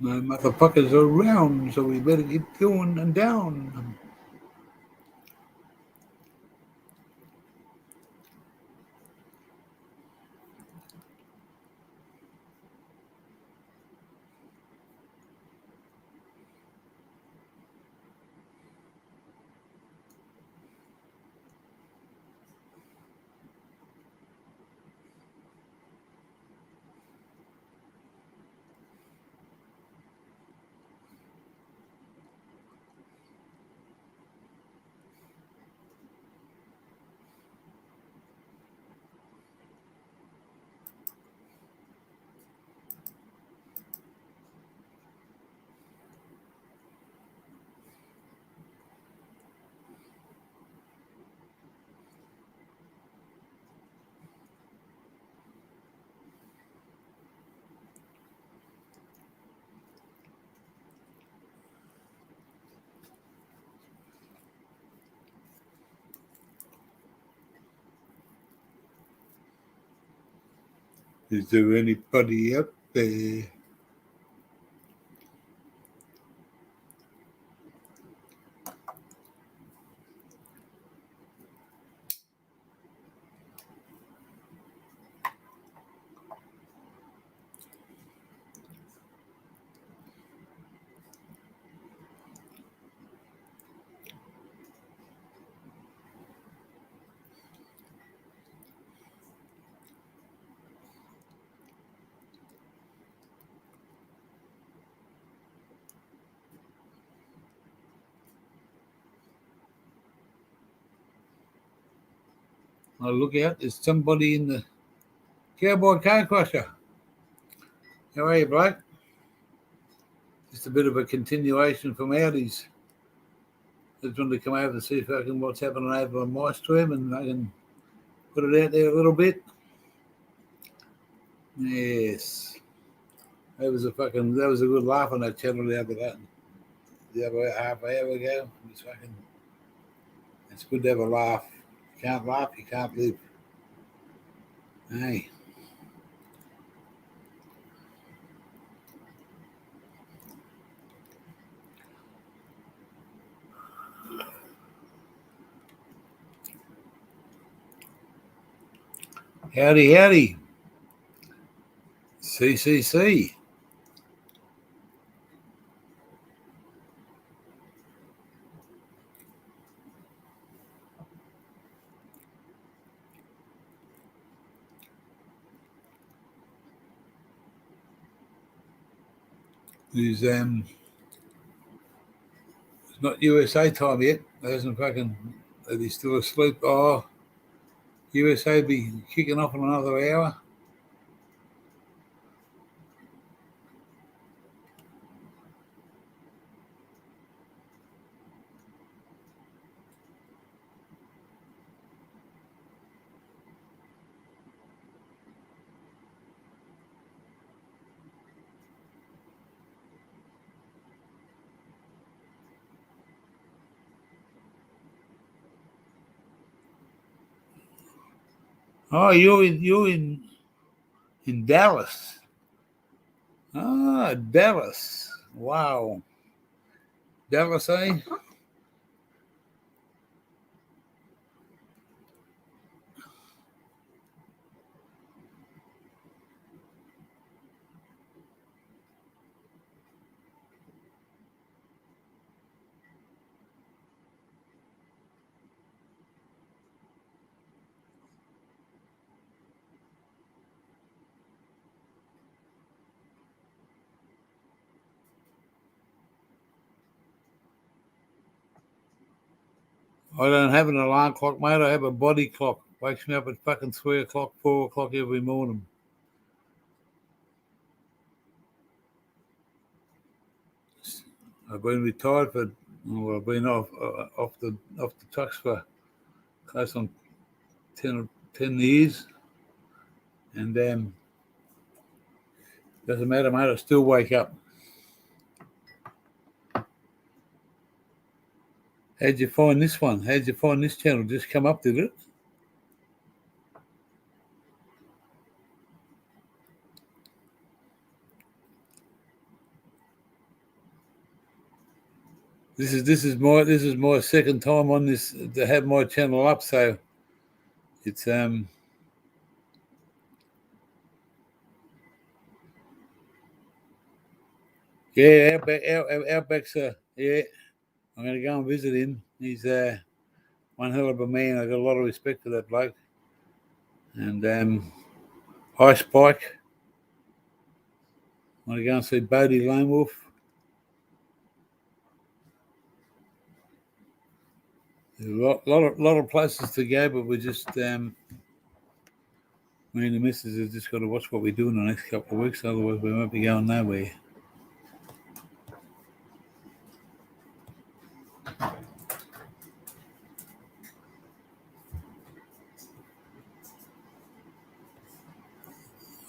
My motherfuckers are around, so we better get going and down. Is there anybody up there? Oh, look out, there's somebody in the Cowboy Car Crusher. How are you, bloke? Just a bit of a continuation from Audi's. I just wanted to come over and see if I can what's happening over on my stream and I can put it out there a little bit. Yes. That was a good laugh on that channel the other half hour ago. It's good to have a laugh. If you can't laugh, you can't live. Hey. Howdy, howdy. CCC. It's not USA time yet. Are they still asleep? Oh, USA be kicking off in another hour. Oh, in Dallas. Ah, Dallas. Wow. Dallas, eh? I don't have an alarm clock, mate. I have a body clock. Wakes me up at fucking 3 o'clock, 4 o'clock every morning. I've been retired I've been off the trucks for close on 10 years. And doesn't matter, mate. I still wake up. How'd you find this one? How'd you find this channel? Just come up, did it? This is my second time on this to have my channel up, so it's yeah, Outback's yeah. I'm going to go and visit him. He's one hell of a man. I got a lot of respect for that bloke. And High Spike. I'm going to go and see Bodie Lone Wolf. There's a lot of places to go, but we're just me and the missus have just got to watch what we do in the next couple of weeks. Otherwise, we won't be going nowhere.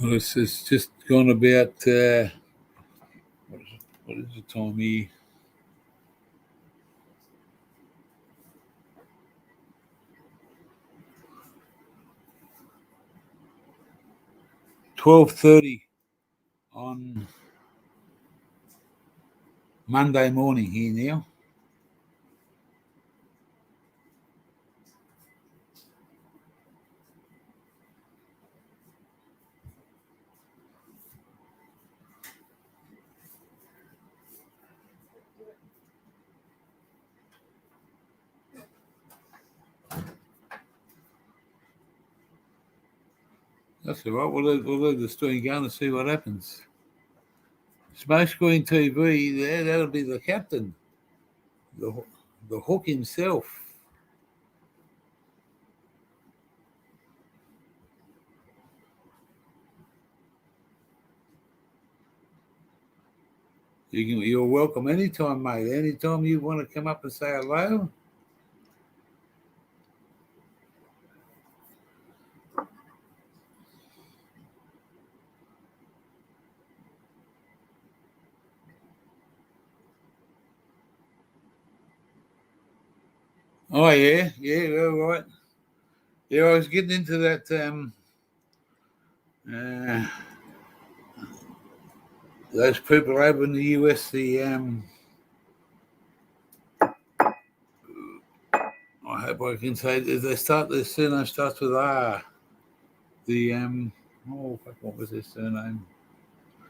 Well, it's just gone about what is the time here? 12:30 on Monday morning here now. That's all right. We'll leave the stream going and see what happens. Smokescreen TV, that'll be the captain, the Hook himself. You're welcome anytime, mate. Anytime you want to come up and say hello. Oh yeah, all right. Yeah, I was getting into that. Those people over in the US, I hope I can say they start. Their surname starts with R. What was his surname?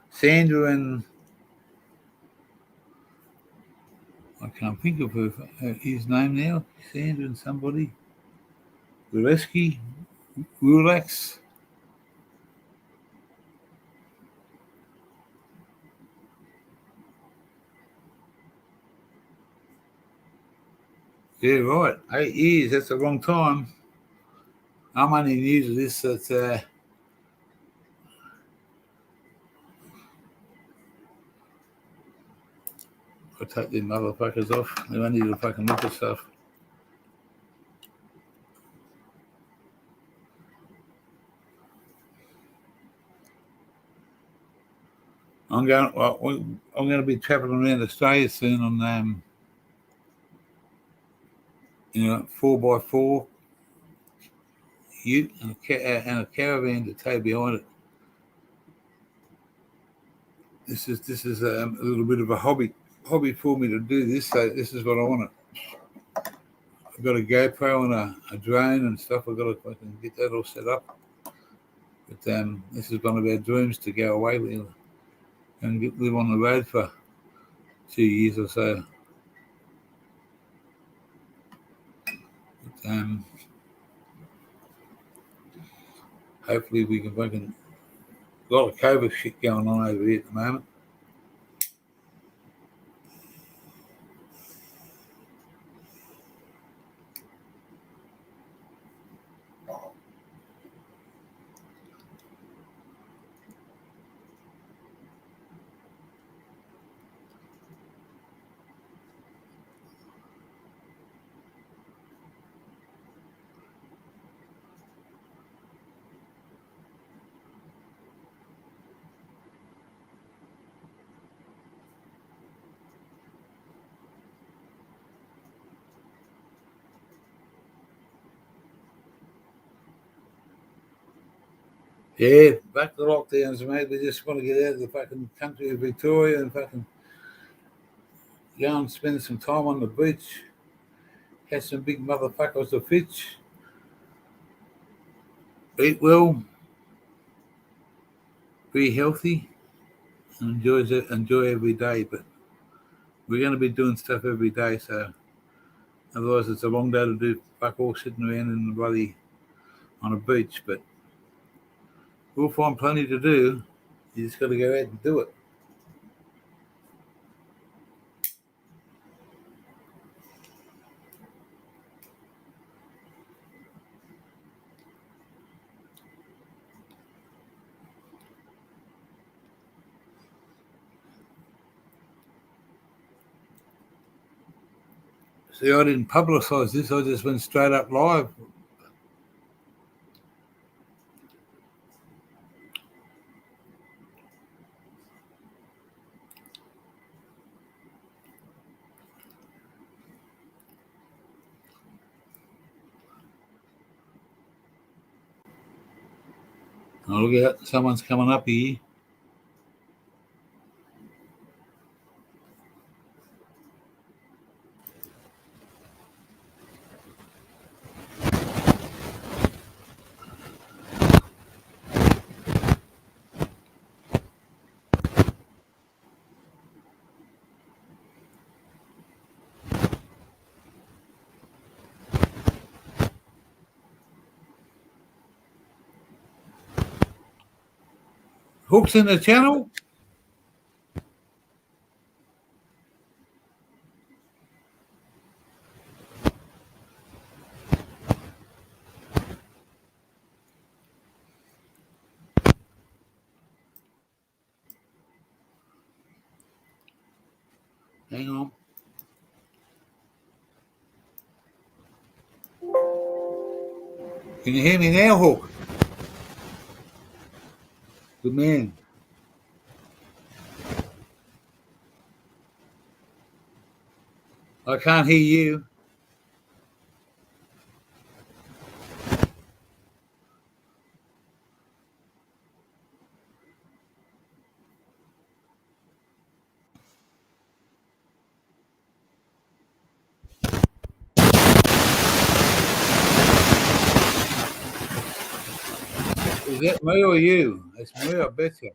Sandra and I can't think of his name now. Sandra and somebody. Uleski, Ulax. Yeah, right. 8 years. That's a long time. I'm only new to this. That I take these motherfuckers off. They don't need to fucking look at stuff. I'm going to be traveling around Australia soon on 4x4 ute and a caravan to tow behind it. This is a little bit of a hobby for me to do this. So this is what I want to. I've got a GoPro and a drone and stuff. I've got to fucking get that all set up. But this is one of our dreams to go away with and live on the road for 2 years or so. But, hopefully we can fucking a lot of COVID shit going on over here at the moment. Yeah, back to the lockdowns, mate. We just want to get out of the fucking country of Victoria and fucking go and spend some time on the beach, catch some big motherfuckers of fish, eat well, be healthy, and enjoy every day. But we're going to be doing stuff every day, so otherwise it's a long day to do fuck all sitting around in the bloody on a beach. But we'll find plenty to do. You just got to go out and do it. See, I didn't publicise this. I just went straight up live. Oh, look out. Someone's coming up here. Hook's in the channel. Hang on. Can you hear me now, Hook? Good man. I can't hear you. Is that me or you? It's me, I bet you.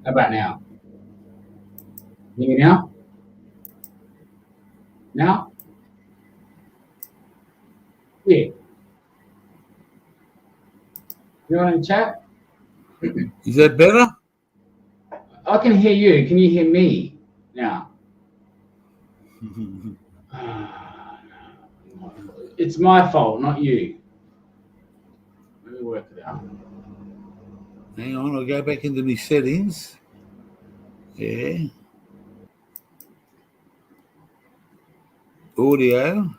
How about now? Hear me now? Now? Yeah. You want to chat? Is that better? I can hear you. Can you hear me now? It's my fault, not you. Let me work it out. Hang on, I'll go back into my settings. Yeah. Audio.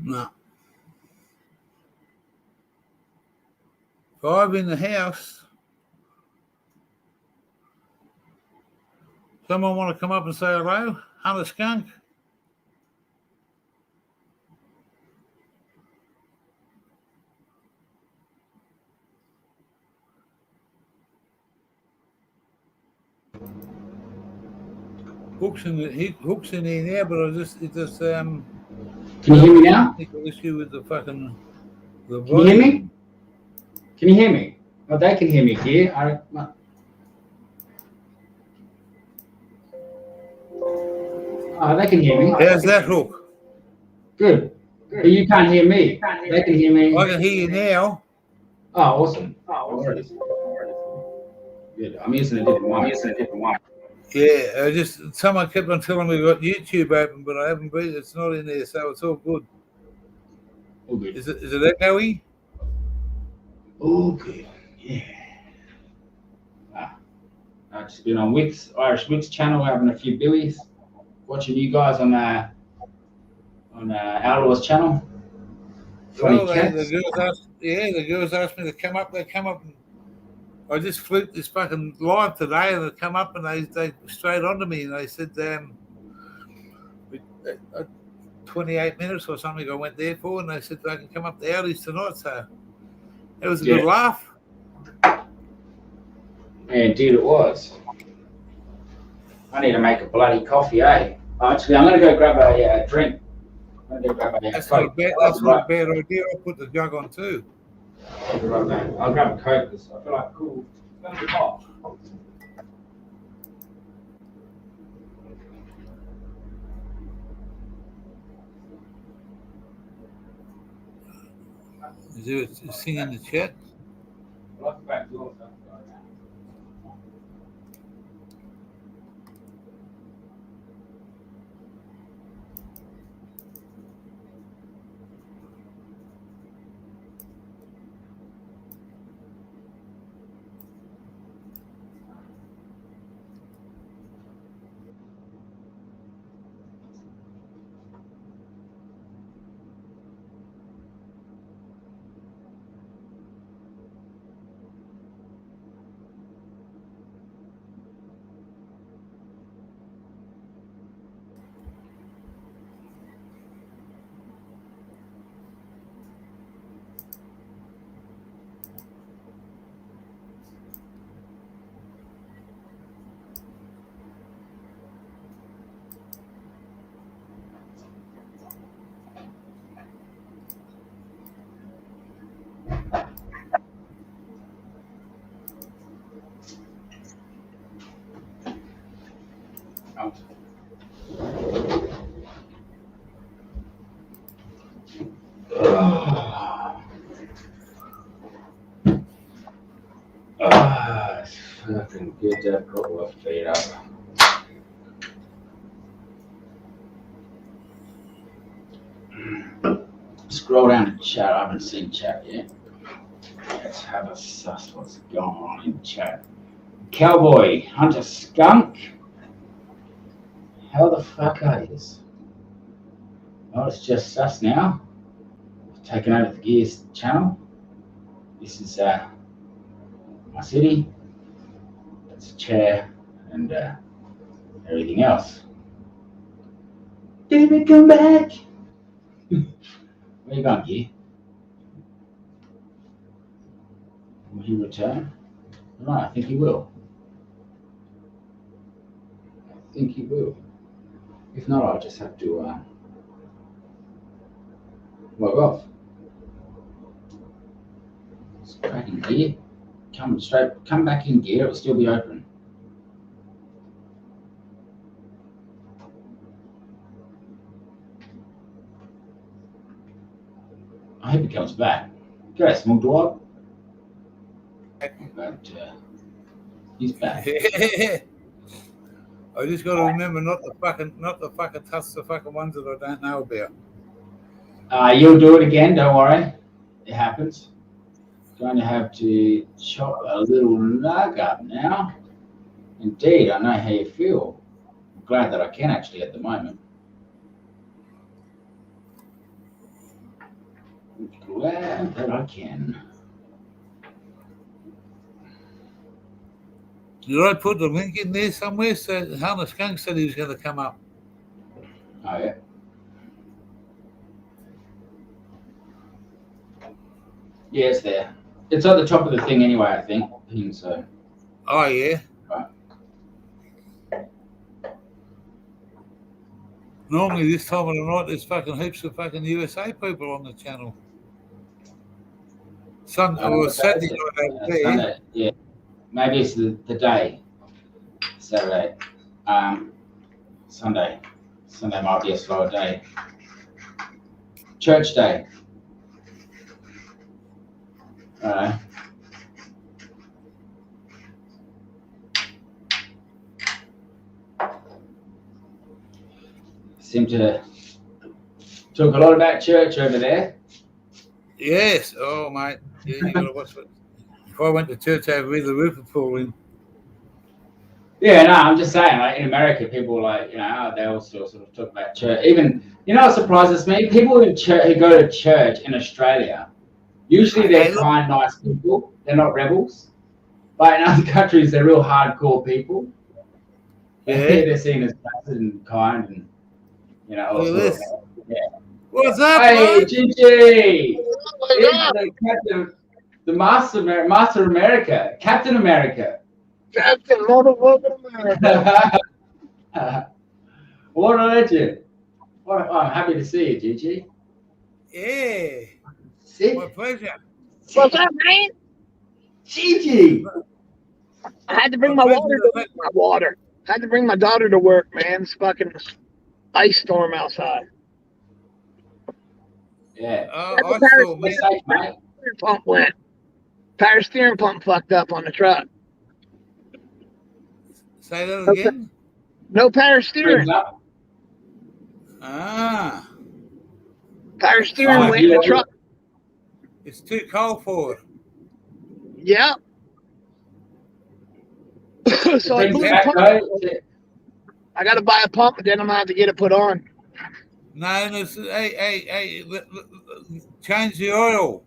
No. 5 in the house. Someone want to come up and say hello? Hunter Skunk? Hook's in there, but it just Can you hear me now? technical issue with the fucking the Can you hear volume. me? Can you hear me? Well, they can hear me here. They can hear me. How's that, Hook? Good. But you can't hear me. They can hear me. I can hear you now. Oh, awesome. Good. I'm using a different one. Yeah, someone kept on telling me I got YouTube open, but I haven't been. It's not in there, so it's all good. All good. Is it echoey? All good. Yeah. I've just been on Irish Wicks channel, having a few billies, watching you guys on Outlaws channel. Well, the girls asked me to come up. They come up, and I just flipped this fucking live today, and they come up and they straight onto me, and they said, 28 minutes or something I went there for, and they said they can come up to Audie's tonight. So it was a good laugh. Yeah, indeed it was. I need to make a bloody coffee, eh? Actually, I'm going to go grab a drink. That's not a bad idea. I'll put the jug on too. I'll be right back. I'll grab a Coke because I feel like cool. It's going to be hot. Is there a thing in the chat? I'll have to back door. It's fucking good to put my feet up. Scroll down to chat. I haven't seen chat yet. Let's have a suss what's going on in chat. Cowboy, Hunter Skunk. How the fuck are you? Oh, it's just us now. We've taken over the Gears channel. This is my city. That's a chair and everything else. David, come back. Where you going, Gear? Will he return? No, I think he will. I think he will. If not, I'll just have to log off. It's cracking, Gear. Come back in, Gear. It'll still be open. I hope he comes back. Go, small dog. But he's back. I just got to remember not to fucking touch the fucking ones that I don't know about. You'll do it again. Don't worry. It happens. Going to have to chop a little nug up now. Indeed, I know how you feel. I'm glad that I can actually at the moment. I'm glad that I can. Did I put the link in there somewhere? So Hunter Skunk said he was going to come up. Oh, yeah. Yeah, it's there. It's at the top of the thing anyway, I think. So. Oh, yeah. Right. Normally this time of the night, there's fucking heaps of fucking USA people on the channel. Saturday night over there. Sunday, yeah. Maybe it's the day. Saturday. Sunday. Sunday might be a slower day. Church day. Alright. Seem to talk a lot about church over there. Yes. Oh, mate. Yeah, you got to watch it. If I went to church over here, the roof would fall in. Yeah, no, I'm just saying, like in America, people like, they all still sort of talk about church. Even, what surprises me? People in church who go to church in Australia, usually they're kind, nice people. They're not rebels. But in other countries, they're real hardcore people. Yeah. They're seen as placid and kind and, all sorts of, yeah. What's up, Hey, mate? Gigi! The Master America, Captain America. Captain Motherfucking America. What a legend. I'm happy to see you, Gigi. Yeah. Sick. My pleasure. What's up, man? Gigi. I had to bring my water. I had to bring my daughter to work, man. It's fucking ice storm outside. Yeah. I saw, man. Safe, mate. Pump went. Power steering pump fucked up on the truck. Say that again? No power steering. Ah. Power steering went in the truck. It's too cold for it. Yeah. So I got to buy a pump, and then I'm going to have to get it put on. No, hey, change the oil.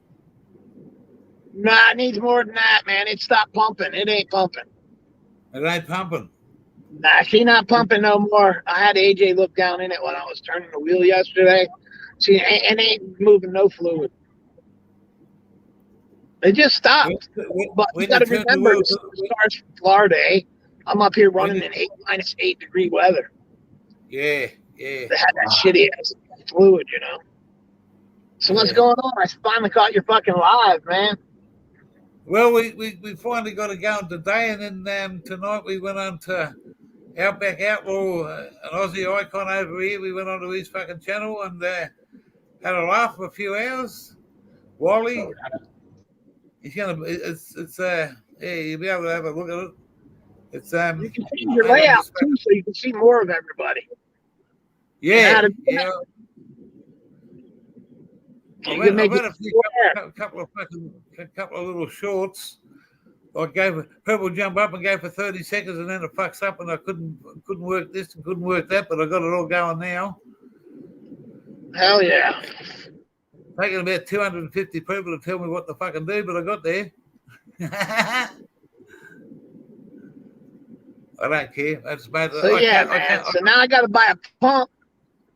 Nah, it needs more than that, man. It stopped pumping. It ain't pumping. It ain't pumping. Nah, she not pumping no more. I had AJ look down in it when I was turning the wheel yesterday. She ain't moving no fluid. It just stopped. But you got to remember, the stars from Florida, eh? I'm up here running in -8 degree weather. Yeah. They had that shitty ass fluid, So what's going on? I finally caught your fucking live, man. Well, we finally got it going today, and then tonight we went on to Outback Outlaw, an Aussie icon over here. We went on to his fucking channel and had a laugh for a few hours. Wally, he's gonna. You'll be able to have a look at it. It's You can change your layout too, so you can see more of everybody. Yeah. You can make a couple of little shorts. I people jump up and go for 30 seconds, and then it fucks up, and I couldn't work this and couldn't work that, but I got it all going now. Hell yeah! Taking about 250 people to tell me what to fucking do, but I got there. I don't care. That's about it. So now I got to buy a pump.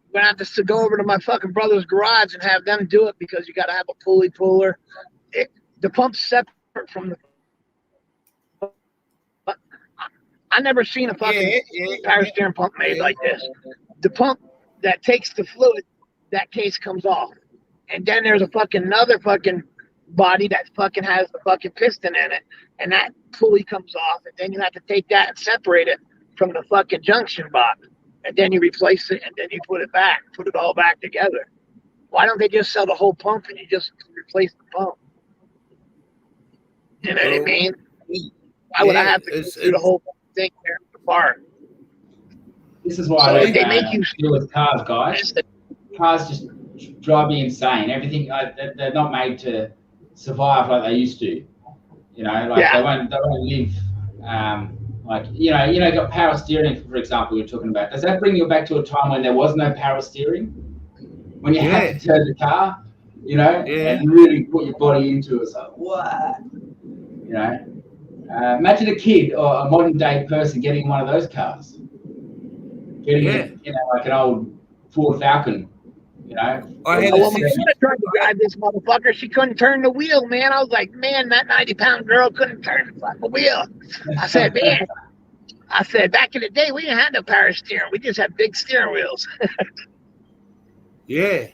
I'm gonna have to go over to my fucking brother's garage and have them do it because you got to have a pulley puller. The pump's separate from the. I never seen a fucking power steering pump made like this. The pump that takes the fluid, that case comes off, and then there's a fucking another fucking body that fucking has the fucking piston in it, and that pulley comes off, and then you have to take that and separate it from the fucking junction box, and then you replace it, and then you put it all back together. Why don't they just sell the whole pump and you just replace the pump? You know what I mean? Why would I have to go through the whole thing there apart? This is why they make you deal with cars, guys. Cars just drive me insane. Everything they're not made to survive like they used to. They won't live. You got power steering, for example. You're talking about. Does that bring you back to a time when there was no power steering? When you had to turn the car, and really put your body into it. It's like what, Imagine a kid or a modern day person getting one of those cars, getting it, like an old Ford Falcon. I had Well, a my six. daughter tried to drive this motherfucker. She couldn't turn the wheel, man. I was like, man, that 90-pound girl couldn't turn the fucking wheel. I said, man. I said, back in the day, we didn't have no power steering. We just had big steering wheels. Yeah.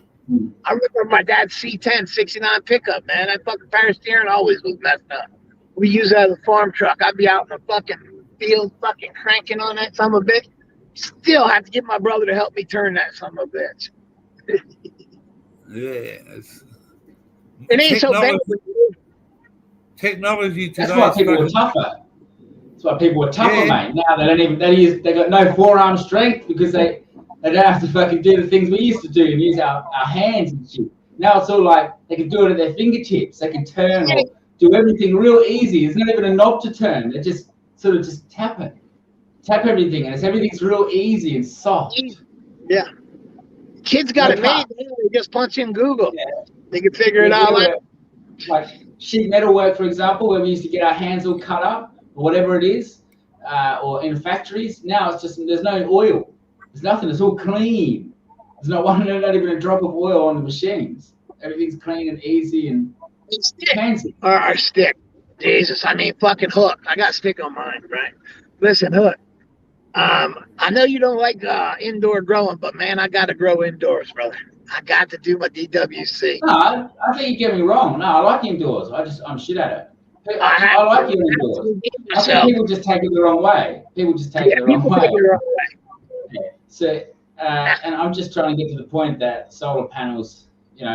I remember my dad's C10 69 pickup, man. That fucking power steering always was messed up. We use it as a farm truck. I'd be out in the fucking field fucking cranking on that son of a bitch. Still have to get my brother to help me turn that son of a bitch. Yeah. It ain't so bad. Technology today. That's why people were tougher. That's why people were tougher, mate. Now they got no forearm strength because they don't have to fucking do the things we used to do and use our hands and shit. Now it's all like they can do it at their fingertips. They can turn or do everything real easy. There's not even a knob to turn. They just sort of just tap it. Tap everything, and everything's real easy and soft. Yeah. Kids got it made. They just punch in Google. Yeah. They can figure it out. Like sheet metal work, for example, where we used to get our hands all cut up or whatever it is, or in factories. Now it's just there's no oil. There's nothing. It's all clean. There's not even a drop of oil on the machines. Everything's clean and easy and fancy. Our stick. Jesus, I mean fucking Hook. I got stick on mine, right? Listen, Hook. I know you don't like indoor growing, but man, I got to grow indoors, brother. I got to do my DWC. No, I think you get me wrong. No, I like indoors. I'm shit at it. I like you indoors. I think people just take it the wrong way. People just take it the wrong way. Yeah. So, and I'm just trying to get to the point that solar panels,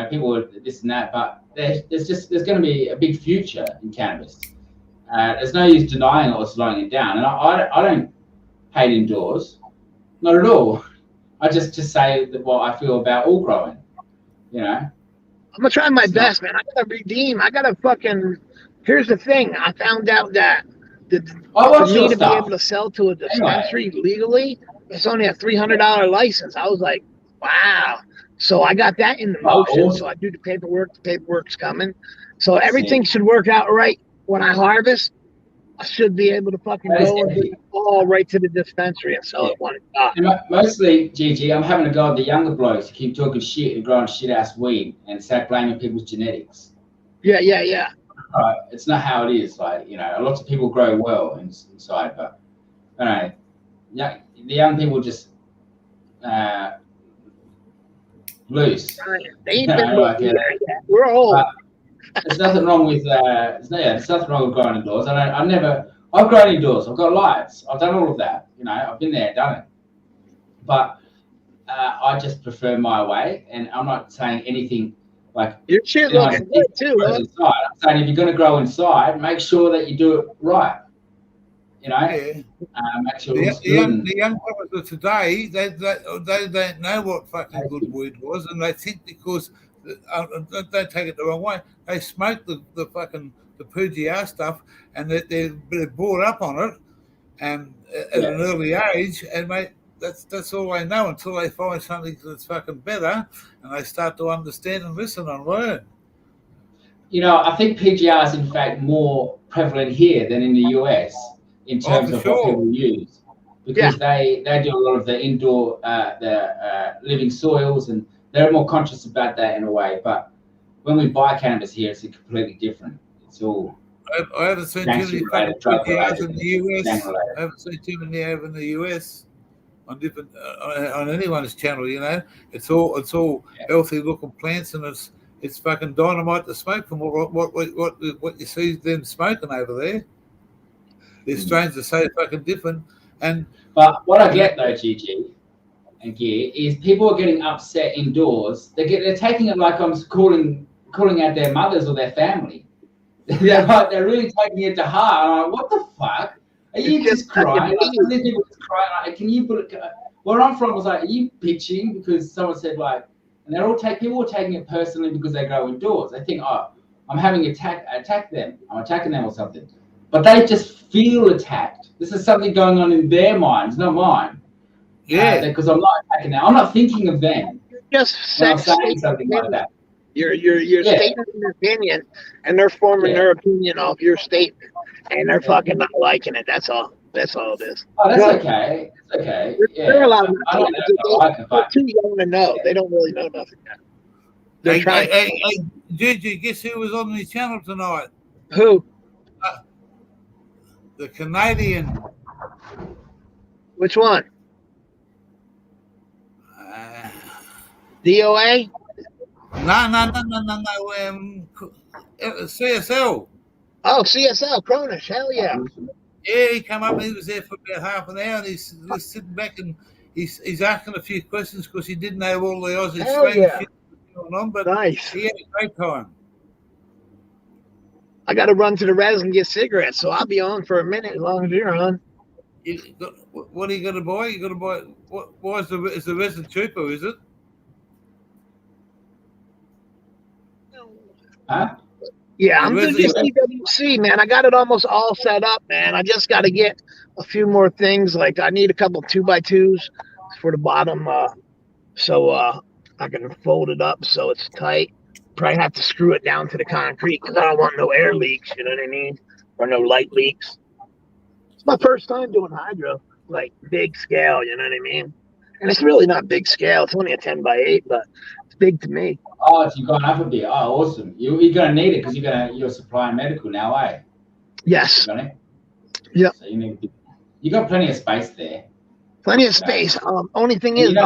people are this and that, but there's going to be a big future in cannabis. There's no use denying it or slowing it down. And I don't hate indoors, not at all. I just say that what I feel about all growing, I'm gonna try my best, man. I gotta redeem. I gotta fucking. Here's the thing. I found out that for me to be able to sell to a dispensary legally, it's only a $300 license. I was like, wow. So I got that in the motion. Awesome. So I do the paperwork. The paperwork's coming. So everything should work out right when I harvest. I should be able to fucking go and bring it all right to the dispensary and sell it when it's done. Mostly, Gigi, I'm having a go at the younger blokes who keep talking shit and growing shit-ass weed and start blaming people's genetics. Yeah. Right. It's not how it is. Like, lots of people grow well inside, but, the young people just loose. They ain't been we're old. There's nothing wrong with there's nothing wrong with growing indoors. I've grown indoors. I've got lights. I've done all of that. I've been there, done it. But I just prefer my way, and I'm not saying anything like your shit looking good too. I'm saying if you're going to grow inside, make sure that you do it right. Make sure the young fellas of today, they don't know what fucking good weed was, and they think because. Don't take it the wrong way. They smoke the fucking the PGR stuff, and they're brought up on it, and at an early age, and mate, that's all they know until they find something that's fucking better, and they start to understand and listen and learn. I think PGR is in fact more prevalent here than in the US in terms of what people use, because they do a lot of the indoor, living soils and. They're more conscious about that in a way, but when we buy cannabis here, it's completely different. It's all. I haven't seen too many PGRs in the US. I haven't seen too many over in the US on different on anyone's channel. It's all healthy looking plants, and it's fucking dynamite to smoke from what you see them smoking over there. Their strains are so fucking different, but what I get though, Gigi. Is people are getting upset indoors. They're taking it like I'm calling out their mothers or their family. They're really taking it to heart. I'm like, what the fuck? Are you just crying? People just crying. Can you put it? Where I'm from was like, are you bitching because someone said like, and people are taking it personally because they go indoors. They think, I'm having attack them. I'm attacking them or something. But they just feel attacked. This is something going on in their minds, not mine. Yeah, because I'm not attacking them. I'm not thinking of them. Just saying something like that. You're stating an opinion, and they're forming their opinion off your statement. and they're fucking not liking it. That's all. That's all it is. Oh, that's Well, okay. It's okay. they're Yeah. allowed I don't know if I like it, they're but too young to know. They don't really know nothing yet. They're trying. Hey, Gigi, guess who was on the channel tonight? Who? The Canadian. Which one? Uh, DOA? no. CSL. Oh, CSL, Cronish. Hell yeah. Yeah, he came up and he was there for about half an hour and he's sitting back and he's asking a few questions because he didn't know all the Aussie Hell slang yeah. shit going on, but Nice. he had a great time. I got to run to the res and get cigarettes, so I'll be on for a minute as long as you're on. What are you going to buy? You got to buy. Why is the resin cheaper? Is it? Huh? Yeah, I'm doing this CWC, man. I got it almost all set up, man. I just got to get a few more things. Like I need a couple 2x2s for the bottom, so I can fold it up so it's tight. Probably have to screw it down to the concrete because I don't want no air leaks. You know what I mean? Or no light leaks. It's my first time doing hydro, like big scale. You know what I mean? And it's really not big scale. It's only a 10x8, but it's big to me. Oh, so you've gone up a bit. Oh, awesome. You're going to need it because you're supplying medical now, eh? Yes. You got it? Yep. So you got plenty of space there. Plenty of space. Only thing is,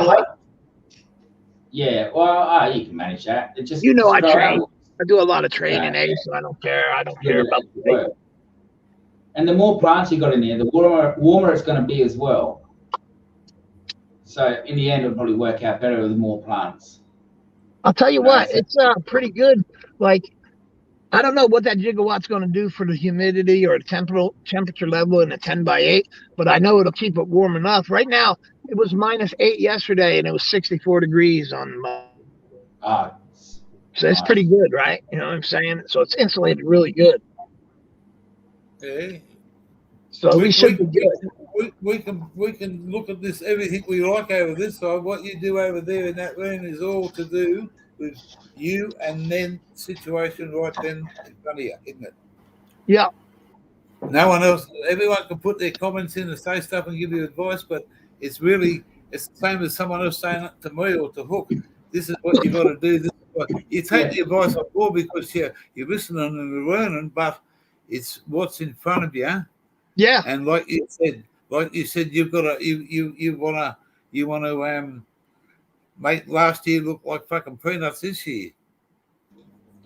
yeah, well, you can manage that. It just I train. I do a lot of training, so I don't care. I don't care about the weight. And the more plants you got in there, the warmer it's going to be as well. So in the end, it'll probably work out better with more plants. I'll tell you what, it's pretty good. Like, I don't know what that gigawatt's going to do for the humidity or the temperature level in a 10x8, but I know it'll keep it warm enough. Right now, it was -8 yesterday, and it was 64 degrees on. So it's pretty good, right? You know what I'm saying? So it's insulated really good. Okay. So we should be good. We can look at this, everything we like over this side. What you do over there in that room is all to do with you and then situation right then in front of you, isn't it? Yeah. No one else, everyone can put their comments in and say stuff and give you advice, but it's the same as someone else saying it to me or to Hook. This is what you got to do. This is what, you take the advice on board because you're listening and you're learning, but it's what's in front of you. Yeah. And like you said, you've got to you want to make last year look like fucking peanuts this year.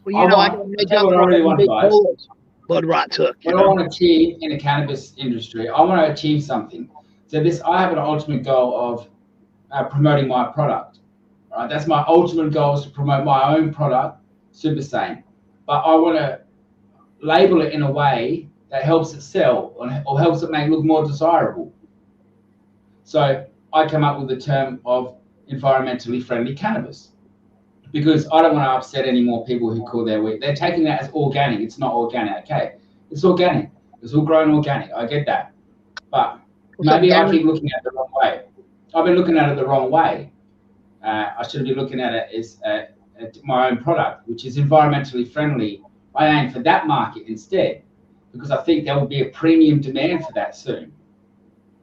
Well, I got to make up for the big holes Bud Rot took. What I want to achieve in the cannabis industry, I want to achieve something. So I have an ultimate goal of promoting my product. Right, that's my ultimate goal, is to promote my own product, Super Sane. But I want to label it in a way that helps it sell or helps it make it look more desirable. So I come up with the term of environmentally friendly cannabis, because I don't want to upset any more people who call their weed. They're taking that as organic. It's not organic. Okay, it's organic. It's all grown organic. I get that, but maybe I keep looking at it the wrong way. I've been looking at it the wrong way. I should be looking at it as my own product, which is environmentally friendly. I aim for that market instead, because I think there will be a premium demand for that soon.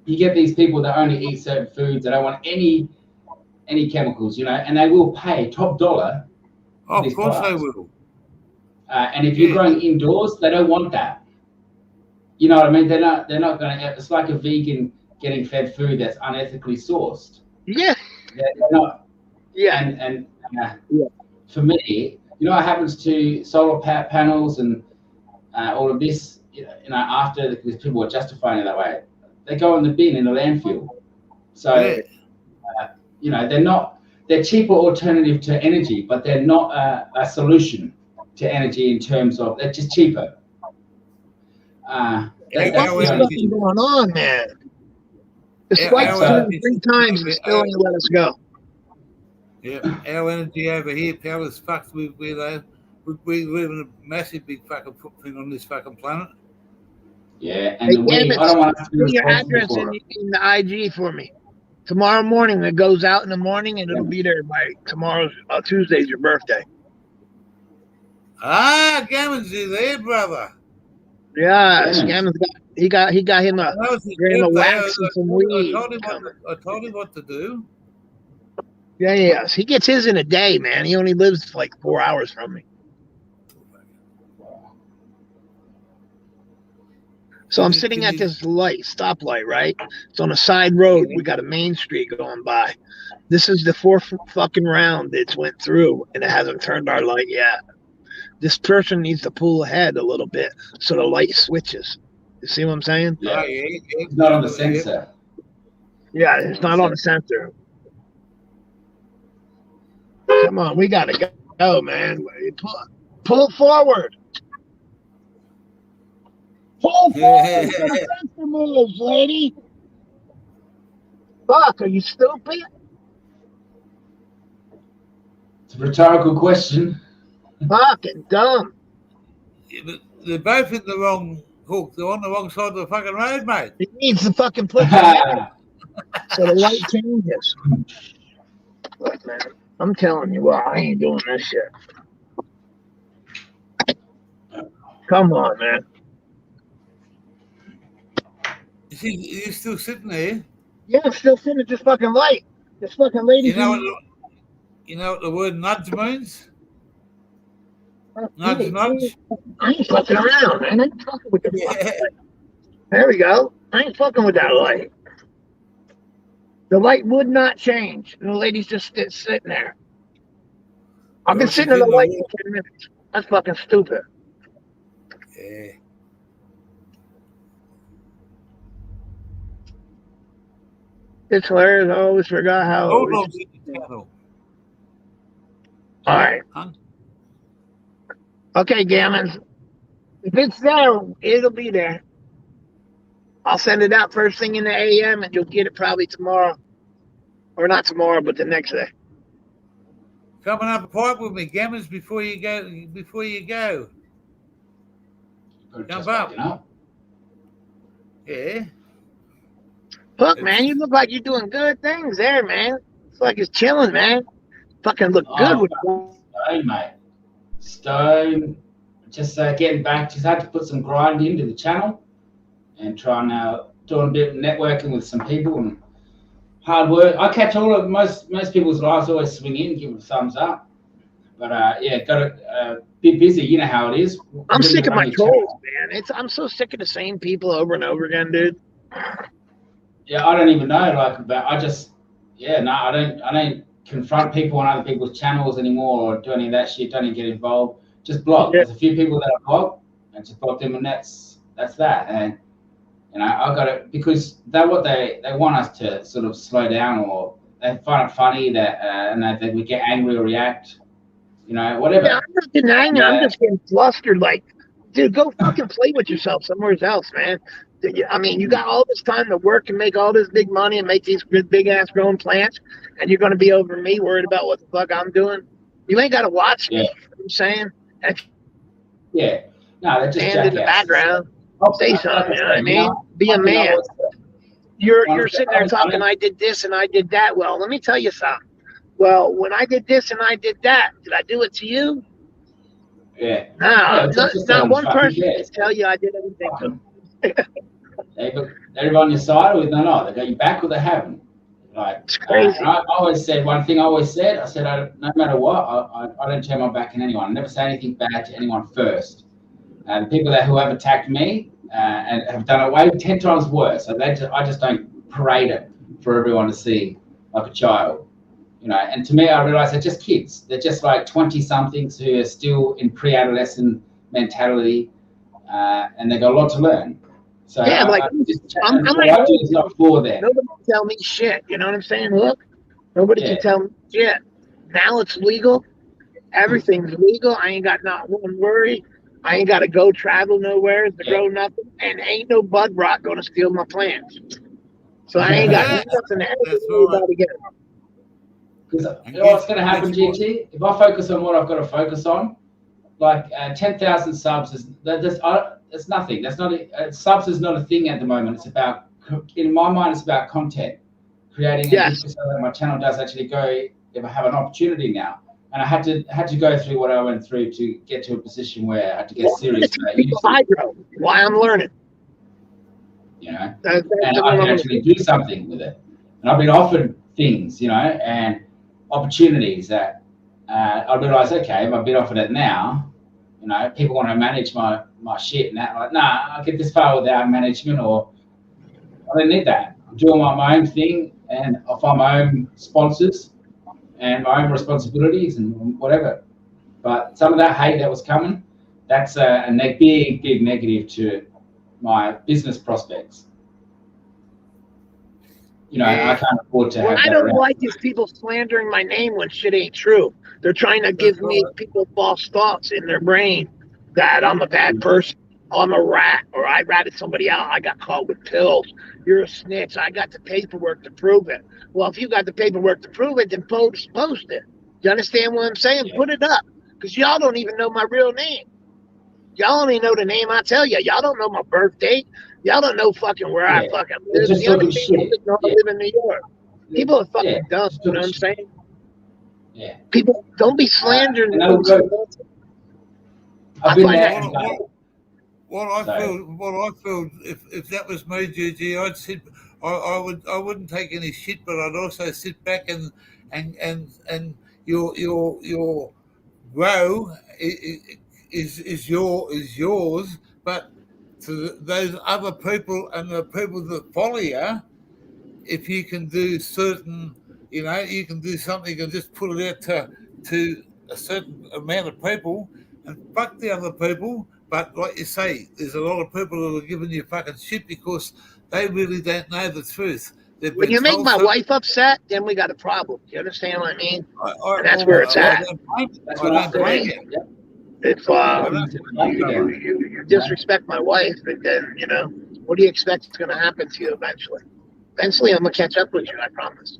You get these people that only eat certain foods, they don't want any chemicals, and they will pay top dollar. Oh, of course they will. And if you're growing indoors, they don't want that. You know what I mean? They're not going to. It's like a vegan getting fed food that's unethically sourced. Yeah. They're not. Yeah. And for me, what happens to solar panels and all of this, after, because people are justifying it that way, they go in the bin in the landfill. So, they're cheaper alternative to energy, but they're not a solution to energy in terms of, they're just cheaper. What's going on, man? It's like 3 times and still ain't let us go. Yeah, our energy over here, pal, is fucked. We live in a massive big fucking footprint on this fucking planet. Yeah, and I don't want to put your address in the IG for me. Tomorrow morning, it goes out in the morning, and it'll be there by tomorrow's Tuesday's your birthday. Gammon's there, brother. Yeah, Gammons. Gammons he got him a That was his gram of birthday. wax and some I weed. told him what to do. Yeah, yes. He gets his in a day, man. He only lives like 4 hours from me. So I'm sitting at this stoplight, right? It's on a side road. We got a main street going by. This is the fourth fucking round it's went through, and it hasn't turned our light yet. This person needs to pull ahead a little bit so the light switches. You see what I'm saying? Yeah. It's not on the sensor. Yeah, it's not on the sensor. Come on, we gotta go, man. Pull forward. Pull forward so the sensor moves, lady. Fuck, are you stupid? It's a rhetorical question. Fucking dumb. They're both in the wrong hook. They're on the wrong side of the fucking road, mate. He needs to fucking put that so the light changes. Look, man, I'm telling you what, I ain't doing this shit. Come on, man. Are you still sitting there? Yeah, I'm still sitting at this fucking light. This fucking lady. You know what the word nudge means? Nudge. I ain't fucking around, man. I ain't fucking with the fucking light. There we go. I ain't fucking with that light. The light would not change. And the lady's just sitting there. I've been sitting in the light for 10 minutes. That's fucking stupid. Yeah. It's hilarious. I always forgot how. Hold on to the channel. All right. Huh? Okay, Gammons. If it's there, it'll be there. I'll send it out first thing in the AM, and you'll get it probably tomorrow. Or not tomorrow, but the next day. Coming up a pipe with me, Gammons, before you go. Jump up. Yeah. Look, man, you look like you're doing good things there, man. It's like it's chilling, man. Fucking look good with it. Stone, mate. Stone. Just getting back. Just had to put some grind into the channel and trying doing a bit of networking with some people and hard work. I catch all of most people's lives always swing in, give them a thumbs up. But yeah, got to be busy. You know how it is. I'm sick of my trolls, man. I'm so sick of the same people over and over again, dude. Yeah, I don't even know. I don't confront people on other people's channels anymore or do any of that shit. Don't even get involved. Just block. Yeah. There's a few people that I block and just block them, and that's that. And I got it because they want us to sort of slow down, or they find it funny that and that we get angry or react. Whatever. Yeah, I'm not denying it. I'm just getting flustered. Like, dude, go fucking play with yourself somewhere else, man. I mean, you got all this time to work and make all this big money and make these big ass growing plants, and you're going to be over me worried about what the fuck I'm doing. You ain't got to watch me. You know what I'm saying? Yeah. No, they're just stand in the background. Say something. You know what I mean? Be a man. You're sitting there talking, I did this and I did that. Well, let me tell you something. Well, when I did this and I did that, did I do it to you? Yeah. No, not one person can tell you I did everything to them. They're on your side or they're not. They got your back or they haven't. Like, it's crazy. I always said one thing. I said, no matter what, I don't turn my back on anyone. I never say anything bad to anyone first. The people who have attacked me and have done it way 10 times worse. So I just don't parade it for everyone to see like a child. And to me, I realize they're just kids. They're just like 20-somethings who are still in pre-adolescent mentality, and they got a lot to learn. So yeah, I'm like, it's not for them. Nobody can tell me shit. You know what I'm saying? Look, nobody can tell me shit. Now it's legal. Everything's legal. I ain't got not one worry. I ain't got to go travel nowhere to grow nothing, and ain't no bud rot going to steal my plants. So I ain't got nothing to add again. Because you know what's going to happen, GT? If I focus on what I've got to focus on, like 10,000 subs it's nothing. That's not subs is not a thing at the moment. It's about, in my mind, it's about content, creating a so that my channel does actually go. If I have an opportunity now And I had to go through what I went through to get to a position where I had to get serious about using. Hydro. Why I'm learning. You know, That's and I can actually do something with it. And I've been offered things, you know, and opportunities that I realize, okay, if I've been offered it now, you know, people want to manage my shit and that. Like, nah, I'll get this far without management, or I don't need that. I'm doing my own thing, and I'll find my own sponsors and my own responsibilities and whatever. But some of that hate that was coming, that's a big negative to my business prospects. You know, I can't afford to have what that I don't around. like is people slandering my name when shit ain't true. They're trying to give me people false thoughts in their brain that I'm a bad person, I'm a rat, or I ratted somebody out, I got caught with pills, you're a snitch, I got the paperwork to prove it. Well, if you got the paperwork to prove it, then post it. You understand what I'm saying? Yeah. Put it up, because y'all don't even know my real name. Y'all only know the name I tell you. Y'all don't know my birth date. Y'all don't know fucking where I fucking live. Just The only talking people shit. that know I live in New York. People are fucking dumb. You know what I'm saying? Yeah. People don't be slandering. I've been there. What I feel, if that was me, GG, I'd sit. I wouldn't take any shit, but I'd also sit back and your grow is yours, but to those other people and the people that follow you, if you can do certain, you know, you can do something and just put it out to a certain amount of people and fuck the other people. But like you say, there's a lot of people who are giving you fucking shit because they really don't know the truth. When you make my wife upset, then we got a problem. Do you understand what I mean? And that's where it's at. That's what I'm saying. If you disrespect my wife, and then, you know, what do you expect is going to happen to you eventually? Eventually, I'm going to catch up with you, I promise.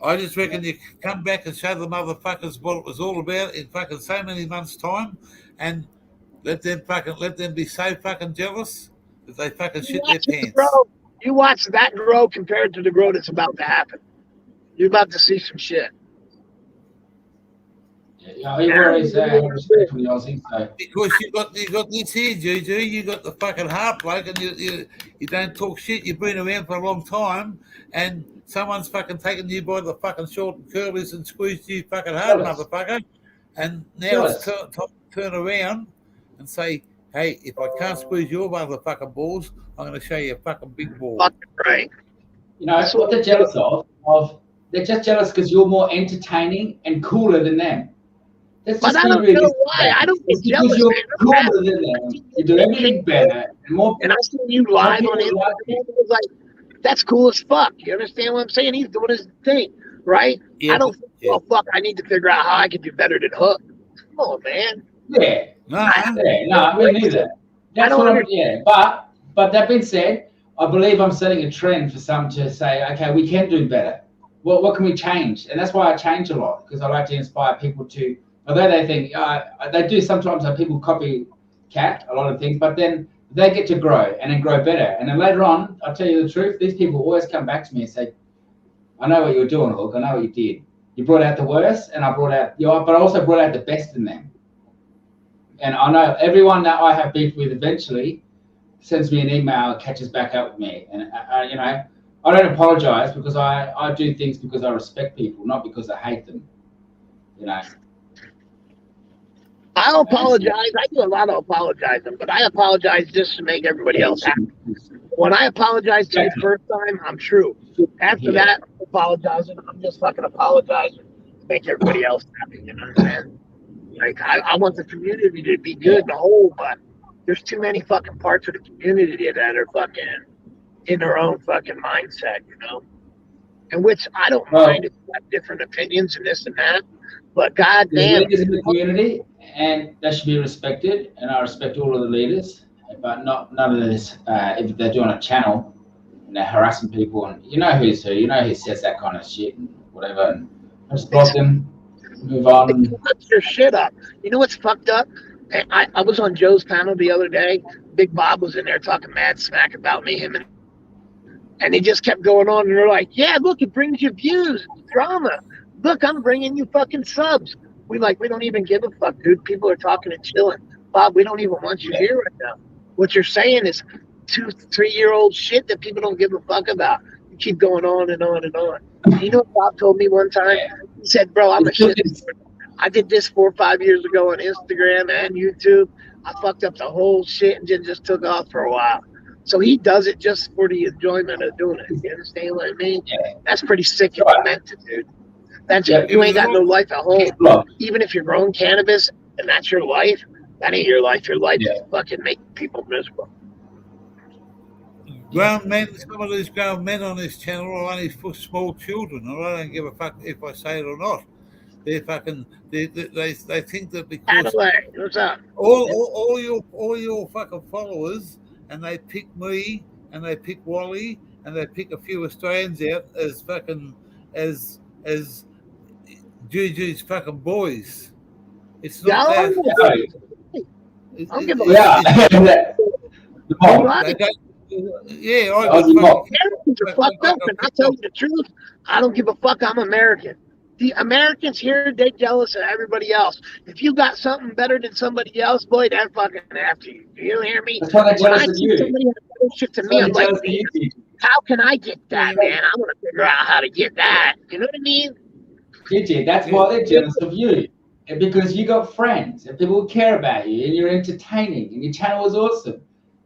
I just reckon you come back and show the motherfuckers what it was all about in fucking so many months' time, and let them be so fucking jealous that they fucking shit their pants. You watch that grow compared to the grow that's about to happen. You're about to see some shit. Yeah, you always respect for the Aussies, so. Because you got this here, Juju. You got the fucking heart bloke, and you don't talk shit. You've been around for a long time, and someone's fucking taken you by the fucking short and curlies and squeezed you fucking hard, motherfucker. And now it's time to turn around and say, hey, if I can't squeeze your motherfucking balls, I'm going to show you a fucking big ball. Fucking right. You know, that's what they're jealous of. They're just jealous because you're more entertaining and cooler than them. But I don't know why. I don't get jealous. Because you're cooler than them. You do everything better and more. And I seen you live on Instagram. It was like, that's cool as fuck. You understand what I'm saying? He's doing his thing, right? Yeah, I don't think, oh, fuck, I need to figure out how I can do better than Hook. Come on, man. Yeah. No, me neither. That's what I'm, yeah. But that being said, I believe I'm setting a trend for some to say, okay, we can do better. Well, what can we change? And that's why I change a lot, because I like to inspire people to, although they think, they do sometimes, people copycat a lot of things, but then they get to grow and then grow better. And then later on, I'll tell you the truth, these people always come back to me and say, I know what you were doing, Hook. I know what you did. You brought out the worst, and I brought out, but I also brought out the best in them. And I know everyone that I have beef with eventually sends me an email, catches back up with me. And, you know, I don't apologize because I do things because I respect people, not because I hate them, you know. I apologize. I do a lot of apologizing, but I apologize just to make everybody else happy. When I apologize to you the first time, I'm true. After that, I'm apologizing. I'm just fucking apologizing to make everybody else happy. You know what I'm saying? Like, I want the community to be good and whole, but there's too many fucking parts of the community that are fucking in their own fucking mindset, you know? And which I don't mind if you have different opinions and this and that, but goddamn. There's leaders in the community, and they should be respected, and I respect all of the leaders, but none of this, if they're doing a channel and they're harassing people, and you know who's who, you know who says that kind of shit and whatever, and just block them, move on. And put your shit up. You know what's fucked up? I was on Joe's panel the other day. Big Bob was in there talking mad smack about me, and he just kept going on, and they're like, yeah, look, it brings you views, drama. look, I'm bringing you fucking subs. We don't even give a fuck, dude. People are talking and chilling. Bob, we don't even want you here right now. What you're saying is 2-3-year-old shit that people don't give a fuck about. You keep going on and on and on. You know what Bob told me one time? He said, bro, I'm a shit. I did this 4 or 5 years ago on Instagram and YouTube. I fucked up the whole shit and just took off for a while. So he does it just for the enjoyment of doing it. You understand what I mean? Yeah. That's pretty sick if you meant it, dude. That's you ain't got no life at home. Look, Even if you're growing cannabis and that's your life, that ain't your life. Your life Yeah. is fucking make people miserable. Grown men, some of these grown men on this channel are only for small children, and I don't give a fuck if I say it or not. They fucking they think that because Adelaide, what's up? all your fucking followers, and they pick me and they pick Wally and they pick a few Australians out as fucking as Juju's fucking boys. It's not Yeah, that. I don't give a yeah. They don't, yeah, I Aussie mob. Americans are fucked up, and I'll tell you the truth. I don't give a fuck. I'm American. The Americans here, they jealous of everybody else. If you got something better than somebody else, boy, they're fucking after you. Do you hear me? That's why they're When I jealous of see you. somebody have better shit to me, I'm like, Jealous of you. how can I get that, man? I'm gonna figure out how to get that. You know what I mean? Gigi, that's why they're jealous of you. And because you got friends and people care about you and you're entertaining and your channel is awesome.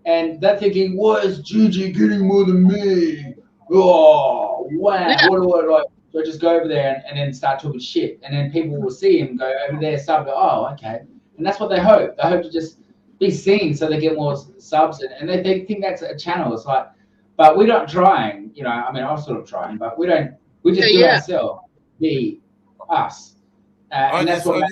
And they're thinking, why is Gigi getting more than me? Oh, wow. Yeah. What do I like? So I just go over there and then start talking shit. And then people will see him go over there, sub, go, oh, okay. And that's what they hope. They hope to just be seen so they get more subs. And they think that's a channel. It's like, but we're not trying, you know, I mean, I'm sort of trying, but we just do ourselves, be us. And that's what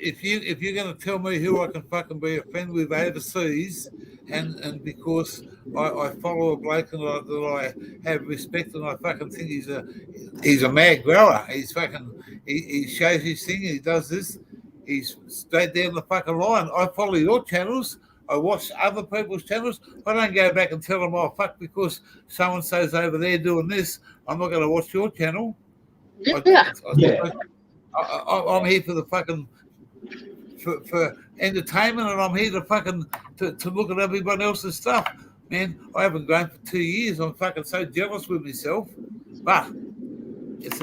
if you're going to tell me who I can fucking be a friend with overseas, and because I follow a bloke and that I have respect and I fucking think he's a mad grower. He's fucking he shows his thing. He does this. He's straight down the fucking line. I follow your channels. I watch other people's channels. I don't go back and tell them, oh fuck, because someone says over there doing this, I'm not going to watch your channel. I'm here for the fucking for entertainment, and I'm here to fucking to look at everybody else's stuff. Man, I haven't grown for 2 years. I'm fucking so jealous with myself. But it's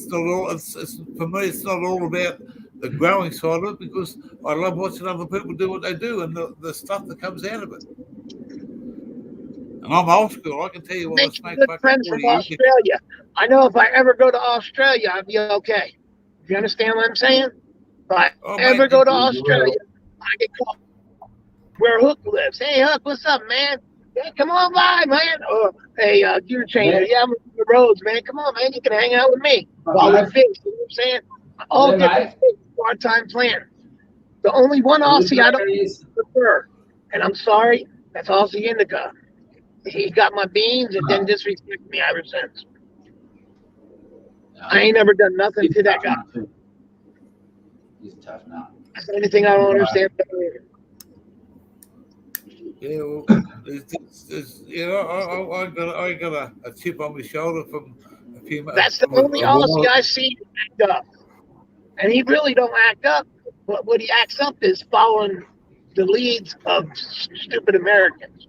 not all. It's for me. It's not all about the growing side of it, because I love watching other people do what they do and the stuff that comes out of it. And I'm old school. I can tell you what I smoke. Good friends from Australia. I know if I ever go to Australia, I'd be okay. You understand what I'm saying? If I ever go to Australia, I get called where Hook lives. Hey, Hook, what's up, man? Yeah, come on by, man. Or, hey, gear changer. Yeah, I'm on the roads, man. Come on, man. You can hang out with me while we fish. You know what I'm saying? All different part-time plans. The only one Aussie I don't prefer, and I'm sorry, that's Aussie Indica. He got my beans and then disrespected me ever since. I ain't never done nothing to that guy. He's tough now. That's anything I don't understand. Yeah, well, I got a chip on my shoulder from a few months. That's the only Aussie I see act up, and he really don't act up. But what he acts up is following the leads of stupid Americans.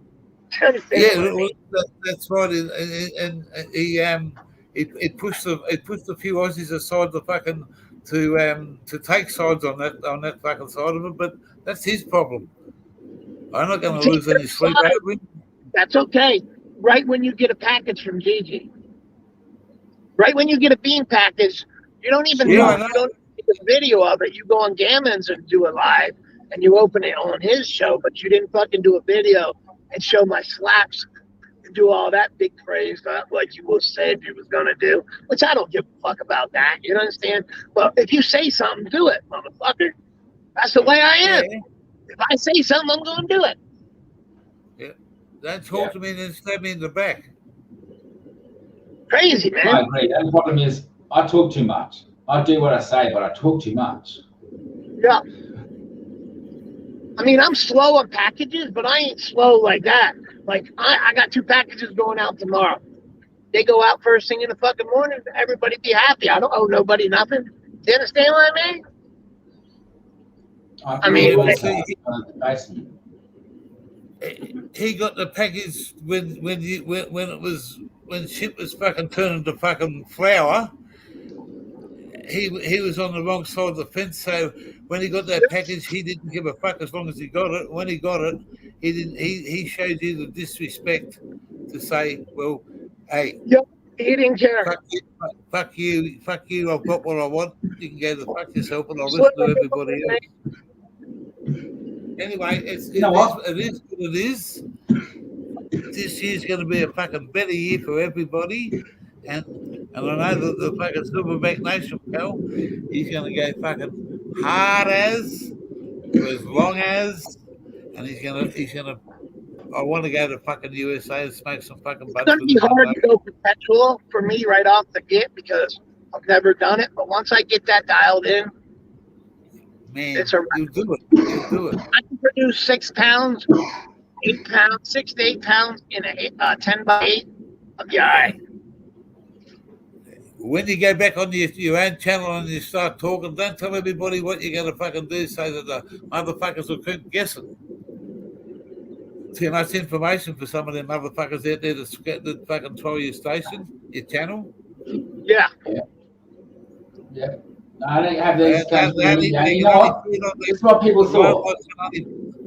Yeah, that's right. And he pushed a few Aussies aside the fucking to take sides on that fucking side of it. But that's his problem. I'm not going to lose any sleep over it. That's okay. Right when you get a package from Gigi, right when you get a bean package, you don't even you don't take a video of it. You go on Gammons and do it live, and you open it on his show, but you didn't fucking do a video and show my slaps and do all that big praise stuff like you said you was gonna do, which I don't give a fuck about that. You understand? But if you say something, do it, motherfucker. That's the way I am. Yeah. If I say something, I'm gonna do it. Yeah. Don't talk to me and then stab me in the back. Crazy, man. I agree. And the problem is I talk too much. I do what I say, but I talk too much. Yeah. I mean, I'm slow on packages, but I ain't slow like that. Like, I got 2 packages going out tomorrow. They go out first thing in the fucking morning. Everybody be happy. I don't owe nobody nothing. Do you understand what I mean? I mean, Yeah, but like, see, The basement. he got the package when shit was fucking turning to fucking flour. He was on the wrong side of the fence, so when he got that package, he didn't give a fuck as long as he got it. When he got it, he didn't. He showed you the disrespect to say, "Well, hey, he didn't care. fuck you. I've got what I want. You can go to fuck yourself, and I'll Slip listen to up everybody the else." Anyway, You know what? it is what it is. This year's going to be a fucking better year for everybody, and I know that the fucking Silverback Nation, pal, he's going to go fucking hard as, for as long as, and he's gonna. I want to go to fucking USA and smoke some fucking It's butts gonna with be him. one hard day. to go perpetual for me right off the get because I've never done it. But once I get that dialed in, Man, it's a you do it. You do it. I can produce 6 pounds, 8 pounds, 6 to 8 pounds in a 10 by 8. I'll be all right. When you go back on your own channel and you start talking, don't tell everybody what you're going to fucking do so that the motherfuckers will keep guessing. Too much information for some of them motherfuckers out there that fucking try your station, your channel. Yeah. Yeah. No, I don't have these They things. only You know feed what? on This is what people the thought. robots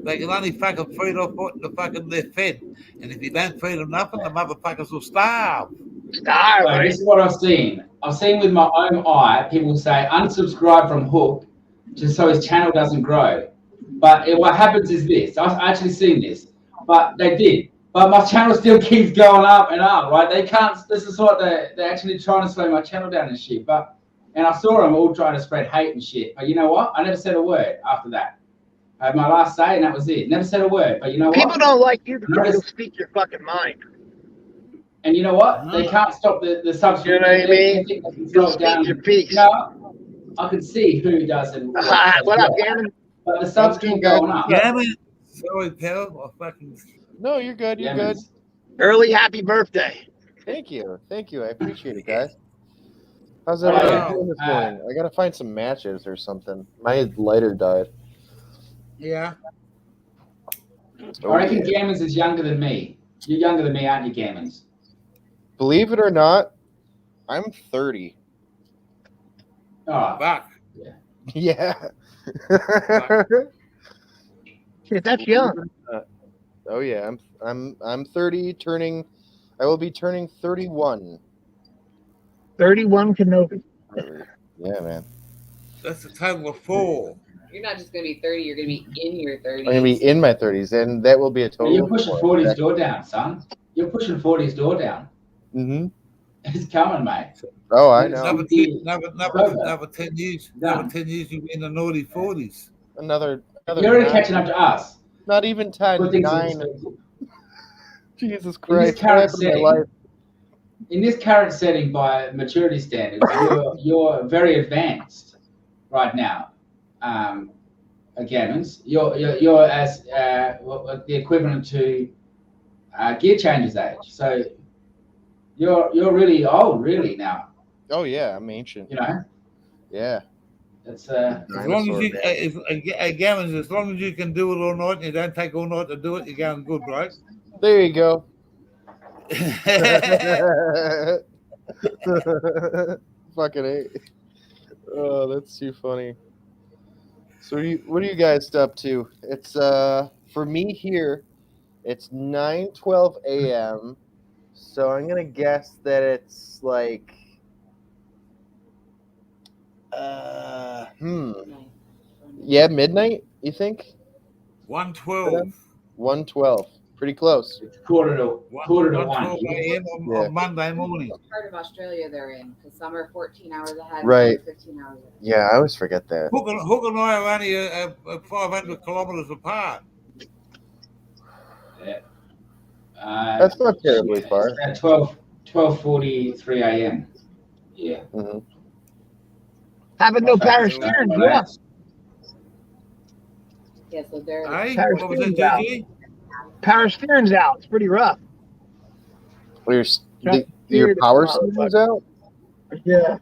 they can only fucking feed off what the fucking they're fed. And if you don't feed them nothing, the motherfuckers will starve. Star, So right? this is what I've seen. I've seen with my own eye people say unsubscribe from Hook just so his channel doesn't grow. But what happens is this. I've actually seen this. But they did. But my channel still keeps going up and up, right? They can't. This is what they're actually trying to slow my channel down and shit. And I saw them all trying to spread hate and shit. But you know what? I never said a word after that. I had my last say and that was it. Never said a word. But you know People what? don't like you because Notice- you'll speak your fucking mind. And you know what? They can't stop the subscription. You know what I mean? They can You'll slow it down. speak your piece. No, I can see who does and What up, Gammon? But the subs keep going up. Yeah, man. Sorry, pal. I fucking. No, you're good. You're Yeah, good. man. Early happy birthday. Thank you. Thank you. I appreciate it, guys. How's Wow. everybody doing this morning? I gotta find some matches or something. My lighter died. Yeah. I reckon Gammons is younger than me. You're younger than me, aren't you, Gammons? Believe it or not, I'm 30. Oh, Fuck. Yeah. Shit, that's young. Oh yeah, I'm 30. I will be turning 31. 31 Kenobi. Yeah, man. That's a total of 4. You're not just going to be 30, you're going to be in your 30s. I'm gonna be in my 30s, and that will be a total. you're pushing 40's door down, son. You're pushing 40's door down. Mm-hmm. It's coming, mate. Oh, I know. Another 10 years. Done. Another 10 years, you'll be in the naughty 40s. Another. You're already 9. catching up to us. Not even 10. Put things in 9. perspective. Jesus Christ! current What happened to my setting- life? In this current setting, by maturity standards, you're very advanced right now. Gammons, you're as the equivalent to gear changer's age. So you're really old, really now. Oh yeah, I'm ancient. You know, Yeah. As it's long as you, Dinosaur, Gammons, as long as you can do it all night and you don't take all night to do it, you're going good, bloke. There you go. Fucking A. Oh, that's too funny. So what are you guys up to? It's for me here, it's 9:12 a.m. So I'm gonna guess that it's like yeah, midnight, you think? 1:12. 1:12. Pretty close. quarter to 1:12 one. a.m. Yeah. on Monday morning. What part of Australia they're in? Because some are 14 hours ahead, Right. some are 15 hours ahead. Yeah, I always forget that. Hook and I are only 500 kilometres apart. That's not terribly far. At 12:43 a.m. Yeah. Mm-hmm. Having no Paris steering, yeah. Yeah, so they're Hey, Paris what was that, steering's out. JG? Power steering's out. It's pretty rough. The Your Fear this power steering's motherfucker. out? Yeah.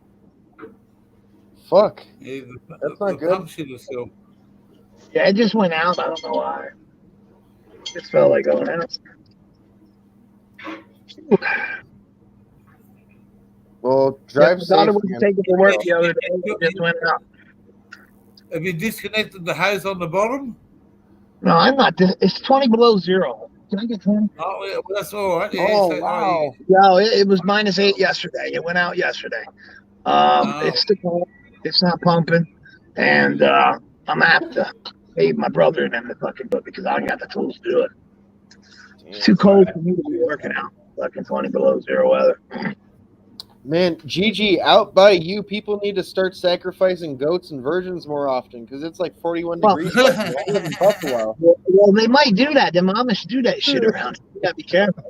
Fuck. Yeah, That's not the good. pump should have still. Yeah, it just went out. I don't know why. It just felt like going out. Well, Yeah, drive my safe, daughter was man. taking to work the other day. It just went out. Have you disconnected the hose on the bottom? No, I'm not. It's 20 below zero. Can I get 20? Oh, yeah, well, that's all right. Yeah, Oh, so- wow. No, it was -8 yesterday. It went out yesterday. It's still, it's not pumping, and I'm gonna have to pay my brother and them to fucking do it because I don't got the tools to do it. It's too cold for me to be working out. Fucking 20 below zero weather. Man, Gigi, out by you, people need to start sacrificing goats and virgins more often because it's like 41 Well- degrees right now. I live in Buffalo. Well, they might do that. The Amish do that shit around. You gotta be careful.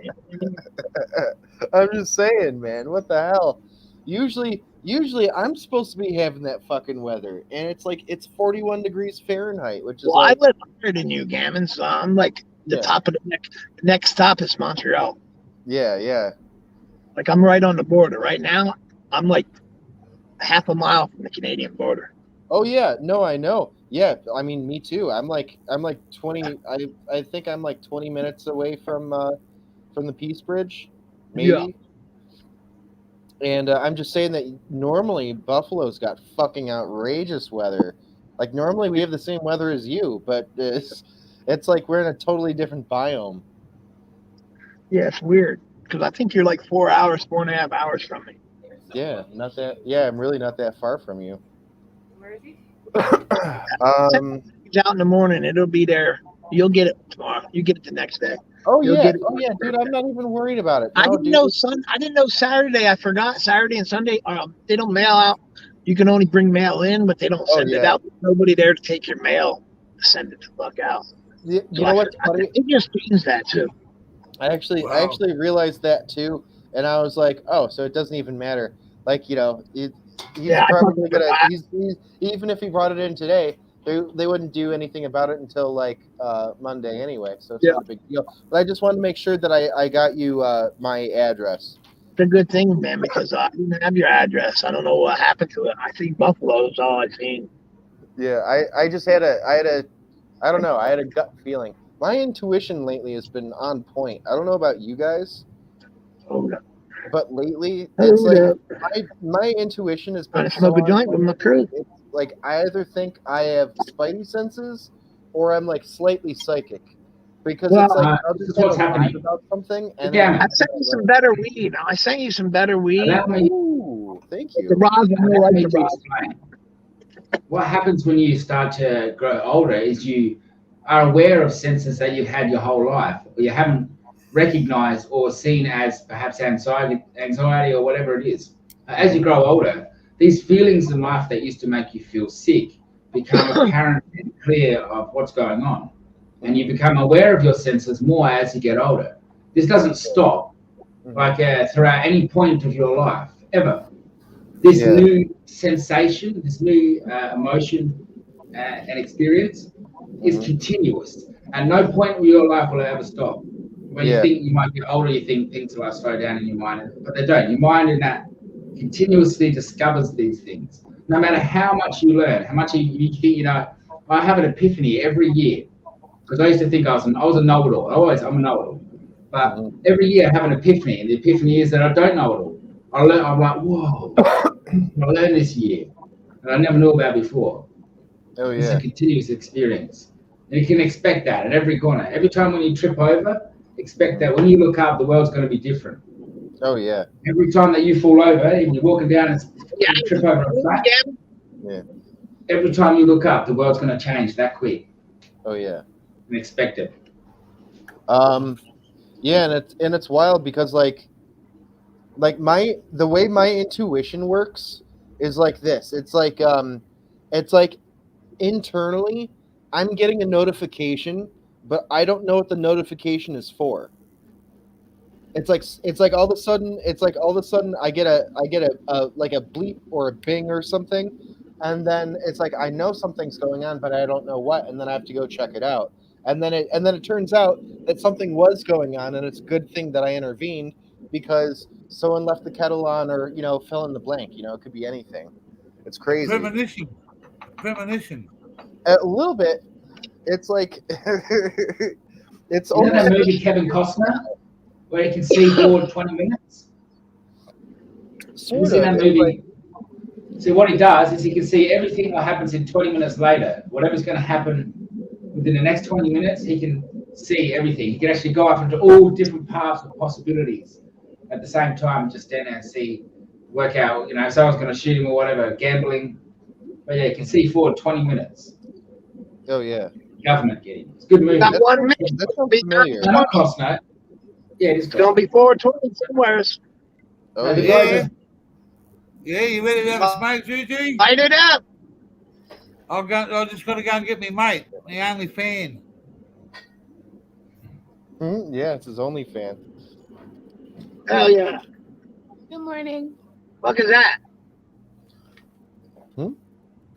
I'm just saying, man. What the hell? Usually I'm supposed to be having that fucking weather, and it's 41 degrees Fahrenheit, which is Well, I like, live higher than you, Gammon, so I'm like the Yeah. top of the next stop is Montreal. yeah. Like I'm right on the border. Right now, I'm like half a mile from the Canadian border. Oh yeah, no, I know. Yeah, I mean, me too. I'm like 20. I think I'm like 20 minutes away from the Peace Bridge, maybe. Yeah. And I'm just saying that normally Buffalo's got fucking outrageous weather. Like normally we have the same weather as you, but it's like we're in a totally different biome. Yeah, it's weird because I think you're like 4.5 hours from me. Yeah, not that. Yeah, I'm really not that far from you. Where is he? It's out in the morning. It'll be there. You'll get it tomorrow. You get it the next day. Oh You'll yeah, get it. dude. I'm not even worried about it. I No, didn't dude. know I didn't know Saturday. I forgot Saturday and Sunday. They don't mail out. You can only bring mail in, but they don't Oh, send it yeah. out. There's nobody there to take your mail. Send it the fuck out. You So know what's funny? It just means that too. I actually Wow. realized that too, and I was like, oh, so it doesn't even matter. Like, you know, he's Yeah, I probably fucking gonna. forgot. He's even if he brought it in today, they wouldn't do anything about it until like Monday anyway. So it's Yeah. not a big deal. But I just wanted to make sure that I got you my address. It's a good thing, man, because I didn't have your address. I don't know what happened to it. I think Buffalo is all I've seen. Yeah, I just had a I don't know, I had a gut feeling. My intuition lately has been on point. I don't know about you guys, Hold up. but lately it's Hold like up. my intuition has Trying been to smoke so a joint on with my point. crew. It's like I either think I have spidey senses or I'm like slightly psychic. Because Well, it's like I'll this just is what's have a vibe happening. about something and Yeah. then I sent you some better weed. I sent you some better weed. Allow me, Ooh, thank The you. rosin, I allow like me the to rosin. explain. What happens when you start to grow older is you are aware of senses that you've had your whole life, or you haven't recognized or seen as perhaps anxiety or whatever it is. As you grow older, these feelings in life that used to make you feel sick become apparent and clear of what's going on. And you become aware of your senses more as you get older. This doesn't stop like throughout any point of your life, ever. This Yeah. new sensation, this new emotion and experience is continuous. At no point in your life will it ever stop. When you Yeah. think you might get older, you think things will slow down in your mind, but they don't. Your mind in that continuously discovers these things. No matter how much you learn, how much you think, you know, I have an epiphany every year. Because I used to think I was a know-it-all. I'm a know-it-all. But every year I have an epiphany, and the epiphany is that I don't know it all. I'm like, whoa, I learned this year, and I never knew about before. Oh It's yeah. a continuous experience. And you can expect that at every corner. Every time when you trip over, expect that when you look up, the world's going to be different. Oh yeah. Every time that you fall over and you're walking down and Yeah. you trip over a flat, Yeah. every time you look up, the world's going to change that quick. Oh yeah. And expect it. Yeah, and it's wild because like the way my intuition works is like this. It's like internally I'm getting a notification, but I don't know what the notification is for. It's like all of a sudden I get a like a bleep or a bing or something, and then it's like I know something's going on, but I don't know what, and then I have to go check it out. And then it turns out that something was going on, and it's a good thing that I intervened because someone left the kettle on, or fill in the blank. It could be anything. It's crazy. Premonition. A little bit. It's like it's You know that movie Kevin Costner, where you can see forward 20 minutes? sort Who's in that of. movie? See, what he does is he can see everything that happens in 20 minutes later. Whatever's going to happen within the next 20 minutes, he can see everything. He can actually go up into all different paths of possibilities at the same time, just stand there and see, work out, if someone's going to shoot him or whatever, gambling. But yeah, you can see forward 20 minutes. Oh yeah. Government getting. It's a good movie. Got 1 minute. That sounds familiar. No, not Costner. Yeah, it is It's gonna be 420 somewhere. Oh The yeah. guys are- Yeah, you ready to have a smoke, Gigi? Light it up. I'm just gonna go and get me mate, my only fan. Yeah, it's his only fan. Hell yeah. Good morning. Fuck is that?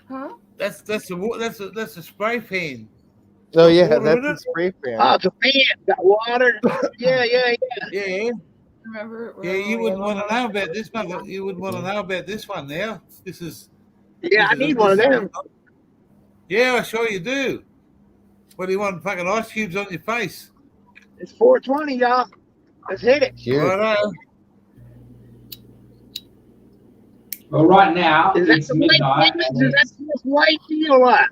Huh? That's a spray fan. Oh yeah, Water that's in the it? spray fan. Oh, it's a fan. Got water. Yeah. Yeah, Remember? yeah. You wouldn't want to know about this one. You wouldn't want to know about this one now. This is. Yeah, I this is- need one of them. Yeah, I'm sure you do. What do you want? Fucking ice cubes on your face? It's 420, y'all. Let's hit it. Here. Righto. Well, right now, Is that it's the white midnight. Gammons? Is that Miss Whitey or what?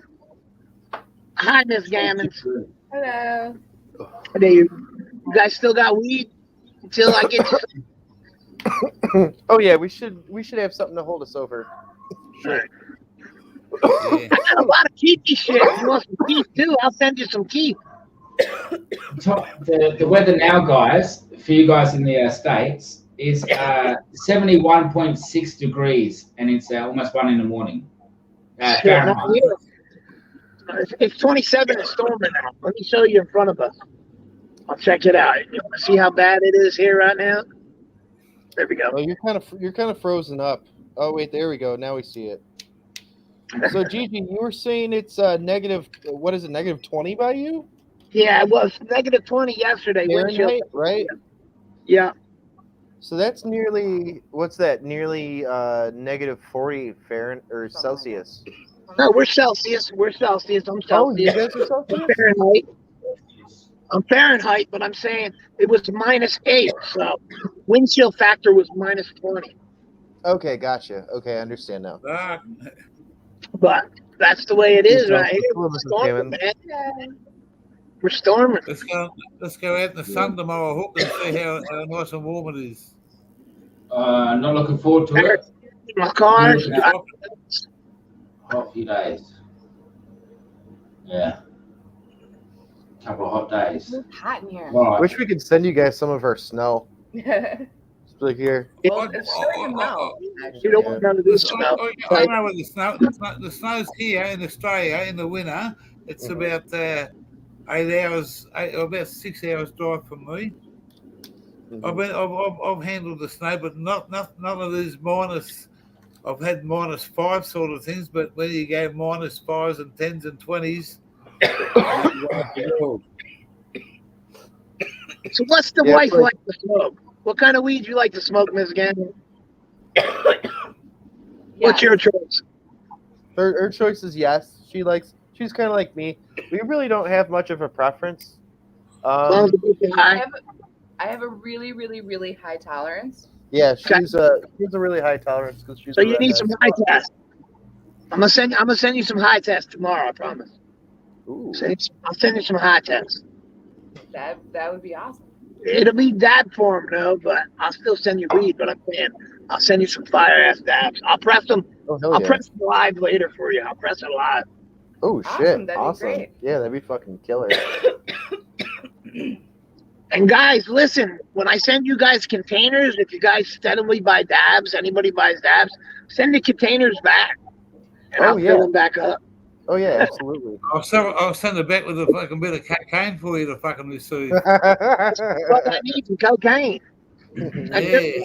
Hi, Miss Gammons. Hello. You guys still got weed until I get to Oh yeah, we should have something to hold us over. Sure. Yeah. I got a lot of keepy shit. If you want some keep too, I'll send you some keep. The weather now, guys, for you guys in the States, is 71.6 degrees, and it's almost 1 in the morning. Shit, Fahrenheit. not you. It's 27 and storming now. Let me show you in front of us. I'll check it out. You want to see how bad it is here right now? There we go. Oh, you're kind of frozen up. Oh wait, there we go. Now we see it. So Gigi, you were saying it's negative. What is it? Negative 20 by you? Yeah, it was negative 20 yesterday. Wind chill. Fahrenheit, right? Yeah. So that's nearly what's that? Nearly negative 40 Fahrenheit or Celsius. No, we're Celsius. We're Celsius. I'm Oh, you Celsius. guys are I'm Celsius? Fahrenheit. I'm Fahrenheit, but I'm saying it was -8. So wind chill factor was -20. Okay, gotcha. Okay, I understand now. But that's the way it is Hello, right here. hello, We're Mrs. storming, Gammons. man. We're storming. Let's go out in the sun tomorrow, Hook, and see how nice and warm it is. Not looking forward to it. My car. Yeah. Hot few days. Yeah. Couple of hot days. It's hot in here. Right. Wish we could send you guys some of our snow. Just like here. Well, it's starting to melt. You don't want none of this stuff. I know where the snow's here in Australia in the winter. It's about 8 hours, about 6 hours drive from me. I've handled the snow, but not none of these minus. I've had -5 sort of things, but when you go -5s and 10s and 20s, So what's the Yeah, wife but- like to smoke? What kind of weed you like to smoke, Ms. Gannon? What's your choice? Her choice is yes. She's kind of like me. We really don't have much of a preference. As long as it gets high. I have a really, really, really high tolerance. Yeah, she's a really high tolerance because she's. So a you need redhead. some high test. I'm gonna send you some high tests tomorrow. I promise. Ooh. I'll send you some high tests. That would be awesome. It'll be dab form though, but I'll still send you weed. But I'm saying I'll send you some fire ass dabs. I'll press them. Oh hell I'll yeah. press it live later for you. I'll press it live. Oh Awesome, shit! that'd be Awesome. great. Yeah, that'd be fucking killer. And guys, listen, when I send you guys containers, if you guys steadily buy dabs, anybody buys dabs, send the containers back. And Oh, I'll yeah. fill them back up. Oh yeah, absolutely. I'll send it back with a fucking bit of cocaine for you to fucking receive. What I need some cocaine. Yeah.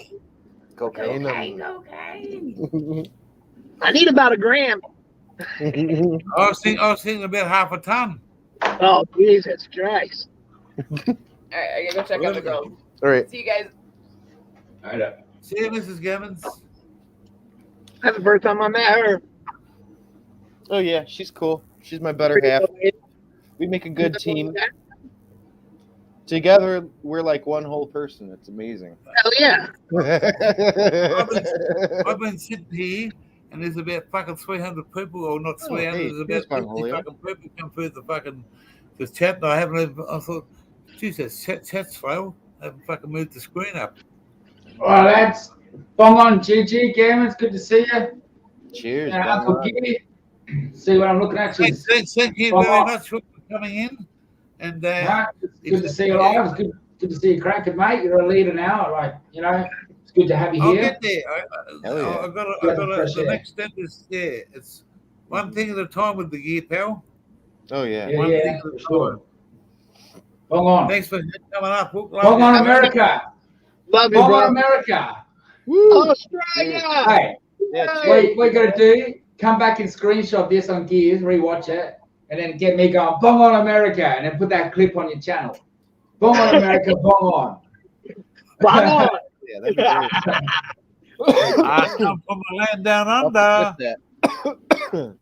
Cocaine. Cocaine. I need about 1 gram. I was thinking about half a ton. Oh, Jesus Christ. All right, I gotta go check on the girls. All right. See you guys. I don't. See you, Mrs. Gibbons. That's the first time I met her. Oh yeah, she's cool. She's my better half. We make a good team. Together, we're like one whole person. It's amazing. Hell yeah. I've been sitting here, and there's about fucking 300 people, or not 300, hey, there's here's about 50 Mongolia. fucking people come through the chat, and I haven't even, I thought, Jesus, chat's slow. I haven't fucking moved the screen up. Well, lads, bong on, GG, Gammon. It's good to see you. Cheers. And bong Uncle on. Giddy. See what I'm looking at. Thank you very much for coming in. And It's good to see you live. It's good to see you cracking, mate. You're a leader now. Like, you know, it's good to have you I'll here. get there. Hell yeah. I got Fresh the air. next step is it's one thing at a time with the gear, pal. Oh yeah. Yeah, One yeah, thing at for a sure. time. Bong on. Thanks for coming up. Bong on, America. Love you, Bong on, bro. America. Woo! Australia. Hey, Yeah, Hey. cheers. what you got to do, come back and screenshot this on Gears, rewatch it, and then get me going, bong on America, and then put that clip on your channel. Bong on America, bong on. Bong on. Yeah, that'd be great. I come from the land down I'll under. put that.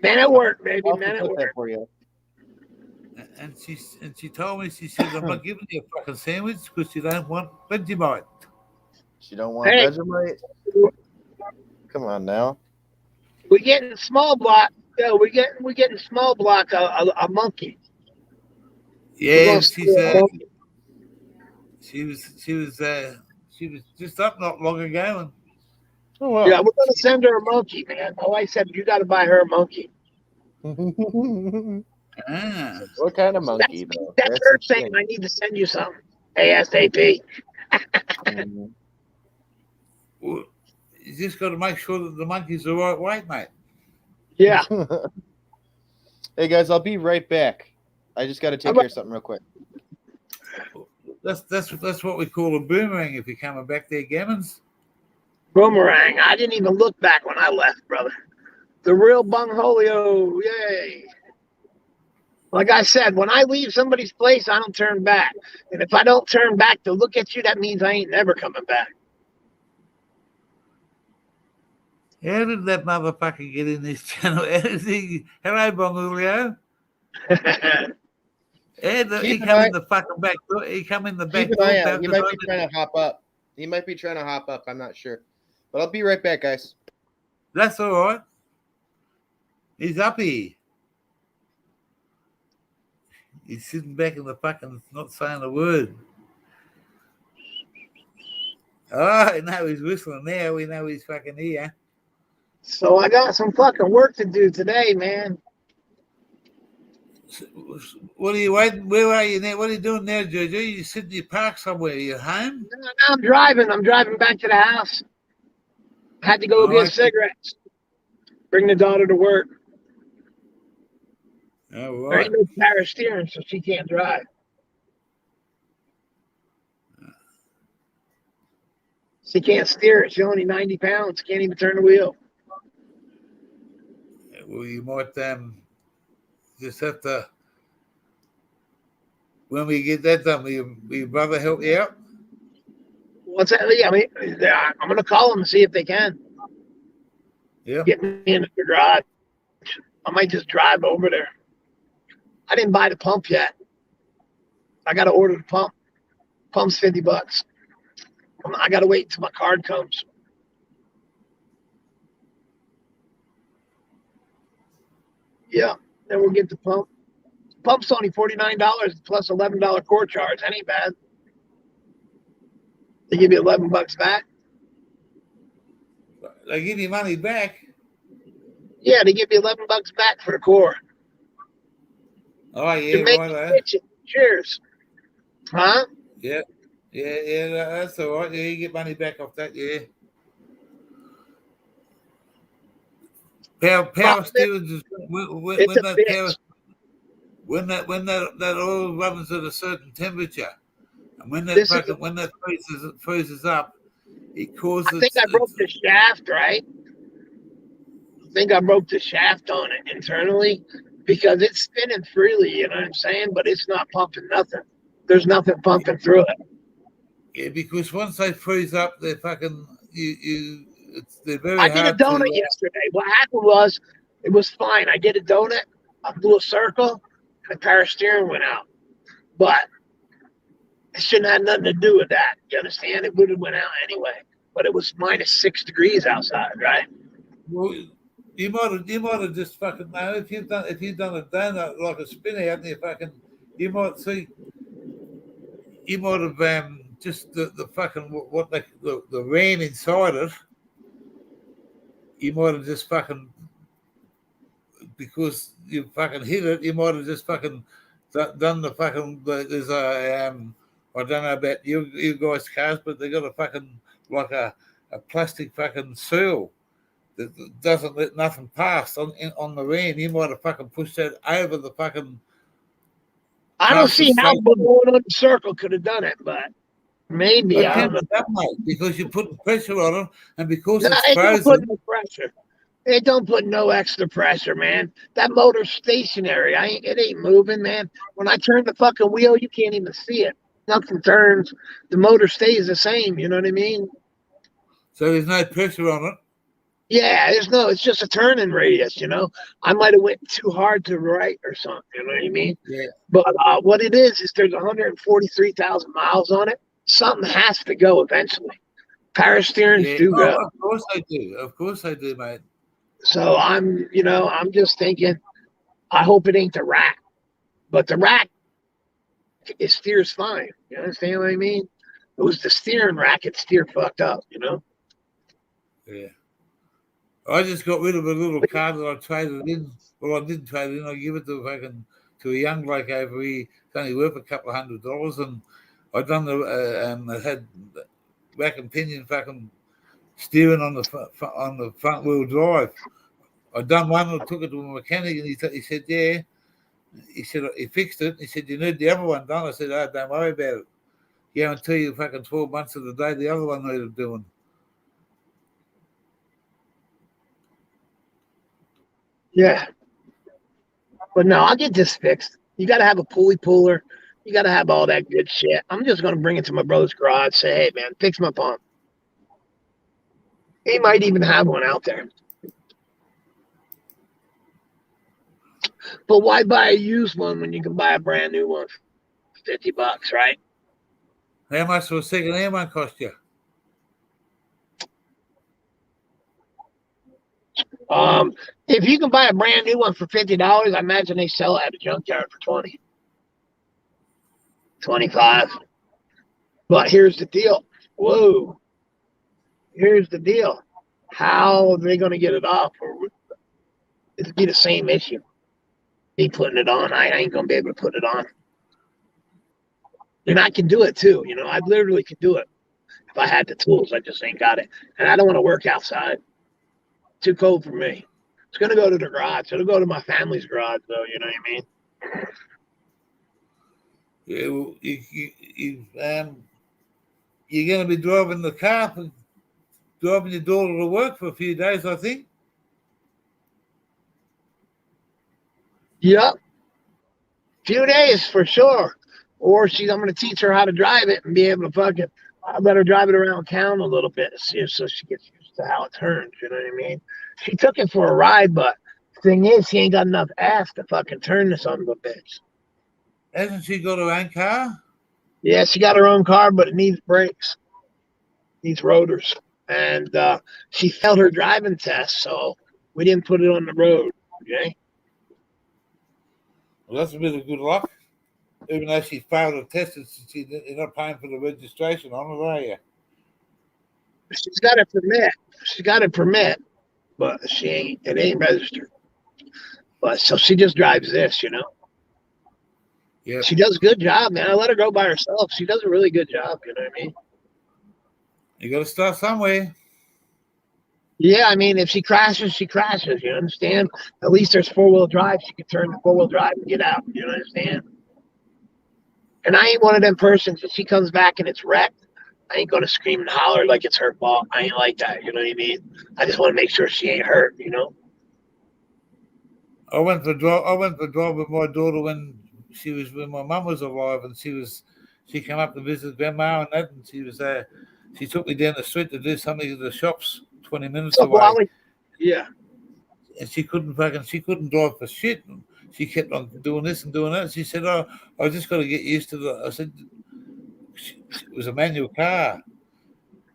Man at work, baby. I'll Man at put work. that for you. And she told me, she said, I'm not giving you a fucking sandwich because you don't want Vegemite. She don't want Hey. Vegemite. Come on now. We're getting small block. Yo, we're getting small block a monkey. We're Yeah, gonna steal a monkey. she was just up not long ago, and Oh wow. Yeah, we're gonna send her a monkey, man. My wife said you got to buy her a monkey. What kind of monkey though? That's her saying I need to send you something ASAP. Mhm. well, you just got to make sure that the monkey's the right weight, mate. Yeah. Hey guys, I'll be right back. I just got to take care of something real quick. That's what we call a boomerang. If you're coming back there, Gammons. Boomerang. I didn't even look back when I left, brother. The real bungholio. Yay. Like I said, when I leave somebody's place, I don't turn back. And if I don't turn back to look at you, that means I ain't never coming back. How did that motherfucker get in this channel? Hello, Bongulio. He come in the fucking back door. He come in the back Keep an door. eye out. He might be trying to hop up. He might be trying to hop up. I'm not sure. But I'll be right back, guys. That's all right. He's up here. He's sitting back in the fucking, not saying a word. Oh, now he's whistling now. We know he's fucking here. So I got some fucking work to do today, man. What are you waiting? Where are you now? What are you doing now, Jojo? You sitting in your park somewhere? You home? No, I'm driving. I'm driving back to the house. Had to go Oh, I get see. cigarettes. Bring the daughter to work. Oh, There right. ain't no power steering, so she can't drive. She can't steer it. She's only 90 pounds. Can't even turn the wheel. Well, you might just have to. When we get that done, will your brother help you out? What's that? Yeah, I mean, I'm going to call them and see if they can Yeah. get me in the garage. I might just drive over there. I didn't buy the pump yet. I got to order the pump. Pump's $50. I got to wait until my card comes. Yeah, then we'll get the pump. Pump's only $49 plus $11 core charge. That ain't bad. They give you $11 back. They give you money back. Yeah, they give you $11 back for the core. Oh, yeah, Jamaican right. Kitchen. Cheers. Huh? Yeah, that's all right. Yeah, you get money back off that, yeah. Power steering is when It's a that bitch. power, when that oil runs at a certain temperature, and when that This is- fucking when that freezes up, it causes. I think I broke the shaft, right? I think I broke the shaft on it internally because it's spinning freely, you know what I'm saying? But it's not pumping nothing. There's nothing pumping through it. Yeah, because once they freeze up, they're fucking they're very I did a hard donut to. yesterday. What happened was, it was fine. I did a donut, I blew a circle, and the power steering went out. But it shouldn't have nothing to do with that. You understand? It would have went out anyway. But it was -6 degrees outside, right? Well, you might have just fucking now if you've done a donut like a spin out and you fucking you might see you might have just the fucking what the ram inside it. You might have just fucking because you fucking hit it. You might have just fucking done the fucking. There's a I don't know about you guys' cars, but they got a fucking like a plastic fucking seal that doesn't let nothing pass on the ram. You might have fucking pushed that over the fucking. I don't see how the one on the circle could have done it, but maybe. I don't know. That mate, because you're putting pressure on them, and because No, it's it don't frozen. put no pressure. It don't put no extra pressure, man. That motor's stationary. It ain't moving, man. When I turn the fucking wheel, you can't even see it. Nothing turns. The motor stays the same. You know what I mean? So there's no pressure on it. Yeah, it's just a turning radius, you know. I might have went too hard to the right or something, you know what I mean? Yeah. But what it is there's 143,000 miles on it. Something has to go eventually. Power steerings do go. Of course I do. Of course I do, mate. So I'm just thinking, I hope it ain't the rack. But the rack, it steers fine. You understand what I mean? It was the steering rack, it steer fucked up, you know? Yeah. I just got rid of a little car that I traded in. Well, I didn't trade it in. I give it to a young bloke over here. It's only worth a couple of $100, and I done I had rack and pinion fucking steering on the front wheel drive. I done one. I took it to a mechanic, and he said, "Yeah." He said he fixed it. He said, "You need the other one done." I said, "Oh, don't worry about it. Guarantee you, fucking 12 months of the day, the other one needed doing." Yeah. But no, I'll get this fixed. You got to have a pulley puller. You got to have all that good shit. I'm just going to bring it to my brother's garage, say, "Hey, man, fix my pump." He might even have one out there. But why buy a used one when you can buy a brand new one for $50, right? How much will a second-hand one cost you? If you can buy a brand new one for $50, I imagine they sell it at a junkyard for 20, 25. But here's the deal. Whoa. Here's the deal. How are they going to get it off? It'd be the same issue. Me putting it on, I ain't going to be able to put it on. And I can do it too. You know, I literally could do it if I had the tools. I just ain't got it. And I don't want to work outside. Too cold for me. It's going to go to the garage. It'll go to my family's garage, though. You know what I mean? Yeah, well, you're going to be driving the car, driving your daughter to work for a few days, I think. Yep. Few days for sure. Or I'm going to teach her how to drive it and be able to I let her drive it around town a little bit, so she gets used to how it turns. You know what I mean? She took it for a ride, but the thing is, she ain't got enough ass to fucking turn this son of a bitch. Hasn't she got her own car? Yeah, she got her own car, but it needs brakes, needs rotors. And she failed her driving test, so we didn't put it on the road. Okay? Well, that's a bit of good luck. Even though she failed her test, you're not paying for the registration on it, are you? She's got a permit. She's got a permit, but it ain't registered. But so she just drives this, you know. Yeah. She does a good job, man. I let her go by herself. She does a really good job, you know what I mean? You got to start somewhere. Yeah, I mean, if she crashes, she crashes. You understand? At least there's 4-wheel drive. She can turn the 4-wheel drive and get out. You understand? And I ain't one of them persons. If she comes back and it's wrecked, I ain't gonna scream and holler like it's her fault. I ain't like that. You know what I mean? I just want to make sure she ain't hurt. You know? I went for a drive with my daughter when my mum was alive, and she was she came up to visit Grandma and that, and she took me down the street to do something at the shops 20 minutes So, away. Wally, yeah. And she couldn't drive for shit. And she kept on doing this and doing that. She said, "Oh, I just got to get used to the." I said, "It was a manual car."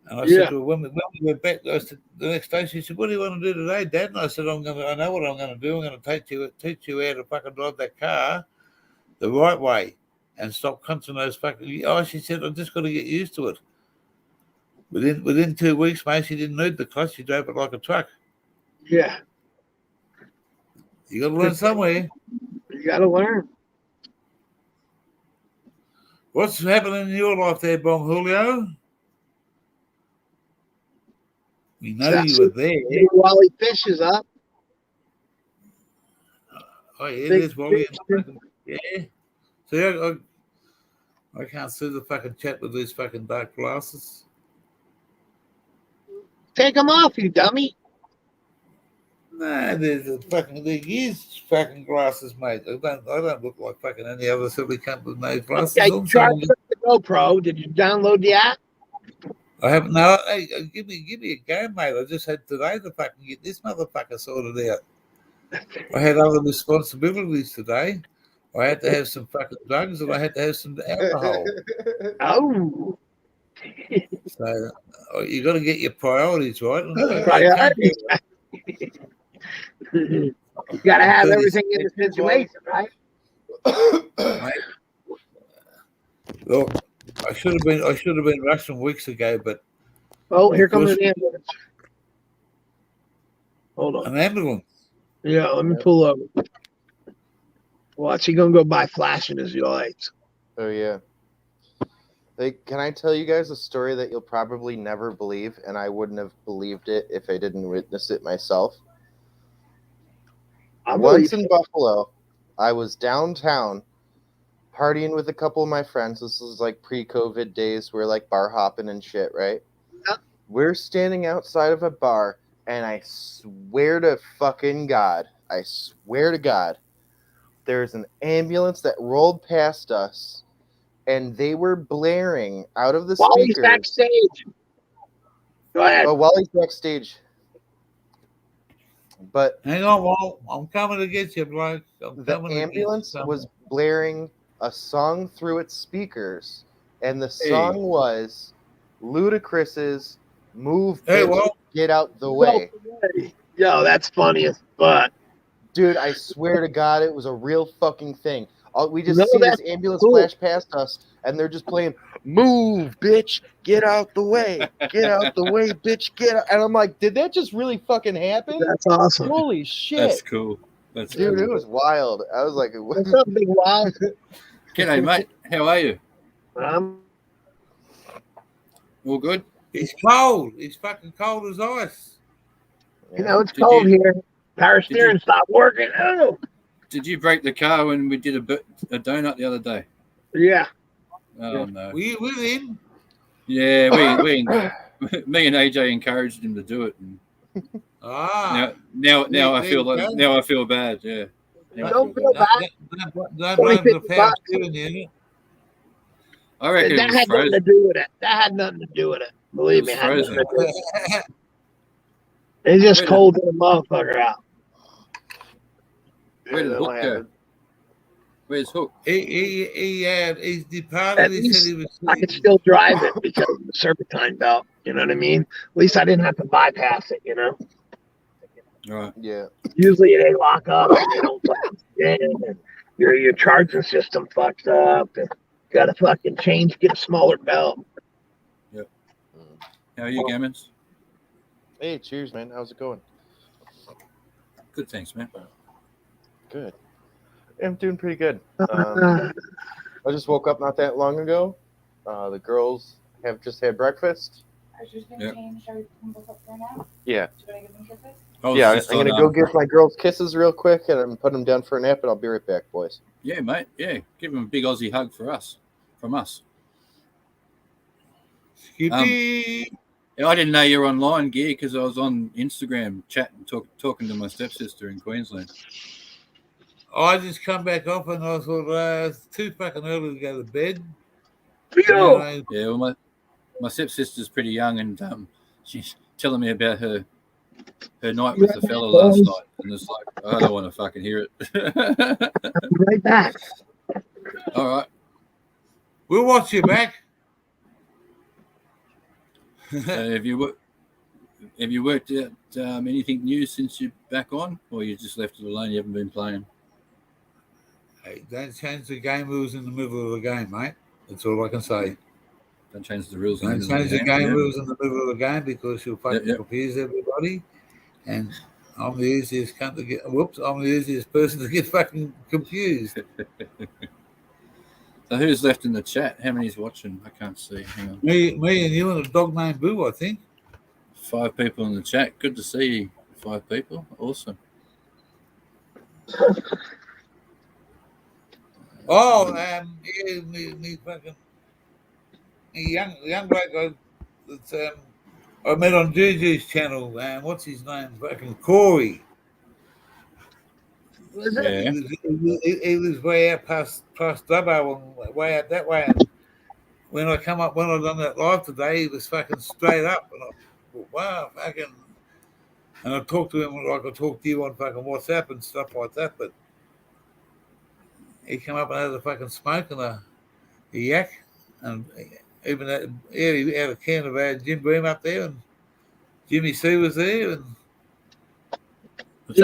And I Yeah. said to her, when we went back, I said, the next day, she said, "What do you want to do today, Dad?" And I said, "I know what I'm going to do. I'm going to teach you how to fucking drive that car the right way and stop crunching those fucking." Oh, she said, "I just got to get used to it." Within 2 weeks, mate, she didn't need the clutch. She drove it like a truck. Yeah. You got to learn somewhere. You got to learn. What's happening in your life there, Bong Julio? We know you were there. Wally Fish is up. Oh, yeah, Big there's Wally. fish. Yeah. See, I can't see the fucking chat with these fucking dark glasses. Take them off, you dummy. Nah, there is fucking glasses, mate. I don't look like fucking any other silly cunt with no glasses Okay, on. charge the GoPro. Did you download the app? I haven't. No, hey, give me a game, mate. I just had today to fucking get this motherfucker sorted out. I had other responsibilities today. I had to have some fucking drugs and I had to have some alcohol. Oh. So you got to get your priorities right. Priorities. You got to have everything in the situation, right? Mate, look, I should have been Russian weeks ago, but Oh, here comes an ambulance. Hold on. an ambulance. Yeah, let me pull over. Watch, he gonna go by flashing his lights. Oh yeah. Can I tell you guys a story that you'll probably never believe, and I wouldn't have believed it if I didn't witness it myself? Once in Buffalo, I was downtown partying with a couple of my friends. This was like pre-COVID days. We're like bar hopping and shit, right? Yeah. We're standing outside of a bar, and I swear to fucking God, there's an ambulance that rolled past us, and they were blaring out of the Wally's speakers. backstage. Go ahead. Oh, Wally's backstage. But Hang on, Walt. I'm coming to get you, bloke. the ambulance was blaring a song through its speakers, and the song was Ludacris's "Move, Hey, Bitch, Walt. Get Out the Way." Yo, that's funny as fuck. Dude, I swear to God, it was a real fucking thing. We just No, see this that's ambulance cool. flash past us, and they're just playing, "Move, bitch, get out the way, get out the way, bitch, get out." And I'm like, did that just really fucking happen? That's awesome. Holy shit. That's cool. That's Dude, cool. it was wild. I was like, What's up, Big Wild? G'day, mate. How are you? All good? It's cold. It's fucking cold as ice. You know, it's Did cold you- here. Power steering stopped working. Oh, Did you break the car when we did a donut the other day? yeah. Oh, no. Were you with him? Yeah, me and AJ encouraged him to do it. And Ah. now I there feel you like go. now I feel bad. Yeah. Now I Don't feel feel bad. bad. Don't blame the power steering unit. I reckon That it had was nothing to frozen. do with it. That had nothing to do with it. Believe me, It it had was nothing to do with it. He It's just Wait a- cold to the motherfucker out. Where did Yeah, Hook what go? happened? Where's Hook? he's departed. At He least said he was. I could still drive it because of the serpentine belt. You know what I mean? At least I didn't have to bypass it, you know? All right. Yeah. Usually they lock up and they don't fucking stand, and your charging system fucks up. And got to fucking get a smaller belt. How are you, Gammons? Hey, cheers, man. How's it going? Good, thanks, man. Good. I'm doing pretty good. I just woke up not that long ago. The girls have just had breakfast. Are you just Yep. gonna change? Are we both up there now? Yeah. Do you want to give them kisses? I was Yeah, just I'm on, going to go give my girls kisses real quick, and I'm putting them down for a nap, and I'll be right back, boys. Yeah, mate. Yeah, give him a big Aussie hug from us. Skippy. Yeah, I didn't know you were online, Gear, because I was on Instagram chatting, talking to my stepsister in Queensland. I just come back off and I thought it's too fucking early to go to bed. Bill! Yeah, well, my stepsister's pretty young, and she's telling me about her night with the fella last night, and it's like I don't want to fucking hear it. Right back. All right. We'll watch you back. Have you worked out anything new since you're back on, or you just left it alone? You haven't been playing. Hey, don't change the game rules in the middle of the game, mate. That's all I can say. Don't change the rules. Don't change the game rules in the middle of the game because you'll fucking Yep. confuse everybody. And I'm the easiest cunt to get. Whoops! I'm the easiest person to get fucking confused. So who's left in the chat? How many's watching? I can't see. Hang on. Me and you and a dog named Boo, I think. 5 people in the chat. Good to see you. 5 people. Awesome. Oh, me fucking young bloke that's I met on Juju's channel. What's his name? Fucking Corey. Was it? Yeah. He lives way out past Dubbo and way out that way. And when I done that live today, he was fucking straight up, and I thought, wow, fucking. And I talked to him like I talk to you on fucking WhatsApp and stuff like that, but he came up and had a fucking smoke and a yak, and even that, yeah, he had a can of Jim Beam up there, and Jimmy C was there, and Was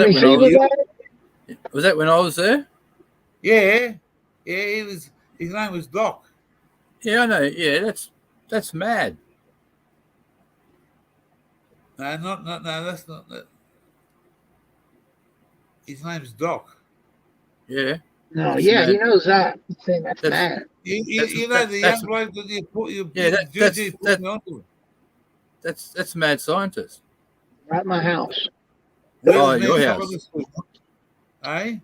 that when I was there? yeah, he was. His name was Doc. Yeah, I know. Yeah, that's mad. No, that's not that. His name's Doc. Yeah. No, That's yeah, mad. he knows that. He's saying that's That's- bad. You know the young bloke that you put your that's put me onto. that's mad scientist. Right at my house. Oh, your house. Eh?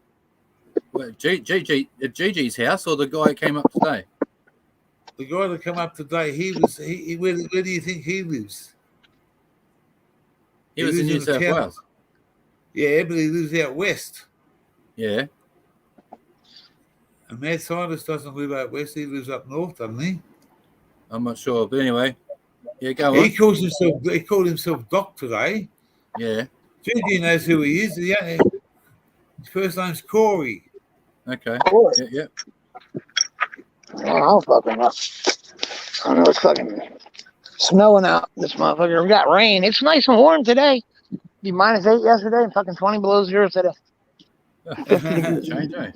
Well, at Gigi's house, or the guy who came up today? The guy that come up today, where do you think he lives? He was in New lives in South the town. Wales. Yeah, but he lives out west. Yeah. And Mad Scientist doesn't live out west, he lives up north, doesn't he? I'm not sure, but anyway, yeah, go on. He called himself Doc today. Yeah. Gigi knows who he is. His first name's Corey. Okay. Cool. Yeah, yeah. Oh, I'll fucking up. I know it's fucking snowing out. This motherfucker. We got rain. It's nice and warm today. Be -8 yesterday and fucking 20 below zero today. Change, eh?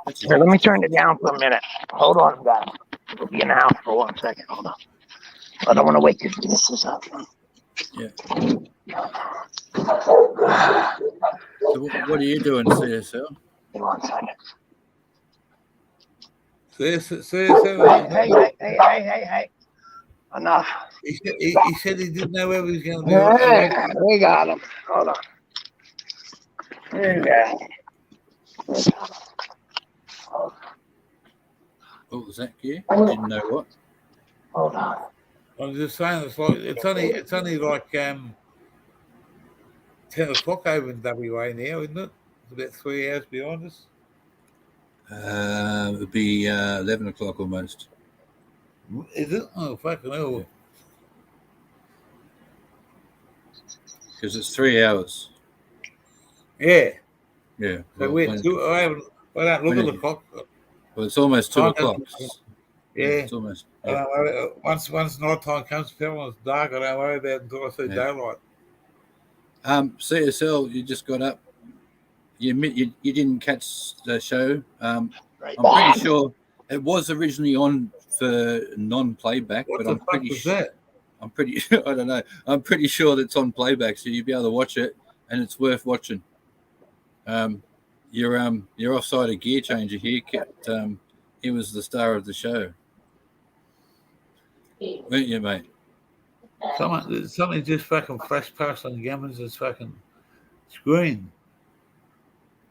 That's Here, let me turn it down for a minute. Hold on, guys. We'll be in the house for 1 second. Hold on. I don't want to wake this up. Yeah. So what are you doing, CSL? 1 second. Hey. Enough. He said he didn't know where he was going to be. Hey, we got him. Hold on. There you go. What was that, gear? Didn't know what. Hold on. I'm just saying, it's only like 10 o'clock over in WA now, isn't it? It's about 3 hours behind us. It would be 11 o'clock almost. Is it? Oh, fucking hell. Because it's 3 hours. Yeah. Yeah. So Well, I don't look at the clock. it's almost 2 Time o'clock. Yeah. It's almost. Yeah. Once night time comes, when it's dark, I don't worry about it until I see daylight. CSL, you just got up. You admit you didn't catch the show. I'm Right. pretty sure it was originally on for non-playback, What but the I'm fuck pretty was sure. that? I'm pretty. I don't know. I'm pretty sure that's on playback, so you'll be able to watch it, and it's worth watching. You're offside a gear changer here. He was the star of the show, weren't you, mate? Something just fucking flashed past on Gammon's fucking screen.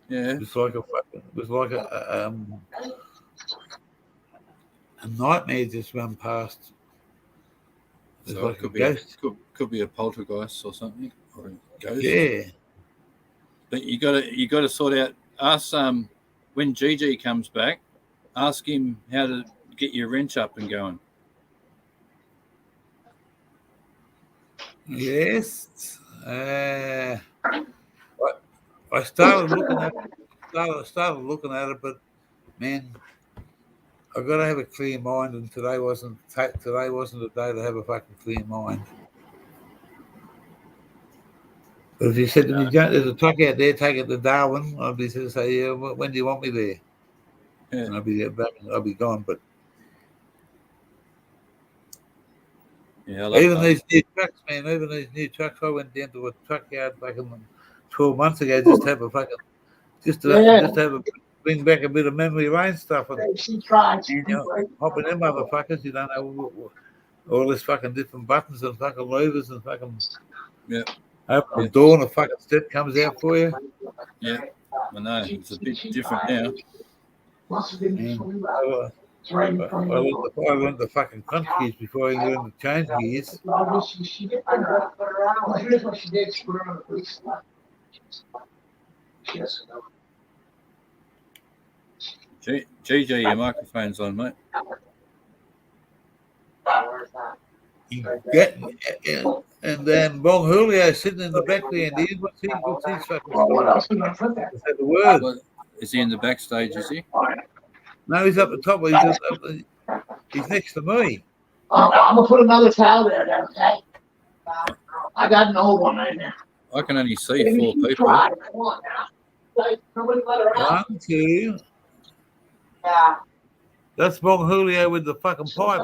Yeah. It was like a nightmare just ran past. It was So like it a could be ghost. could be a poltergeist or something, or a ghost. Yeah. But you gotta sort out. Ask when Gigi comes back. Ask him how to get your wrench up and going. Yes. I started looking at it, but man, I've got to have a clear mind, and today wasn't the day to have a fucking clear mind. But if you said to me, there's a truck out there, take it to Darwin, I'd be to say, yeah, when do you want me there? Yeah. And I'll be gone. But Yeah, I love even that. these new trucks, man, I went down to a truck yard back 12 months ago just to have a fucking, just to have a, bring back a bit of memory lane stuff. And hopping them motherfuckers, you don't know all this fucking different buttons and fucking levers and fucking. Yeah. Open the door and a fucking step comes out for you. Yeah, I know. It's a bit different now. I learned the fucking crunch gears before I learned the change gears. GJ, your microphone's on, mate. And then Bong Julio sitting in the background. What's his fucking story? Is that the word? What, is he in the backstage, is he? No, he's up the top. He's next to me. I'm gonna put another towel there, okay? I got an old one in there. I can only see 4 people. Come on now. Nobody let her out. 1, 2. Yeah. That's Bong Julio with the fucking pipe.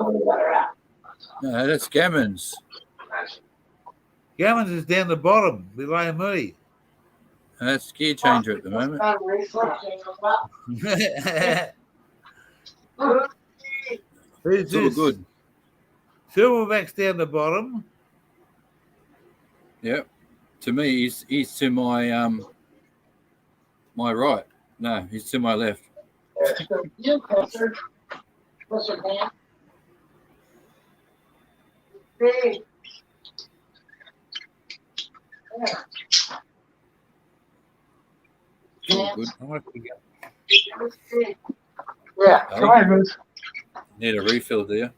No, that's Gammons. Gammons is down the bottom below me. And that's gear changer at the moment. Who's It's all this? good. Silverback's down the bottom. Yep. To me, he's to my my right. No, he's to my left. You closer. Closer, man. Hey. It's all good. Yeah, come on, Moose. Need a refill there.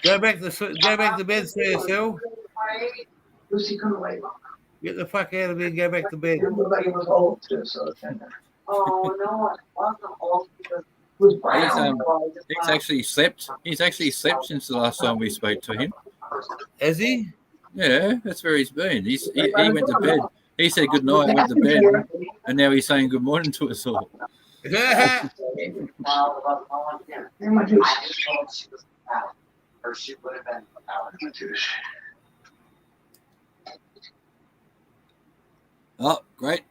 Go back to bed, CSL. Lucy, come away. Get the fuck out of here and go back to bed. It looked like it was old too, so Oh no, it wasn't old because it was brown. He's actually slept. He's actually slept since the last time we spoke to him. Has he? Yeah, that's where he's been. He went to bed. He said good night, went to bed, and now he's saying good morning to us all. or she would have been out. Oh, great.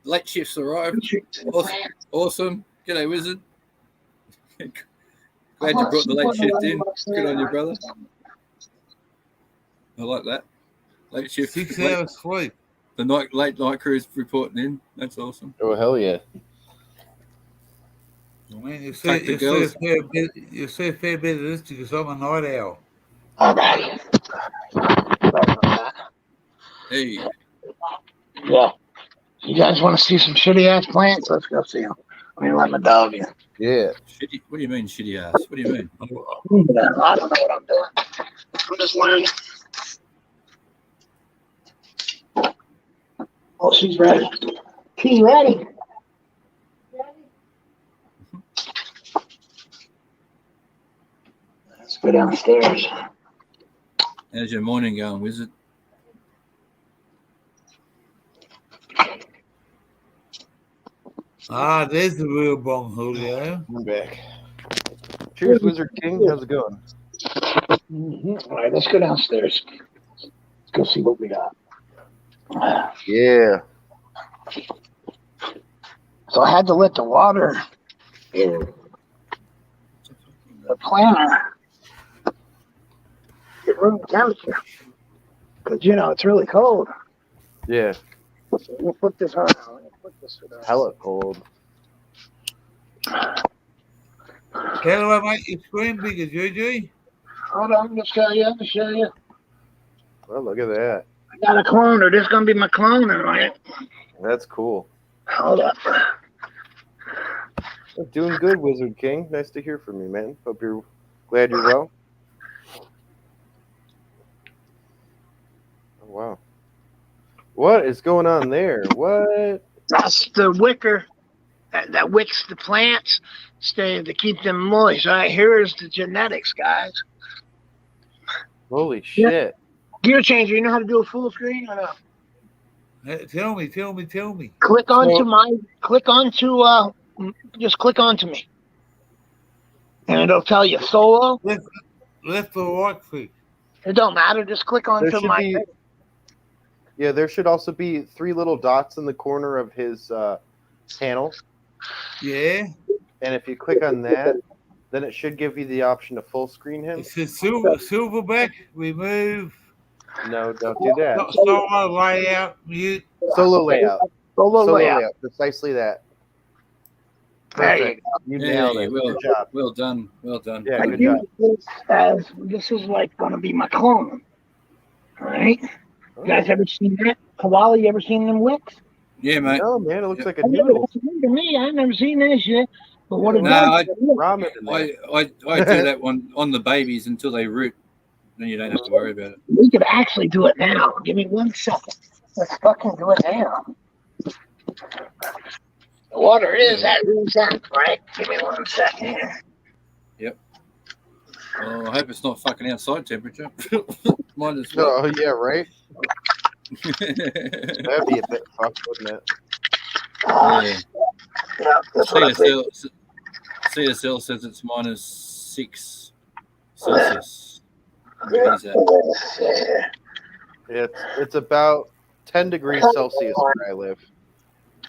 Late shifts arrived. Awesome. G'day, Wizard. Glad you brought the late shift in. Good on you, brother. I like that. Late shift. 6 hours sleep. The late night crew's reporting in. That's awesome. Oh, hell yeah. Well, man, you Take the girls. see a fair bit of this because I'm a night owl. All right. Hey, Yeah. You guys want to see some shitty ass plants? Let's go see them. Let me let my dog in. Yeah. shitty. What do you mean, shitty ass? What do you mean? I don't know what I'm doing. I'm just learning. Oh, she's ready. She's ready. Let's go downstairs. How's your morning going, Wizard? Ah, there's the real Bong Julio. I'm back. Cheers, Wizard King. How's it going? All right, let's go downstairs. Let's go see what we got. Yeah. So I had to let the water in the planter get room temperature because it's really cold. Yeah. We'll put this on. Put this Hella cold. How do I make your screen bigger, Juju? Hold on, let me show you. Well, look at that. I got a cloner. This is gonna be my cloner, right? That's cool. Hold up. Doing good, Wizard King. Nice to hear from you, man. Hope you're glad you're well. Oh, wow. What is going on there? What? That's the wicker that wicks the plants to keep them moist. All right, here's the genetics, guys. Holy shit. Gear changer, you know how to do a full screen or no? Tell me. Click onto just click onto me. And it'll tell you solo. Left or right click. It don't matter, just click There onto should my be, yeah, there should also be 3 little dots in the corner of his panel. Yeah. And if you click on that, then it should give you the option to full screen him. It says silverback, remove, No, don't do that. solo layout, mute. Solo layout. solo Solo layout. layout. Precisely that. There you Perfect. You Yeah, nailed it. well, Good job. well done. Well done. Yeah, I good use job. this as this is like gonna be my clone. All right. You guys ever seen that? Koala, you ever seen them wicks? Yeah, mate. No, man, it looks like a I never, noodle. that's new to me. I've never seen that shit. But what it No, does, Ramen in there. I do that one on the babies until they root. Then you don't have to worry about it. we could actually do it now. Give me 1 second. Let's fucking do it now. The water is at room temp, right? Give me 1 second. Well, I hope it's not fucking outside temperature. Might as well. Oh, yeah, right? That'd be a bit fucked, wouldn't it? Yeah. Yeah, that's what I think. CSL says it's -6 Celsius. What is that? It's about 10 degrees Celsius where I live.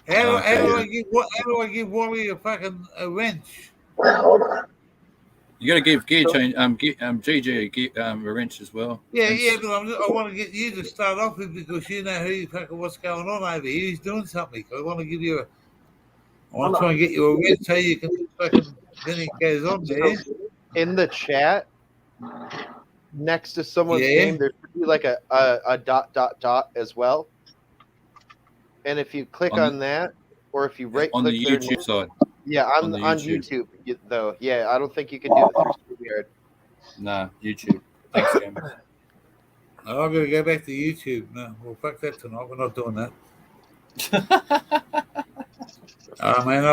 How do I give Wally a wrench? Hold on. You got to give gear change, GG a wrench as well. Yeah, And but I want to get you to start off with because you know what's going on over here. He's doing something. I want to give you I want to try and get you a wrench so you can fucking then it goes on there. In the chat, next to someone's Yeah. name, there should be like a dot as well. And if you click on that, or if you right on click the their YouTube name- side. yeah, on the YouTube, though. Yeah, I don't think you can do it through StreamYard. No, YouTube. Thanks, Cameron. I'm going to go back to YouTube. No, well, fuck that tonight. We're not doing that. Man,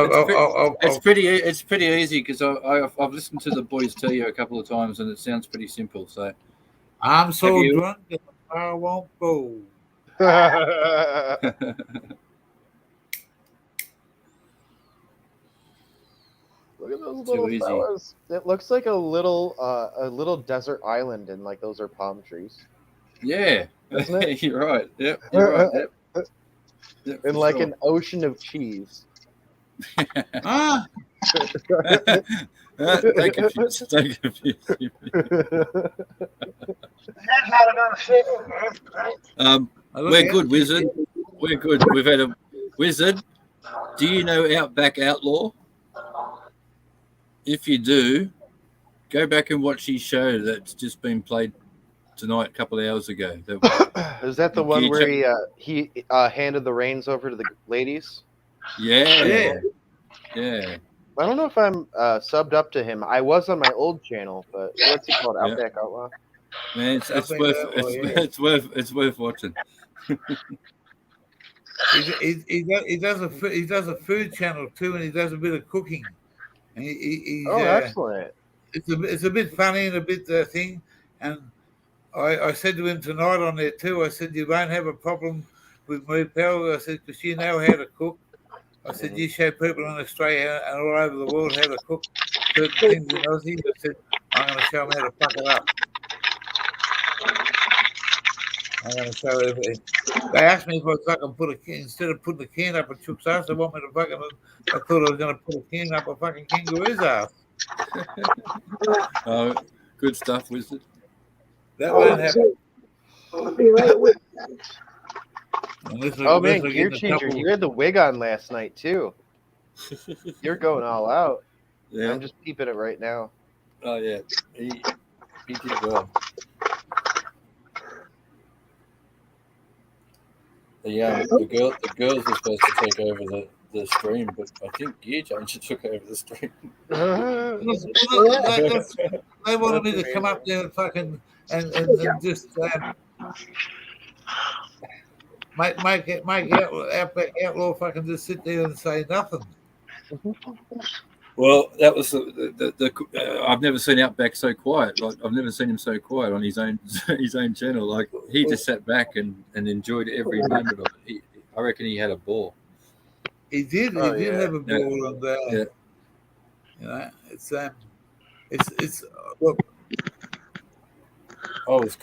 It's pretty easy because I've listened to the boys tell you a couple of times and it sounds pretty simple. So I'm so Have you- drunk that I won't go. Look at those Too little easy. fellas. It looks like a little desert island, and like those are palm trees. yeah, Isn't it? you're right. Yep, you're right. Yep, And for like sure. an ocean of cheese. Ah, Don't confuse me. That's how they're gonna fit in, man. Right? We're good, Wizard. We're good. We've had a Wizard. Do you know Outback Outlaw? If you do, go back and watch his show that's just been played tonight a couple of hours ago. Is that the one You where he handed the reins over to the ladies? Yeah. I don't know if I'm subbed up to him. I was on my old channel, but what's it called? Yeah. Outback Outlaw. Man, it's Outback worth Outlaw, it's worth watching. he does a food channel too, and he does a bit of cooking. And he's, Excellent. it's a bit funny and a bit thing. And I said to him tonight on there too. I said you won't have a problem with me, pal. I said because you know how to cook. I said you show people in Australia and all over the world how to cook certain things in Aussie. I said I'm going to show them how to fuck it up. I'm going to show everything. They asked me if I fucking put a can instead of putting the can up a chook's ass. They want me to fucking. I thought I was going to put a can up a fucking kangaroo's ass. Oh, good stuff, Wizard. That won't happen. I'll be right with you. Oh man, Gear Changer, you had the wig on last night too. You're going all out. Yeah. I'm just peeping it right now. Oh yeah. He did well. The girls are supposed to take over the stream, but I think Gear Changer took over the stream. They wanted me to come up there and fucking and just make outlaw fucking just sit there and say nothing. Well, that was the I've never seen Outback so quiet. Like I've never seen him so quiet on his own channel. Like he just sat back and enjoyed every moment of it. I reckon he had a ball. He did. He did have a ball, and Yeah. you know, it's look. I was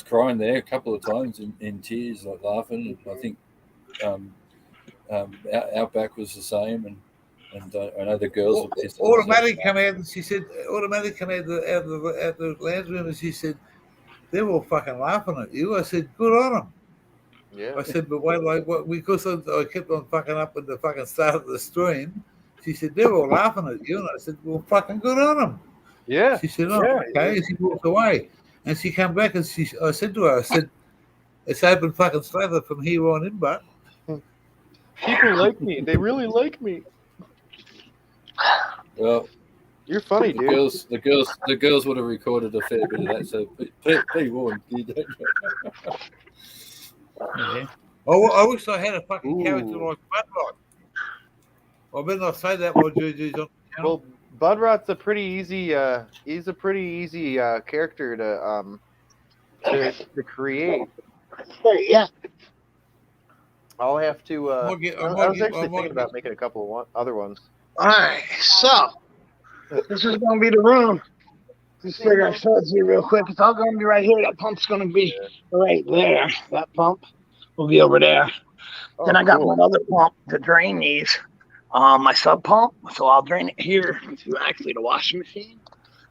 crying there a couple of times in tears, like laughing. I think Outback was the same, and I know the girls were pissed. Automatic come out and she said, automatic come out the lounge room and she said, they're all fucking laughing at you. I said, good on them. Yeah. I said, but wait, like what? Because I kept on fucking up at the fucking start of the stream. She said, they're all laughing at you, and I said, well, fucking good on them. Yeah. She said, oh, Yeah. okay. And she walked away, and she came back and I said to her, I said, it's open fucking slather from here on in, but People like me. They really like me. Well, You're funny, dude. the girls would have recorded a fair bit of that. So be warned. yeah. I wish I had a fucking character Ooh. like Budrock. I better not say that while Juju's on the channel. Well, Budrot's a pretty easy. He's a pretty easy character to create. Yeah. I'll have to. I was actually might thinking about making a couple of other ones. All right. So this is gonna be the room. Just figure I showed you real quick. It's all gonna be right here. That pump's gonna be right there. That pump will be over there. Oh, Then I got cool. one other pump to drain these. My sub pump. So I'll drain it here into actually the washing machine.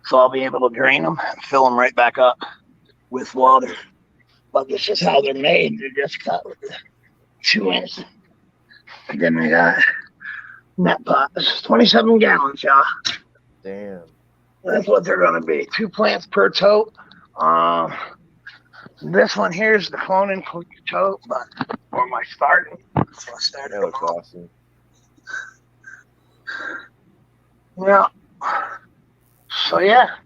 So I'll be able to drain them and fill them right back up with water. But this is how they're made. They're just cut with the 2 inch. And then I got net pot. This is 27 gallons, y'all. Damn. That's what they're gonna be. 2 plants per tote. This one here is the phone in tote, but for my starting. So I started That looks awesome. Yeah. So yeah,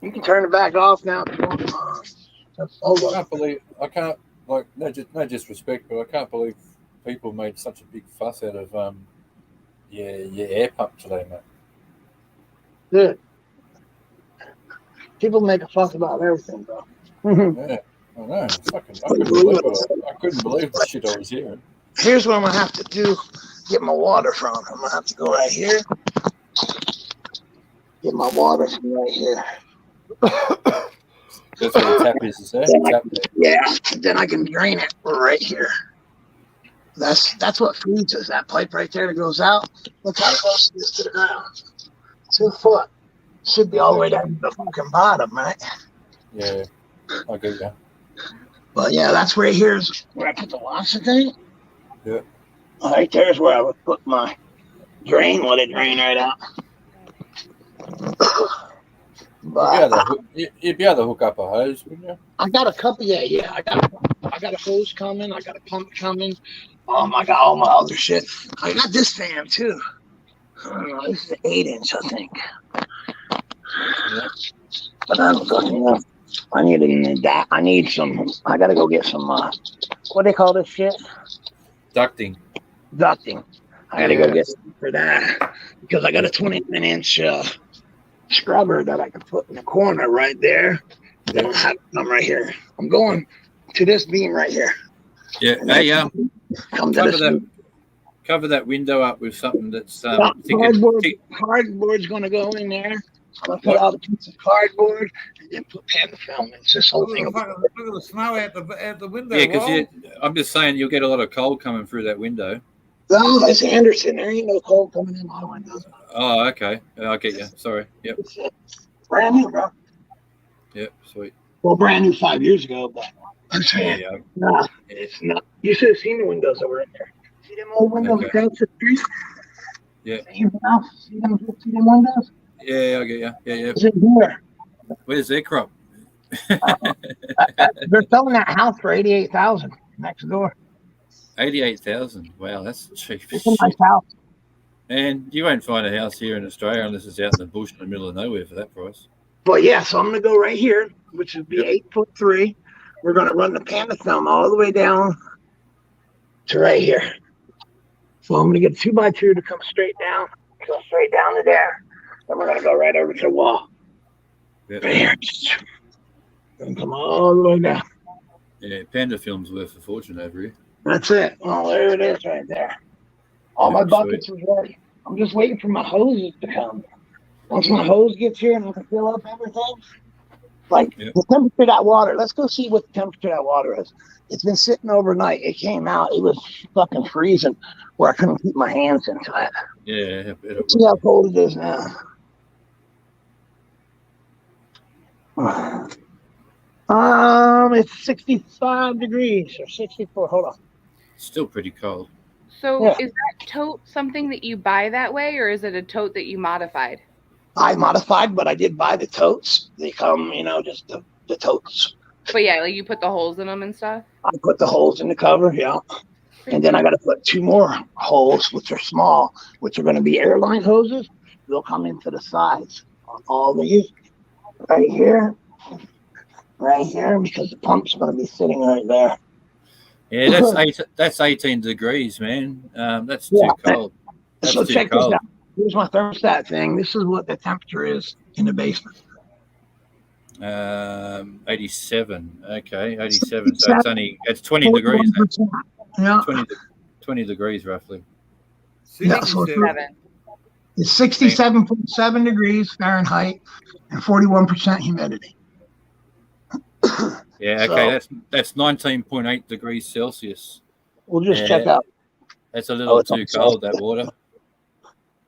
you can turn it back off now. If you want. I can't like no disrespect, but I can't believe people made such a big fuss out of your air pump today, mate. Good. People make a fuss about everything, bro. Yeah, I know. I couldn't believe the shit I was hearing. Here's what I'm gonna have to do. Get my water from. I'm gonna have to go right here. Get my water from right here. That's what the tap is, is there? Tap there. Yeah, then I can drain it right here. That's what feeds us. That pipe right there that goes out. Look how close it is to the ground. 2 foot. Should be all the way down to the fucking bottom, right? Yeah, I get you. But yeah, that's right here is where I put the washing thing. Yeah. Right there's where I would put my drain. Let it drain right out. But You'd be able to hook up a hose, wouldn't you? I got a couple. Yeah. I got a hose coming. I got a pump coming. I got all my other shit. I got this fan too. This is an 8 inch, I think. Yeah. But I don't fucking know. I need that. I need some. I gotta go get some. What do they call this shit? Ducting. Ducting. I gotta go get some for that because I got a 29 inch scrubber that I can put in the corner right there. Then I'll have some right here. I'm going to this beam right here. Yeah. Hey, Come to this. cover that window up with something that's Cardboard's gonna go in there. I'm gonna put out a piece of cardboard and then put pan film. It's this whole thing. Look at the snow out the window. Yeah, because I'm just saying you'll get a lot of cold coming through that window. No, it's Anderson. There ain't no cold coming in my windows. Oh, okay. I get you. Sorry. Yep. It's brand new, bro. Yep. Sweet. Well, brand new 5 years ago, but I'm saying, Yeah. nah, it's not. You should have seen the windows that were in there. See them old windows across the street? Yeah. See them windows? Yeah, I get you. Yeah. It's in here. Where's their crop? They're selling that house for $88,000 next door. 88,000. Wow, that's cheap. as It's a nice shit. house. And you won't find a house here in Australia unless it's out in the bush in the middle of nowhere for that price. But yeah, so I'm gonna go right here, which would be Yep. 8'3". We're gonna run the panda film all the way down to right here. So I'm gonna get a 2x2 to come straight down, go straight down to there. Then we're gonna go right over to the wall. Yep. Right here. And come all the way down. Yeah, Panda Film's worth a fortune over here. That's it. Well, there it is right there. All my Yeah, buckets is ready. I'm just waiting for my hoses to come. Once my hose gets here and I can fill up everything, like Yep. the temperature of that water, let's go see what the temperature of that water is. It's been sitting overnight. It came out. It was fucking freezing where I couldn't keep my hands into it. Yeah, Let's see how cold it is now. It's 65 degrees or 64. Hold on. still pretty cold. So Yeah. is that tote something that you buy that way, or is it a tote that you modified? I modified, but I did buy the totes. They come, just the totes. But yeah, like you put the holes in them and stuff. I put the holes in the cover, yeah. And then I got to put 2 more holes, which are small, which are going to be airline hoses. They'll come into the sides on all these right here, because the pump's going to be sitting right there. Yeah, that's 18 degrees, man. That's too Yeah. cold. That's So too check cold. this out. Here's my thermostat thing. This is what the temperature is in the basement. 87. Okay, 87. So it's 20 degrees. Then. 41%. Yeah, 20 degrees roughly. Yeah, so 7. it's 67.7 degrees Fahrenheit and 41% humidity. Yeah, okay, that's 19.8 degrees Celsius. We'll just Yeah. check out. That's a little it's too on cold, that water.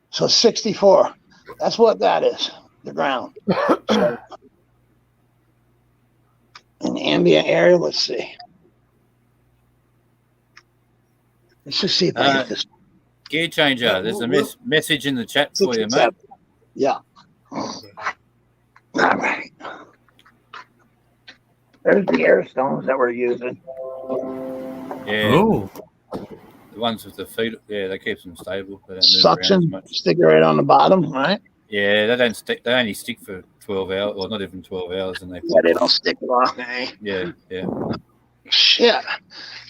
So 64. That's what that is, the ground. In the ambient area, let's see. Let's just see if I get this. Gear changer, there's a message in the chat for you, mate. 67. Yeah. All right. There's the air stones that we're using. Yeah, Oh, the ones with the feet, yeah, they keep them stable. They don't move around as Suction, much. stick it right on the bottom, right? Yeah, they don't stick. They only stick for 12 hours, or not even 12 hours, and they. Yeah, they don't stick it off. Eh? Yeah. Shit.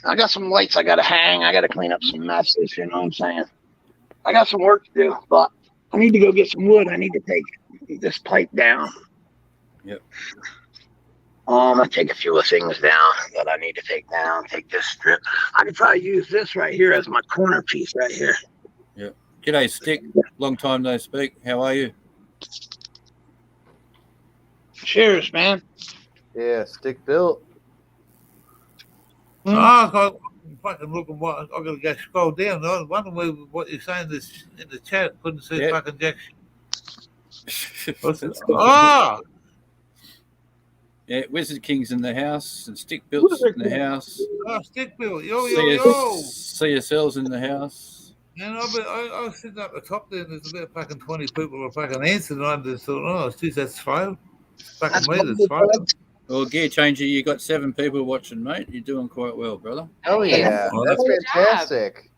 I got some lights I got to hang. I got to clean up some messes, you know what I'm saying? I got some work to do, but I need to go get some wood. I need to take this pipe down. Yep. I take a few of things down that I need to take down. Take this strip. I could probably use this right here as my corner piece right here. G'day, Stick. Long time no speak. How are you? Cheers, man. Yeah, stick built. I'm fucking looking what I'm gonna go scroll down. I was wondering what you're saying this in the chat. Couldn't see Yeah. fucking jack. What's it? Oh, Yeah, Wizard King's in the house, and Stick Built's in the house. Stick Bill. Yo. CSL's in the house. And I was sitting up the top there, and there's about fucking 20 people who are fucking answering. And I just thought, oh, geez, that's failed. Fucking me, that's failed. Well, Gear Changer, you got 7 people watching, mate. You're doing quite well, brother. Oh yeah, Well, that's Good job. fantastic.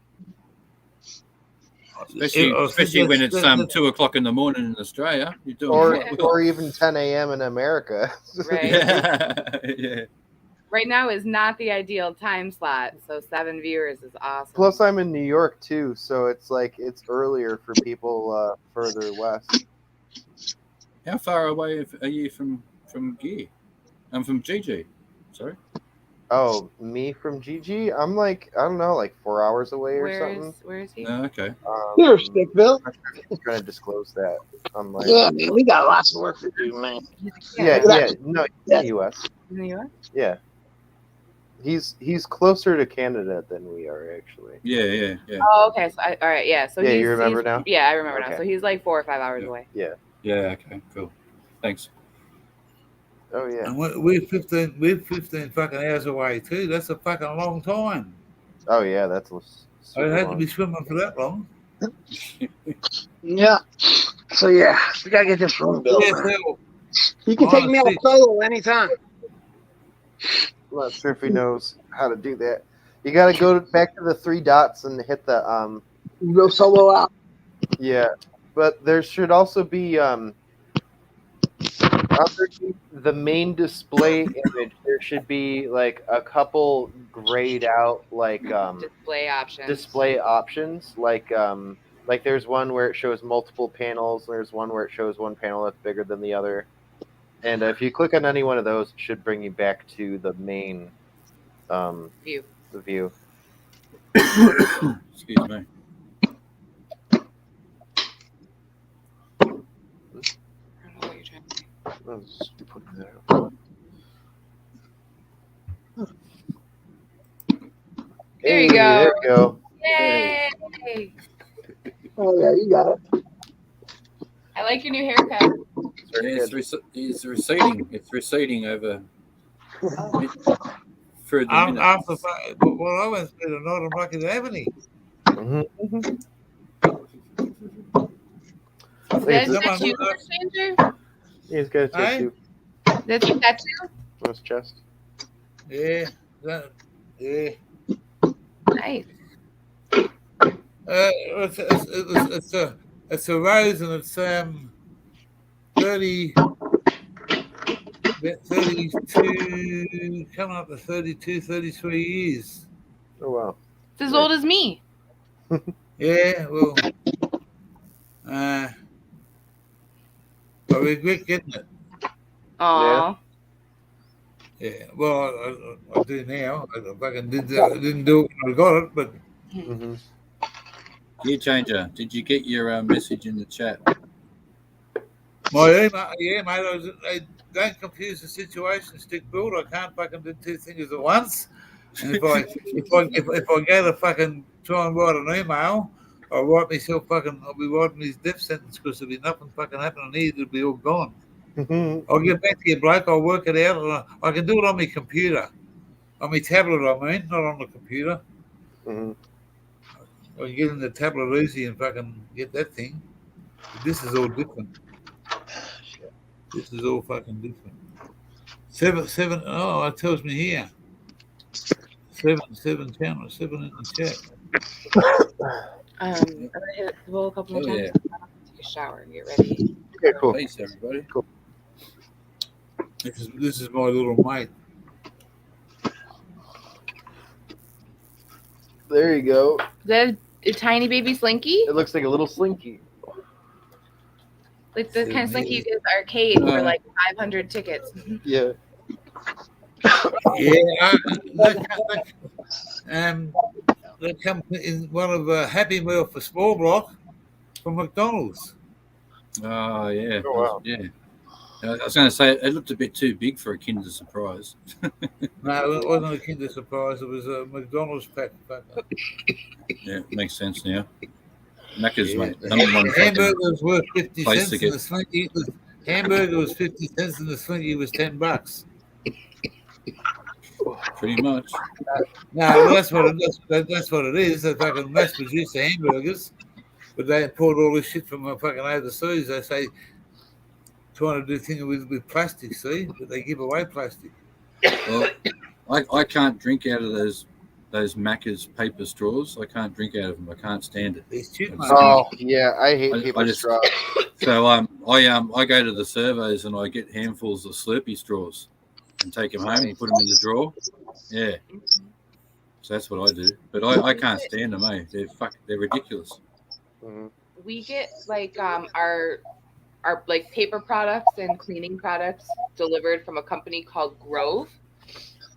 Especially when it's 2 o'clock in the morning in Australia. You're doing Or quite well. or even 10 a.m. in America. Right. Yeah. Right now is not the ideal time slot, so 7 viewers is awesome. Plus, I'm in New York too, so it's like it's earlier for people further west. How far away are you from Gear? I'm from GG. Sorry. Oh, me from GG? I'm like, I don't know, like 4 hours away or something. Where is he? Oh, okay. Here, Stick Bill. I'm trying to disclose that. I'm like, Yeah, man, we got lots of work to do, man. yeah, no, Yeah. U.S. In New York? Yeah, he's closer to Canada than we are actually. Yeah. Oh, okay. So all right, yeah. So Yeah, he's, you remember he's- now? Yeah, I remember now. Okay. So he's like 4 or 5 hours Yeah. away. Yeah, okay, cool. Thanks. Oh yeah. And we're 15 fucking hours away too. That's a fucking long time. Oh yeah, that's. I had to be swimming for that long. Yeah. So yeah, we gotta get this room built. Yeah, man. so, You can take me out Honestly. solo anytime. I'm not sure if he knows how to do that. You gotta go back to the 3 dots and hit the You go solo out. Yeah, but there should also be underneath the main display image. There should be like a couple grayed out like Display options. display options. Like there's one where it shows multiple panels. There's one where it shows one panel that's bigger than the other. And if you click on any one of those, it should bring you back to the main View. the view. Excuse me. I don't know what you're trying to say. Oh, just keep putting that out. There you Hey, go. There you go. Yay! Oh yeah, you got it. I like your new haircut. Very Yeah, good. it's receding. It's receding over through the I'm minute. after. Well, I went through the Northern Rocky Avenue. Mhm. That's Someone- that you, stranger? He's got a Hey? tattoo That's a tattoo? on his chest. Yeah, yeah. Nice. It's a rose and it's 32, coming up to 32, 33 years. Oh wow. It's as old as me. Yeah, well, I regret getting it. Aw. Yeah, well, I do now. I fucking didn't do it when I got it, but Mhm. Gear changer, did you get your message in the chat? my email, yeah, mate, don't confuse the situation, stick build. I can't fucking do 2 things at once. And if I go to fucking try and write an email, I'll be writing these death sentence because there'll be nothing fucking happening here. It'll be all gone. I'll get back to you, bloke. I'll work it out. And I can do it on my computer, on my tablet. I mean, not on the computer. Mhm. I can get in the tablet easy and fucking get that thing. But this is all different. This is all fucking different. 7. Oh, it tells me here. 7 channel. 7 in the chat. I'm gonna hit the bowl a couple more Oh, times. yeah. Take a shower and get ready. Okay, cool. Peace, everybody. This is my little mate. There you go. Is that a tiny baby slinky? It looks like a little slinky. Like the kind of slinky you get at the arcade for like 500 tickets. Yeah. Yeah, they come in one of a Happy Meal for small block from McDonald's. Oh yeah. Oh, wow. Yeah. I was going to say it looked a bit too big for a Kinder Surprise. No, it wasn't a Kinder Surprise. It was a McDonald's pack. Yeah, makes sense now. Macca's, Yeah. mate. Number one The fucking hamburger was worth 50 place cents, to and get- the slinky hamburger was 50 cents, and the slinky was $10. pretty much. No, well, that's what it is. They fucking mass produce the hamburgers, but they import all this shit from fucking overseas. They say trying to do things with plastic, see, but they give away plastic. Well, I can't drink out of those Macca's paper straws. I can't drink out of them. I can't stand it. These shit, mate. Oh yeah, I hate I paper just- straws. So I go to the servos and I get handfuls of Slurpee straws and take them home and put them in the drawer. Yeah. So that's what I do. But I can't stand them, eh? They're ridiculous. Mhm. We get like our like paper products and cleaning products delivered from a company called Grove,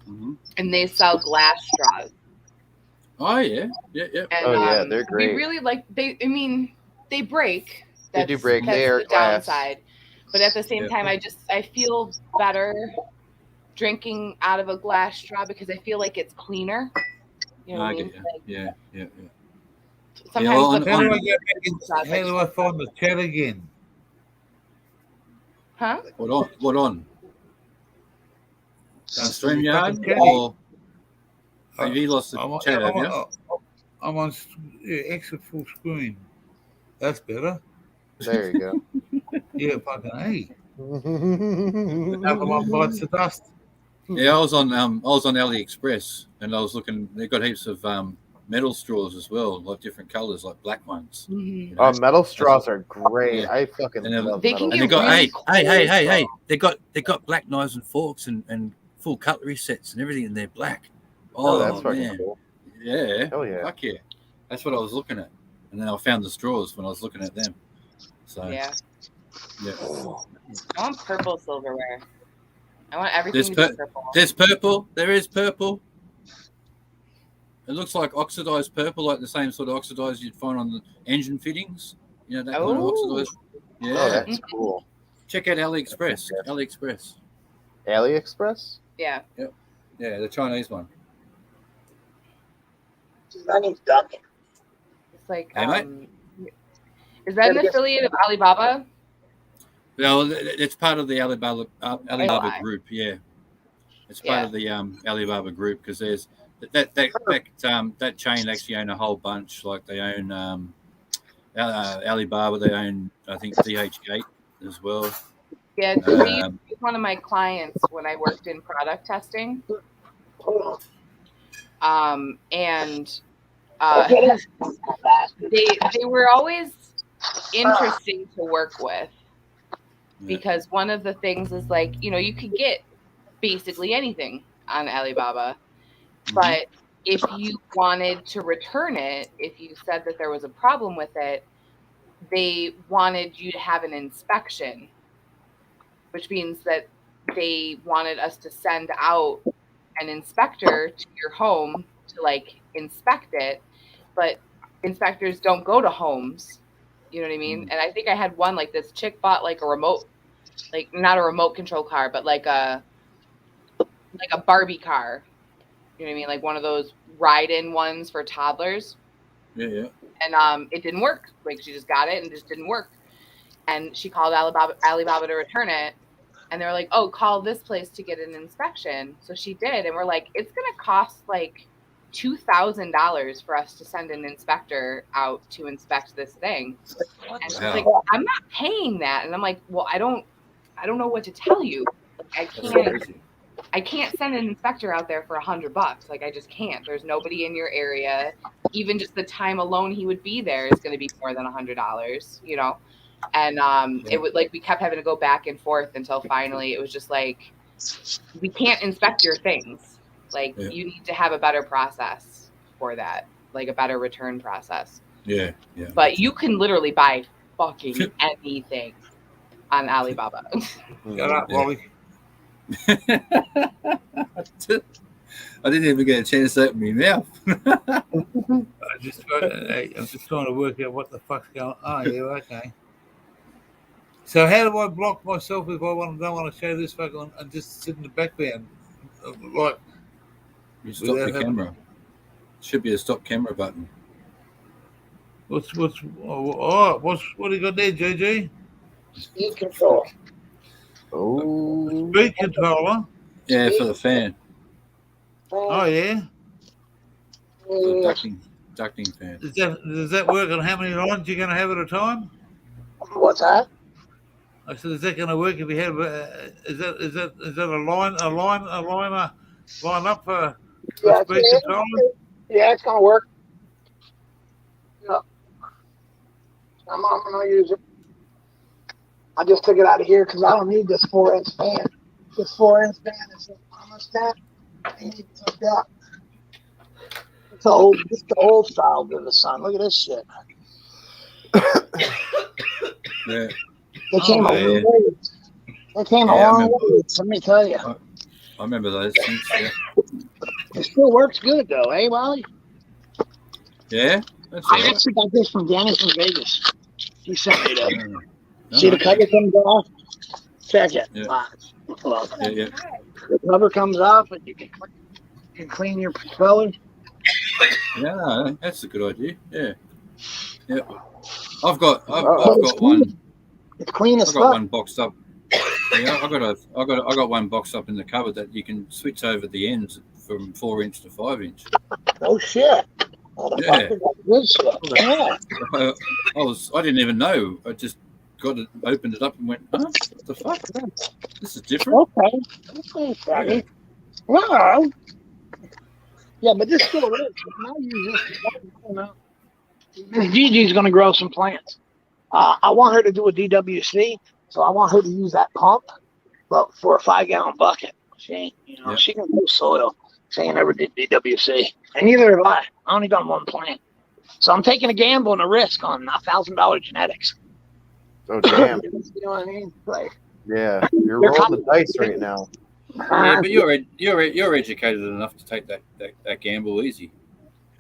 Mm-hmm. and they sell glass straws. Oh yeah, yeah. And, Oh, yeah, they're great. We really like they. I mean, they break. They do break. That's They are the glass. downside. But at the same Yeah. time, I feel better drinking out of a glass straw because I feel like it's cleaner. You know what I I get mean? you. Like, Yeah. sometimes well, the- How do I get back in? How do I find the chat again? huh? What on? StreamYard Fucking or have you lost the I'm chat? Have you? I'm on exit full screen. That's better. There you go. Yeah, fucking hey. Another one bites the dust. Yeah, I was on AliExpress and I was looking. They got heaps of metal straws as well, like different colors, like black ones. Mhm. You know? Metal straws are great. Yeah. I fucking And then- love They metal can And they get got really hey, they got black knives and forks and full cutlery sets and everything, and they're black. Oh, Oh, that's fucking man, cool. yeah, Hell yeah. fuck yeah, that's what I was looking at. And then I found the straws when I was looking at them. So Yeah. yeah. I want purple silverware. I want everything There's to be purple. There's purple. There is purple. It looks like oxidized purple, like the same sort of oxidized you'd find on the engine fittings. You know, that kind of Oh. oxidized. Yeah. Oh, that's cool. Check out AliExpress. AliExpress. AliExpress? Yeah. Yeah, the Chinese one. I need duck. It's like, Hey, mate. is that an affiliate of Alibaba? Well, it's part of the Alibaba Alibaba. group. Yeah, it's Yeah. part of the Alibaba group because there's that chain actually own a whole bunch. Like they own Alibaba. They own, I think, DHgate as well. Yeah, they used to be one of my clients when I worked in product testing. And they were always interesting to work with because one of the things is like, you know, you could get basically anything on Alibaba, but if you wanted to return it, if you said that there was a problem with it, they wanted you to have an inspection, which means that they wanted us to send out an inspector to your home to like inspect it, but inspectors don't go to homes. You know what I mean? And I think I had one like this chick bought like a remote, like not a remote control car, but like a Barbie car. You know what I mean? Like one of those ride-in ones for toddlers. Yeah. And it didn't work. Like she just got it and it just didn't work. And she called Alibaba to return it. And they were like, oh, call this place to get an inspection. So she did. And we're like, it's going to cost like $2,000 for us to send an inspector out to inspect this thing. And she's like, I'm not paying that. And I'm like, well, I don't know what to tell you. Like, I can't send an inspector out there for $100. Like I just can't. There's nobody in your area. Even just the time alone he would be there is going to be more than $100, you know? And it would like, we kept having to go back and forth until finally it was just like, we can't inspect your things. Like you need to have a better process for that, like a better return process. Yeah. But you can literally buy fucking anything on Alibaba. Shut up, Wally. I didn't even get a chance to open my mouth. I'm just trying to work out what the fuck's going on. Oh, yeah, okay. So how do I block myself if I don't want to show this fucking and just sit in the background? Like, You stop the camera. Should be a stop camera button. what do you got there, JJ? Speed control. Oh, Speed controller. Yeah, for the fan. Oh yeah. The ducting fan. Does that work on how many lines you're going to have at a time? What's that? I said, is that going to work if you have? Is that a liner line up for Yeah, speed control? Yeah, it's gonna work. Yeah. I'm gonna use it. I just took it out of here because I don't need this 4-inch fan. This 4-inch fan is a thermostat. I need it hooked up. It's the old style to the sun. Look at this shit. Yeah. They came a long way. They came a Yeah, I long remember. way. Let me tell you. I remember those things. Yeah. It still works good though, eh, Wally? Yeah. That's I all right. actually got this from Dennis in Vegas. He sent me that. No, See the no. cover comes off? Check it. Yeah. Well, Yeah. the cover comes off and you can clean your propeller. Yeah, no, that's a good idea. Yeah. Yeah. I've got it's clean. one. It's clean as I got fuck. one boxed up. Yeah, I got one boxed up in the cupboard that you can switch over the ends from 4-inch to 5-inch. No shit. Yeah. Good shit. Yeah. I didn't even know. I just opened it up and went, huh? What the fuck? This is different. Okay, Daddy. Well, yeah, but this still works. I use this. I don't know. Miss Gigi's going to grow some plants. I want her to do a DWC, so I want her to use that pump, but for a 5-gallon bucket. She ain't, Yep. she can do soil. She ain't never did DWC, and neither have I. I only done one plant, so I'm taking a gamble and a risk on $1,000 genetics. Oh damn. You know what I mean? Like, Yeah, you're They're rolling the dice right now. Yeah, but you're educated enough to take that gamble easy.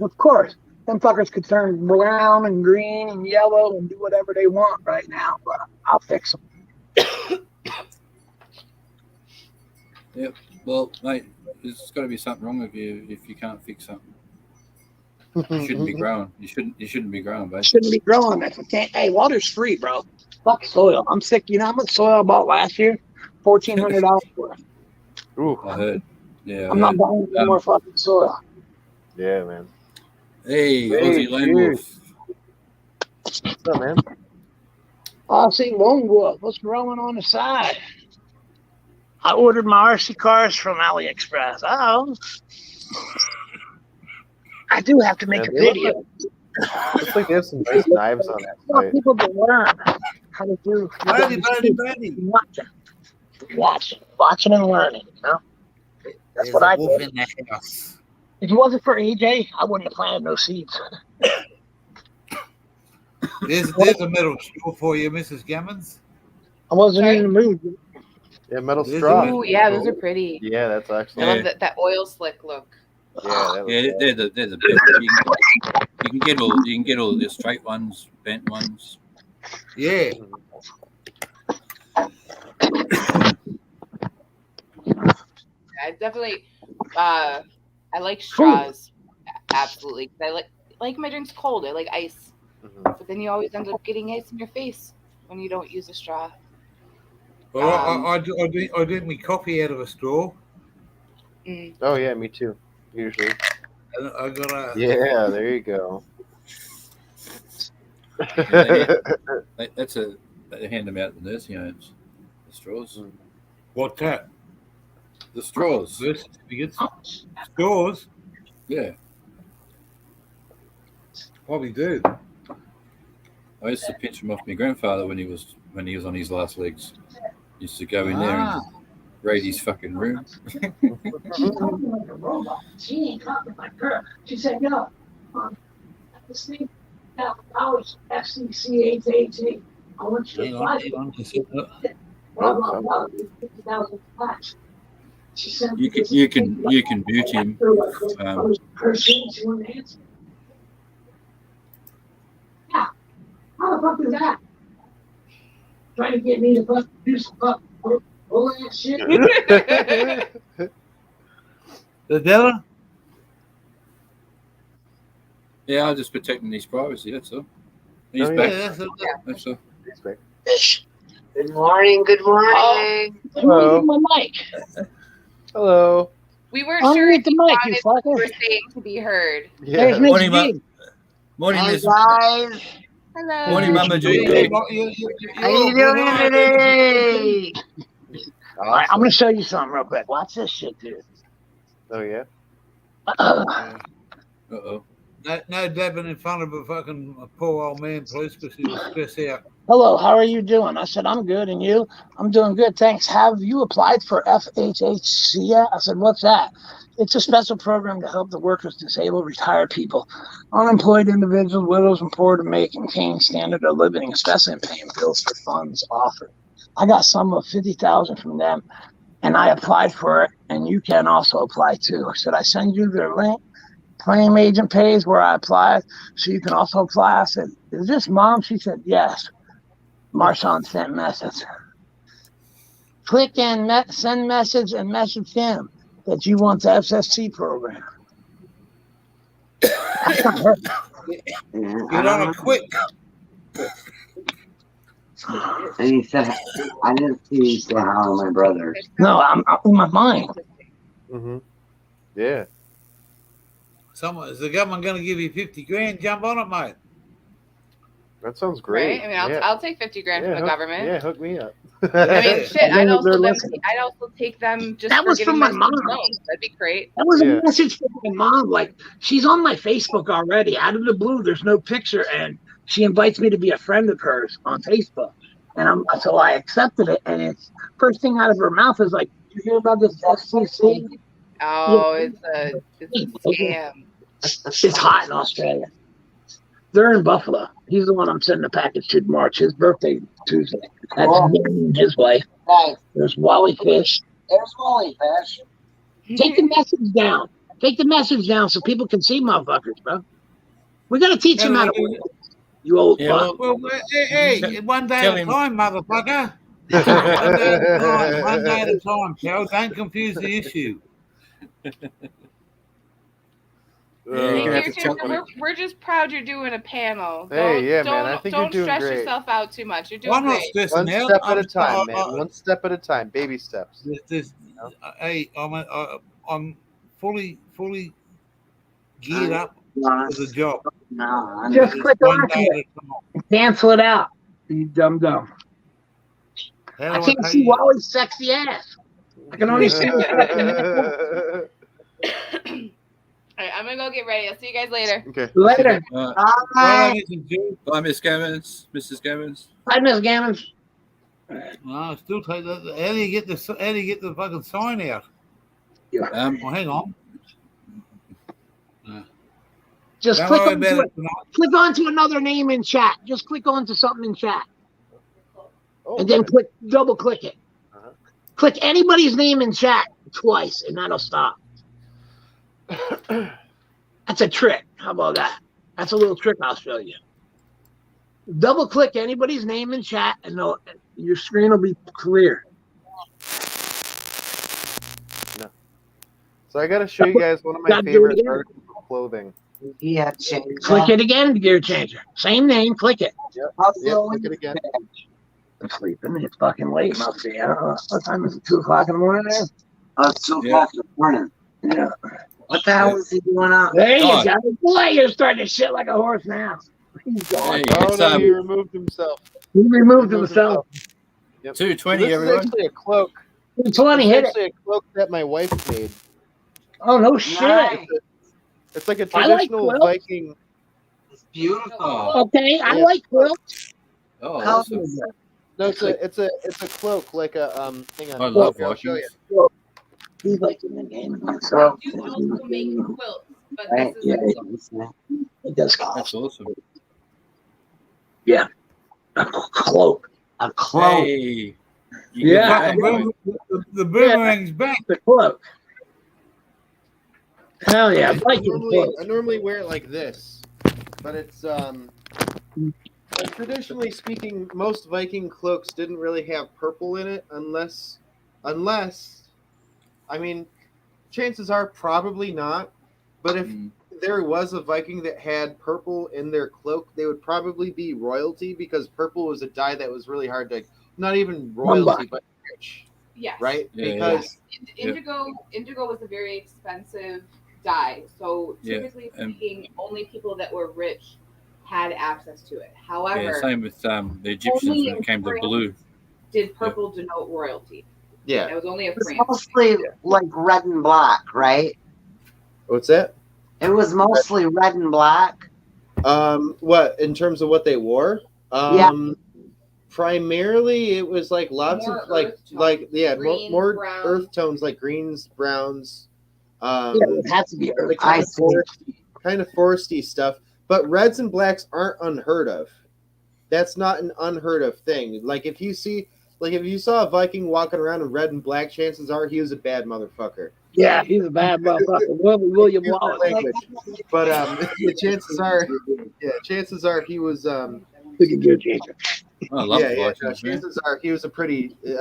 of course, them fuckers could turn brown and green and yellow and do whatever they want right now, but I'll fix them. Yep. Well, mate, there's got to be something wrong with you if you can't fix something. You shouldn't be growing. You shouldn't be growing, mate. Shouldn't be growing if we can't. Hey, water's free, bro. Fuck soil. I'm sick. You know how much soil I bought last year? $1,400 worth. Ooh, I heard. Yeah. I'm not buying any more fucking soil. yeah, man. Hey, Hey, Aussie Lone dude. Wolf. What's up, man? I see Lone Wolf. What's growing on the side? I ordered my RC cars from AliExpress. Oh, I do have to make Yeah, a they look video. Looks like they have some nice knives on that I want site. people to learn how to do. Buddy. Watching and learning. You know, that's what I wolf did. in the house. If it wasn't for AJ, I wouldn't have planted no seeds. There's a metal straw for you, Mrs. Gammons. I wasn't Sorry? in the mood. Yeah, metal There's straw. a- Ooh, yeah, those are pretty. Yeah, that's I actually. Yeah. love that oil slick look. Yeah, that was Yeah, cool. they're the best. You can get all the straight ones, bent ones. Yeah. I definitely, I like straws, absolutely. 'Cause I like my drinks cold. I like ice, Mhm. but then you always end up getting ice in your face when you don't use a straw. Well, I drink my coffee out of a straw. Oh yeah, me too. Usually. And I got a Yeah, there you go. They hand them out in the nursing homes. The straws. what's that? The straws. Birth certificates. Straws. Yeah. Probably do. I used to pinch them off my grandfather when he was on his last legs. Used to go in there and raid his fucking room. She ain't talking like her. She said, no. This thing, now, ours, FCCHHA. I want you to Hang apply on, hang on. Just hit that. blah, blah, blah. 50,000 plaques. She said, You can mute him. Her saying she wouldn't answer. Yeah. How the fuck is that? Trying to get me to fucking do some fucking bull ass shit. The devil? Yeah, I'm just protecting his privacy. That's all. He's Oh, yeah. back. Yeah, that's it. That's all. Good morning, good morning. Hello. My mic. Hello. We weren't Unmute sure if the you mic, wanted you what you fucker. were saying to be heard. There's Yeah. Miss Morning, G. Morning, Hey Miss. guys, Hello. Morning, Mama G. how you doing today? All right, I'm gonna show you something real quick. Watch this shit, dude. Oh yeah. Uh-oh. No dabbing in front of a fucking poor old man, please, because he was stressed out. Hello, how are you doing? I said, I'm good, and you? I'm doing good, thanks. Have you applied for FHHC yet? I said, what's that? It's a special program to help the workers, disabled, retired people, unemployed individuals, widows, and poor to maintain standard of living, especially in paying bills for funds offered. I got some of 50,000 from them, and I applied for it, and you can also apply too. Should I send you their link? Claim agent page where I applied, so you can also apply. I said, is this mom? She said, yes. Marshawn sent message. Click and send message and message him that you want the FSC program. That's not her. Get on it quick. And he said, I didn't see you say hello to my brother. No, I'm in my mind. Mhm. Yeah. Is the government going to give you 50 grand? Jump on it, mate. That sounds great. Right? I mean, I'll take 50 grand from the government. Yeah, hook me up. I mean, shit. I'd They're also listening. take them just That for was giving from my my mom. loans. That'd be great. That was Yeah. a message from my mom. Like, she's on my Facebook already. Out of the blue, there's no picture, and she invites me to be a friend of hers on Facebook. And so I accepted it, and it's first thing out of her mouth is like, "You hear about this FCC? Oh, it's a scam. It's hot in Australia. They're in Buffalo. He's the one I'm sending a package to March. His birthday Tuesday. That's his wife. Right. There's Wally Fish. There's Wally Fish. Take the message down. Take the message down so people can see motherfuckers, bro. We gotta teach them how to work. You old Yeah, fuck. Well, hey, one day Tell at a him- time, motherfucker. One day at a time. One day at a time, Kel. Don't confuse the issue. Yeah, Hey, you're gonna have Dear to tell Ginger, we're just proud you're doing a panel. Hey, yeah, don't, man, I think you're don't doing stress great. yourself out too much. You're doing I'm not great. stressing One out. step at a I'm- time, man. One step at a time. Baby steps. Hey, I'm fully geared up for the job. No, Just It's click one on day it. at a time. Cancel it out. You dumb. How I do can't how see you- Wally's sexy ass. I can only see his fucking All right, I'm gonna go get ready. I'll see you guys later. Okay. later. all Well, right. listen, Jim, Bye, Miss Gammons. Mrs. Gammons. Hi, Miss Gammons. no, still take that. How do you get the fucking sign out? Um, Well, hang on. Just Don't click worry on about to it tonight. click on to another name in chat. Just click on to something in chat. Oh, And then double click it. Uh-huh. Click anybody's name in chat twice, and that'll stop. That's a trick. How about that? That's a little trick I'll show you. Double click anybody's name in chat, and your screen will be clear. So I got to show you guys one of my Gotta do it favorite again. articles of clothing. Yeah, change. Click it again, Gear Changer. Same name, click it. Yep, Hustle click it again. I'm sleeping. It's fucking late. Must be. I don't know. What time is it? 2 o'clock in the morning there? It's 2 o'clock in the morning. Yeah. What the hell is he doing out? There you God. go. Boy, you're starting to shit like a horse now. He's gone. Hey, Oh, it's no, he removed himself. He removed himself. 2:20, This is everyone. actually a cloak. 20 It's hit it. actually a cloak that my wife made. Oh, no shit. Nice. It's like a I like traditional quilts. Viking. It's beautiful. Oh, Okay, I Yeah. like quilts. oh, How awesome. is it? No, it's a cloak like a hang on. I love I'll show Vikings. you. He's like in the game himself. You also make quilts, but Right, this is yeah, a it's nice. He does golf. That's awesome. A cloak. A cloak. Hey. Yeah. The boomerang's back. The cloak. Hell yeah. Viking cloak. I normally wear it like this, but it's traditionally speaking, most Viking cloaks didn't really have purple in it, unless, I mean, chances are probably not. But if there was a Viking that had purple in their cloak, they would probably be royalty, because purple was a dye that was really hard to, not even royalty, but rich, yes. right? Yeah, Because Indigo was a very expensive dye, so Yeah, typically and- speaking, only people that were rich had access to it. However, Yeah, same with the Egyptians Only when it came to in blue. did purple denote royalty? yeah, It was only a It's France. mostly like red and black, right? what's that? It was mostly red and black. What in terms of what they wore? Yeah. Primarily, it was like lots More of like earth tones. like yeah, Greens, more browns. earth tones like greens, browns, Yeah, it has to be early. like kind, I of see. foresty stuff. But reds and blacks aren't unheard of. That's not an unheard of thing. Like if you saw a Viking walking around in red and black, chances are he was a bad motherfucker. Yeah, he's a bad motherfucker. William Excuse my Wallace. language. But the chances are he was Look at Gear Changer. I love yeah, Vikings, no, man. chances are he was a pretty tough.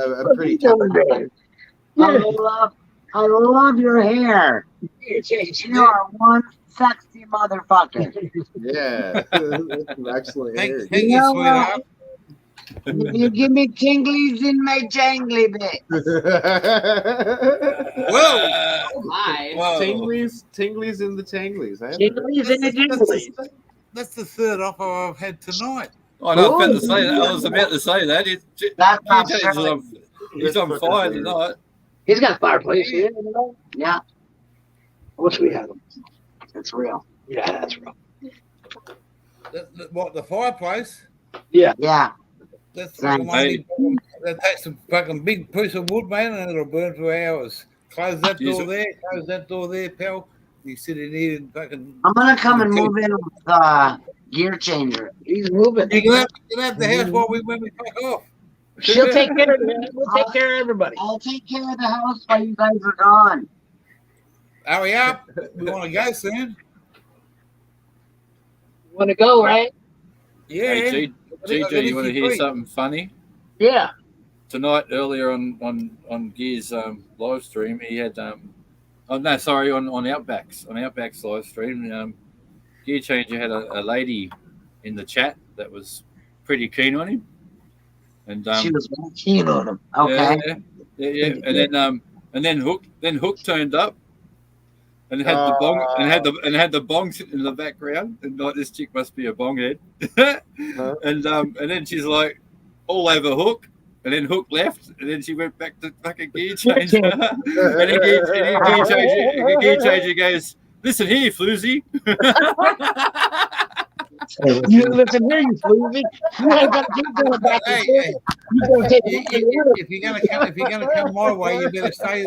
I love your hair. You are one sexy motherfucker. Yeah, excellent hair. Thank you, You know sweetheart. You give me tinglies in my jangly bit. Whoa! Oh my! Whoa. tinglies in the tanglies. Jinglies and the jinglies. That's the third offer I've had tonight. Oh, no, I was about to say that. I was about to say that. That's not He's Shirley. on fire tonight. He's got a fireplace. Yeah. Yeah, I wish we had him. it's real. Yeah, that's real. What, the fireplace? Yeah. That's Thanks. that takes a fucking big piece of wood, man, and it'll burn for hours. Close that Jeez. door there, close that door there, pal. You sit in here and fucking. I'm gonna come and move in with gear changer. He's moving. You can have the house when we fuck off. She'll take care of it. We'll take care of everybody. I'll take care of the house while you guys are gone. Hurry up. We want to go soon. Want to go, right? Yeah. Hey, GG, you want to hear something funny? Yeah. Tonight, earlier on Gear's live stream, he had on Outback's live stream, Gear Changer had a lady in the chat that was pretty keen on him, and She was very keen on him. Okay. yeah. And then Hook turned up. And had the bong and had the bong sitting in the background, and like, this chick must be a bong head. And then she's like all over Hook, and then Hook left, and then she went back to fucking Gear Changer. And then Gear Changer goes, "Listen here, Floozy." You listen here, you floozy. You ain't gonna keep going back and forth. You're gonna take If you're gonna come my way, you better stay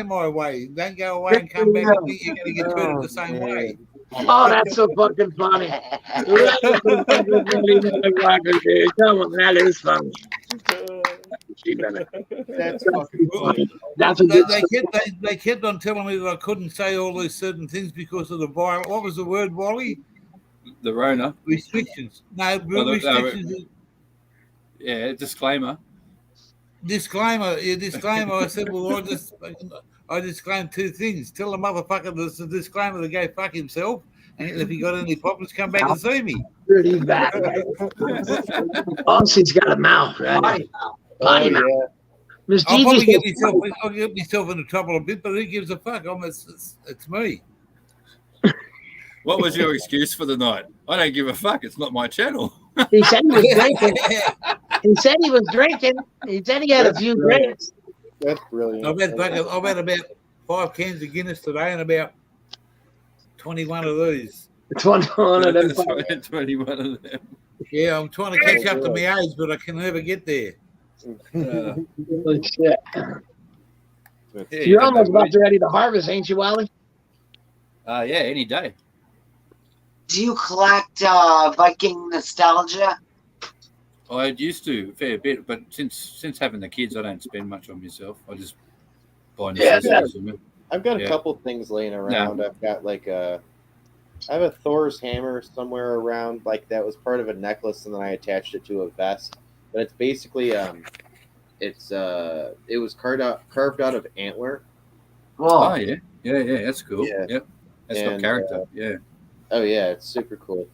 my way. Don't go away and come back and think you're gonna get treated the same way. Oh, that's so fucking funny. Come on, that is funny. That's fucking funny. That's a good They kept on telling me that I couldn't say all these certain things because of the virus. What was the word, Wally? The Rona. Restrictions. No, restrictions. Yeah, disclaimer. Disclaimer. I said, well, I disclaimed two things. Tell the motherfucker there's a disclaimer to go fuck himself, and if he got any problems, come back and see me. pretty bad. Aussie's got a mouth, right? Potty mouth. Miss I'll probably Gigi. I'll get myself into trouble a bit, but who gives a fuck? It's me. What was your excuse for the night? I don't give a fuck. It's not my channel. He said he was drinking. He said he was drinking. He said he had a few drinks. That's brilliant. I've had about 5 cans of Guinness today and about 21 of these. It's one of them. 21 of them. Yeah, I'm trying to catch up to my age, but I can never get there. Holy shit. Yeah, You're almost about to ready to harvest, ain't you, Wally? yeah, any day. Do you collect Viking nostalgia? I used to a fair bit, but since having the kids, I don't spend much on myself. I just buy necessities. I've got a Yeah. couple things laying around. I've got I have a Thor's hammer somewhere around, like that was part of a necklace, and then I attached it to a vest. But it's basically it was carved out of antler. Oh yeah, that's cool. Yeah. Yep, that's got And, character. Yeah. Oh yeah, it's super cool.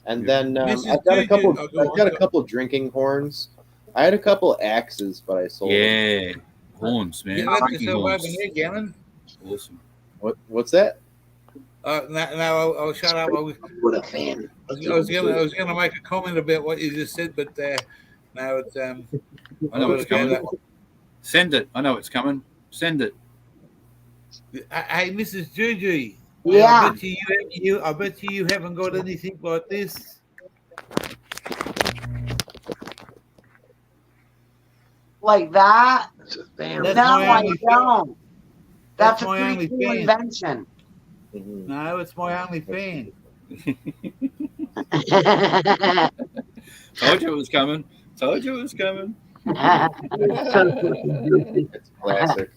And Yeah. then Mrs. I've got a couple. Juju. Oh, I've got a couple drinking horns. I had a couple axes, but I sold them. Yeah, horns, man. You let Drinking yourself horns. over here, Gannon. Awesome. What's that? No, I'll shut up. What a fan. I was gonna make a comment about what you just said, but now it's I know it's coming. Send it. I know it's coming. Send it. Hey, Mrs. Juju. Yeah. I bet you haven't got anything like this. Like that? It's a fan. That's No, my I only don't. That's a my pretty only cool fan. invention. Mhm. No, it's my only fan. Told you it was coming. Told you it was coming. It's classic.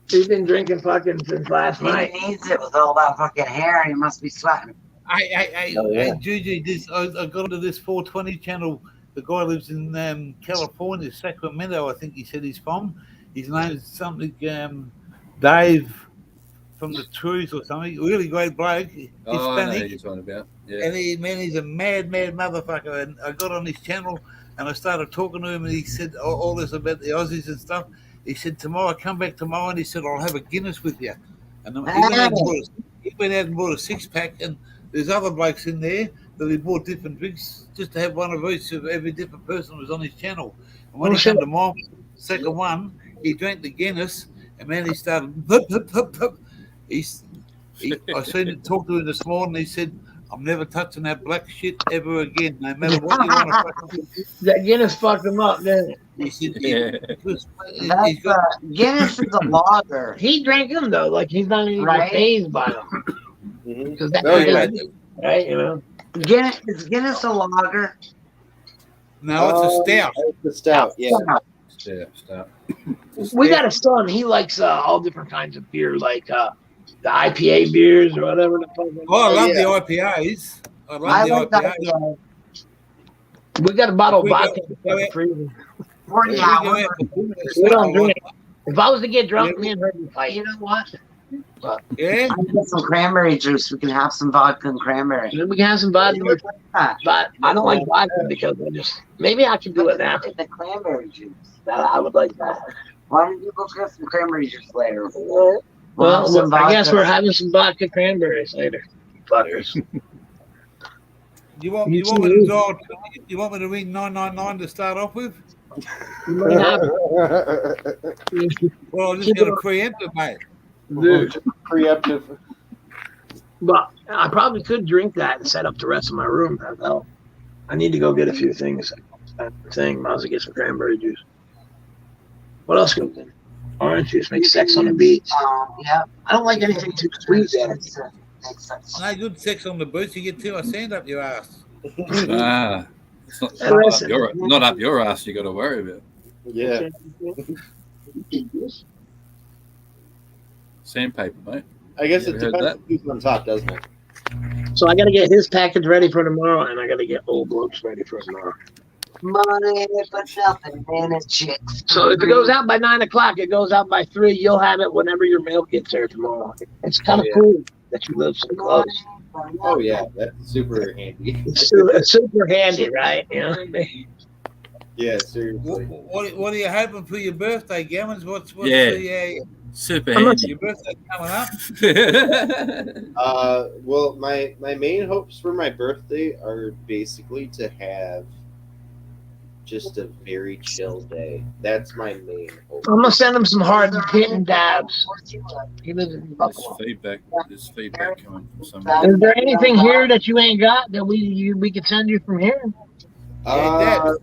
He's been drinking fucking since last He night. needs it with all that fucking hair. He must be sweating. Hey, Oh, yeah. Juju, I got into this 420 channel. The guy lives in California, Sacramento, I think he said he's from. His name is something Dave from the Truth or something. Really great bloke. Oh, I know who Hispanic. you're talking about. Yeah. And he's a mad motherfucker. And I got on his channel and I started talking to him, and he said all this about the Aussies and stuff. He said, tomorrow, come back tomorrow, and he said, I'll have a Guinness with you. And he went out and bought a 6-pack, and there's other blokes in there, that he bought different drinks just to have one of each of every different person who was on his channel. And when he came to my second one, he drank the Guinness, and man, he started. I seen it, talked to him this morning. He said, "I'm never touching that black shit ever again, no matter what you want to." That Guinness fucked him up, didn't it? He said, Yeah. Guinness is a lager. He drank them though, like he's not even Right. phased by them. Mhm. Because that Oh, yeah. right, you know. Is Guinness a lager? No, it's a stout. It's the stout, yeah. Stop. We got a son. He likes all different kinds of beer, like the IPA beers or whatever the fuck. Oh, I love yeah. the IPAs. I love I the like IPAs. that. We got a bottle of We go- vodka in the go fucking out- freezer. 40 We go hours. out for dinner, it's We like don't a drink. lot. If I was to get drunk, Yeah. me and her would fight. You know what? Yeah, I get some cranberry juice. We can have some vodka and cranberry. Then we can have some vodka. But I don't like vodka because maybe I can do it now. The cranberry juice. I would like that. Why don't you go get some cranberry juice later? Well, have some I guess vodka. we're having some vodka cranberries later. Fuckers. you want You me to too. dial? You want me to ring 999 to start off with? You might have Well, I'm just Keep going it to preempt it, mate. Dude, Preemptive. but I probably could drink that and set up the rest of my room. Though I need to go get a few things. Might as well get some cranberry juice. What else goes in? Orange juice makes sex on the beach. Yeah. I don't like anything too sweet. Makes sense. No good sex on the boots. You get too much sand up your ass. Ah, it's not, Hey, not, listen. not up your ass. You got to worry about Yeah. sandpaper, mate. I guess You it heard depends who's on top, doesn't it? So I got to get his package ready for tomorrow, and I got to get old blokes ready for tomorrow. Money for nothing, man. It's chicks. So if it goes out by 9 o'clock, it goes out by 3. You'll have it whenever your mail gets there tomorrow. It's kind of Yeah. cool that you live so close. Oh yeah, that's super handy. It's super handy, right? You know? Yeah, What, seriously. what are you hoping for your birthday, Gammons? What's Yeah. the, Super I'm not- handy. your birthday coming up? Well, my main hopes for my birthday are basically to have just a very chill day. That's my main hope. I'm gonna send him some hard hitting dabs. He lives in There's Buffalo. feedback. There's feedback coming from somewhere. Is there anything here that you ain't got that we could send you from here? Yeah,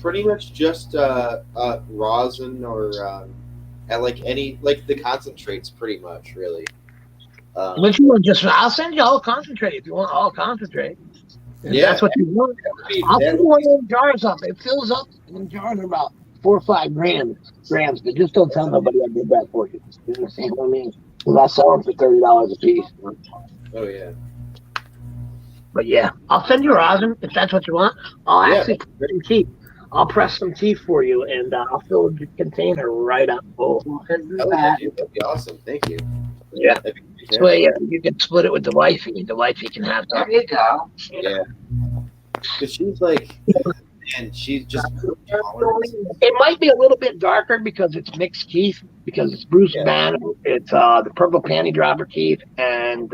Pretty much just rosin or the concentrates, pretty much, really. What you want? I'll send you all concentrate if you want all concentrate. If Yeah. that's what you want. I'll send you one of those jars up. It fills up. And the jars are about 4 or 5 grams. But just don't tell nobody I did that for you. You understand what I mean? Because I sell them for $30 a piece. Oh yeah. But yeah, I'll send you rosin if that's what you want. I'll Yeah. actually press some teeth. I'll press some teeth for you, and I'll fill the container right up full. That'd be awesome. Thank you. Yeah. That'd be This way you can split it with the wifey. The wifey can have There that. you go. Yeah. Because she's like, man, she's just. It might be a little bit darker because it's mixed teeth, because it's Bruce Banner, it's the purple panty dropper teeth, and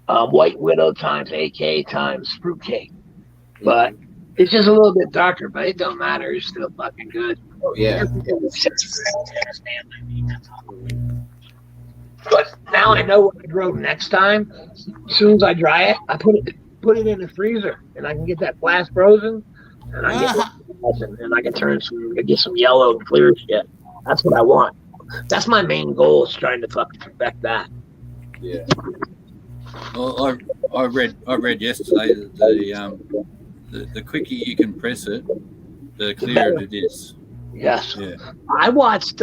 White Widow times AK times fruitcake. But it's just a little bit darker, but it don't matter. It's still fucking good. Oh yeah. But now I know what to grow next time. As soon as I dry it, I put it in the freezer, and I can get that flash frozen, and I can get some yellow and clear shit. That's what I want. That's my main goal, is trying to fucking perfect that. Yeah. Well, I read yesterday that the quicker you can press it, the clearer it is. Yes. Yeah. I watched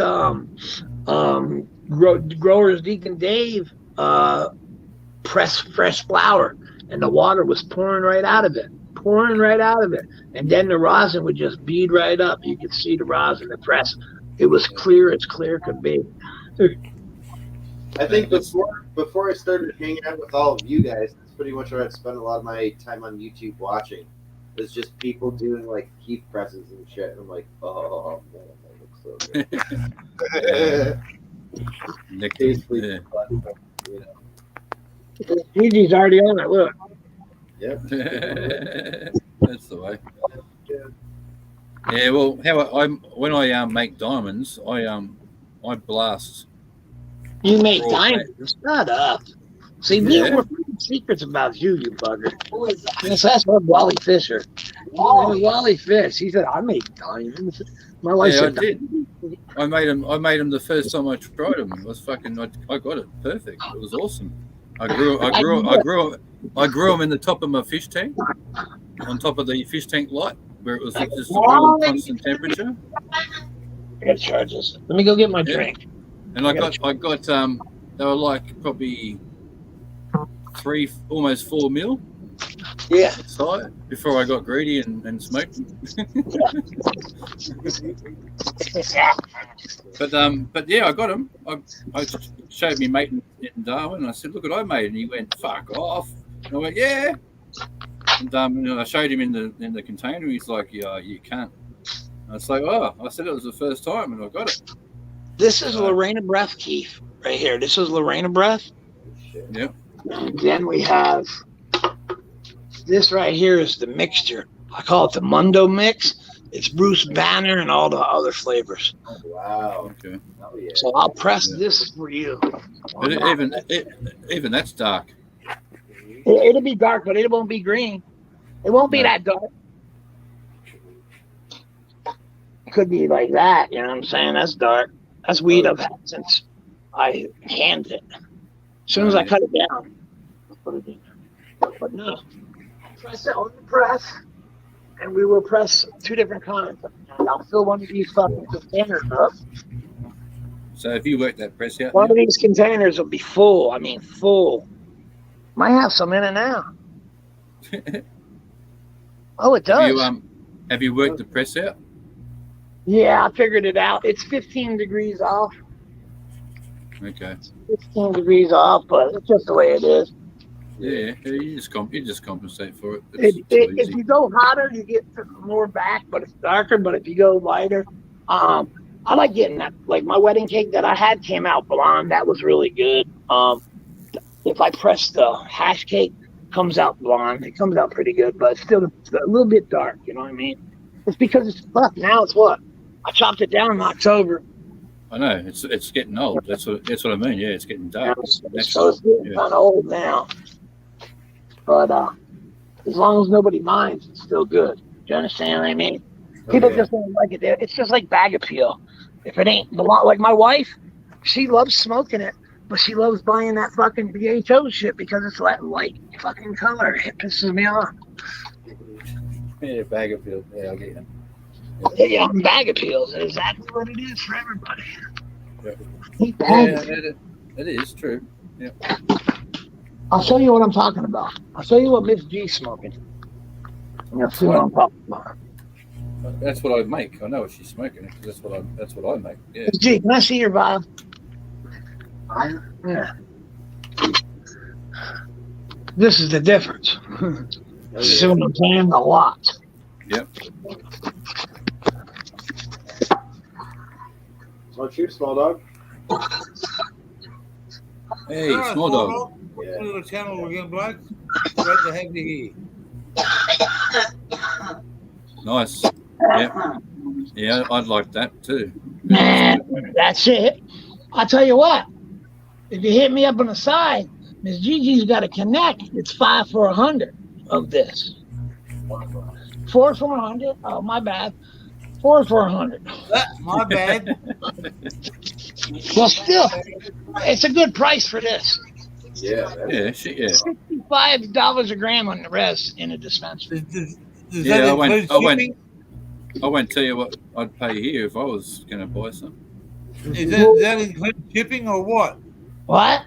Growers Deacon Dave press fresh flour, and the water was pouring right out of it, and then the rosin would just bead right up. You could see the rosin, the press. It was clear as clear could be. I think before I started hanging out with all of you guys, that's pretty much what I've spent a lot of my time on YouTube watching. It's just people doing like heat presses and shit. And I'm like, oh man, that looks so good. Tastes Yeah. fun, you know. Gigi's already on it. Look. Yep. That's the way. Yeah, well, when I make diamonds, I blast. You make raw diamonds? Shut up. See, Yeah. we're keeping secrets about you, you bugger. Yes, that's what Wally Fisher. Oh, Wally Fish. He said, I make diamonds. My wife Yeah, I said, did. I made them the first time I tried them. It was fucking. I got it perfect. It was awesome. I grew them in the top of my fish tank, on top of the fish tank light, where it was just a real constant temperature. Get charges. Let me go get my drink. And I got they were like probably 3, almost 4 mil. Yeah. Size before I got greedy and smoked them. But yeah, I got him. I showed me mate in Darwin, and I said, "Look what I made," and he went, "Fuck off." And I went, "Yeah." And I showed him in the container. He's like, "Yeah, you can't." And I was like, "Oh," I said it was the first time, and I got it. This is Lorena Breath, Keith, right here. This is Lorena Breath. Yeah. And then we have this right here is the mixture. I call it the Mundo mix. It's Bruce Banner and all the other flavors. Oh, wow. Okay. Oh, yeah. So I'll press this for you. But even that's dark. It'll be dark, but it won't be green. It won't be that dark. It could be like that. You know what I'm saying? That's dark. That's weed I've had since I canned it. As soon as I cut it down, I'll put it in there. But no. Press it on the press, and we will press 2 different kinds. And I'll fill one of these fucking containers up. So if you work that press out, One of these containers will be full. I mean, full. Might have some in it now. Oh, it does. Have you worked the press out? Yeah, I figured it out. It's 15 degrees off. Okay. 15 degrees off, but it's just the way it is. Yeah, you just compensate for it. If you go hotter, you get more back, but it's darker. But if you go lighter, I like getting that. Like my wedding cake that I had came out blonde. That was really good. If I press the hash cake, comes out blonde. It comes out pretty good, but it's still a little bit dark. You know what I mean? It's because it's fuck. Now it's what? I chopped it down in October. I know it's getting old. That's what I mean. Yeah, it's getting dark. So it's getting kind of old now. But as long as nobody minds, it's still good. Do you understand what I mean? People just don't like it. It's just like bag appeal. If it ain't like my wife, she loves smoking it, but she loves buying that fucking BHO shit because it's that light fucking color. It pisses me off. Yeah, bag appeal. Yeah, I get you. Yeah, bag appeals is exactly what it is for everybody. It is true. Yeah. I'll show you what I'm talking about. I'll show you what Miss G's smoking. You'll see what I'm talking about. That's what I make. I know what she's smoking. That's what I make. Yeah. Miss G, can I see your vibe? Yeah. This is the difference. See what I'm saying? A lot. Yep. Not you, small dog. Hey, small dog. Yeah. To the channel again, Blake. Great to have you here. Nice. Yeah. Yeah, I'd like that too. That's it. I'll tell you what. If you hit me up on the side, Miss Gigi's got a connect. It's 5 for 100 of this. 4 for 100. Oh, my bad. 4 for 100. My bad. Well, still, it's a good price for this. Yeah. Yeah. $65 a gram on the res in a dispensary. Does Yeah, that I include shipping? won't tell you what I'd pay here if I was going to buy some. Does that include shipping or what? What?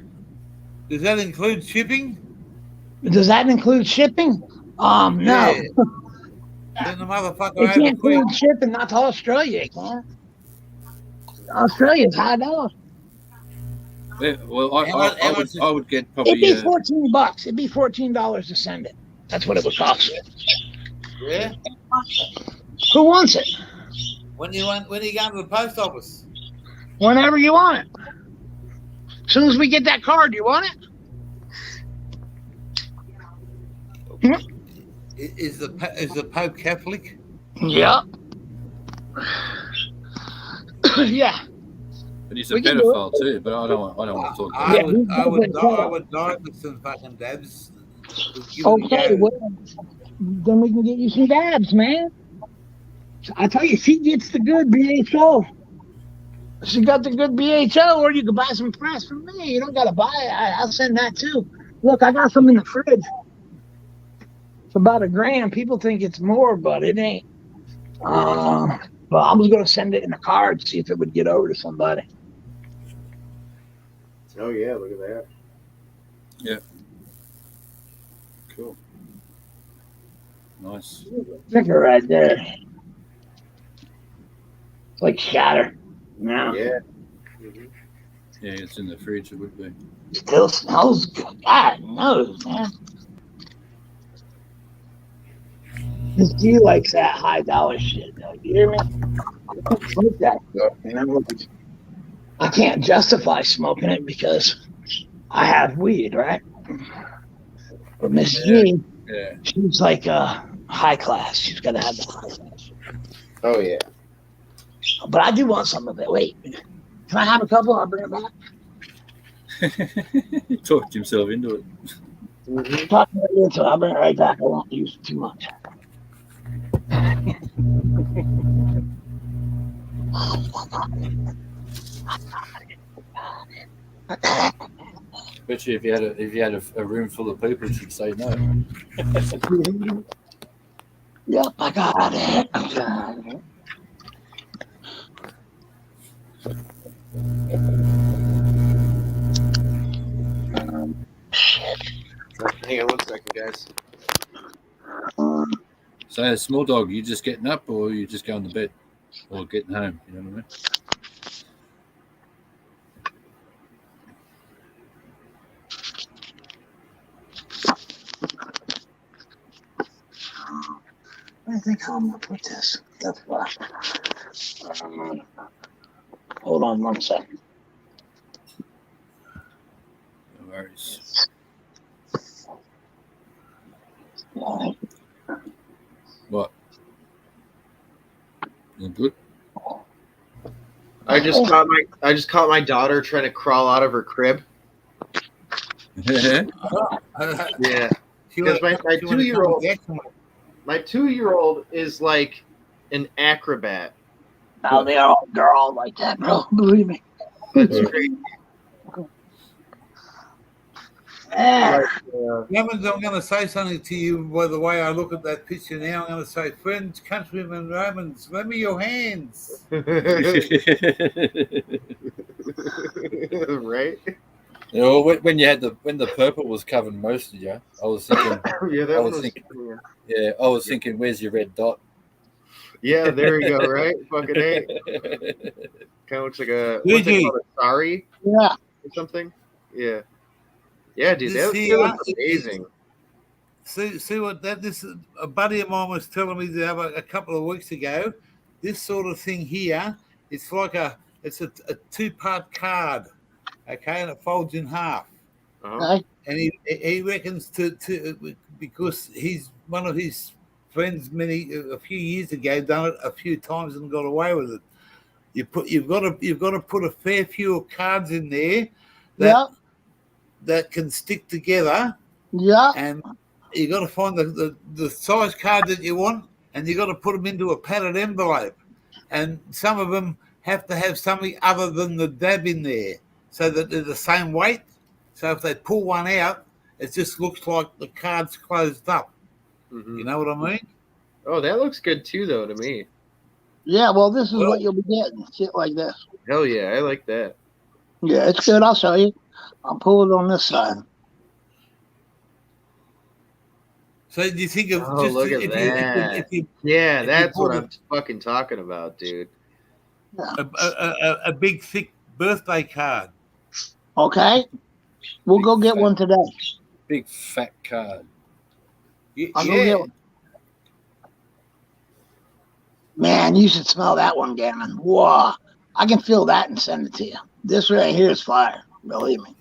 Does that include shipping? Does that include shipping? No. Yeah. Then the motherfucker It had to can't quit. include shipping, not to Australia, it can. Australia's high dollar. Yeah, well, I would get It'd probably. be $14. It'd be $14 to send it. That's what it would cost. Yeah. Who wants it? When you go to the post office? Whenever you want it. As soon as we get that card, you want it? Is the Pope Catholic? Yeah. Yeah. But he's a We can do it. pedophile too. But I don't want to talk about I Yeah, that. would, he's I would, definitely I would die with some fucking dabs. Give it a Okay, go. well, then we can get you some dabs, man. I tell you, she gets the good BHO. She got the good BHO, or you can buy some fresh from me. You don't gotta buy it. I'll send that too. Look, I got some in the fridge. It's about $1 grand. People think it's more, but it ain't. But I was gonna send it in a card, see if it would get over to somebody. Oh yeah, look at that. Cool. Nice. Sticker right there. It's like shatter. Now Yeah. Yeah, it's in the fridge. It would be. still smells good. God knows, man. This G likes that $high shit, though. You hear me? I don't smoke that stuff, you know? I can't justify smoking it because I have weed, right? But Miss G, Yeah. she's like high class. She's got to have the high class. Oh yeah. But I do want some of it. Wait, can I have a couple? I'll bring it back. He talked himself into it. Talk to me into it. I'll bring it right back. I won't use it too much. Bet you if you had a room full of people, she'd say no. Yep, I got it. Hang on 1 second, guys. So, small dog, you just getting up, or you just going to bed, or getting home? You know what I mean? I think how I'm gonna put this. That's why. Hold on 1 second. No worries. What? You good? I just caught my daughter trying to crawl out of her crib. Yeah, because my 2-year-old is like an acrobat. No, they're all like that, bro. Believe me. That's crazy. Lemons, I'm going to say something to you by the way I look at that picture now. I'm going to say, friends, countrymen, Romans, lend me your hands. Right? You know, when the purple was covering most of you, I was thinking. Yeah, I was thinking, where's your red dot? Yeah, there you go. Right, fucking A. Kind of looks like a what's it called, a sari? Yeah. Or something. Yeah. Yeah, dude, that looks amazing. See what this a buddy of mine was telling me the other a couple of weeks ago. This sort of thing here, it's like it's a 2-part card, okay, and it folds in half. Okay. And he reckons to because he's one of his friends a few years ago done it a few times and got away with it. You've got to put a fair few of cards in there that can stick together. Yeah. And you got to find the size card that you want, and you got to put them into a padded envelope. And some of them have to have something other than the dab in there, so that they're the same weight. So if they pull one out, it just looks like the card's closed up. Mm-hmm. You know what I mean? Oh, that looks good too, though, to me. Yeah, well, this is what you'll be getting. Shit like this. Hell yeah, I like that. Yeah, it's good. I'll show you. I'll pull it on this side. So do you think of Oh, look at that. Yeah, that's what I'm fucking talking about, dude. A big, thick birthday card. Okay. We'll go get one today. Big fat card. I'll go get one. Man, you should smell that one, Gammon. Whoa. I can feel that and send it to you. This right here is fire. Believe me.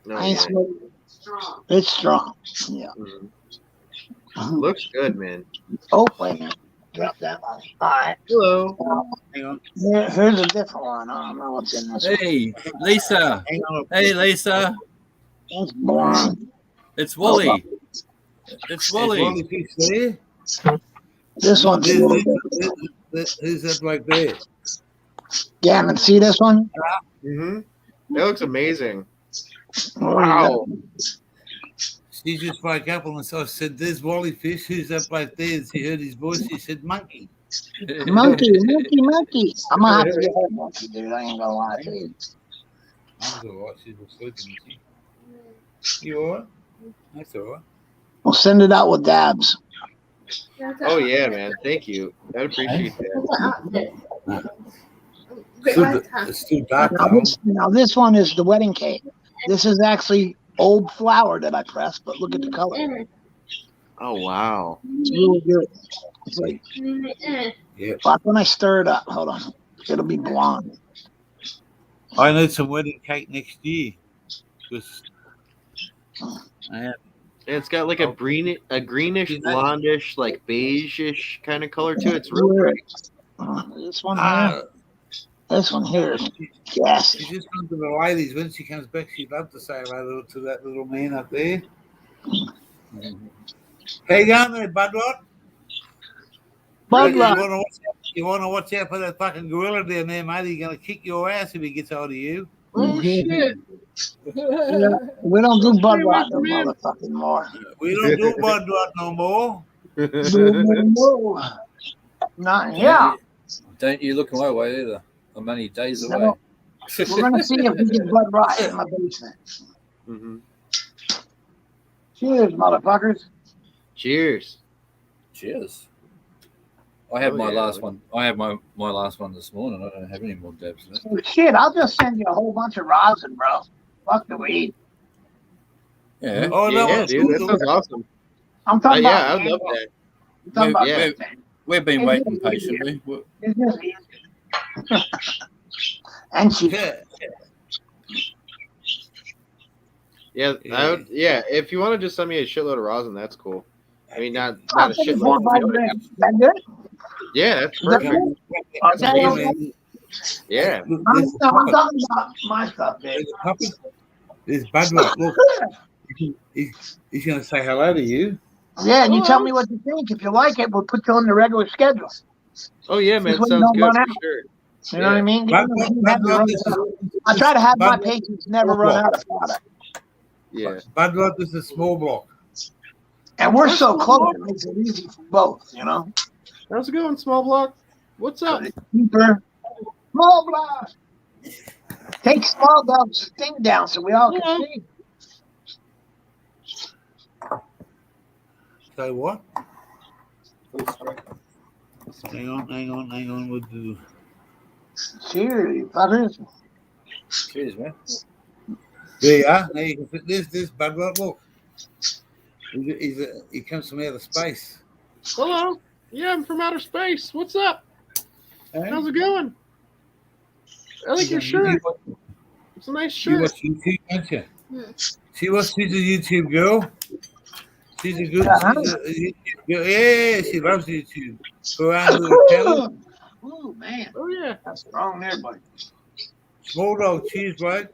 No, I ain't smoking. It's strong. Yeah. Mm-hmm. Looks good, man. Oh, wait a minute. Drop that one. All right. Hello. Hang on. Here's a different one. I don't know what's in this one. Hey, Lisa. Hang on. Hey, Lisa. It's blonde. It's Wally. It's Wally. Wally fish there. This one's a little bit. Who's that right there? Gavin, see this one? Mm-hmm. That looks amazing. Wow. She just woke up and I said, "There's Wally fish. Who's that right there?" And she heard his voice. She said, "Monkey." Monkey. I'm gonna have to get her monkey, dude. I ain't gonna lie to you. I'm all right. She's sleeping. Is she? You all right? That's all right. We'll send it out with dabs. Oh yeah, man. Thank you. I appreciate that. It's still dark. Now this one is the wedding cake. This is actually old flour that I pressed, but look at the color. Oh wow. It's really good. It's like, Yeah. like when I stir it up. Hold on. It'll be blonde. I need some wedding cake next year. Just, It's got like a greenish, blondish, like beige-ish kind of color to it. It's real Where- pretty. This one here. This one here is gassy. She just comes to the ladies. When she comes back, she'd love to say hello to that little man up there. How you going there, Budrot? Budrot. You want to watch out for that fucking gorilla down there, mate. He's going to kick your ass if he gets hold of you. Oh shit! Yeah, we don't do Bud Rock no motherfucking more. We don't do Budrot no more. No. Not yeah. Don't you look my way either. I'm only days away. No. We're gonna see if we get Bud Rock in my basement. Mm-hmm. Cheers, motherfuckers. Cheers. Cheers. I had Oh, my yeah, last one. I had my last one this morning. I don't have any more dabs left. Oh, shit, I'll just send you a whole bunch of rosin, bro. Fuck the weed. Yeah. Oh, no. Yeah, dude, that sounds awesome. I'm talking about. Yeah, I love that. I'm talking about. Yeah. We've been waiting patiently. It's just easy. And she. Yeah. Yeah, Yeah. yeah. If you want to just send me a shitload of rosin, that's cool. I mean, not I'll a send you shitload. 4 or 5 grams. Is that good? Yeah, that's Is that perfect. good? That's Hey, okay. man, Yeah. there's I'm talking about my stuff, dude. there's a puppet. There's Budrot. Look, he's going to say hello to you. Yeah, and you tell me what you think. If you like it, we'll put you on the regular schedule. Oh yeah, man. This way you Sounds don't good run for out. sure. You know what I mean? I try to have my patients never run out of product. Yeah. Budrot is a small block. And we're so close, it makes it easy for both, you know? How's it going, small block? What's up? Cheaper. Small block. Take small dog's thing down so we all can see. Say what? Hang on. We'll do. Cheers, you fuckers. Cheers, man. There you are. Now you can fit this Budrot. Look. He comes from outer space. Hello. Yeah, I'm from outer space. What's up? How's it going? I like your shirt. It's a nice You shirt. watch YouTube, don't you? She's a YouTube girl. She's a good YouTube girl. Yeah, she loves YouTube. Her own little channel. Oh, man. Oh yeah. That's strong there, buddy. Small dog, cheers, bloke.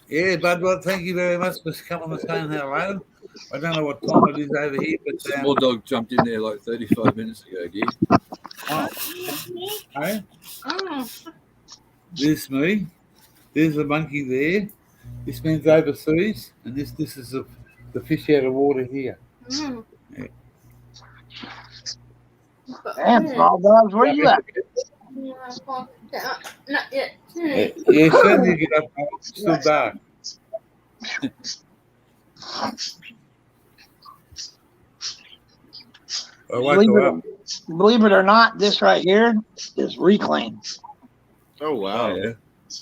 Yeah, Budrot, thank you very much for coming and saying hello. I don't know what time it is over here, but Small dog jumped in there like 35 minutes ago, hey, there's me. There's the monkey there. This means overseas, and this is the fish out of water here. Damn, small dogs, where you at? Not yet. Yeah, soon you get up. It's still dark. I wake her up. Believe it or not, this right here is reclaim. Oh wow. Yeah.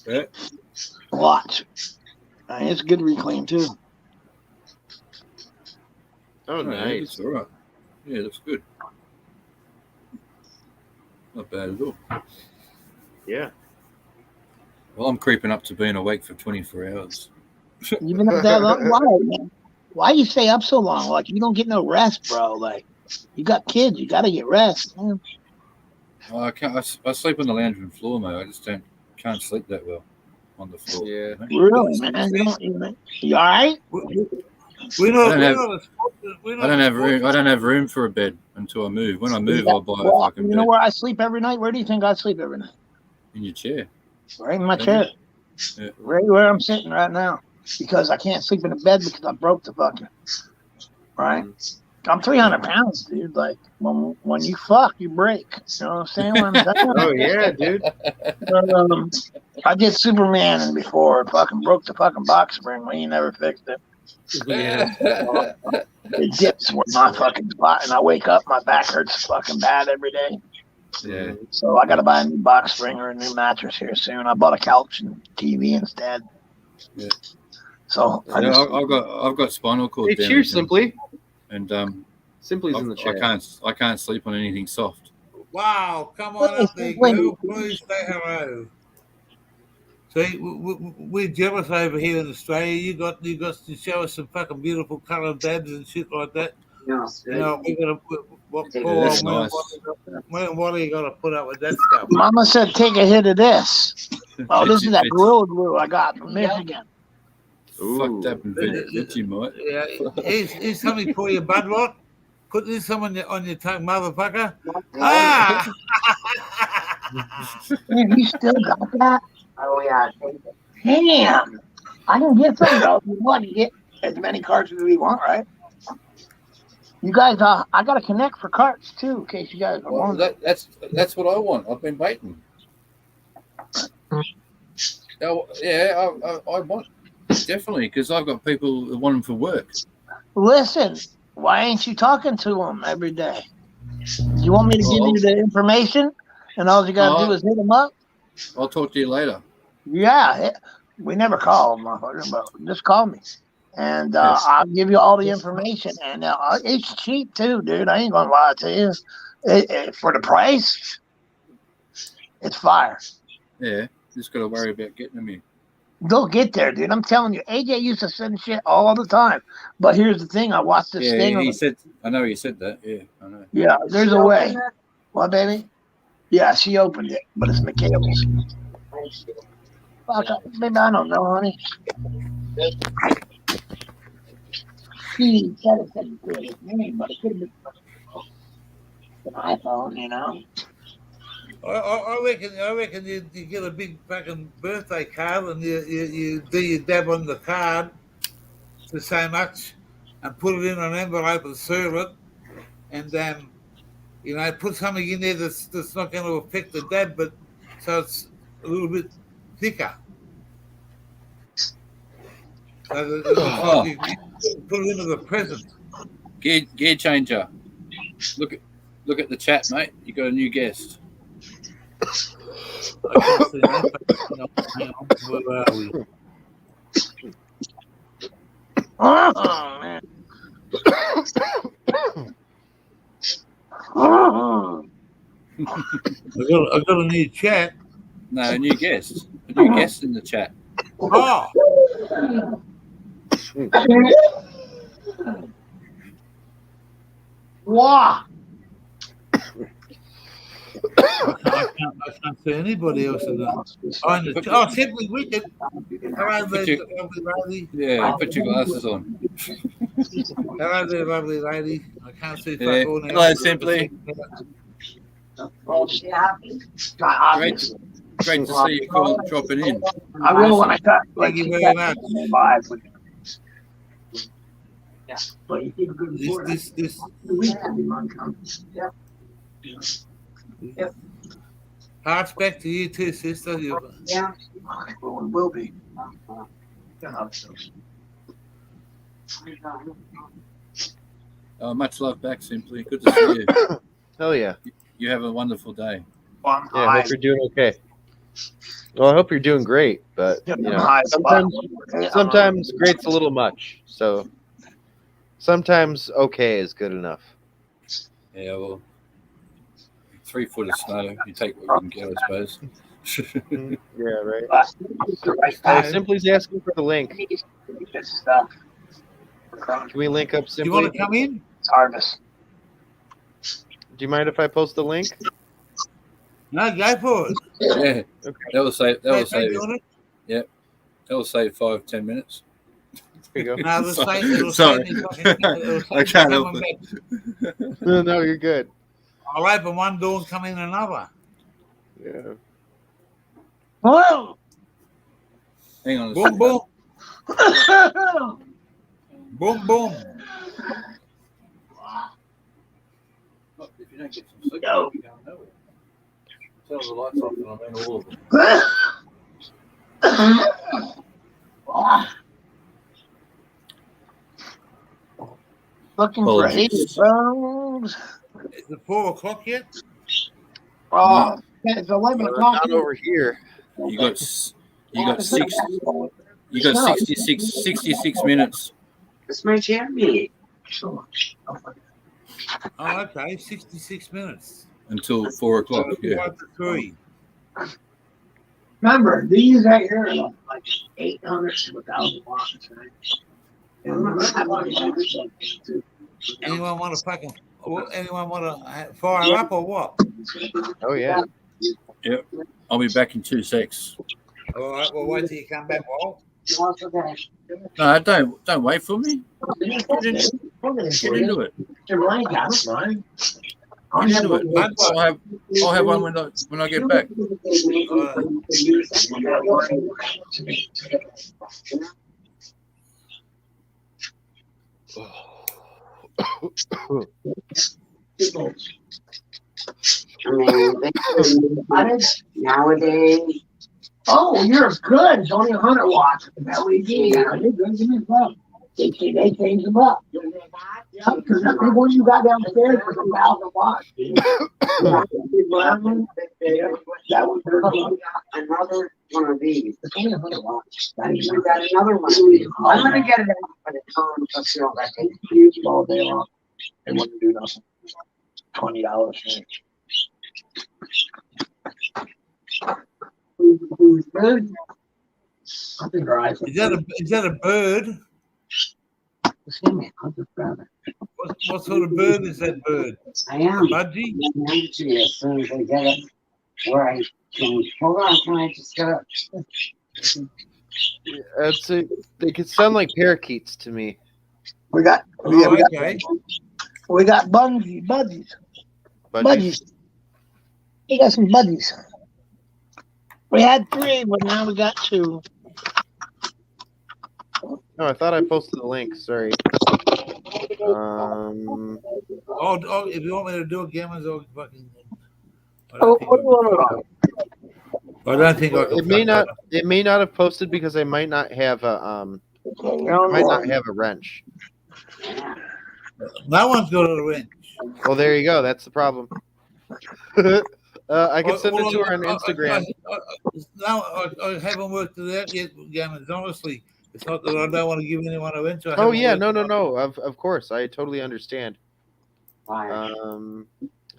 Yeah. Watch. It's good reclaim too. Oh Yeah, nice. it's all right. Yeah, that's good. Not bad at all. Yeah. Well, I'm creeping up to being awake for 24 hours. Even if that long, why, man? Why you stay up so long? Like you don't get no rest, bro. Like you got kids, you gotta get rest. Man. Oh, I can't. I sleep on the lounge room floor, mate. I just can't sleep that well on the floor. Yeah. Really, man. You all right? We I don't have room. I don't have room for a bed until I move. When I move, I'll buy a fucking you know bed. where I sleep every night? Where do you think I sleep every night? In your chair. Right in my chair. Yeah. Right where I'm sitting right now. Because I can't sleep in a bed because I broke the fucking. Right? I'm 300 pounds, dude. Like, when you fuck, you break. You know what I'm saying? What I'm saying? Oh yeah, dude. I did Superman and before fucking broke the fucking box spring. We ain't never fixed it. Yeah. It dips where my fucking spot, and I wake up, my back hurts fucking bad every day. Yeah. So I got to buy a new box spring or a new mattress here soon. I bought a couch and TV instead. Yeah. So I've got spinal cord Hey, damage. cheers, Simply. And Simply's in the chat. I can't sleep on anything soft. Wow, come on up there, girl. Please say hello. See, we're jealous over here in Australia. You got to show us some fucking beautiful coloured babs and shit like that. You know, we got to what poor That's nice. what are you got to put up with that stuff? Mama said, take a hit of this. Oh, this is that Gorilla Glue I got from Michigan. Fucked up and veggie, mate. Yeah, here's something for you, bud. What? Put this on your tongue, motherfucker. Ah! Man, you still got that? Oh yeah. Damn. I can get some though. You want to get as many carts as we want, right? You guys, I got to connect for carts too, in case you guys are wondering. That's what I want. I've been waiting. Yeah, I want definitely because I've got people that want them for work. Listen, why ain't you talking to them every day? Do you want me to give you the information, and all you got to do is hit them up? I'll talk to you later. Yeah, we never call them, motherfucker, but just call me. And I'll give you all the information. And it's cheap, too, dude. I ain't going to lie to you. For the price, it's fire. Yeah, just got to worry about getting them in. They'll get there, dude. I'm telling you. AJ used to send shit all the time. But here's the thing. I watched this thing. He said, I know he said that. Yeah, I know. Yeah, there's a way. What, baby? Yeah, she opened it, but it's Michaela's. Fuck, maybe I don't know, honey. She said it said his name, but it could have been an iPhone, you know. I reckon you get a big fucking birthday card and you do your dab on the card for so much and put it in an envelope and serve it, and then put something in there that's not going to affect the dab, but so it's a little bit thicker. So you put it into the present. Gear changer. Look at the chat, mate. You got a new guest. Where are we? Oh, man. I got a new chat. No, a new guest. A new guest in the chat. Oh. Wow. I can't see anybody else in that. Oh, Simply Wicked. Hello there, lovely lady. Yeah, put your glasses on. Hello there, lovely lady. I can't see Yeah. fuck all now. Hello, Simply. Great to see you dropping in. I will when I cut. Thank you very much. Yeah, but you keep a good report. This. Yep. Hearts back to you too, sister. Yeah. Well, it will be. Much love back, Simply. Good to see you. Hell yeah. You have a wonderful day. Yeah, I hope you're doing okay. Well, I hope you're doing great, but sometimes great's a little much. So sometimes okay is good enough. Yeah, well, 3 foot of snow. You take what you can get, I suppose. Yeah, right. Simply's asking for the link. Can we link up You simply? want to come in? It's harvest. Do you mind if I post the link? No, go for it. Yeah, Okay. that will save. That will Stay save. doing it. That will save 5-10 minutes. There you go. No, it'll Sorry. save, it'll Sorry. save me fucking, it'll save I can't me help coming it. back. No, you're good. I'll open one door and come in another. Yeah. Whoa! Hang on a Boom, second. boom. Boom, boom. Look, if you don't get some sleep, Go. you can't know it. Turn the lights off, and I'm in all of them. Looking for 80 bones. Is it 4 o'clock yet? Oh, it's 11 o'clock. Not over here. You got 66 minutes. It's my champion. Oh, okay. 66 minutes. Until 4 o'clock. Yeah. 5 to 3. Remember, these right here are like 800 to 1,000 watts, right? Anyone want to fucking? Anyone want to fire up or what? Oh yeah. Yep. I'll be back in 2 secs. All right. Well, wait till you come back, Walt. No, don't wait for me. Get into it. Get into it. I'll have one when I get back. I mean, nowadays. Oh, you're good. It's only 100 watts. LED. Yeah, you're good. Give me a bump. They changed them up. Yeah, because that big one you got downstairs was 1,000 watts. That was another one of these. it's only 100 watts. We got another one. I'm gonna get it out by the time to feel that they Huge all day long. They wouldn't do nothing. $20 for it. Who's good? I think right. Is that a bird? Excuse me, I'll just grab it. What sort of bird is that bird? I am. A budgie? As soon as I get it where I can. Hold on, can I just get it? That's it. They could sound like parakeets to me. We got Okay. we got budgies. But Budgies. We got some budgies. We had 3, but now we got 2. no, I thought I posted the link. Sorry. Oh, if you want me to do it, Gammons, I'll fucking. I Oh, don't what do you want to think I don't think I can. It may not. It may not have posted because I might not have a might not have a wrench. No one's got a wrench. Well, there you go. That's the problem. I can send it to her on Instagram. No, I haven't worked it out yet, Gammons. Honestly, it's not that I don't want to give anyone a wrench. I Oh haven't yeah, worked no, it no, out. no. Of course, I totally understand. Fire.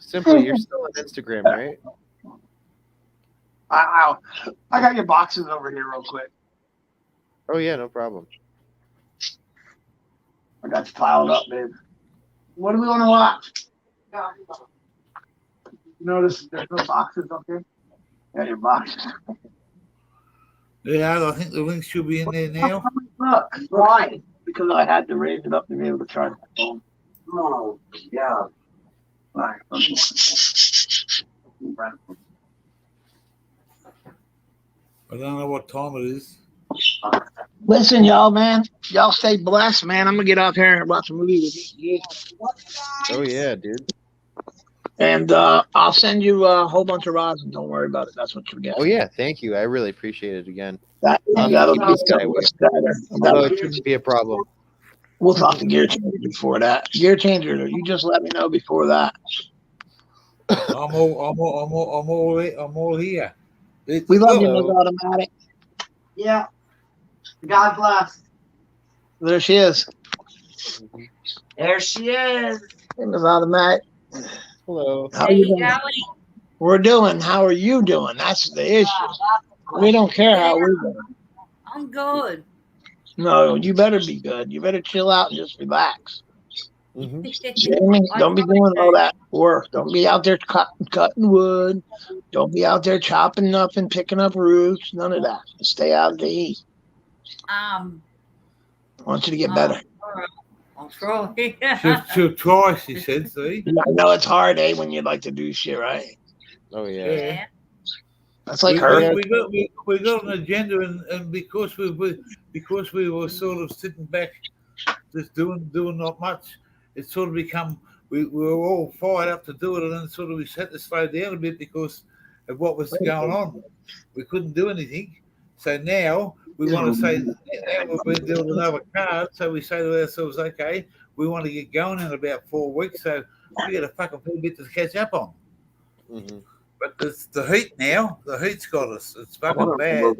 Simply, you're still on Instagram, right? I got your boxes over here real quick. Oh yeah, no problem. I got you piled up, babe. What do we want to watch? Notice there's no boxes up here. Yeah, your boxes. Yeah, I think the link should be in there now. Look, why? Because I had to raise it up to be able to charge my phone. Oh, yeah. All right. I don't know what time it is. Listen, y'all, man. Y'all stay blessed, man. I'm gonna get off here and watch a movie with you. Oh yeah, dude. And I'll send you a whole bunch of rosin. Don't worry about it. That's what you get. Oh yeah, thank you. I really appreciate it again. That'll be So it shouldn't be a problem. We'll talk to Gear Changer before that. Gear Changer, you just let me know before that. I'm all here. We love you, Ms. Automatic. Yeah. God bless. There she is. There she is. Hey, Ms. Automatic. Hello. How you doing? We're doing. How are you doing? That's the issue. We don't care how we're doing. I'm good. No, you better be good. You better chill out and just relax. Mhm. Don't be doing all that work. Don't be out there cutting wood. Don't be out there chopping up and picking up roots. None of that. Stay out of the heat. I want you to get better. I'll try. She'll try, she said, see? I know it's hard, when you like to do shit, right? Oh yeah. That's like we, her. we got an agenda, and because we were sort of sitting back, just doing not much, it sort of become we were all fired up to do it, and then sort of we had to slow down a bit because of what was going on. We couldn't do anything, so now we want to say now we're doing another card, so we say to ourselves, okay, we want to get going in about 4 weeks, so we got a fucking fair bit to catch up on. Mhm. But it's the heat now. The heat's got us. It's fucking bad.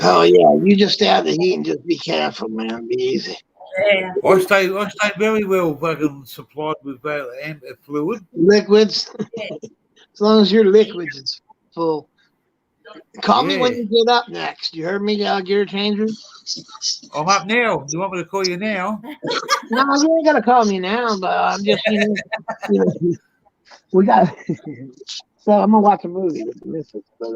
Hell yeah! You just stay out of the heat and just be careful, man. Be easy. Yeah. I stay very well fucking supplied with fluid. Liquids. As long as your liquids is full. Call me when you get up next. You heard me, gear changer? I'm up now. You want me to call you now? No, you ain't gotta call me now, but I'm just, we got. So I'm gonna watch a movie with the missus, but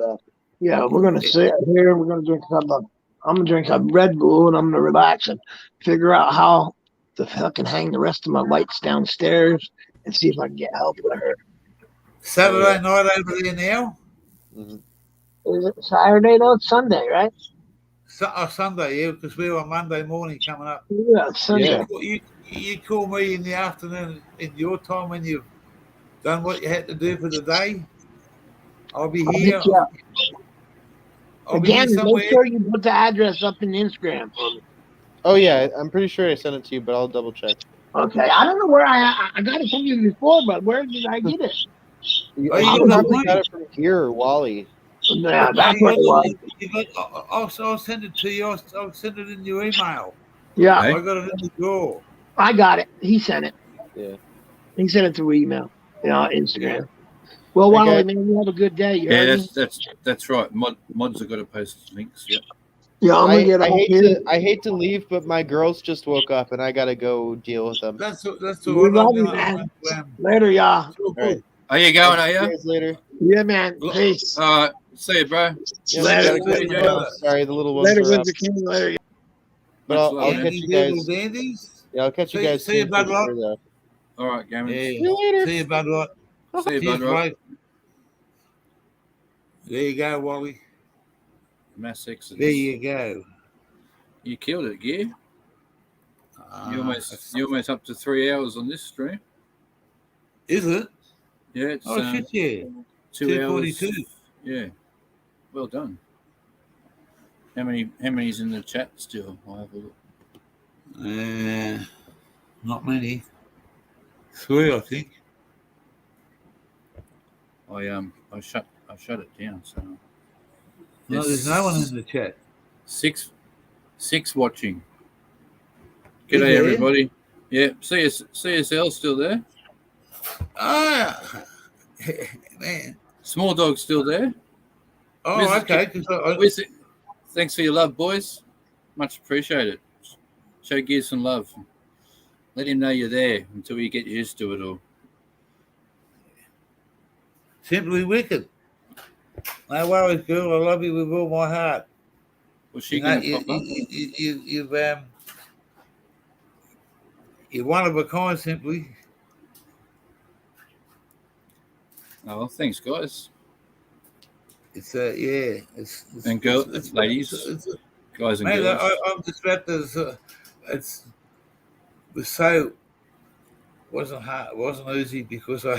yeah, we're gonna sit here. We're gonna drink I'm gonna drink a Red Bull, and I'm gonna relax and figure out how to fucking hang the rest of my lights downstairs and see if I can get help with her. Saturday night over there now? Mhm. Is it Saturday? No, it's Sunday, right? Sunday, yeah, because we're on Monday morning coming up. Yeah, it's Sunday. You call me in the afternoon in your time when you've done what you had to do for the day. I'll be here. I'll be here Again, somewhere. make sure you put the address up in Instagram for me. Oh yeah, I'm pretty sure I sent it to you, but I'll double check. Okay, I don't know where I got it from you before, but where did I get it? You, Oh, you I got probably that got it from here or Wally. Yeah, that's what it was. I'll send it to you. I'll send it in your email. Yeah, I got it in the drawer. I got it. He sent it. Yeah. He sent it through email. Instagram. Well, Wally, man, you have a good day. You heard me? That's right. Mods have got to post links. Yep. Yeah, I'm gonna get I out hate here. I hate to leave, but my girls just woke up and I gotta go deal with them. That's We all right. love you, man. Later, y'all. All right. Are you going? Are See you? guys later. Yeah, man. Peace. All right. See you, bro. Yeah, Later. gotta go. Sorry, the little ones Later, are up. Windsor King. Later. But I'll Much love, catch man. you guys. Dandies. Yeah, I'll catch you See- guys see you, soon. bud, for Rob. sure, though. All right, Gammon. Yeah. See you later. See you, bud. Right. See you, Cheers, bud. Right. mate. There you go, Wally. Mass exodus. There you go. You killed it, Gear. You're almost up to 3 hours on this stream. Is it? Yeah, it's Oh, shit, yeah. 2 hours. 2:42. Yeah. Well done. How many's in the chat still? I'll have a look. Not many. 3, I think. I shut it down. So No, there's no one in the chat. Six watching. Is G'day, there? everybody. Yeah, CSL still there. Ah, man. Small Dog's still there. Oh, Mrs. okay. 'Cause Where's it? Thanks for your love, boys. Much appreciated. Show Gear some love. Let him know you're there until you get used to it all. Simply wicked. No worries, girl. I love you with all my heart. Was she You know, going to pop up? you're one of a kind, simply. Oh, thanks, guys. It's it's And ladies, guys and man, girls. I'm just about to. It was so wasn't hard. It wasn't easy because I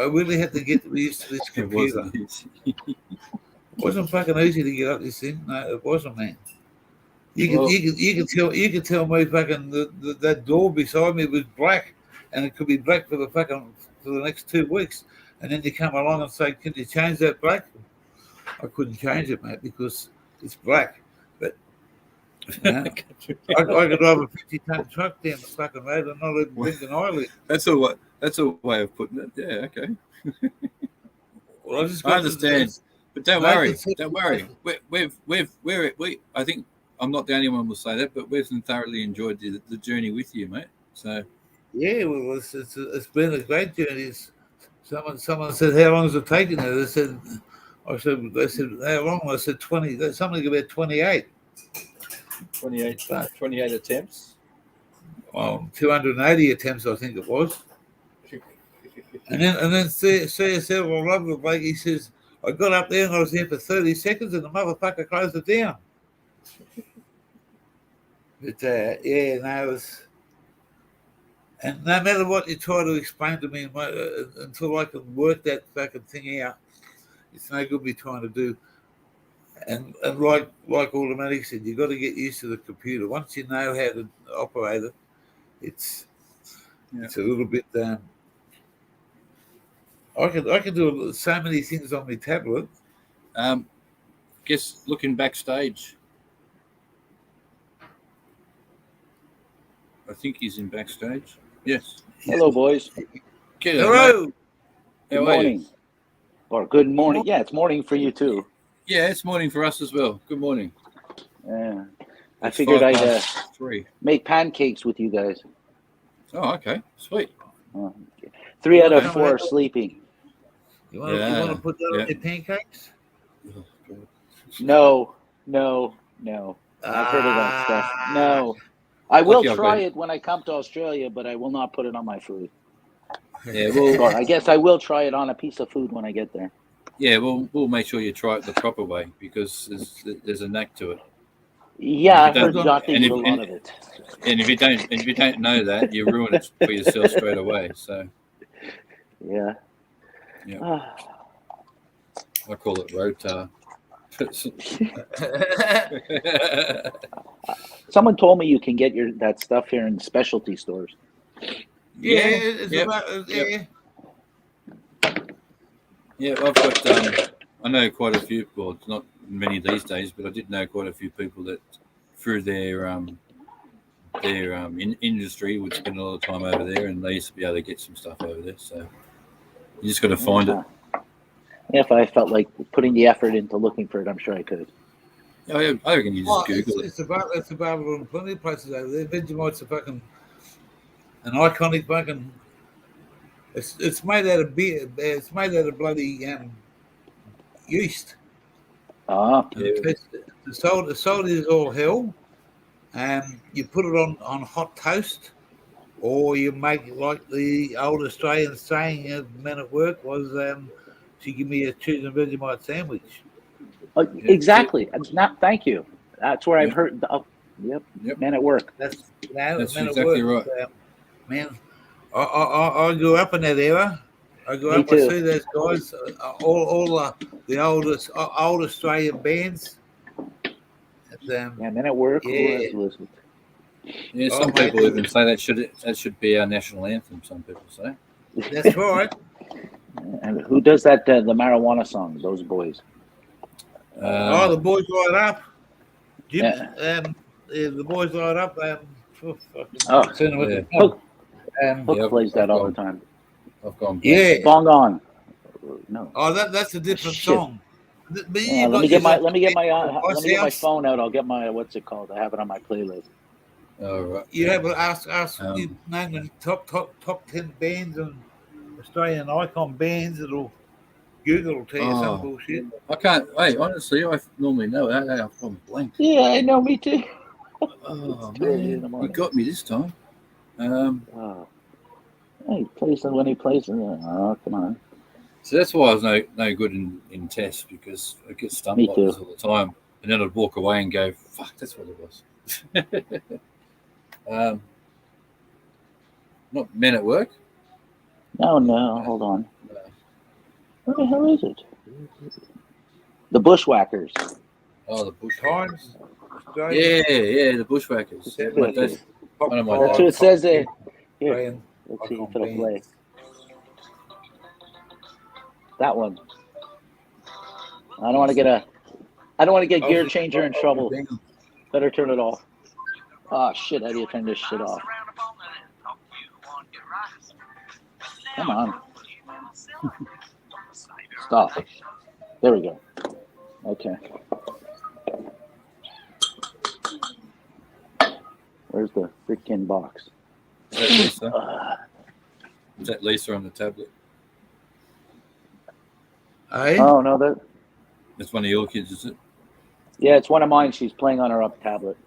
really had to get used to this It computer. wasn't easy. It wasn't fucking easy to get up this thing. No, it wasn't, man. You could tell me fucking that door beside me was black, and it could be black for the next 2 weeks, and then you come along and say, "Can you change that black?" I couldn't change it, mate, because it's black. But you know, I could drive a 50-ton truck down the fucking road and not even blink an eyelid. That's a way of putting it. Yeah, okay. Well, I understand. But don't Like worry, it's- don't worry. I think I'm not the only one who will say that, but we've thoroughly enjoyed the journey with you, mate. So Yeah, well, it's been a great journey. Someone said, "How long has it taken?" They said, "They said how long?" I said 20. Something about 28. 28 attempts. Well, 280 attempts, I think it was. And then CSL, I love the bloke. He says, "I got up there and I was there for 30 seconds, and the motherfucker closed it down." But yeah, no, it was. And no matter what you try to explain to me, until I can work that fucking thing out, it's no good me trying to do. And like Automatic said, you got to get used to the computer. Once you know how to operate it, it's a little bit. I can do so many things on my tablet. Guess looking backstage. I think he's in backstage. Yes. Hello, boys. Hello. Good morning. Or good morning. Yeah, it's morning for you too. Yeah, it's morning for us as well. Good morning. Yeah. I It's figured 3:05. make pancakes with you guys. Oh, okay. Sweet. 3 out of 4 are sleeping. You want to put that on your pancakes? No. I've heard of that stuff. No. I will try it when I come to Australia, but I will not put it on my food. Yeah, well, Or I guess I will try it on a piece of food when I get there. yeah, we'll make sure you try it the proper way because there's a knack to it. Yeah, And if you I've heard don't- nothing and but a if- lot of it. And if you don't know that, you ruin it for yourself straight away. So Yeah. yeah, I call it rotar. Someone told me you can get that stuff here in specialty stores. Yeah, it's Yep. about Yep. Yeah, I've got. I know quite a few. Well, it's not many these days, but I did know quite a few people that, through their industry, would spend a lot of time over there, and they used to be able to get some stuff over there. So you just got to find it. If I felt like putting the effort into looking for it, I'm sure I could. I reckon you just Google it. It's available in plenty of places over there. Vegemite's an iconic fucking. It's made out of beer. It's made out of bloody yeast. The salt is all hell. You put it on hot toast, or you make it like the old Australian saying of men at work was, "She give me a cheese and Vegemite sandwich." Exactly. Thank you. That's where I've heard. Yep. Men at work. That's That's men exactly at work. right. Man, I grew up in that era. I grew Me up. too. I see those guys. All the oldest old Australian bands. Men at work. Yeah. Who else was it? Yeah, some people even say that should be our national anthem. Some people say. That's right. And who does that? The marijuana song. Those boys. The boys light up. Jim, the boys light up. Hook plays that all the time. I've gone. Yeah. Bong on. No. Oh, that's a different Shit. song. But Yeah, let me get my phone out. I'll get my what's it called? I have it on my playlist. All right. You have to ask you name the top 10 bands and Australian icon bands. Google will tell you some bullshit. I can't. Hey, honestly, I normally know that. I've gone blank. Yeah, I know. Me too. Oh It's early in the man, you morning. got me this time. He plays when he plays. Oh, come on. So that's why I was no good in tests, because I get stumped Me like too. this all the time, and then I'd walk away and go, "Fuck, that's what it was." Not Men at Work. No, hold on. Where the hell is it? The Bushwhackers. Oh, the Bushwhackers. Yeah, the Bushwhackers. That's One of my what it says there. Here, let's see if it'll play. That one. I don't want to get Gear Changer in trouble. Better turn it off. Oh shit! How do you turn this shit off? Come on. Stop. There we go. Okay. Where's the freaking box? Is that Lisa? Is that Lisa on the tablet? Hey? Oh no, That's one of your kids, is it? yeah, it's one of mine. She's playing on her up tablet.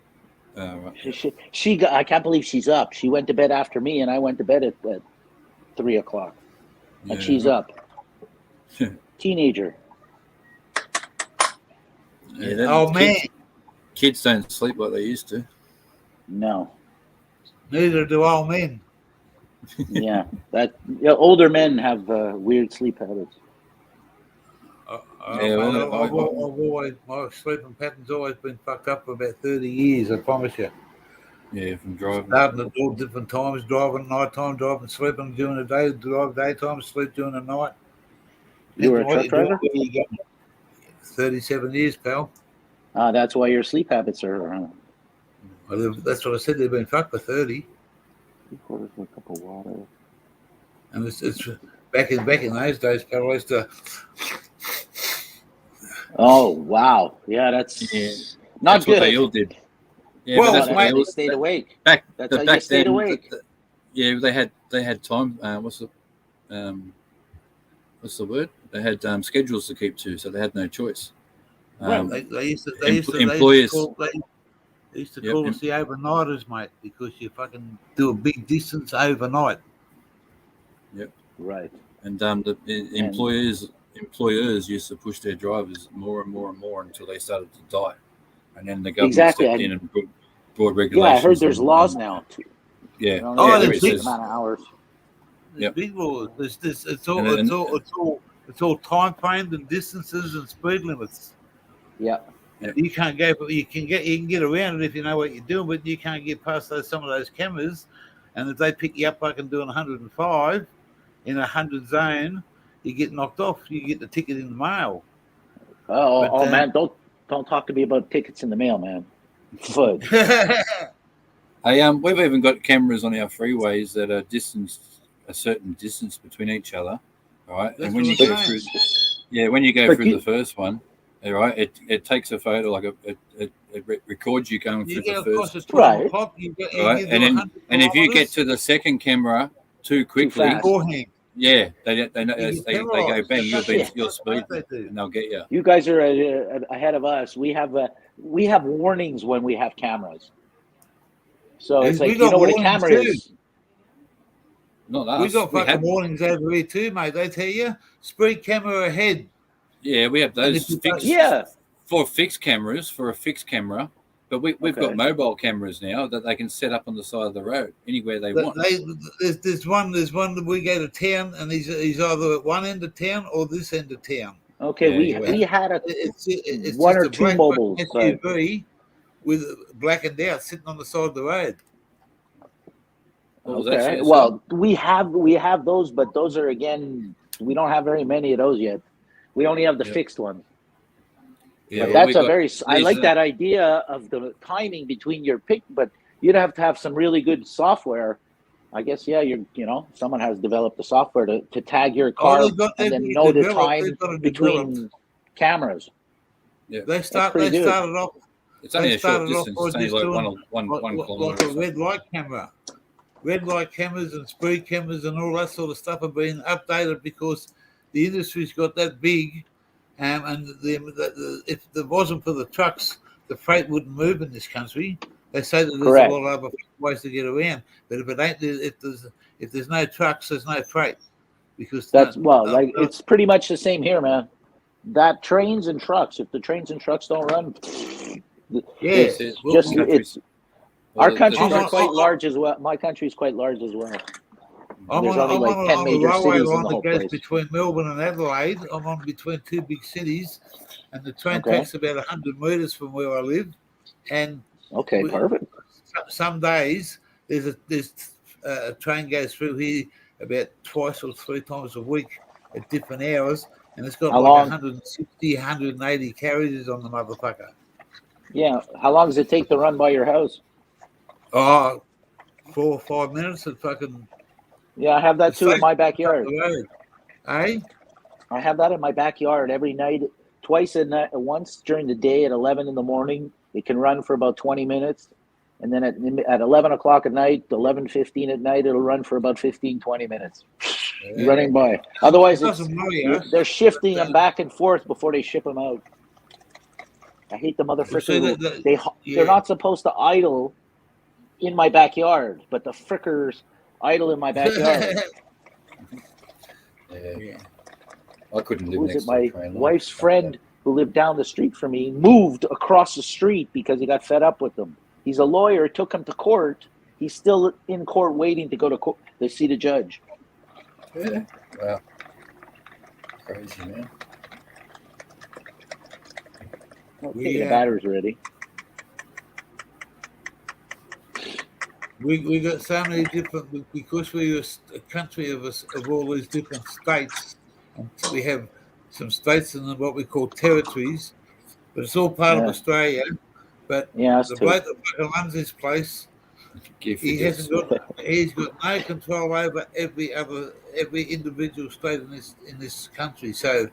Right. She got, I can't believe she's up. She went to bed after me, and I went to bed at 3 o'clock, and she's up. Teenager. Yeah, Oh, man. Kids don't sleep like they used to. No. Neither do all men. Yeah, older men have weird sleep habits. I've always, my sleeping pattern's always been fucked up for about 30 years, I promise you. Yeah, from driving. Starting at all different times, driving night time, driving, sleeping during the day, drive daytime, sleep during the night. You were a truck driver? 37 years, pal. That's why your sleep habits are. That's what I said, they've been fucked for 30. A cup of water. And it's back in those days, pal, I used to. Oh wow! Yeah, that's not that's good. What they all did. Yeah, well, that's why they stayed awake. That's how you stayed awake. Yeah, they had time. What's the word? They had schedules to keep to, so they had no choice. They used to call us the overnighters, mate, because you fucking do a big distance overnight. Yep. Right. And the employers used to push their drivers more and more and more until they started to die, and then the government stepped in and brought regulations. Yeah, I heard there's laws now. Yeah. There's big amount of hours. There's big laws. It's all time framed and distances and speed limits. Yeah. You can't go, but you can get around it if you know what you're doing, but you can't get past some of those cameras. And if they pick you up fucking doing 105 in a 100 zone, you get knocked off. You get the ticket in the mail. Man, don't talk to me about tickets in the mail, man. Fudge. We've even got cameras on our freeways that are a certain distance between each other. All right, and when you go through, the first one, all right, it takes a photo, like it records you going through the first. Right. And if you get to the second camera too quickly, yeah, they go bang, you're speed, and they'll get you. You guys are ahead of us. We have warnings when we have cameras. So it's like, you know what a camera is. Not us. We got fucking warnings over here too, mate. They tell you speed camera ahead. Yeah, we have those for fixed cameras, for a fixed camera. But we've got mobile cameras now that they can set up on the side of the road anywhere they want. There's one that we go to town, and he's either at one end of town or this end of town. Okay, we had it's one or two mobiles SUV with blackened out sitting on the side of the road. Okay. Well, we have those, but those are, again, we don't have very many of those yet. We only have the fixed ones. Yeah, but that's I like that idea of the timing between your pick, but you'd have to have some really good software. I guess, someone has developed the software to tag your car and then know the time between cameras. Yeah, they started off. It's only a short distance. It's only like one kilometer. Like a red light camera. Red light cameras and speed cameras and all that sort of stuff have been updated because the industry's got that big, and if there wasn't for the trucks, the freight wouldn't move in this country. They say that there's a lot of other ways to get around, but if there's no trucks, there's no freight. Because it's pretty much the same here, man. That trains and trucks. If the trains and trucks don't run, our countries are quite large as well. My country is quite large as well. There's only like 10 major cities in the whole place. Between Melbourne and Adelaide, I'm on between two big cities, and the train tracks about 100 metres from where I live. And perfect. Some days there's a train goes through here about twice or three times a week at different hours, and it's got 160, 180 carriages on the motherfucker. Yeah. How long does it take to run by your house? 4 or 5 minutes at fucking. Yeah, I have that too in my backyard. I have that in my backyard every night, twice a night, once during the day at 11 in the morning. It can run for about 20 minutes, And then at 11 o'clock at night, 11:15 at night, it'll run for about 15, 20 minutes. Running by. Otherwise, they're shifting them back and forth before they ship them out. I hate the motherfuckers. They're not supposed to idle in my backyard, but the frickers idle in my backyard. Yeah. I couldn't live next to My a train line. wife's friend who lived down the street from me moved across the street because he got fed up with them. He's a lawyer, took him to court. He's still in court waiting to go to court to see the judge. Yeah. Wow. Crazy, man. Okay, the batter's ready. We got so many different, because we're a country of all these different states. And we have some states in what we call territories, but it's all part of Australia. But the bloke that runs this place, he's got no control over every individual state in this country. So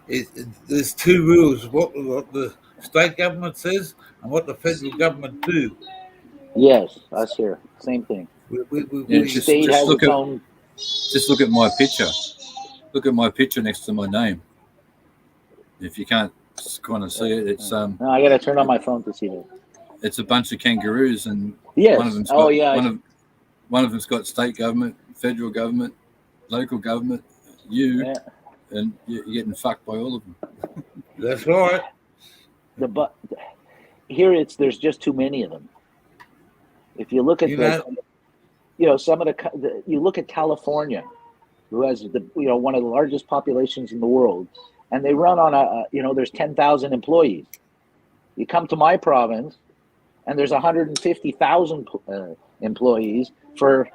there's two rules: what the state government says and what the federal government do. Yes, us here, same thing. Just look at my picture. Look at my picture next to my name. If you can't kind of see it, it's No, I gotta turn on my phone to see that. It's a bunch of kangaroos, and yes. one of them's one of them's got state government, federal government, local government, and you're getting fucked by all of them. That's right. There's just too many of them. If you look at some of you look at California, who has one of the largest populations in the world, and they run on there's 10,000 employees. You come to my province, and there's 150,000 employees for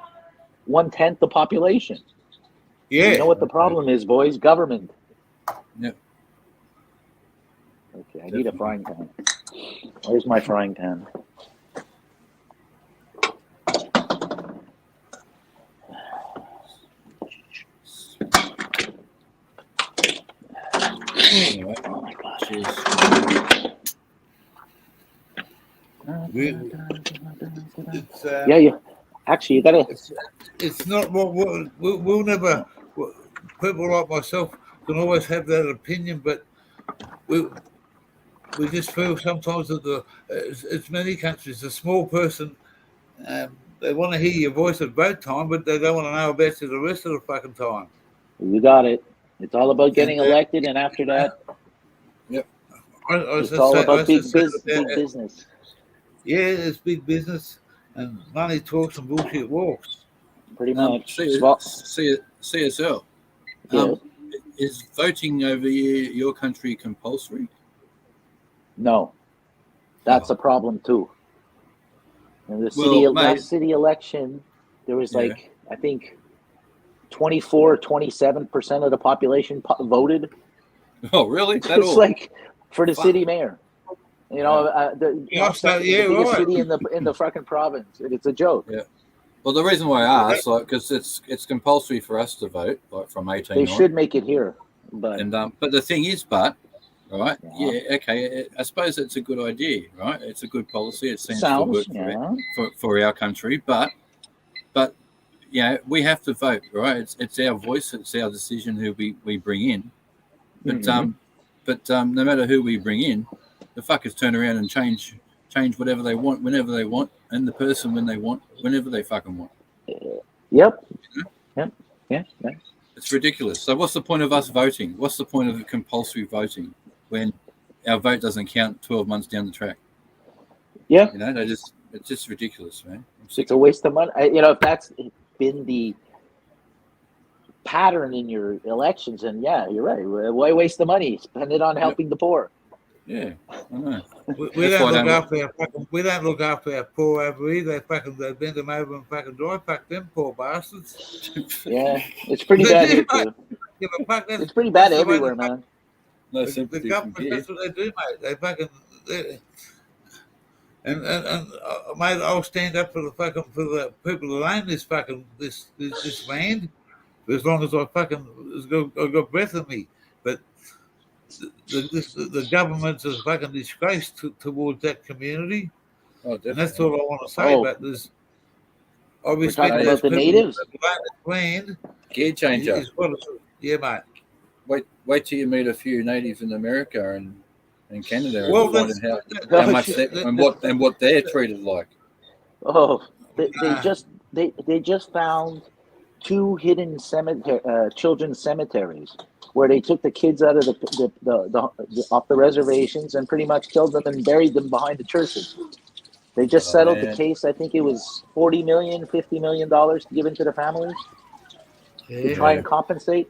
1/10 the population. Yeah. You know what the problem is, boys? Government. Yep. Okay, I need a frying pan. Where's my frying pan? Anyway, oh my God. Cheers. Actually, you gotta. It's not what we'll never. People like myself can always have that opinion, but we just feel sometimes that it's many countries. A small person, they want to hear your voice at both time, but they don't want to know about you the rest of the fucking time. You got it. It's all about getting elected, and after that, it's all about big business. Yeah, it's big business, and money talks and bullshit walks. Pretty much. CSL. Yes. Is voting over your country compulsory? No, that's a problem too. In the last city election, there was I think 27% of the population voted. Oh, really? It's like for the city mayor. The city in the fucking province. It's a joke. Yeah. Well, the reason why I asked, because it's compulsory for us to vote, like from 18. They should make it here, but the thing is, right? Yeah, okay. I suppose it's a good idea, right? It's a good policy. It seems to work for our country, but we have to vote, right? It's our voice. It's our decision who we bring in. But no matter who we bring in, the fuckers turn around and change whatever they want, whenever they want, and the person when they want, whenever they fucking want. Yep. Yeah. It's ridiculous. So what's the point of us voting? What's the point of compulsory voting when our vote doesn't count 12 months down the track? Yeah. It's just ridiculous, man. It's a waste of money. If that's been the pattern in your elections, and you're right. Why waste the money? Spend it on helping the poor. Yeah, I know. We don't look after our poor over here. They bend them over and fucking dry pack them poor bastards. Yeah, it's pretty bad here too. It's pretty bad everywhere, man. No the government, that's what they do, mate. They fucking and mate, I'll stand up for the people who own this land for as long as I got breath in me. But the government's a fucking disgrace towards that community. Oh, And that's all I want to say. Oh. But there's, I We're respect talking those about the people natives? that own this land. Gear changer. Is what it's- yeah, mate. Wait till you meet a few natives in America and Canada, Well, and find that's- out that- how much that- and what they're treated like. Oh, they just found 2 hidden children's cemeteries where they took the kids out of the off the reservations and pretty much killed them and buried them behind the churches. They just settled the case. I think it was $40 million, $50 million given to the families to try and compensate.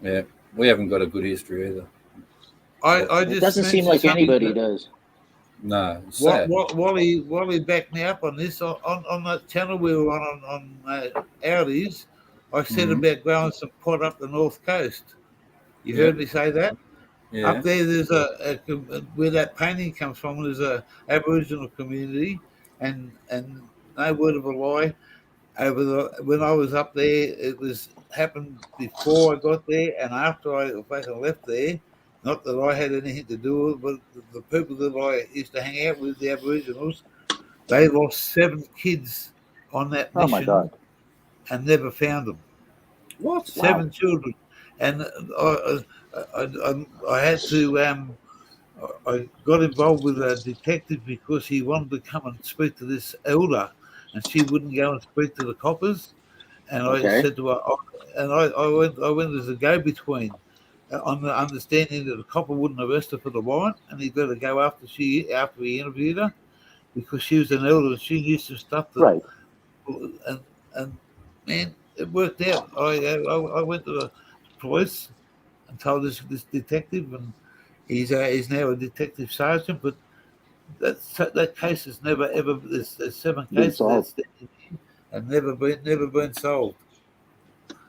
Yeah, we haven't got a good history either. I It just doesn't seem mentioned like something anybody that- does. No, it's sad. Wally backed me up on this on that channel we were on Audis. I said Mhm. about growing some pot up the north coast. You heard me say that? Yeah. Up there, there's where that painting comes from. There's a Aboriginal community, and no word of a lie. When I was up there, it was happened before I got there and after I fucking left there. Not that I had anything to do with it, but the people that I used to hang out with, the Aboriginals, they lost 7 kids on that mission. Oh my God. And never found them. What? 7 children, and I had to. I got involved with a detective because he wanted to come and speak to this elder, and she wouldn't go and speak to the coppers. And Okay. I said to her, I went as a go-between, on the understanding that the copper wouldn't arrest her for the warrant, and he'd let her go after he interviewed her, because she was an elder and she knew some stuff that. Right. And man, it worked out. I went to the police and told this detective, and he's now a detective sergeant. But that case has never ever. There's 7 Been cases solved. and never been solved.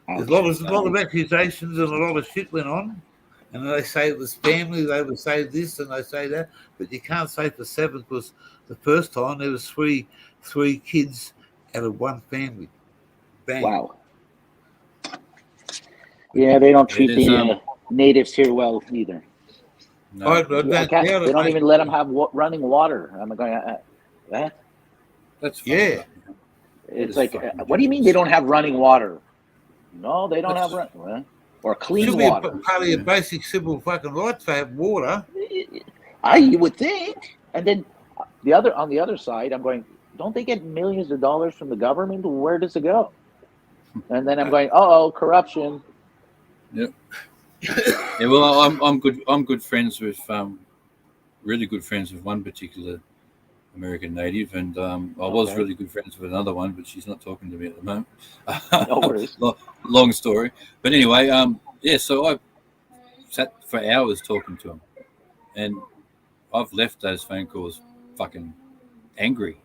There's a lot of accusations and a lot of shit went on, and they say it was family. They would say this and they say that, but you can't say for 7 because the first time there was three kids out of one family. Bang. Wow. Yeah, they don't treat It is, the natives here well either. No. I don't They doubt it, don't mate. even let them have running water. I'm going, what? That's Yeah. It's is like, fucking what do you mean they don't have running water? No, they don't have or clean Should be water. part of your basic civil fucking rights to have water. You would think. And then on the other side, I'm going, don't they get millions of dollars from the government? Where does it go? And then I'm going, corruption. Yep. Yeah, well, I'm good friends with really good friends with one particular American native, and I was really good friends with another one, but she's not talking to me at the moment. No worries. Long story, but anyway, so I sat for hours talking to him, and I've left those phone calls fucking angry.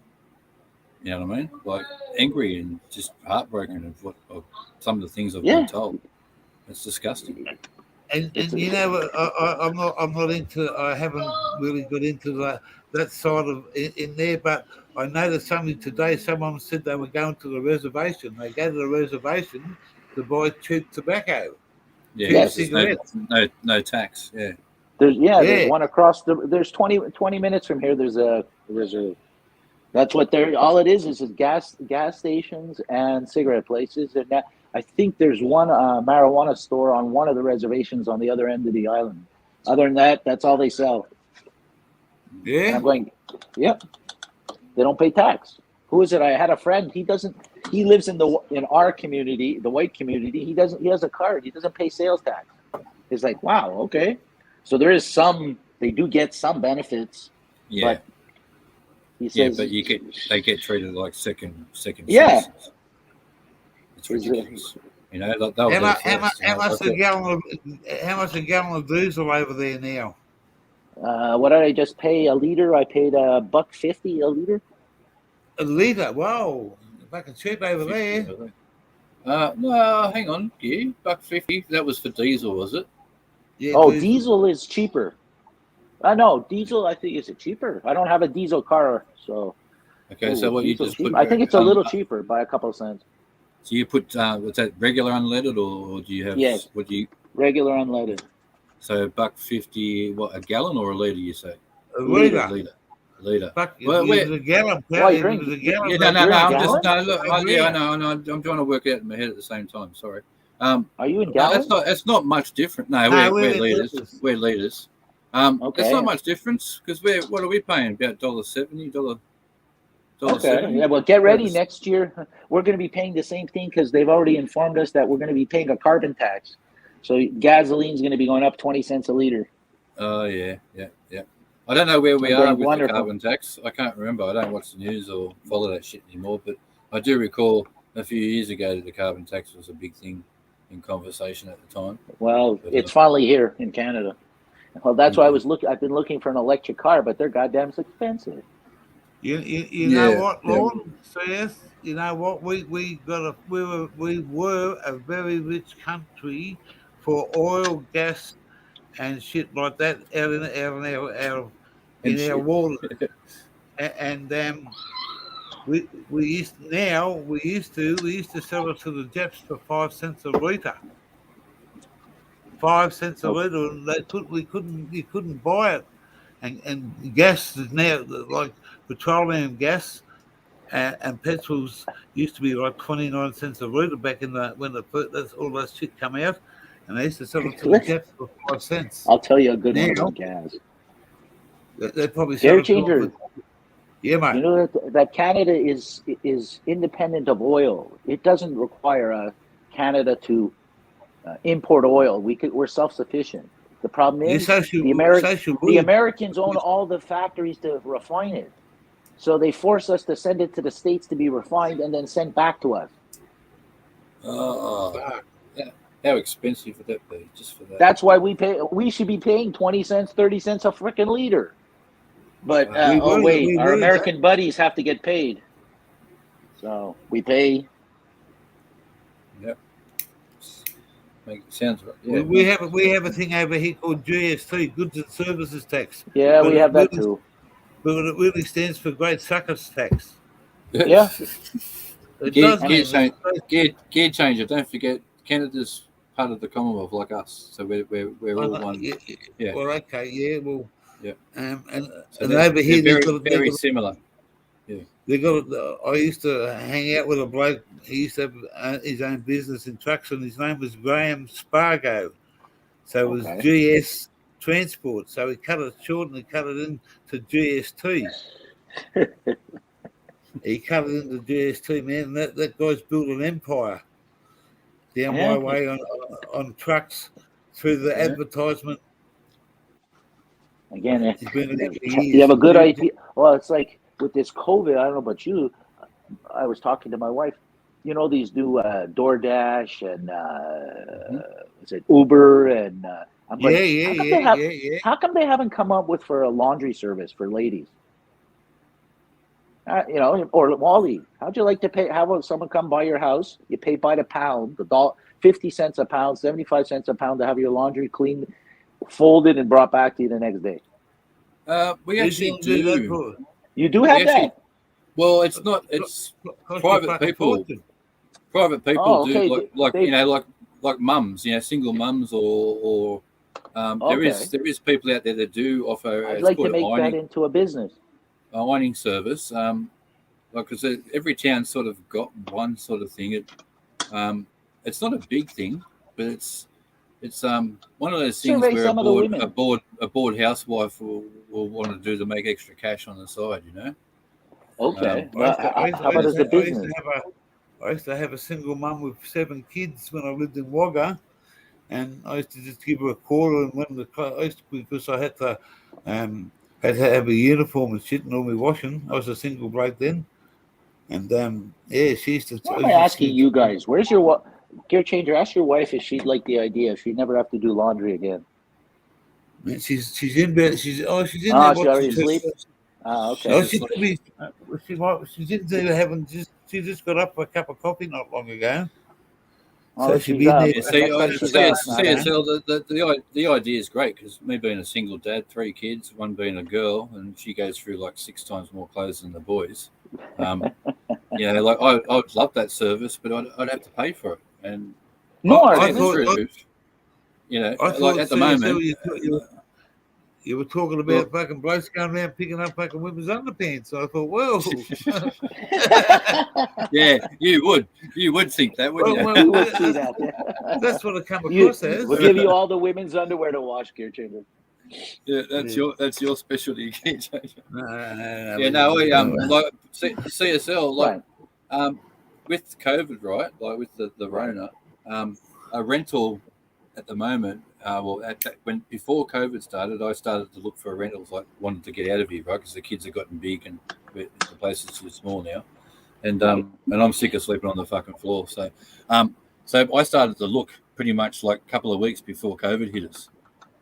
You know what I mean? Like angry and just heartbroken of some of the things I've been told. It's disgusting. And you know, I'm not into. I haven't really got into that side of in there. But I noticed something today. Someone said they were going to the reservation. They go to the reservation to buy cheap tobacco, cheap Yes, cigarettes. no tax. Yeah. There's one across there's 20 minutes from here. There's a that's what they're all it is gas stations and cigarette places. And I think there's one marijuana store on one of the reservations on the other end of the island. Other than that, that's all they sell. Yeah. And I'm going, yep. They don't pay tax. Who is it? I had a friend. He lives in our community, the white community. He has a card. He doesn't pay sales tax. He's like, wow, okay. So there is they do get some benefits. Yeah. But he says, but they get treated like second Yeah. citizens. It's ridiculous. You know, How much a gallon of diesel over there now? what did I just pay a liter? I paid $1.50 a liter. A liter? Wow, fucking cheap over there. No, hang on, $1.50. That was for diesel, was it? Yeah, diesel is cheaper. No, diesel. I think is it cheaper? I don't have a diesel car, so. Okay, so what you diesel's just cheap. put? I think it's a little cheaper by a couple of cents. So you put was that regular unleaded or do you have? Yes. What do you? Regular unleaded. So $1.50, what, a gallon or a liter? You say? A liter. Liter. Fuck, Well, it was a gallon. Why, It drink- was a gallon. Yeah, no. I'm just gallon? no. Look, I know. I'm trying to work it out in my head at the same time. Sorry. Are you in No, gallons? it's not much different. No, No, we're we're leaders. liters. We're leaders. Okay. It's not much difference because what are we paying? About $1.70, Okay. Yeah. Well, get ready. Next year, we're going to be paying the same thing because they've already informed us that we're going to be paying a carbon tax. So gasoline's going to be going up 20 cents a liter. Oh yeah. I don't know where we Okay, are with wonderful. the carbon tax. I can't remember. I don't watch the news or follow that shit anymore. But I do recall a few years ago that the carbon tax was a big thing in conversation at the time. Well, But, it's finally here in Canada. Well, that's why I've been looking for an electric car, but they're goddamn expensive. You know what, Lord? Says, you know what? We were a very rich country for oil, gas, and shit like that out in our water. And we used to sell it to the Japs for 5 cents a litre. 5 cents a litre, and you couldn't buy it. And gas is now like petroleum gas and petrols used to be like 29 cents a litre back in when all that shit come out, and they used to sell it to the Japs for 5 cents. I'll tell you a good one Now, about gas. They probably sell Air it to changer. Yeah, mate. You know that Canada is independent of oil. It doesn't require Canada to import oil. We're self-sufficient. The problem is the Americans own all the factories to refine it. So they force us to send it to the States to be refined and then sent back to us. How expensive would that be just for that? That's why we should be paying 20 cents, 30 cents a freaking liter. But our American buddies have to get paid. So we pay. Yep. Sounds right. Yeah. We have a thing over here called GST, Goods and Services Tax. Yeah, but we have that too. But it really stands for Great Suckers Tax. Yeah. Gear changer. Don't forget, Canada's part of the Commonwealth like us, so we're all one. Yeah. Well, okay. Yeah. Well. Yeah. And so over here, very similar. Yeah. They got. I used to hang out with a bloke. He used to have his own business in trucks, and his name was Graham Spargo. So it was GS Transport. So he cut it short and he cut it into GST. He cut it into GST, man. And that guy's built an empire down my way on trucks through the advertisement. Again, you have a good idea. Well, it's like with this COVID, I don't know about you. I was talking to my wife. You know, these new DoorDash and is it Uber and I'm like, how come they haven't come up with for a laundry service for ladies? You know, or Wally, how'd you like to pay? How about someone come by your house? You pay by the pound, 50 cents a pound, 75 cents a pound to have your laundry cleaned, folded, and brought back to you the next day. We actually do. You do have that? Well, it's not. It's private people. Private people do like mums, single mums or there is people out there that do offer. I'd like to make that into a business. Ironing service, because every town sort of got one sort of thing. It's not a big thing, but it's one of those things where a bored housewife will want to do to make extra cash on the side, Okay. How about as a business? I used to have a single mum with 7 kids when I lived in Wagga, and I used to just give her a call, and because I had to have a uniform and shit and all my washing. I was a single bloke then, and she used to. Why am I asking you guys? Where's your gear changer? Ask your wife if she'd like the idea. She'd never have to do laundry again. Man, she's in bed. She's in there. She already asleep. Okay. She didn't do having. She just got up for a cup of coffee not long ago. So she'd be there. The idea is great because me being a single dad, 3 kids, one being a girl, and she goes through like 6 times more clothes than the boys. I would love that service, but I'd have to pay for it. And no, I thought, at the moment. you were talking about fucking blokes going around picking up fucking women's underpants. So I thought, well, Yeah, you would think that, wouldn't you? You would see that. Yeah. that's what I come across as. We'll give you all the women's underwear to wash, Gear Chamber. Yeah, that's your specialty. No, Yeah, no, we like CSL, like with COVID, right? Like with the Rona, a rental at the moment. Before COVID started, I started to look for rentals. Like wanted to get out of here, right? Because the kids have gotten big and the place is too small now, and I'm sick of sleeping on the fucking floor. So I started to look pretty much like a couple of weeks before COVID hit us,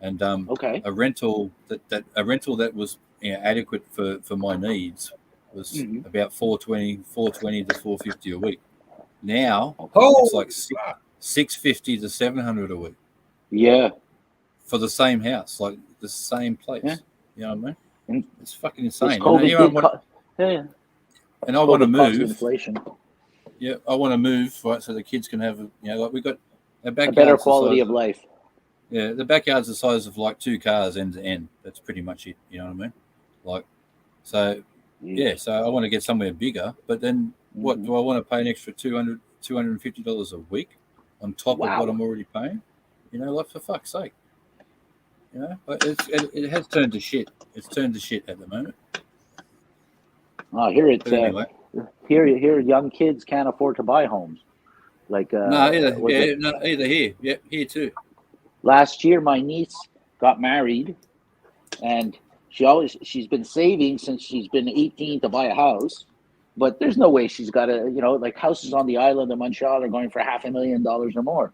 and a rental that was adequate for my needs was about $420 to $450 a week. Now it's like $650 to $700 a week. Yeah. For the same house, like the same place. Yeah. You know what I mean? It's fucking insane. And I want to move. Inflation. Yeah, I want to move, right, so the kids can have, like we've got a better quality of life. Yeah, the backyard's the size of like 2 cars end to end. That's pretty much it. You know what I mean? Like, so so I want to get somewhere bigger, but then what do I want to pay an extra $250 a week on top of what I'm already paying? Like for fuck's sake. But it has turned to shit. It's turned to shit at the moment. Oh, here it's anyway. Here young kids can't afford to buy homes. Like either here. Yeah, here too. Last year my niece got married and she's been saving since she's been 18 to buy a house. But there's no way she's got like houses on the island of Montreal are going for $500,000 or more.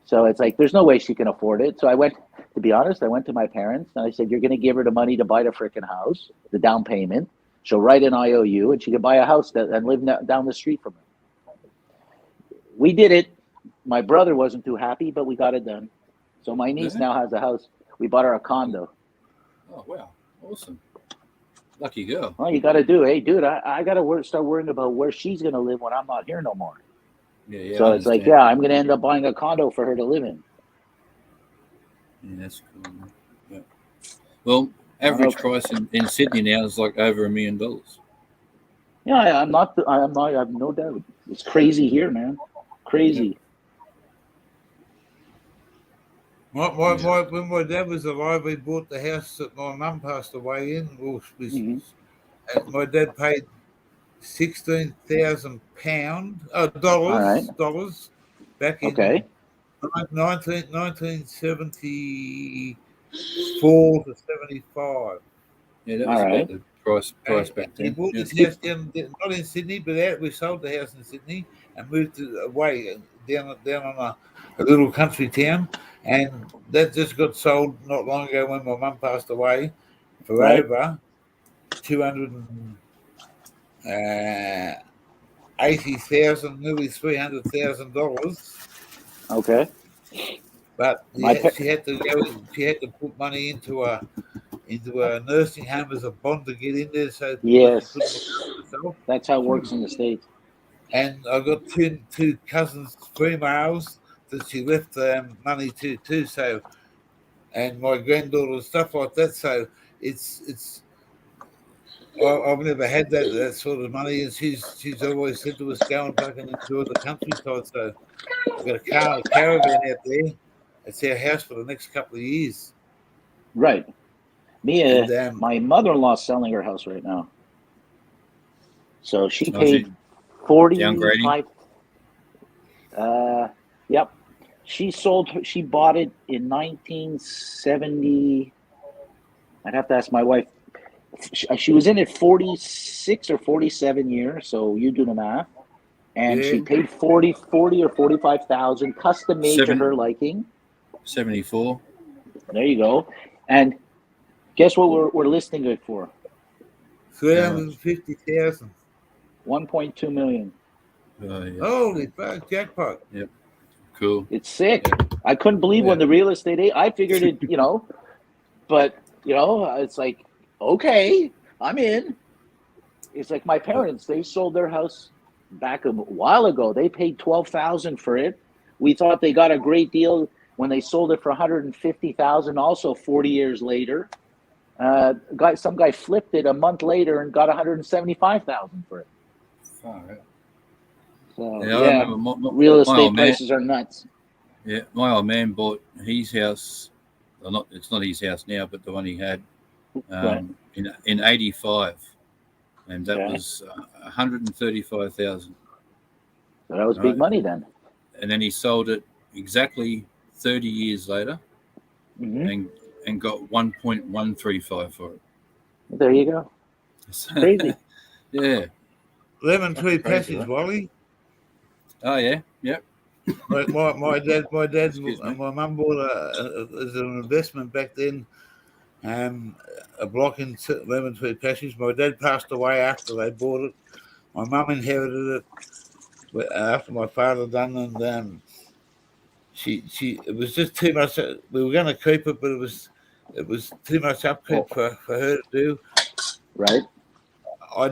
So it's like, there's no way she can afford it. So I went to my parents and I said, you're going to give her the money to buy the freaking house, the down payment. She'll write an IOU and she can buy a house and live down the street from her. We did it. My brother wasn't too happy, but we got it done. So my niece now has a house. We bought her a condo. Oh, wow. Awesome. Lucky girl. Well, you got to do, hey, dude, I got to start worrying about where she's going to live when I'm not here no more. Yeah, so it's like, I'm going to end up buying a condo for her to live in. Yeah, that's cool. Yeah. Well, average price in Sydney now is like over $1 million. Yeah, I have no doubt. It's crazy here, man. Crazy. When my dad was alive, we bought the house that my mum passed away in. And my dad paid £16,000 dollars back in 1974 to 75. Yeah, that was about the price back then. He bought this house down, not in Sydney, but we sold the house in Sydney and moved it away down on a little country town, and that just got sold not long ago when my mum passed away for over $280,000, nearly $300,000. Okay. But she had to put money into a nursing home as a bond to get in there. So that's how it works in the States. And I got two cousins, females, that she left money to too. So, and my granddaughter and stuff like that. So it's. I've never had that sort of money, and she's always said to us, go and fucking enjoy the countryside. So I've got a caravan out there. It's our house for the next couple of years. Right. My mother-in-law's selling her house right now. So she paid 45. Yep. She bought it in 1970. I'd have to ask my wife. She was in it 46 or 47 years, so you do the math. And she paid 40 or 45,000, custom made to her liking. 74. There you go. And guess what we're listing it for? 350,000. 1.2 million. Holy fuck, jackpot. Yep. Cool. It's sick. I couldn't believe when the real estate I figured it, but it's like, okay, I'm in. It's like my parents, they sold their house back a while ago. They paid $12,000 for it. We thought they got a great deal. when they sold it for 150,000, also 40 years later, some guy flipped it a month later and got 175,000 for it. All right. So Yeah, I remember real my estate old man- prices are nuts. Yeah, my old man bought his house. Well, it's not his house now, but the one he had Right. in '85, and that Okay. was 135,000. So that was Right. big money then. And then he sold it exactly 30 years later, Hmm. and got 1.135 for it. There you go. Crazy. Yeah. Lemon Tree Crazy, Passage, right? Wally. Oh yeah. Yep. My dad, Excuse me. my mum bought as an investment back then, a block in Lemon Tree Passage. My dad passed away after they bought it. My mum inherited it after my father done, and it was just too much. We were going to keep it, but it was too much upkeep for her to do. Right. I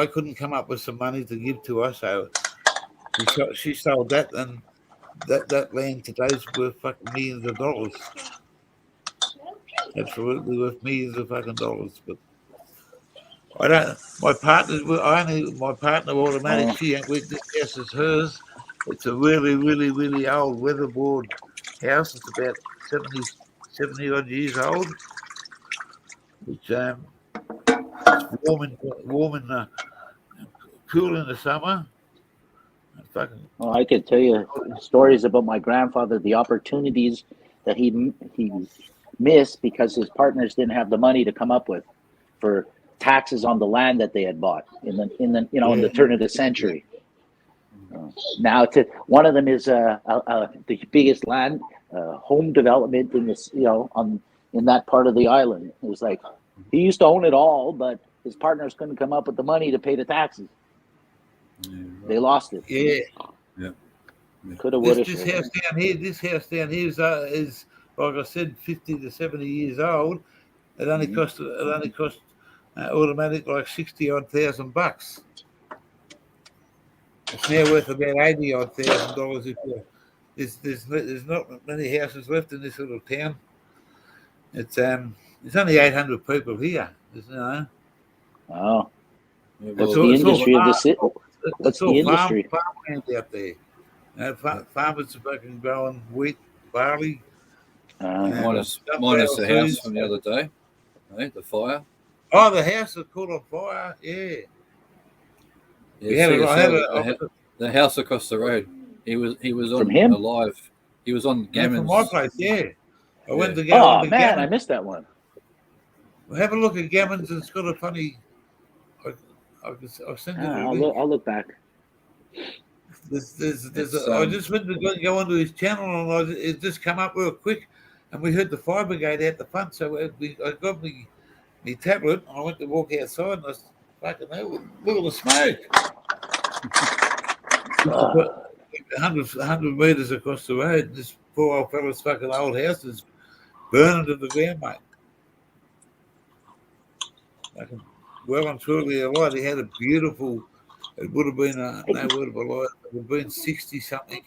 couldn't come up with some money to give to her, so she sold that, and that land today's worth fucking millions of dollars. Absolutely worth millions of fucking dollars. But I don't. My partner automatic. She ain't with this house is hers. It's a really, really, really old weatherboard house. It's about 70 odd years old. It's warm and cool in the summer. Well, I could tell you stories about my grandfather, the opportunities that he missed because his partners didn't have the money to come up with for taxes on the land that they had bought in the turn of the century. Now, one of them is the biggest land home development in this, in that part of the island. It was like he used to own it all, but his partners couldn't come up with the money to pay the taxes. Yeah, right. They lost it. Yeah. Could have, would have. This house down here is like I said, 50 to 70 years old. It only cost automatic like $60,000. It's now worth about $80,000. There's not many houses left in this little town. It's only 800 people here. Oh, Yeah, what's well, the industry of the city? What's It's all the industry? farmland out there. Farmers are fucking growing wheat, barley. minus the house from the other day. The fire. Oh, the house is caught on fire. Yeah. The house across the road. He was on him? alive. He was on From Gammon's. my place, yeah. I went to Oh to man, Gammon. I missed that one. Well, have a look at Gammon's. It's got a funny. I'll send you the link. I'll look back. I just went to go onto his channel, and it just come up real quick, and we heard the fire brigade out the front. So I got my tablet, and I went to walk outside, and I was fucking hell, look at the smoke. 100 meters across the road, this poor old fella's fucking old house is burning to the ground, mate. Fucking well and truly alive. He had a beautiful. It would have been no word of a lie. It would have been 60-something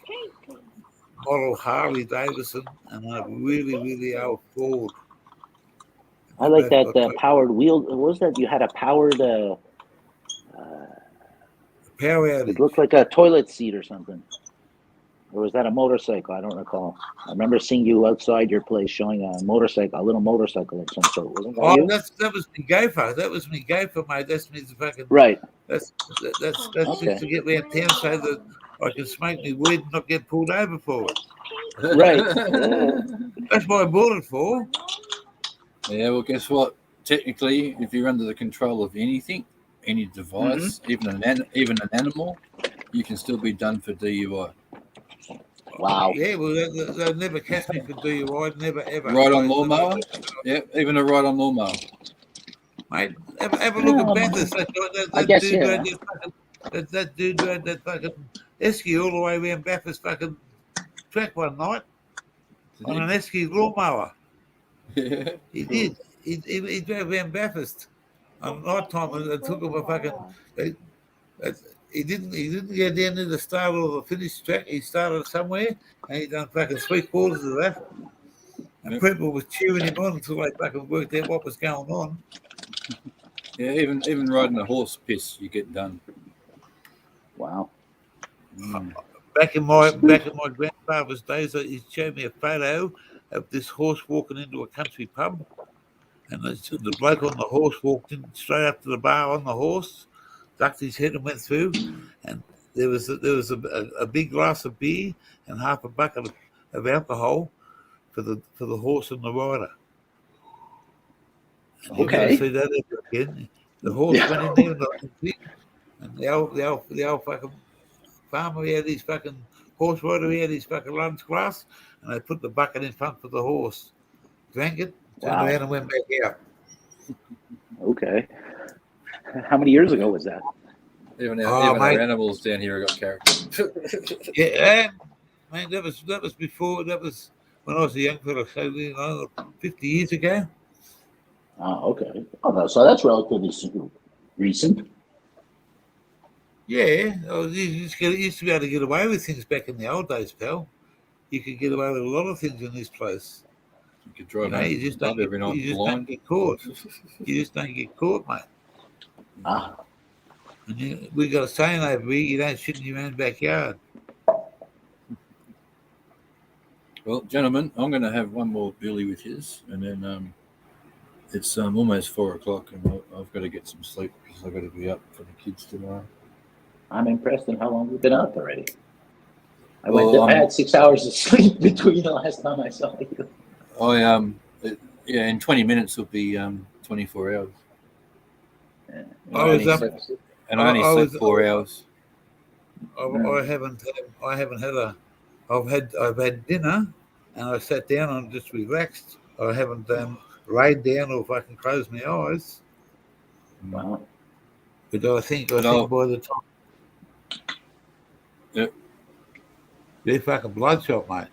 model Harley Davidson and a really, really old Ford. I like that powered wheel. What was that? You had a powered power outage. It looked like a toilet seat or something. Or was that a motorcycle? I don't recall. I remember seeing you outside your place showing a motorcycle, a little motorcycle of some sort. Wasn't that you? That was me gopher. That was me gopher, mate. That's me fucking right. That's Okay. just to get around town so that I can smoke me weed and not get pulled over for it. Right. That's what I bought it for. Yeah, well, guess what? Technically, if you're under the control of anything, any device, even an animal, you can still be done for DUI. Wow. Yeah, well, they'll never catch me for DUI. Never, ever. Ride on lawnmower? Yeah, even a ride on lawnmower. Mate, have a look at Bathurst. I guess, dude yeah. that dude had that fucking esky all the way around Bathurst fucking track one night on an esky lawnmower. Yeah. He did. He drove around Bathurst on night time and it took him a fucking. he didn't go down to the start of the finish track. He started somewhere, and he done fucking 3/4 of that. And people was cheering him on until they fucking worked out what was going on. Yeah, even riding a horse piss, you get done. Wow. Back in my grandfather's days, he showed me a photo of this horse walking into a country pub, and the bloke on the horse walked in straight up to the bar on the horse, ducked his head and went through, and there was a big glass of beer and half a bucket of alcohol for the horse and the rider. And you're going to see that ever again. The horse went in there and the old fucking farmer, he had his fucking horse rider, he had his fucking lunch glass, and they put the bucket in front for the horse, drank it, turned around and went back out. Okay. How many years ago was that? Even our animals down here have got character. Yeah, man, that was before, that was when I was a young fella, so 50 years ago. Oh, okay. Oh, no, so that's relatively recent. Yeah, you used to be able to get away with things back in the old days, pal. You could get away with a lot of things in this place. You could drive you just don't get caught. You just don't get caught, mate. And we got a saying over here: you don't shit in your own backyard. Well, gentlemen, I'm going to have one more billy with his, and then it's almost 4 o'clock, and I've got to get some sleep because I've got to be up for the kids tomorrow. I'm impressed in how long you've been up already. I had 6 hours of sleep between the last time I saw you. In 20 minutes will be 24 hours. Yeah. I was up, and I only slept 4 hours. I've had dinner, and I sat down and just relaxed. I haven't laid down or fucking closed my eyes. Wow. But I think by the time. Yep. You're fucking bloodshot, mate.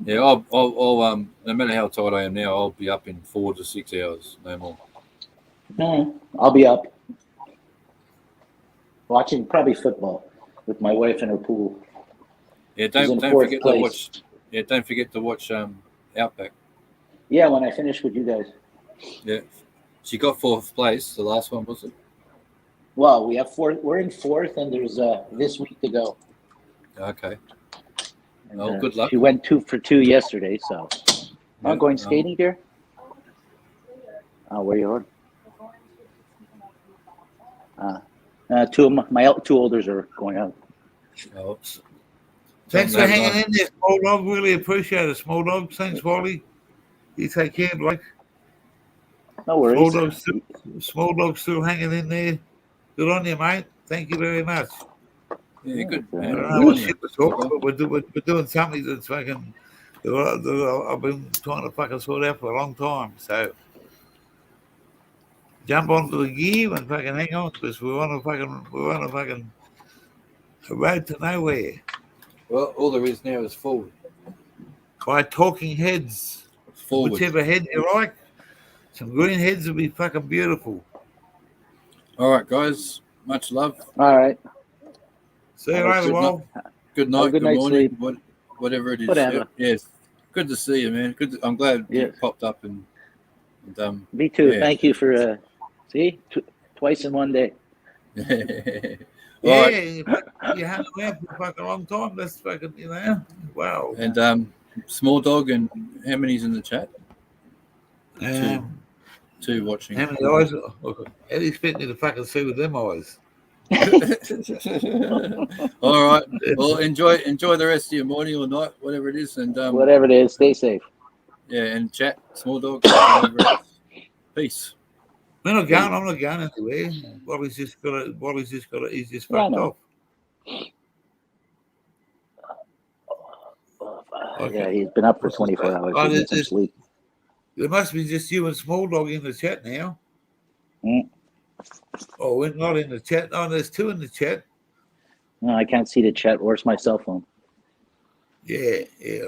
Yeah, I'll no matter how tired I am now, I'll be up in 4 to 6 hours, no more. I'll be up watching probably football with my wife in her pool. Yeah, don't forget to watch. Yeah, don't forget to watch Outback. Yeah, when I finish with you guys. Yeah, she got 4th place. The last one was it? Well, we have 4th. We're in 4th, and there's this week to go. Okay. And, good luck. She went 2 for 2 yesterday, so. Not going skating, dear? Oh, where are you going? Two of my 2 olders are going out. Oh, thanks for hanging in there, Small Dog. Really appreciate it, Small Dog. Thanks, Wally. You take care, Blake. No worries. Small Dog's still hanging in there. Good on you, mate. Thank you very much. Yeah, good. I don't know what shit we're talking about. We're doing something that's fucking that I've been trying to fucking sort out for a long time. So jump onto the gear and fucking hang on because we're on a fucking a road to nowhere. Well, all there is now is forward. By talking heads. Forward. Whichever head you like. Some green heads will be fucking beautiful. All right, guys. Much love. All right. See you later, Wal. Good night, good morning, sleep. whatever it is. Whatever. Yes. Good to see you, man. I'm glad you popped up and me too. Yeah. Thank you for twice in one day. Yeah, you hung around for a fucking long time. That's fucking, wow. And Small Dog, and how many's in the chat? Two watching. How many eyes? How do you expect me to fucking see with them eyes? All right. Well, enjoy the rest of your morning or night, whatever it is, and whatever it is, stay safe. Yeah, and chat, Small Dog. Peace. I'm not going anywhere. Wally's just fucked off. Okay. Yeah, he's been up for 24 hours. Sleep. There must be just you and Small Dog in the chat now. Oh, we're not in the chat. Oh, there's 2 in the chat. No, I can't see the chat. Where's my cell phone? Yeah,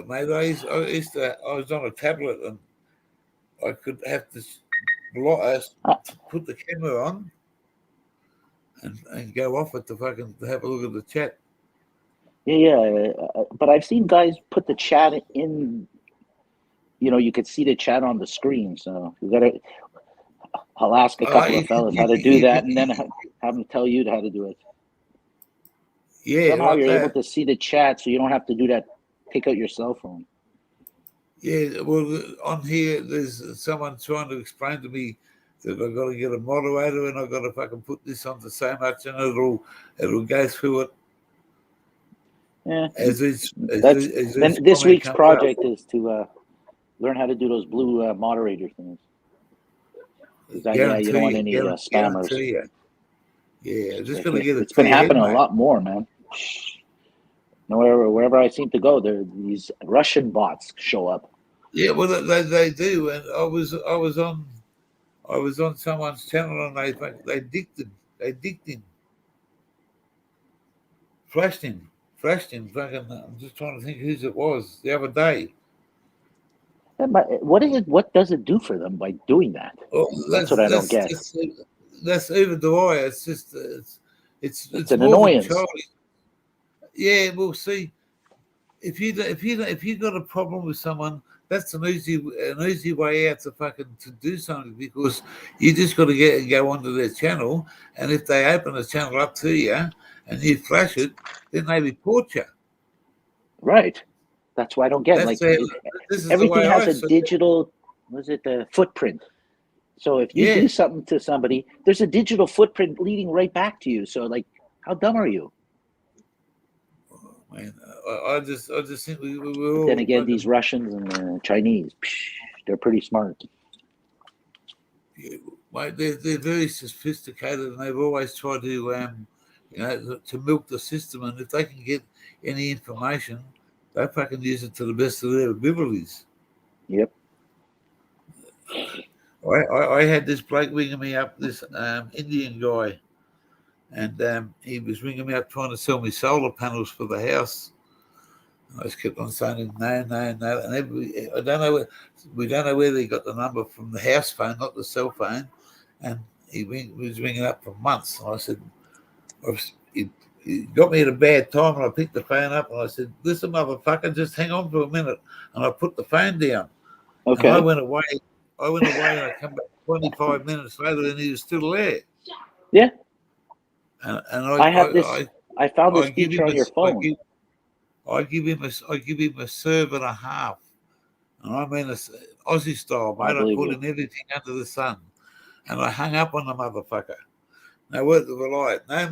mate. I was on a tablet and I could have to put the camera on and go off it to fucking have a look at the chat. Yeah. But I've seen guys put the chat in. You could see the chat on the screen. So you gotta. I'll ask a couple of fellas how to do that, and then have them tell you how to do it. Yeah, somehow like you're that. able to see the chat, so you don't have to do that. Take out your cell phone. Yeah, well, on here, there's someone trying to explain to me that I've got to get a moderator and I've got to fucking put this onto so much and it'll go through it. Yeah. As then this week's project is to learn how to do those blue moderator things. You don't want any spammers. Yeah, just going to get it. It's been happening a lot more, man. Wherever I seem to go, these Russian bots show up. Yeah, well, they do, and I was on someone's channel and they dicked him, flashed him. Fucking, I'm just trying to think whose it was the other day. What does it do for them by doing that? Well, that's what I don't get. That's even the way. It's just it's an annoyance. Yeah, well, see, if you got a problem with someone, that's an easy way out to do something, because you just got to go onto their channel, and if they open the channel up to you and you flash it, then they report you. Right. That's why I don't get it. Everything has a digital, the footprint. So if you do something to somebody, there's a digital footprint leading right back to you. So how dumb are you? Man, I just think we're all. Then again, these Russians and Chinese, they're pretty smart. Yeah, mate, they're very sophisticated, and they've always tried to to milk the system. And if they can get any information, they fucking use it to the best of their abilities. Yep. I had this bloke ringing me up, this Indian guy, and he was ringing me up trying to sell me solar panels for the house. And I just kept on saying no. And we don't know where they got the number from, the house phone, not the cell phone. And he was ringing up for months. And I said, he got me at a bad time, and I picked the phone up and I said, "Listen, motherfucker, just hang on for a minute." And I put the phone down. Okay. And I went away and I come back 25 minutes later and he was still there. Yeah. And I found this feature on your phone. I give him a serve and a half. And I mean Aussie style, mate. I put in everything under the sun. And I hung up on the motherfucker. No word of a lie. No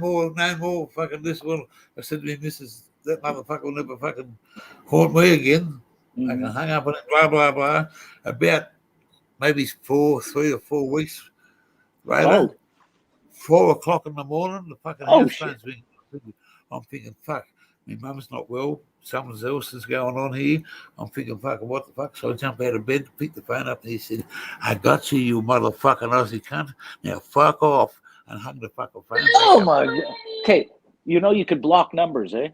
more fucking this one. I said to me, Mrs., that motherfucker will never fucking haunt me again. I can hang up on it, blah, blah, blah. About maybe 3 or 4 weeks later, 4 o'clock in the morning, the fucking house phone's ringing. I'm thinking, fuck, my mum's not well. Someone else is going on here. I'm thinking, fucking, what the fuck? So I jump out of bed, pick the phone up, and he said, "I got you, you motherfucking Aussie cunt. Now fuck off." And hung the fucking phone. Oh my God. Okay, you could block numbers, eh?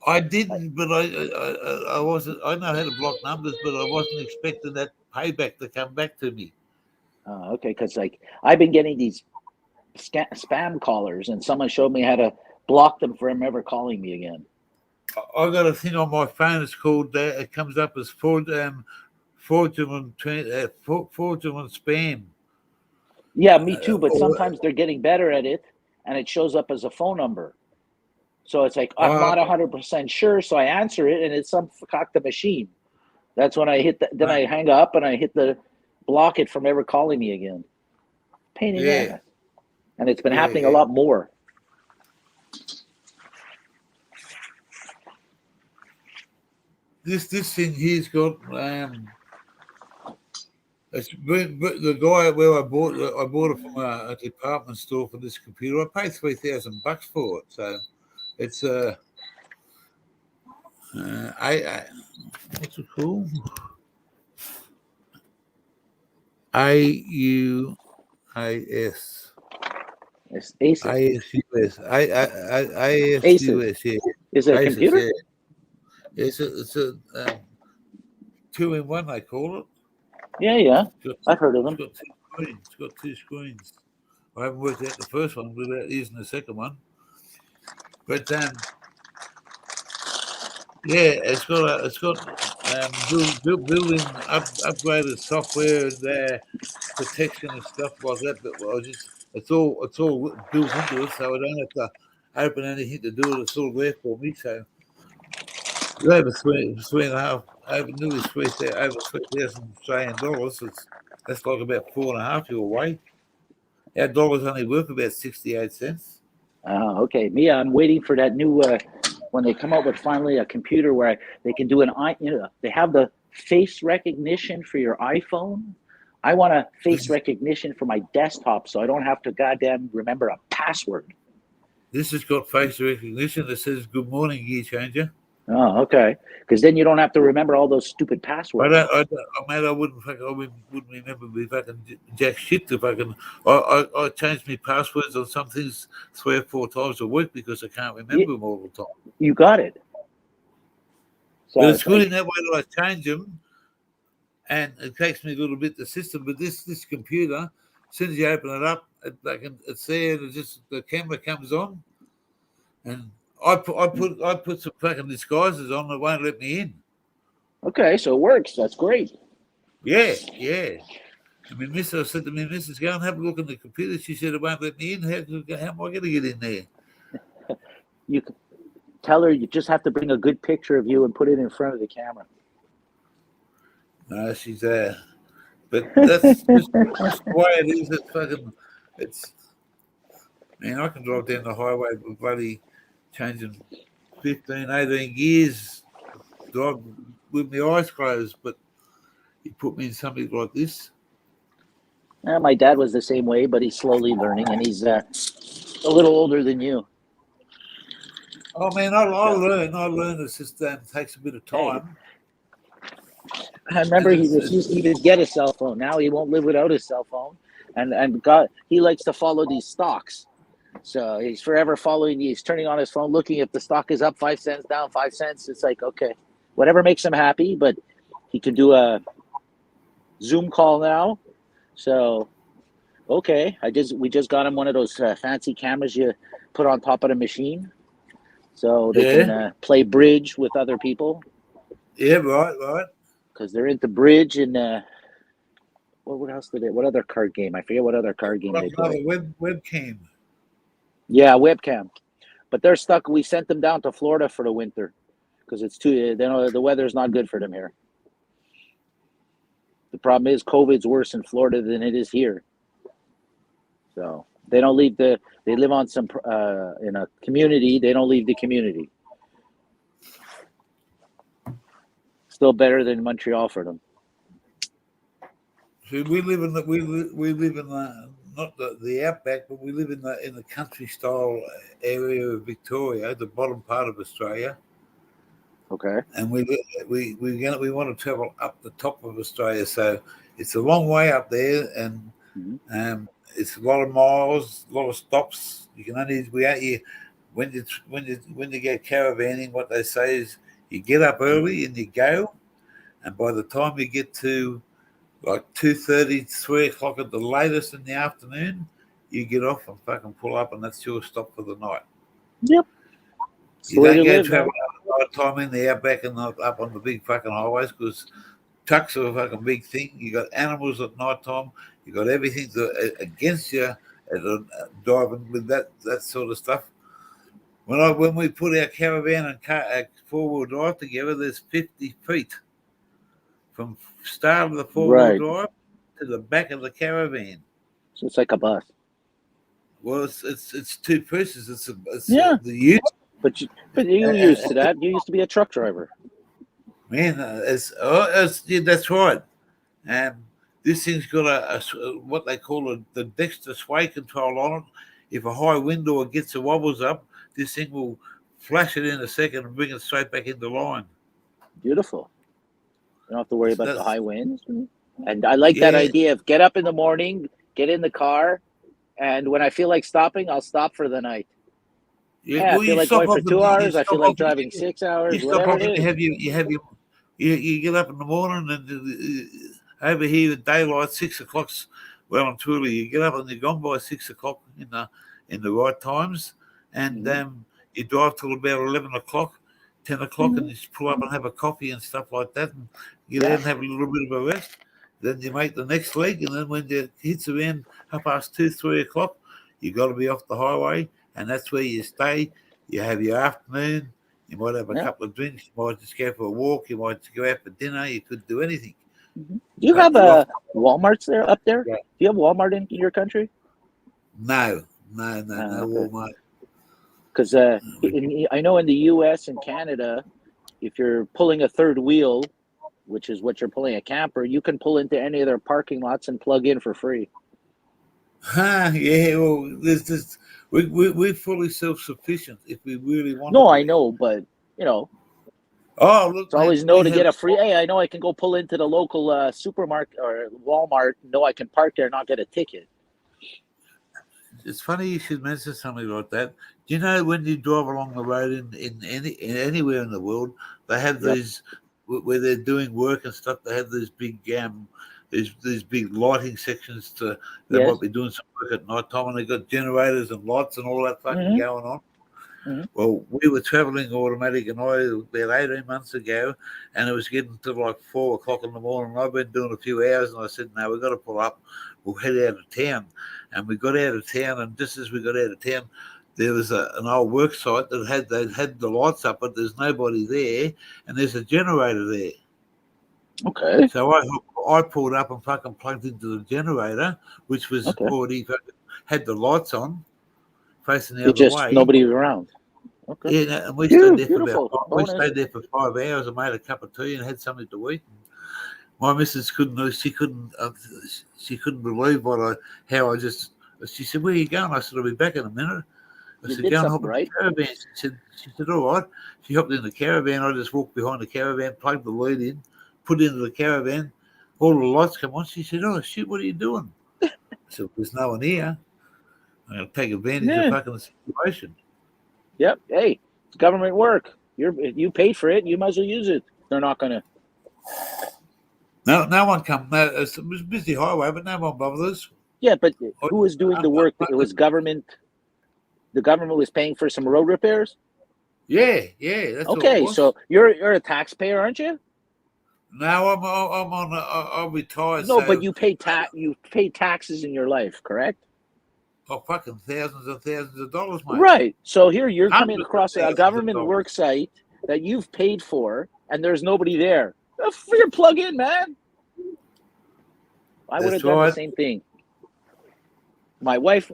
I didn't, but I wasn't. I know how to block numbers, but I wasn't expecting that payback to come back to me. Okay, because I've been getting these spam callers, and someone showed me how to block them from ever calling me again. I got a thing on my phone. It's called. It comes up as fraudulent spam. Yeah, me too. But sometimes they're getting better at it, and it shows up as a phone number. So it's like, I'm not 100% sure, so I answer it, and it's some fakakta machine. That's when I hit then I hang up, and I hit the block it from ever calling me again. Pain in the ass. And it's been happening a lot more. This thing here's got it's the guy where I bought it from a department store for this computer. I paid $3,000 for it, so it's what's it called? AUAS. It's ASUS. ASUS. Yeah. Is it a computer? Yeah. It's a 2-in-1, they call it. Yeah. I've heard of them. It's got 2 screens. I haven't worked out the first one without using the second one. But yeah, it's got building upgraded software and protection and stuff like that. But it's all built into it, so I don't have to open anything to do it. It's all there for me. So over three and a half, nearly over $3,000 Australian dollars. That's like about 4.5 your way. Our dollar's only worth about 68 cents. Oh, okay. Mia, I'm waiting for that new when they come out with finally a computer where they can do they have the face recognition for your iPhone. I want a face recognition for my desktop, so I don't have to goddamn remember a password. This has got face recognition that says "Good morning, gear changer." Oh, okay. Because then you don't have to remember all those stupid passwords. I wouldn't remember me fucking jack shit if I change my passwords on some things 3 or 4 times a week because I can't remember them all the time. You got it. So but it's good in that way that I change them, and it takes me a little bit the system. But this computer, as soon as you open it up, it's there. And the camera comes on, and I put some fucking disguises on that won't let me in. Okay, so it works. That's great. Yeah. I said to me, Mrs. Go and have a look on the computer. She said it won't let me in. How am I going to get in there? You can tell her you just have to bring a good picture of you and put it in front of the camera. No, she's there. But that's just the way it is. Man, I can drive down the highway with bloody changing 15, 18 gears, drive with my eyes closed, but you put me in something like this. My dad was the same way, but he's slowly learning, and he's a little older than you. Oh man, I learn. It's just takes a bit of time. I remember he would get a cell phone. Now he won't live without his cell phone, and God, he likes to follow these stocks. So he's forever following. He's turning on his phone, looking if the stock is up 5 cents, down 5 cents. It's like, okay, whatever makes him happy. But he can do a Zoom call now. So, okay, we just got him one of those fancy cameras you put on top of the machine, so they can play bridge with other people. Yeah, right. Because they're into bridge and what else did they? What other card game? I forget what other card game they play. Webcam. Yeah, webcam. But they're stuck. We sent them down to Florida for the winter because it's the weather's not good for them here. The problem is COVID's worse in Florida than it is here. So they don't leave they live on some in a community. They don't leave the community. Still better than Montreal for them. So we live in not the outback, but we live in the country style area of Victoria, the bottom part of Australia. Okay. And we want to travel up the top of Australia, so it's a long way up there, and it's a lot of miles, a lot of stops. You can only when you go caravanning. What they say is you get up early and you go, and by the time you get to like 2:30, 3 o'clock at the latest in the afternoon, you get off and fucking pull up, and that's your stop for the night. Yep. You don't go travel at the time in the outback and up on the big fucking highways because trucks are a fucking big thing. You got animals at night time. You got everything against you driving with that sort of stuff. When we put our caravan and car, 4-wheel drive together, there's 50 feet from start of the 4-wheel drive to the back of the caravan. So it's like a bus. Well, it's two pieces. It's the ute. But you're used to that. You used to be a truck driver. Man, that's right. This thing's got a what they call the dexter sway control on it. If a high wind or gets the wobbles up, this thing will flash it in a second and bring it straight back into line. Beautiful. You don't have to worry about the high winds. And I like that idea of get up in the morning, get in the car, and when I feel like stopping, I'll stop for the night. I feel like going for 2 hours. I feel like driving 6 hours. You get up in the morning and over here at daylight, 6 o'clock's well and truly, you get up and you're gone by 6 o'clock in the right times, and you drive till about 11 o'clock, 10 o'clock, and you just pull up and have a coffee and stuff like that, and get out and have a little bit of a rest. Then you make the next leg, and then when it hits around 2:30, 3 o'clock, you got to be off the highway, and that's where you stay. You have your afternoon. You might have a couple of drinks. You might just go for a walk. You might go out for dinner. You could do anything. Do you have Walmarts there up there? Yeah. Do you have Walmart in your country? No Walmart. Because I know in the U.S. and Canada, if you're pulling a third wheel, which is what you're pulling a camper, you can pull into any of their parking lots and plug in for free. Yeah, well, we're fully self-sufficient if we really want. No, I know, but look, it's always to get a free. Hey, I know I can go pull into the local supermarket or Walmart. No, I can park there and not get a ticket. It's funny you should mention something like that. Do you know when you drive along the road in anywhere in the world, they have these where they're doing work and stuff. They have these big these big lighting sections they might be doing some work at night time, and they've got generators and lights and all that fucking going on. Well, we were traveling automatic and I about 18 months ago, and it was getting to like 4 o'clock in the morning. I've been doing a few hours, and I said, no, we've got to pull up. We'll head out of town. And we got out of town, and just as we got out of town, there was an old work site that had the lights up, but there's nobody there, and there's a generator there. Okay. So I pulled up and fucking plugged into the generator, which was already had the lights on, facing the other way. Nobody around. Okay. Yeah, and we stayed there for 5 hours and made a cup of tea and had something to eat. My missus couldn't believe she said, where are you going? I said, I'll be back in a minute. I said, go and hop in the caravan. She said, all right. She hopped in the caravan. I just walked behind the caravan, plugged the lead in, put it into the caravan. All the lights come on. She said, oh, shit, what are you doing? I said, there's no one here. I'm going to take advantage of fucking the situation. Yep. Hey, it's government work. You paid for it. You might as well use it. They're not going to. No one come. No, it was a busy highway, but no one bothered us. Yeah, but who was doing the work? It was government. The government was paying for some road repairs? Yeah. That's okay, so you're a taxpayer, aren't you? No, I'm retired. No, but you pay taxes in your life, correct? Oh, fucking thousands and thousands of dollars, mate. Right. So here you're coming across a government work site that you've paid for, and there's nobody there. Free plug in, man. I would have done the same thing. My wife,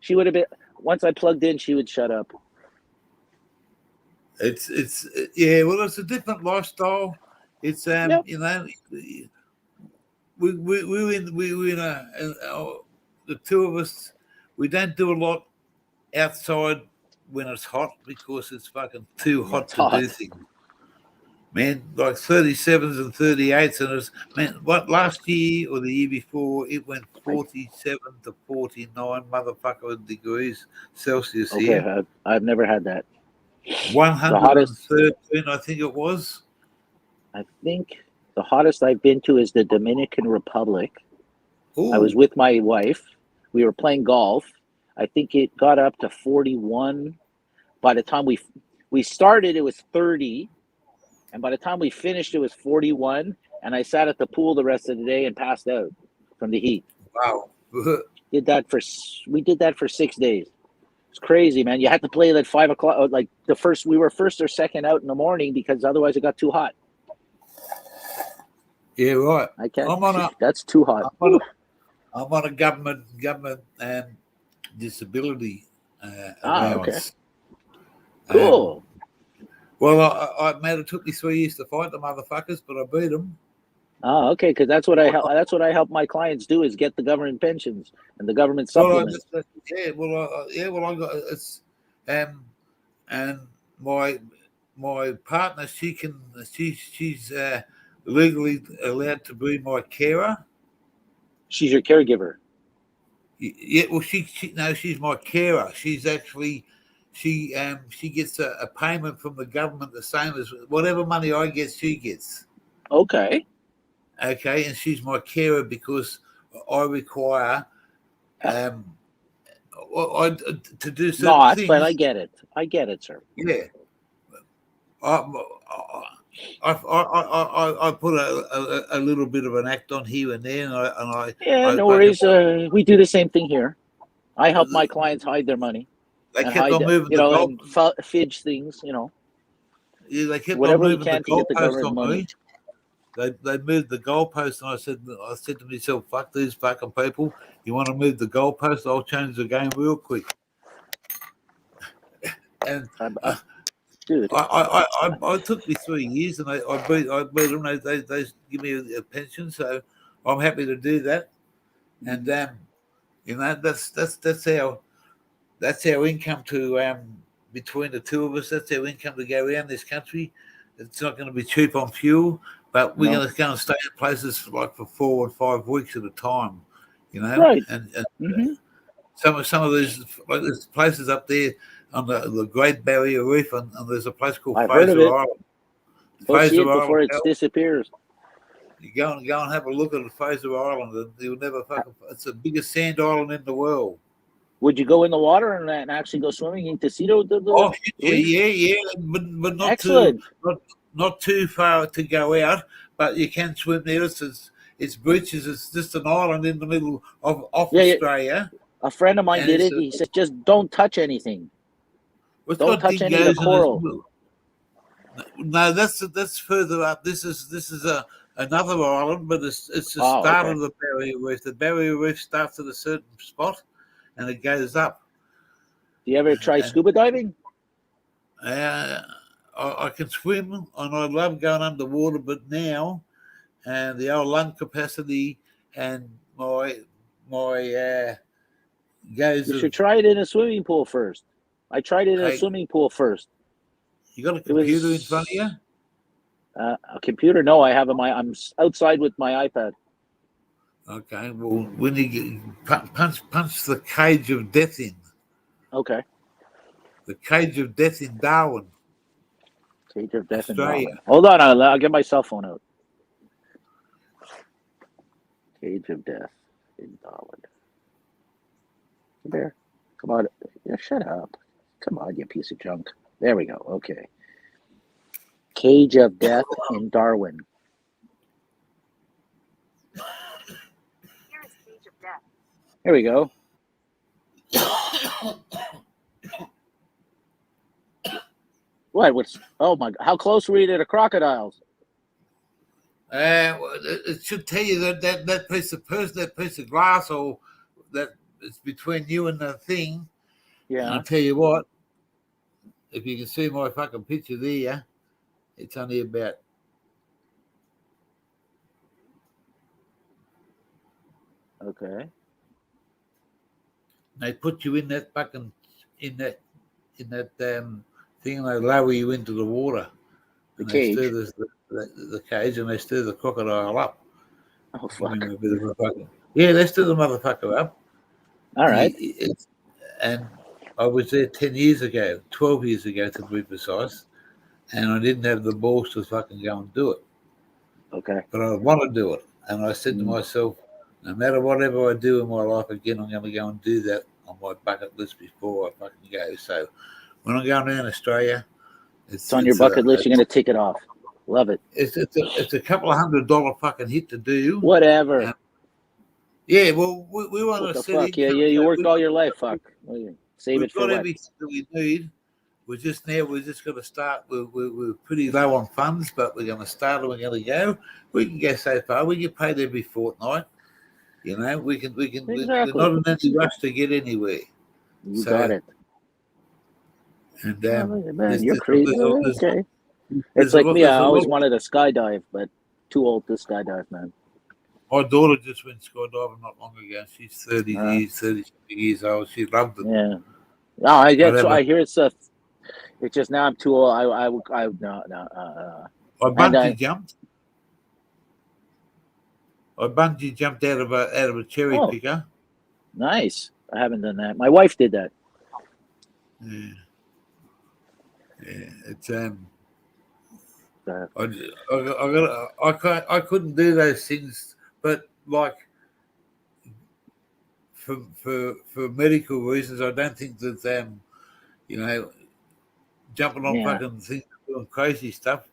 she would have been. Once I plugged in, she would shut up. It's well, it's a different lifestyle. It's you know, we in the two of us. We don't do a lot outside when it's hot because it's fucking too hot to do things. Man, like 37s and 38s, and it's what last year or the year before it went 47 to 49 motherfucker degrees Celsius here. Okay, I've never had that. 113, I think it was. I think the hottest I've been to is the Dominican Republic. Ooh. I was with my wife. We were playing golf. I think it got up to 41. By the time we started, it was 30. And by the time we finished, it was 41. And I sat at the pool the rest of the day and passed out from the heat. Wow. We did that for 6 days. It's crazy, man. You had to play at 5 o'clock. Like we were first or second out in the morning because otherwise it got too hot. Yeah, right. I can't. That's too hot. I'm on a government disability allowance. Okay. Cool. Well, I it took me 3 years to fight the motherfuckers, but I beat them. Oh, okay. Because that's what I help. That's what I help my clients do is get the government pensions and the government supplements. I got it's and my partner, she's legally allowed to be my carer. She's your caregiver. Yeah, well, she's my carer. She's actually. She gets a payment from the government the same as whatever money I get, she gets. Okay. And she's my carer because I require to do certain Not, things. but I get it. I get it, sir. Yeah. I put a little bit of an act on here and there, and Yeah, I no worries. We do the same thing here. I help my clients hide their money. They and kept hide, on moving you the know, goal. and fidge things, you know. Yeah, they kept Whatever on we moving the can to get the goalpost government on money. me. They moved the goalpost, and I said to myself, "Fuck these fucking people! You want to move the goalpost? I'll change the game real quick." And dude, I took me 3 years, and I beat them. They give me a pension, so I'm happy to do that. And you know, that's our income to between the two of us. That's our income to go around this country. It's not going to be cheap on fuel, but we're going to go and stay in places like for 4 or 5 weeks at a time. You know, right? And some of these, like there's places up there on the Great Barrier Reef, and there's a place called I've heard of Fraser it. Island. Go see it Fraser before it Island. disappears. You go and have a look at Fraser Island, and you'll never fucking. It's the biggest sand island in the world. Would you go in the water and actually go swimming into Tito? Oh yeah, but not excellent. Not too far to go out, but you can swim there. It's beaches. It's just an island in the middle of Australia. A friend of mine did it. He said, just don't touch anything. Don't touch any of the coral. No, that's further up. This is another island, but it's the start of the Barrier Reef. The Barrier Reef starts at a certain spot, and it goes up. Do you ever try scuba diving? I can swim, and I love going underwater, but now, and the old lung capacity and my goes. You should try it in a swimming pool first. I tried it in a swimming pool first. You got a computer in front of you? A computer? No, I have I'm outside with my iPad. Okay, well, when you punch the cage of death in. Okay. The cage of death in Darwin. Cage of death Australia. in Darwin. Hold on, I'll get my cell phone out. Cage of death in Darwin. There. Come on. Yeah, shut up. Come on, you piece of junk. There we go. Okay. Cage of death in Darwin. Here we go. What? Oh my! How close were you to the crocodiles? It should tell you that piece of that piece of glass, or that it's between you and the thing. Yeah. And I'll tell you what. If you can see my fucking picture there, it's only about. Okay. They put you in that fucking in that thing, and they lower you into the water. The and cage. They stir the cage, and they stir the crocodile up. Oh fuck! Yeah, they stir the motherfucker up. All right. And I was there 10 years ago, 12 years ago to be precise, and I didn't have the balls to fucking go and do it. Okay. But I want to do it, and I said to myself, no matter whatever I do in my life again, I'm going to go and do that on my bucket list before I fucking go. So when I'm going around Australia, it's on your bucket list. You're going to tick it off. Love it. It's a couple of $100 fucking hit to do. Whatever. Yeah, well, we want what to the fuck? Yeah, you worked all your life. Fuck. Save it for got what? Everything that we need. We're just going to start. We're pretty low on funds, but we're going to start and we're going to go. We can go so far. We get paid every fortnight. You know, we can. Exactly. We're not in any rush to get anywhere. You got it. And man, you're crazy. Okay. It's like me. I always wanted to skydive, but too old to skydive, man. My daughter just went skydiving not long ago. She's 30 years old. She loved it. Yeah. No, I hear it's just now I'm too old. I bungee jumped. I bungee jumped out of a cherry picker. Nice. I haven't done that. My wife did that. Yeah. It's I couldn't do those things, but like for medical reasons, I don't think that jumping on Yeah. fucking things, doing crazy stuff.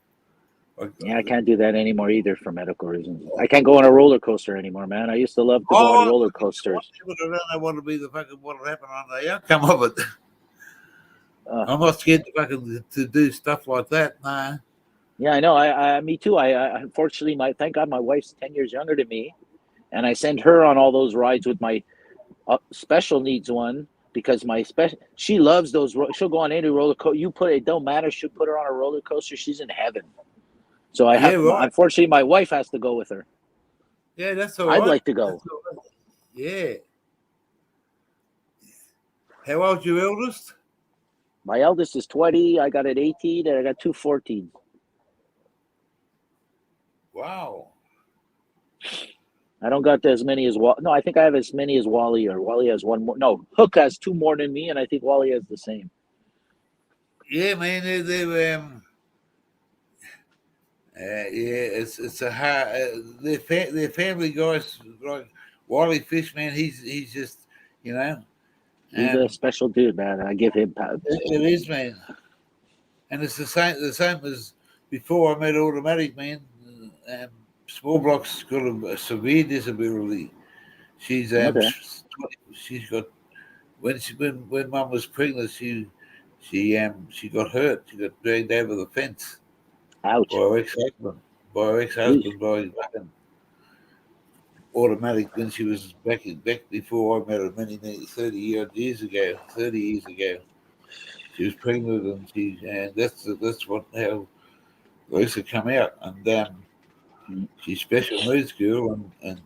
Yeah, I can't do that anymore either for medical reasons. I can't go on a roller coaster anymore, man. I used to love to go on roller coasters. But I don't know what will be the fucking what will happen on the outcome of it. I'm not scared to do stuff like that. Nah. Yeah, I know. I me too. I unfortunately, thank God, my wife's 10 years younger than me, and I send her on all those rides with my special needs one because she loves those. She'll go on any roller coaster. You put it don't matter. She'll put her on a roller coaster. She's in heaven. So I have. Right. Unfortunately, my wife has to go with her. Yeah, that's all right. I'd like to go. Right. Yeah. How old's your eldest? My eldest is 20. I got an 18, and I got two 14s. Wow. I don't got as many as Wally. No, I think I have as many as Wally, or Wally has one more. No, Hook has two more than me, and I think Wally has the same. Yeah, man. It's a hard. They're family guys like Wally Fish, man. He's just he's a special dude, man. I give him pounds. It is, man. And it's the same as before I met Automatic, man. Small Block's got a severe disability. She's she's got when Mum was pregnant, she got hurt. She got dragged over the fence. Ouch. By her ex-husband, by fucking Automatic when she was back before I met her many 30 years ago. She was pregnant, and that's what how Lisa come out, and she's special needs girl, and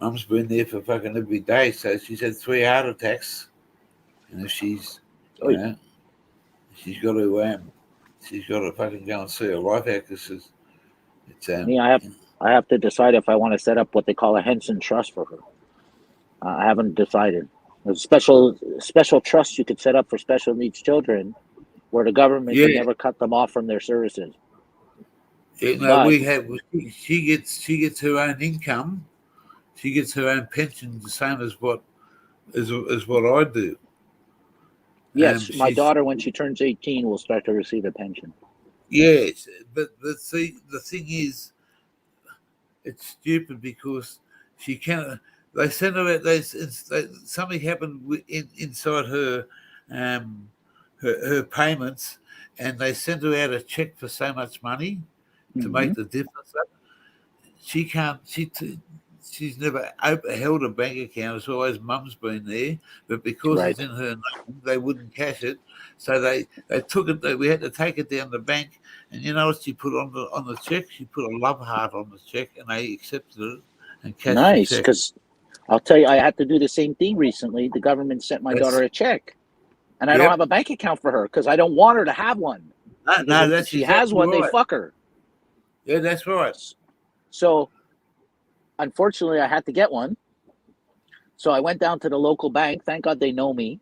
Mum's been there for fucking every day, so she's had 3 heart attacks, and if she's she's got to fucking go and see her life out because it's I have to decide if I want to set up what they call a Henson trust for her. I haven't decided. There's a special trust you could set up for special needs children, where the government can never cut them off from their services. Yeah, no, we have. She gets her own income. She gets her own pension, the same as what I do. Yes, my daughter, when she turns 18, will start to receive a pension. Yes, but see, the thing is, it's stupid because she can't. They sent her out. Something happened inside her, her payments, and they sent her out a check for so much money to make the difference. She can't. She's never held a bank account. It's always Mum's been there, but because it's in her name, they wouldn't cash it. So they took it. We had to take it down the bank, and you know what she put on the check? She put a love heart on the check, and they accepted it and cashed nice, the check. Because I'll tell you, I had to do the same thing recently. The government sent my daughter a check, and I don't have a bank account for her because I don't want her to have one. No, that's she has one. Right. They fuck her. Yeah, that's right. So, unfortunately, I had to get one. So I went down to the local bank. Thank God they know me.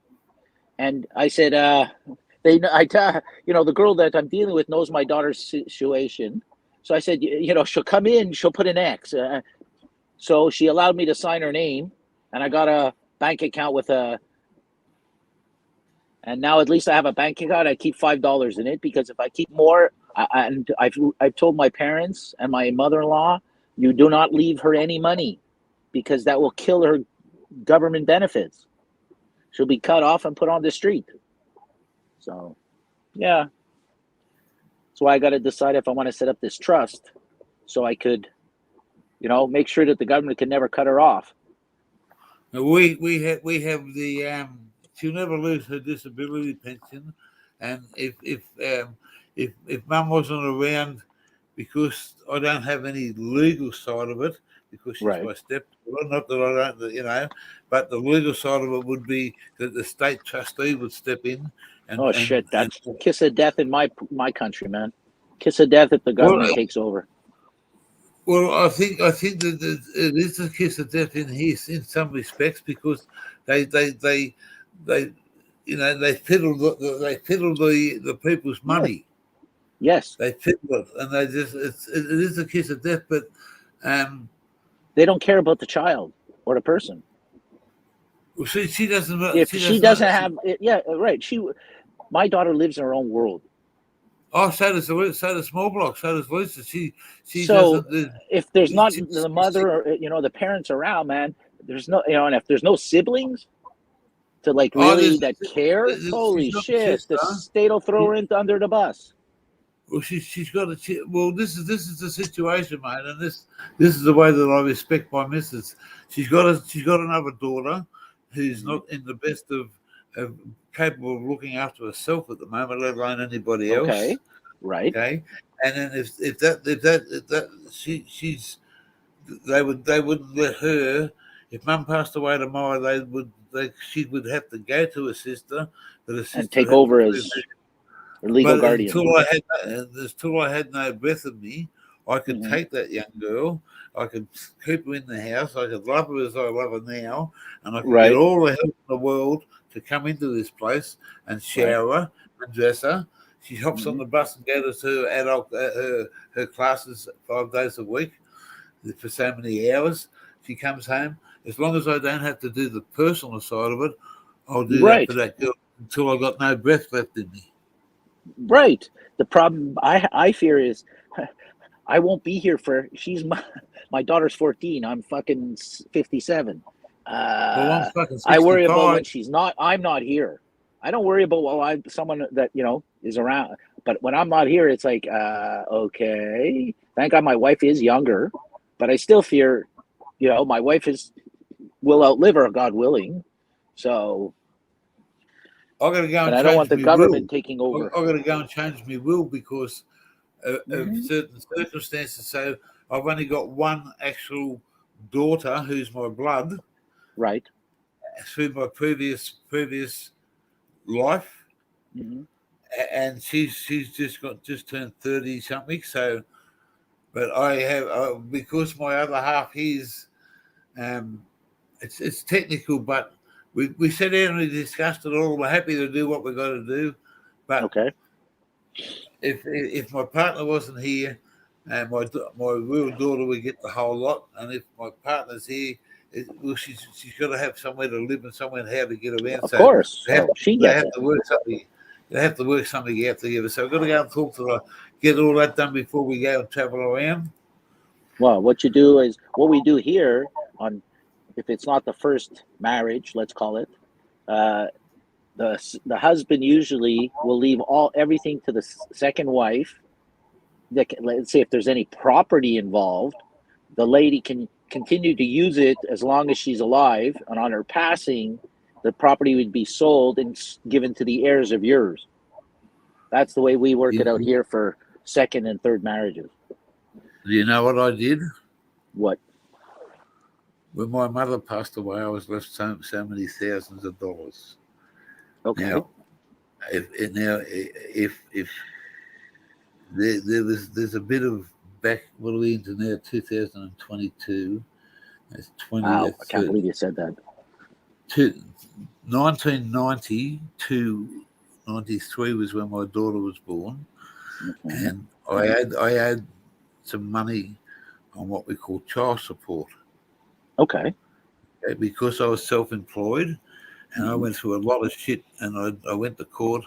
And I said, the girl that I'm dealing with knows my daughter's situation. So I said, she'll come in, she'll put an X. So she allowed me to sign her name, and I got a bank account and now at least I have a bank account. I keep $5 in it because if I keep more, I've told my parents and my mother-in-law, you do not leave her any money because that will kill her government benefits. She'll be cut off and put on the street. So, yeah. That's why I got to decide if I want to set up this trust so I could, make sure that the government can never cut her off. We have the she'll never lose her disability pension, and if Mum wasn't around, because I don't have any legal side of it, because she's my stepdaughter, not that I don't, but the legal side of it would be that the state trustee would step in. That's kiss of death in my country, man. Kiss of death if the government takes over. Well, I think that it is a kiss of death in here in some respects because they fiddle the people's money. Yes, they fiddle it, and it is a kiss of death. But they don't care about the child or the person. Well, she doesn't. If she doesn't have, yeah, right. My daughter lives in her own world. Oh, so does small block. So does Lucy. She So doesn't. if there's not the mother or the parents around, man, there's no and if there's no siblings to like really that care, holy shit, the state will throw her under the bus. Well, she's got a. Well, this is the situation, mate, and this is the way that I respect my missus. She's got another daughter who's not in the best of capable of looking after herself at the moment, let alone anybody else. Okay, right. Okay, and then if they wouldn't let her. If Mum passed away tomorrow, she would have to go to her sister, but her sister and take over as her legal guardian. Until I had no breath in me, I could take that young girl. I could keep her in the house. I could love her as I love her now, and I could get all the help in the world to come into this place and shower and dress her. She hops on the bus and goes to her classes 5 days a week for so many hours. She comes home. As long as I don't have to do the personal side of it, I'll do that for that girl until I got no breath left in me. Right. The problem I fear is I won't be here for. My daughter's 14. I'm fucking 57. I'm fucking 65. I worry about when she's not. I'm not here. I don't worry about someone that is around. But when I'm not here, it's like okay. Thank God my wife is younger, but I still fear. My wife will outlive her, God willing. So I got to go. But I don't want the government taking over. I got to go and change my will because of certain circumstances. So I've only got one actual daughter who's my blood, right? Through my previous life, and she's just turned 30 something. So, but I have because my other half is, it's technical, but. We sat down and we discussed it all. We're happy to do what we've got to do. But if my partner wasn't here, and my real daughter would get the whole lot, and if my partner's here, she's got to have somewhere to live and somewhere how to get around. Of course, they have to work something. They have to work something out together. So I've got to go and talk to her, get all that done before we go and travel around. Well, what we do here on. If it's not the first marriage, let's call it, the husband usually will leave everything to the second wife. Let's say if there's any property involved, the lady can continue to use it as long as she's alive, and on her passing, the property would be sold and given to the heirs of yours. That's the way we work it out here for second and third marriages. Do you know what I did? What? When my mother passed away, I was left so many thousands of dollars. Okay. Now, if there's a bit of back, what are we into now? 2022. That's 20. Wow, I can't believe you said that. 1990 to 93 was when my daughter was born, and I had some money on what we call child support. Okay. Because I was self-employed, and I went through a lot of shit, and I went to court,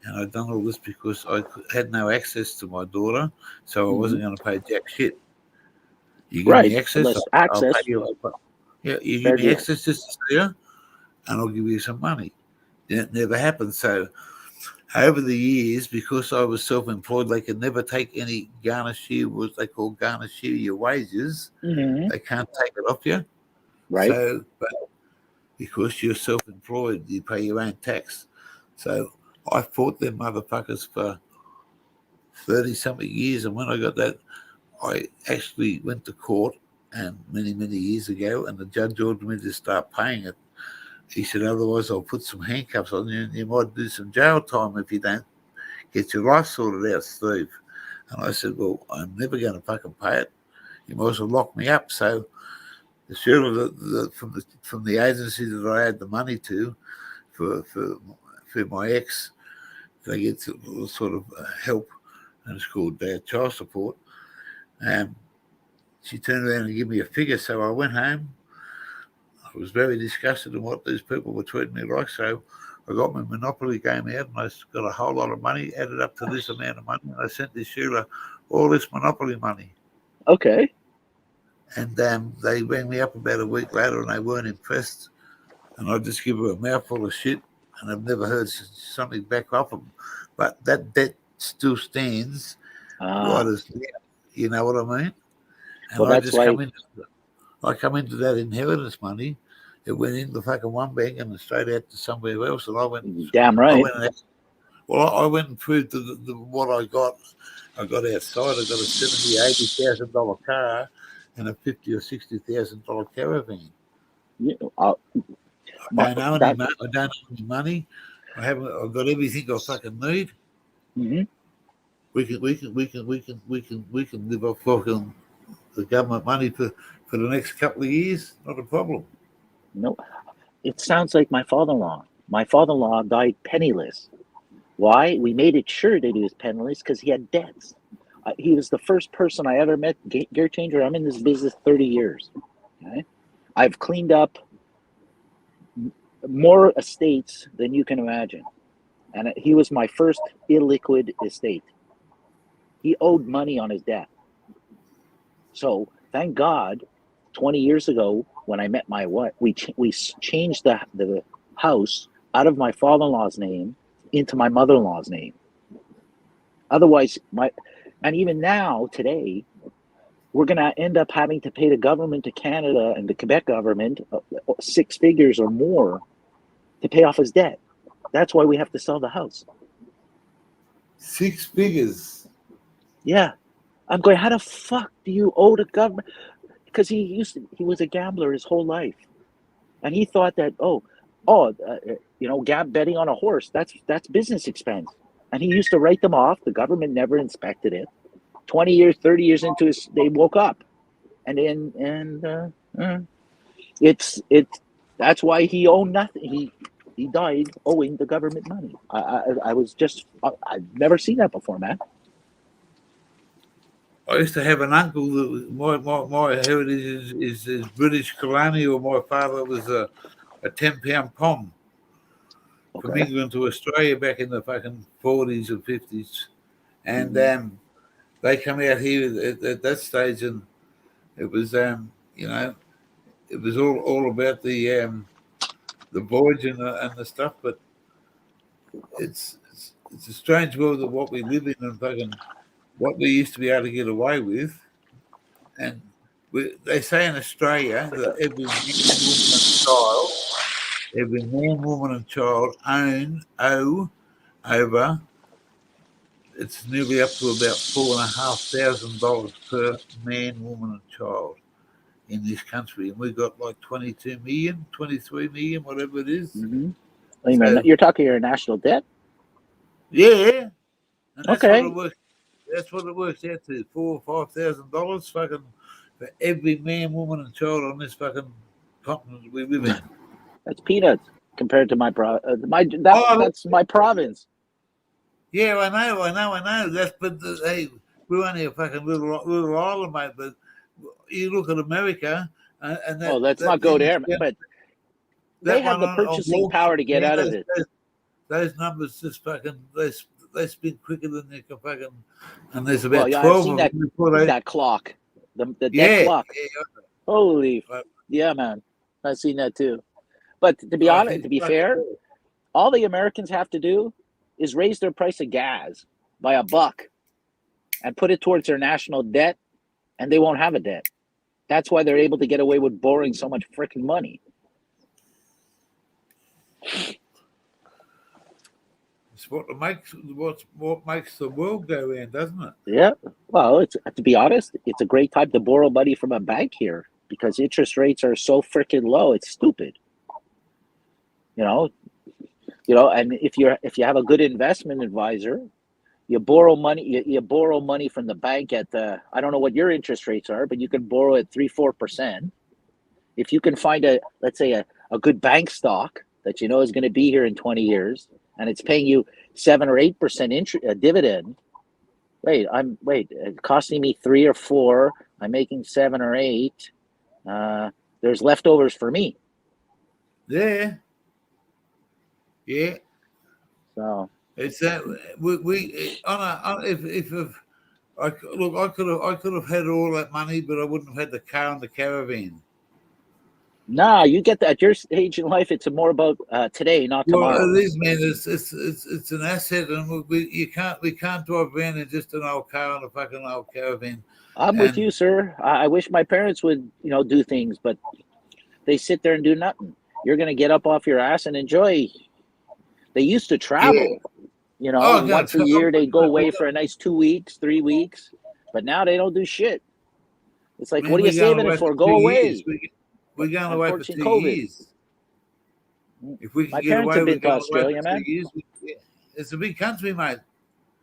and I'd done all this because I had no access to my daughter, so I wasn't going to pay jack shit. You give me access, I'll pay you. You give me access just to see her, and I'll give you some money. It never happened. So over the years, because I was self-employed, they could never take any what they call garnish your wages. They can't take it off you. Right. So, but because you're self-employed, you pay your own tax. So I fought them motherfuckers for 30-something years. And when I got that, I actually went to court and many, many years ago, and the judge ordered me to start paying it. He said, otherwise I'll put some handcuffs on you and you might do some jail time if you don't get your life sorted out, Steve. And I said, well, I'm never going to fucking pay it. You might as well lock me up. So the sheriff from the agency that I had the money to for my ex, they get sort of help, and it's called child support. She turned around and gave me a figure. So I went home. I was very disgusted in what these people were treating me like. So I got my Monopoly game out, and I got a whole lot of money, added up to this amount of money, and I sent this Sheila all this Monopoly money. Okay. And they rang me up about a week later, and they weren't impressed. And I just give her a mouthful of shit, and I've never heard something back off them. But that debt still stands right as there. You know what I mean? And Well, I that's just why. come into that inheritance money. It went into fucking one bank and straight out to somewhere else. And I went. Damn right. I went and proved what I got. I got outside. I got a $70,000-$80,000 car and a $50,000 or $60,000 caravan. Yeah, I don't know any money. I've got everything I fucking need. Mm-hmm. We can live off fucking the government money for the next couple of years. Not a problem. No, it sounds like my father-in-law. My father-in-law died penniless. Why? We made it sure that he was penniless because he had debts. He was the first person I ever met. Gear changer. I'm in this business 30 years. Okay? I've cleaned up more estates than you can imagine, and he was my first illiquid estate. He owed money on his debt. So thank God, 20 years ago when I met my wife, we changed the house out of my father-in-law's name into my mother-in-law's name. Otherwise, and even now, today, we're going to end up having to pay the government of Canada and the Quebec government 6 figures or more to pay off his debt. That's why we have to sell the house. 6 figures? Yeah. I'm going, how the fuck do you owe the government? Because he was a gambler his whole life. And he thought that, betting on a horse, that's business expense. And he used to write them off. The government never inspected it. 20 years, 30 years into it, they woke up. That's why he owned nothing. He died owing the government money. I've never seen that before, man. I used to have an uncle that was my heritage is British colonial. My father was a 10-pound pom from England to Australia back in the fucking 40s and 50s, and they come out here at that stage, and it was it was all about the voyage and the stuff, but it's a strange world of what we live in and fucking what we used to be able to get away with. And they say in Australia that every man, woman and child owe over, it's nearly up to about $4,500 per man, woman and child in this country. And we've got like 22 million, 23 million, whatever it is. Mm-hmm. You're talking your national debt? Yeah. And that's okay. That's what it works out to, $4,000 or $5,000 fucking for every man, woman, and child on this fucking continent we live in. That's peanuts compared to my that's my province. Yeah, I know. Hey, we're only a fucking little island, mate. But you look at America, and let's not go there, but they have the purchasing power to get out of it. Those numbers just fucking they spin quicker than they can fucking. And there's about 12 I've seen that clock, the debt clock. Yeah. Holy, yeah, man, I've seen that too. But to be honest, to be fair, all the Americans have to do is raise their price of gas by $1 and put it towards their national debt, and they won't have a debt. That's why they're able to get away with borrowing so much freaking money. It's what makes the world go round, doesn't it? Yeah. Well, to be honest, it's a great time to borrow money from a bank here because interest rates are so freaking low. It's stupid. And if you have a good investment advisor, you borrow money. You borrow money from the bank at I don't know what your interest rates are, but you can borrow at 3-4%. If you can find let's say a good bank stock that is going to be here in 20 years, and it's paying you 7 or 8% dividend. It's costing me 3 or 4. I'm making 7 or 8. There's leftovers for me. Yeah. Yeah. So it's that we if I could have had all that money, but I wouldn't have had the car and the caravan. nah, you get that at your stage in life. It's more about today, not tomorrow. Well, it is, man. It's an asset, and we can't drive around in just an old car and a fucking old caravan. I'm with you, sir. I wish my parents would, do things, but they sit there and do nothing. You're gonna get up off your ass and enjoy. They used to travel, once a year they'd go away for a nice 2 weeks, 3 weeks, but now they don't do shit. It's like, Man, what are you saving it for? Go away. We're going away for 2 COVID. years. If we can My get parents away, have we're been to going Australia, away for man. 2 years. It's a big country, mate.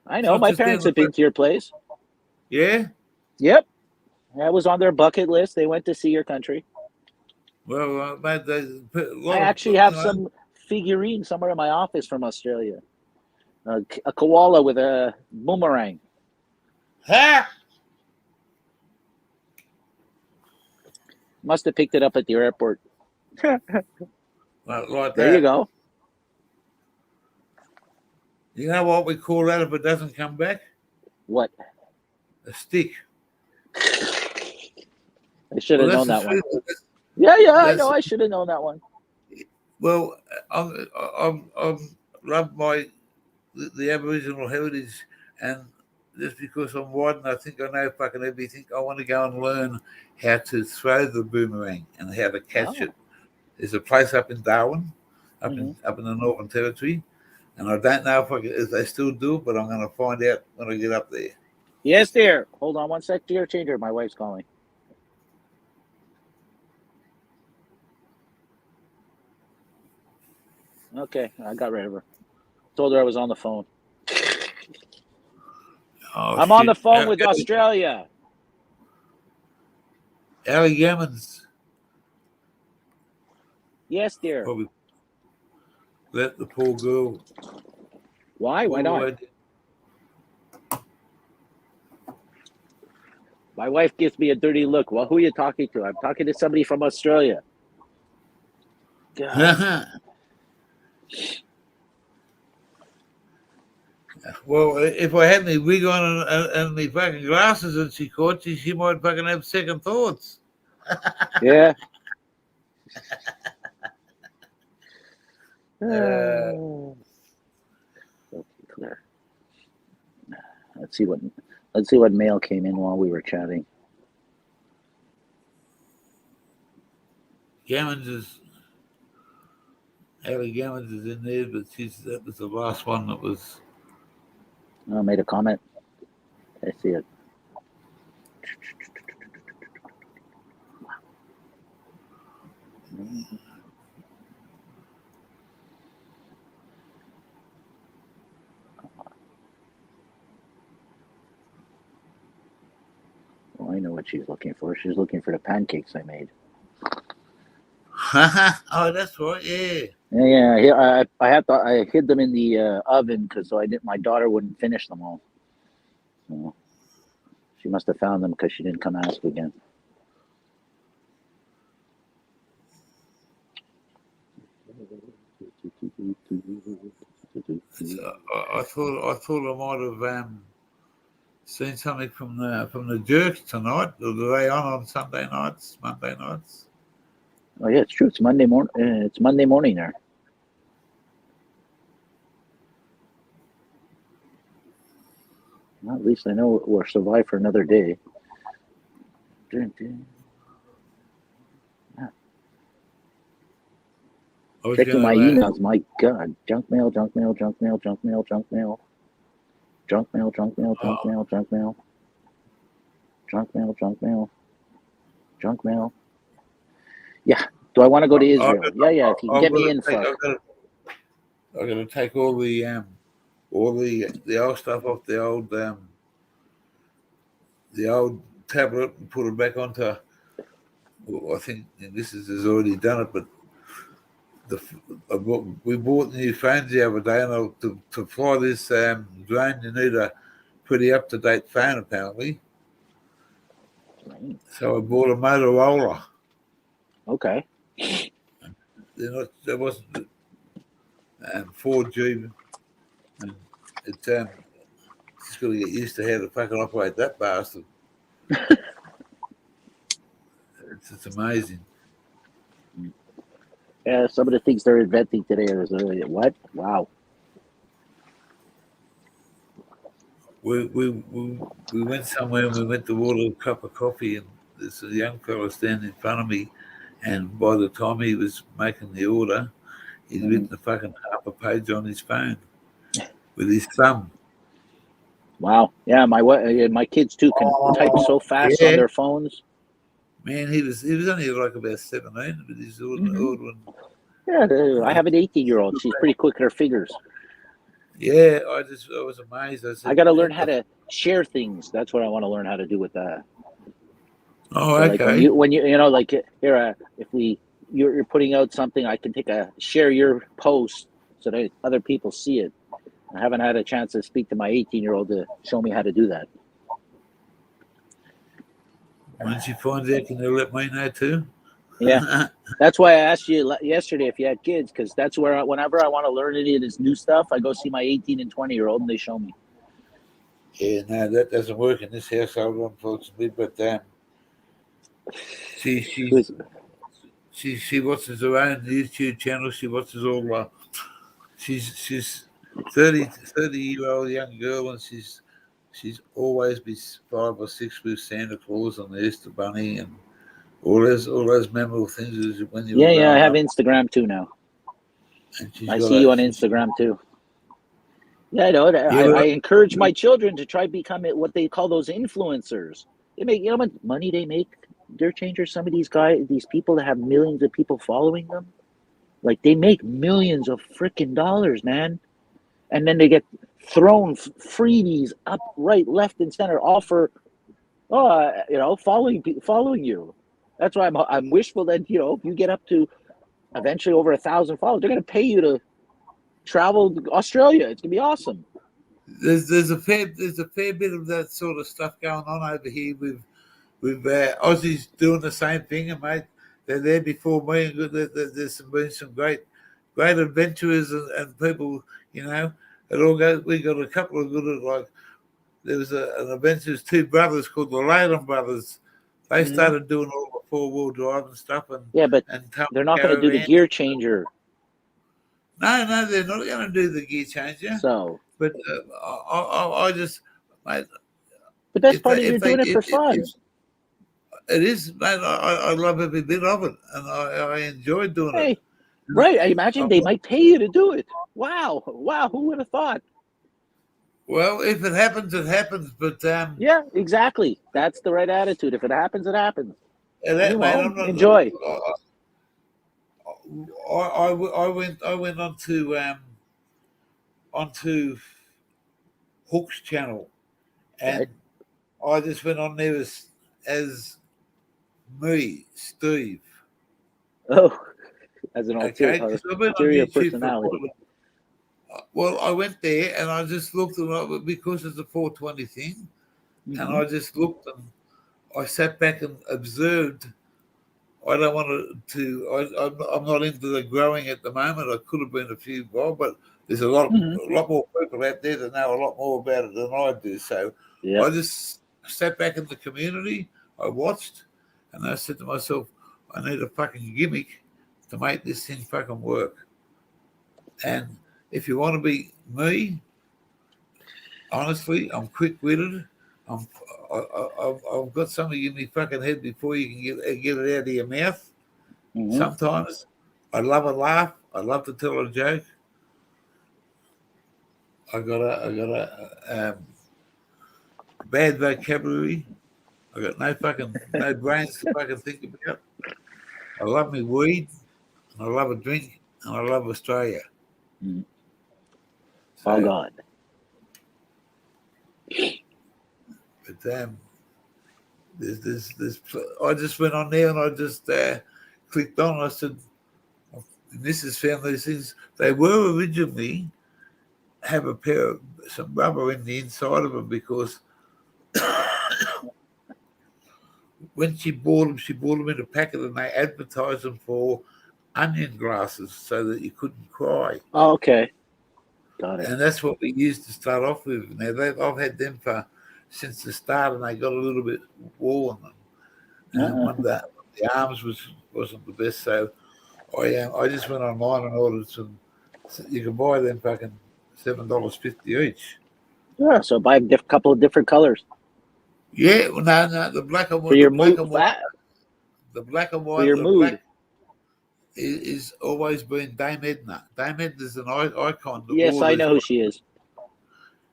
I know. My parents have been to your place. Yeah? Yep. That was on their bucket list. They went to see your country. Well, mate, I actually have some figurine somewhere in my office from Australia. A koala with a boomerang. Ha! Must have picked it up at the airport. Like there you go. You know what we call that if it doesn't come back? What? A stick. I should have known that one. Yeah, I know. I should have known that one. Well, I love the Aboriginal heritage, and just because I'm white and I think I know fucking everything, I want to go and learn how to throw the boomerang and how to catch it. There's a place up in Darwin, up in the Northern Territory, and I don't know if they still do it, but I'm going to find out when I get up there. Yes, dear. Hold on one sec, dear. Change her. My wife's calling. Okay, I got rid of her. Told her I was on the phone. I'm on the phone with Australia. Ellie Gammons. Yes, dear. Probably let the poor girl. Why? Why not? My wife gives me a dirty look. Well, who are you talking to? I'm talking to somebody from Australia. Well, if I had my wig on and my fucking glasses and she caught you, she might fucking have second thoughts. Yeah. Let's see what mail came in while we were chatting. Ellie Gammons is in there, but that was the last one that was. I made a comment. I see it. Well, I know what she's looking for. She's looking for the pancakes I made. Oh, that's right. Yeah. Yeah. I hid them in the oven because my daughter wouldn't finish them all. So she must have found them because she didn't come ask again. I thought I might have seen something from the Jerks tonight. Or are they on Sunday nights, Monday nights? Oh yeah, it's true. It's Monday morning. It's Monday morning there. Well, at least I know we'll survive for another day. Yeah. Checking my emails. My God, junk mail, junk mail, junk mail, junk mail, junk mail, junk mail, junk mail, junk mail, junk mail, junk mail, junk mail, junk mail. Yeah. Do I want to go to Israel? Yeah. If you can get me in, fuck. I'm gonna take all the old stuff off the old tablet and put it back onto. Well, I think this has already done it, but we bought new phones the other day, and to fly this drone, you need a pretty up-to-date phone, apparently. So I bought a Motorola. Okay. they're not. There wasn't 4G, and it's just got to get used to how to fucking operate that bastard. It's amazing. Yeah, some of the things they're inventing today is what? Wow. We went somewhere and we went to order a cup of coffee, and there's a young fellow standing in front of me, and by the time he was making the order, he'd written a fucking half a page on his phone with his thumb. Wow. Yeah, my kids too can type so fast on their phones. Man, he was only like about 17, but he's ordering. Yeah, I have an 18-year-old. She's pretty quick with her fingers. Yeah, I was amazed. I got to learn how to share things. That's what I want to learn how to do with that. Oh, so okay. Like when you know, like here, if you're putting out something, I can share your post so that other people see it. I haven't had a chance to speak to my 18-year-old to show me how to do that. Once you find out, can you let me know too? Yeah, that's why I asked you yesterday if you had kids, because that's where whenever I want to learn any of this new stuff, I go see my 18 and 20-year-old and they show me. Yeah, no, that doesn't work in this household, unfortunately. But she watches her own YouTube channel. She watches all. She's 30-year-old young girl, and she's always been 5 or 6 with Santa Claus and the Easter Bunny and all those memorable things when you. Yeah, I have Instagram too now. I see you on Instagram too. Yeah, I know. I encourage my children to try becoming what they call those influencers. They make, you know, how much money they make. Dirt Changers. Some of these people that have millions of people following them, like they make millions of freaking dollars, man. And then they get thrown freebies up, right, left, and center, all for, following you. That's why I'm wishful that if you get up to eventually over 1,000 followers, they're gonna pay you to travel to Australia. It's gonna be awesome. There's a fair bit of that sort of stuff going on over here with Aussies doing the same thing, and mate, they're there before me. And there's been some great adventurers and people, it all goes. We got a couple of good, like there was an adventure. There's 2 brothers called the Leyland brothers. They started doing all the 4-wheel drive and stuff, but they're not going to do the gear changer. No, they're not going to do the gear changer. So, but I just, mate. The best part is you're doing it for fun. It is, mate. I love every bit of it, and I enjoy doing it. Right. I imagine they might pay you to do it. Wow. Who would have thought? Well, if it happens, it happens. But yeah, exactly. That's the right attitude. If it happens, it happens. Enjoy. I went onto Hook's channel, and I just went on there as me, Steve. Oh, as an ulterior personality. Well, I went there and I just looked at it because it's a 420 thing, and I just looked and I sat back and observed. I don't want to. I'm not into the growing at the moment. I could have been a few more, but there's a lot more people out there that know a lot more about it than I do. So I just sat back in the community. I watched, and I said to myself, I need a fucking gimmick to make this thing fucking work. And if you want to be me, honestly, I'm quick-witted. I've got something in my fucking head before you can get it out of your mouth. Sometimes I love a laugh. I love to tell a joke. I got a bad vocabulary. I got no brains to fucking think about. I love me weed, and I love a drink, and I love Australia. Oh God. But there's I just went on there and I just clicked on. I said, Mrs. found these things. They were originally have some rubber in the inside of them because when she bought them in a packet and they advertised them for onion glasses so that you couldn't cry. Oh, okay. Got it. And that's what we used to start off with. Now, I've had them since the start, and they got a little bit worn. And one day, the arms wasn't the best, so I just went online and ordered some. You can buy them fucking $7.50 each. Yeah, so buy a couple of different colors. Yeah, well, no, the black and white. For your the black mood. and white. The black and white. For your mood. Black is always been Dame Edna. Dame Edna is an icon. Yes, I know who she is.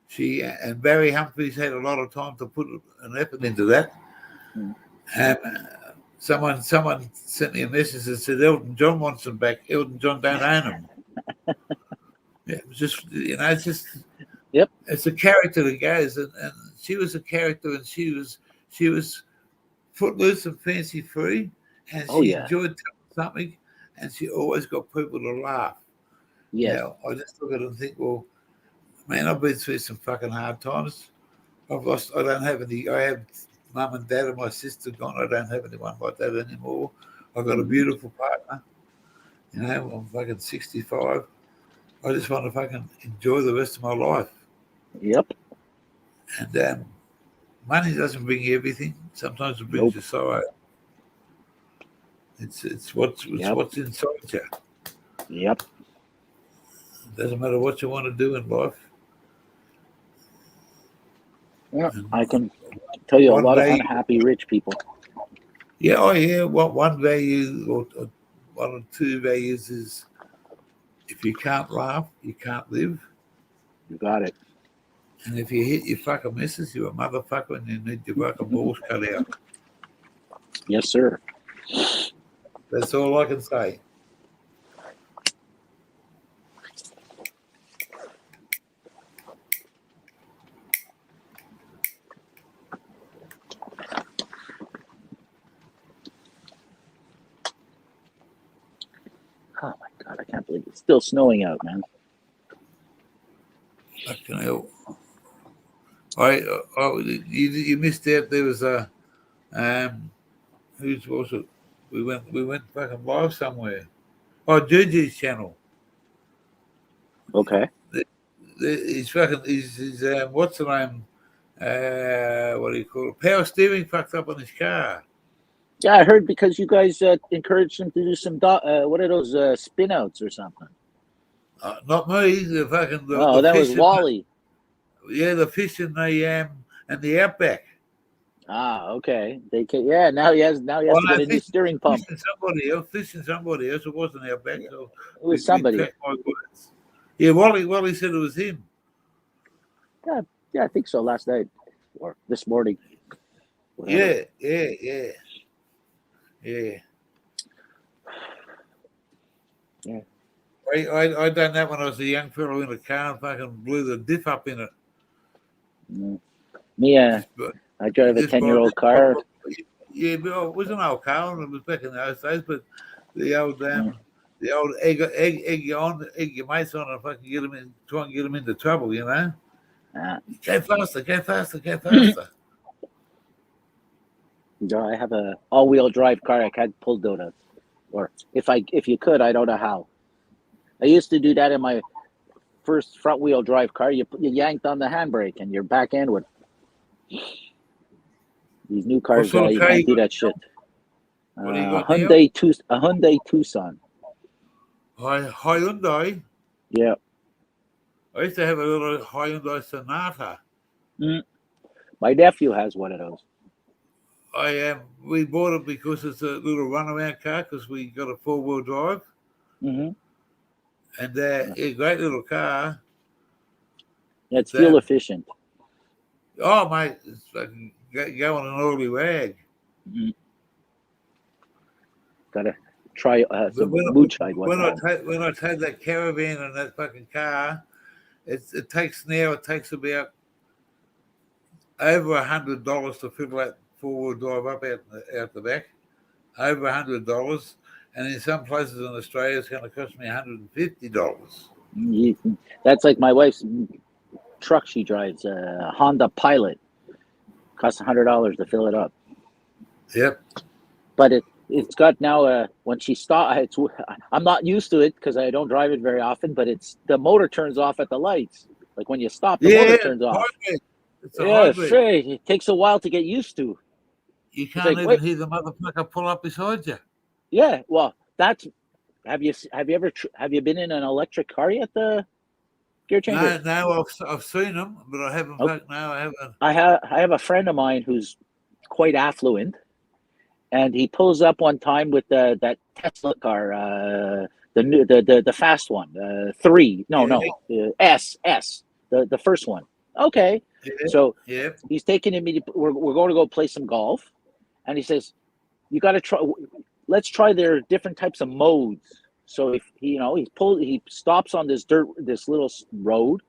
She and Barry Humphries had a lot of time to put an effort into that. And someone sent me a message that said Elton John wants them back. Elton John don't own them. Yeah, it was just it's just it's a character that goes, and she was a character, and she was footloose and fancy free, and she enjoyed telling something, and she always got people to laugh. Yeah, you know, I just look at it and think, well, man, I've been through some fucking hard times. I don't have any. I have mum and dad and my sister gone. I don't have anyone like that anymore. I've got a beautiful partner. You know, I'm fucking 65. I just want to fucking enjoy the rest of my life. Yep. And money doesn't bring you everything. Sometimes it brings you sorrow. It's what's inside you. Yep. It doesn't matter what you want to do in life. Yeah, I can tell you a lot of unhappy rich people. Yeah, one value or one or two values is if you can't laugh, you can't live. You got it. And if you hit your fucking missus, you're a motherfucker and you need your fucking balls cut out. Yes, sir. That's all I can say. Oh my God, I can't believe it's still snowing out, man. Fucking hell. You missed out. There was a whose was it? We went fucking live somewhere. Oh, Juju's channel. Okay. He's what's the name? What do you call it? Power steering fucked up on his car. Yeah, I heard because you guys encouraged him to do some what are those spin outs or something? Not me. The fucking. That was Wally. The fish in the outback. Ah, okay. Now he has to get a new steering pump. Fishing somebody else. It wasn't outback. So it was somebody. Yeah, Wally said it was him. Yeah, I think so. Last night or this morning. Whatever. Yeah. I done that when I was a young fellow in a car and fucking blew the diff up in it. Me, I drive a 10-year-old car. Yeah, but it was an old car and it was back in those days, but the old egg your mates on and fucking try and get them into trouble, you know? Go faster. No, I have a all-wheel drive car. I can't pull donuts, or if you could, I don't know how. I used to do that in my first front-wheel drive car. You yanked on the handbrake, and your back end would. These new cars, you can't do that shit. A Hyundai Tucson. Hyundai. Yeah. I used to have a little Hyundai Sonata. My nephew has one of those. We bought it because it's a little runaround car because we got a 4-wheel drive. Mm-hmm. And a great little car. Yeah, it's fuel efficient. Oh, mate, it's fucking going an oily rag. Mm-hmm. Gotta try some moonshine one time. When I take that caravan and that fucking car, it takes about over $100 to fill that 4-wheel drive up out the back. Over $100. And in some places in Australia, it's going to cost me $150. That's like my wife's truck she drives, a Honda Pilot. Costs $100 to fill it up. Yep. But it's got now when she stops, I'm not used to it because I don't drive it very often, but it's the motor turns off at the lights. Like when you stop, the motor turns off. It's a Yeah, hybrid. straight. It takes a while to get used to. You can't like, even wait. hear the motherfucker pull up beside you. Yeah, well, that's. Have you been in an electric car yet? The gear changer. No, I've seen them, but I haven't. Okay. No, I haven't. I have a friend of mine who's quite affluent, and he pulls up one time with that Tesla car, the fast one, 3. S, the first one. Okay, so he's taking me. We're going to go play some golf, and he says, "You got to try. Let's try their different types of modes." So if he stops on this little road,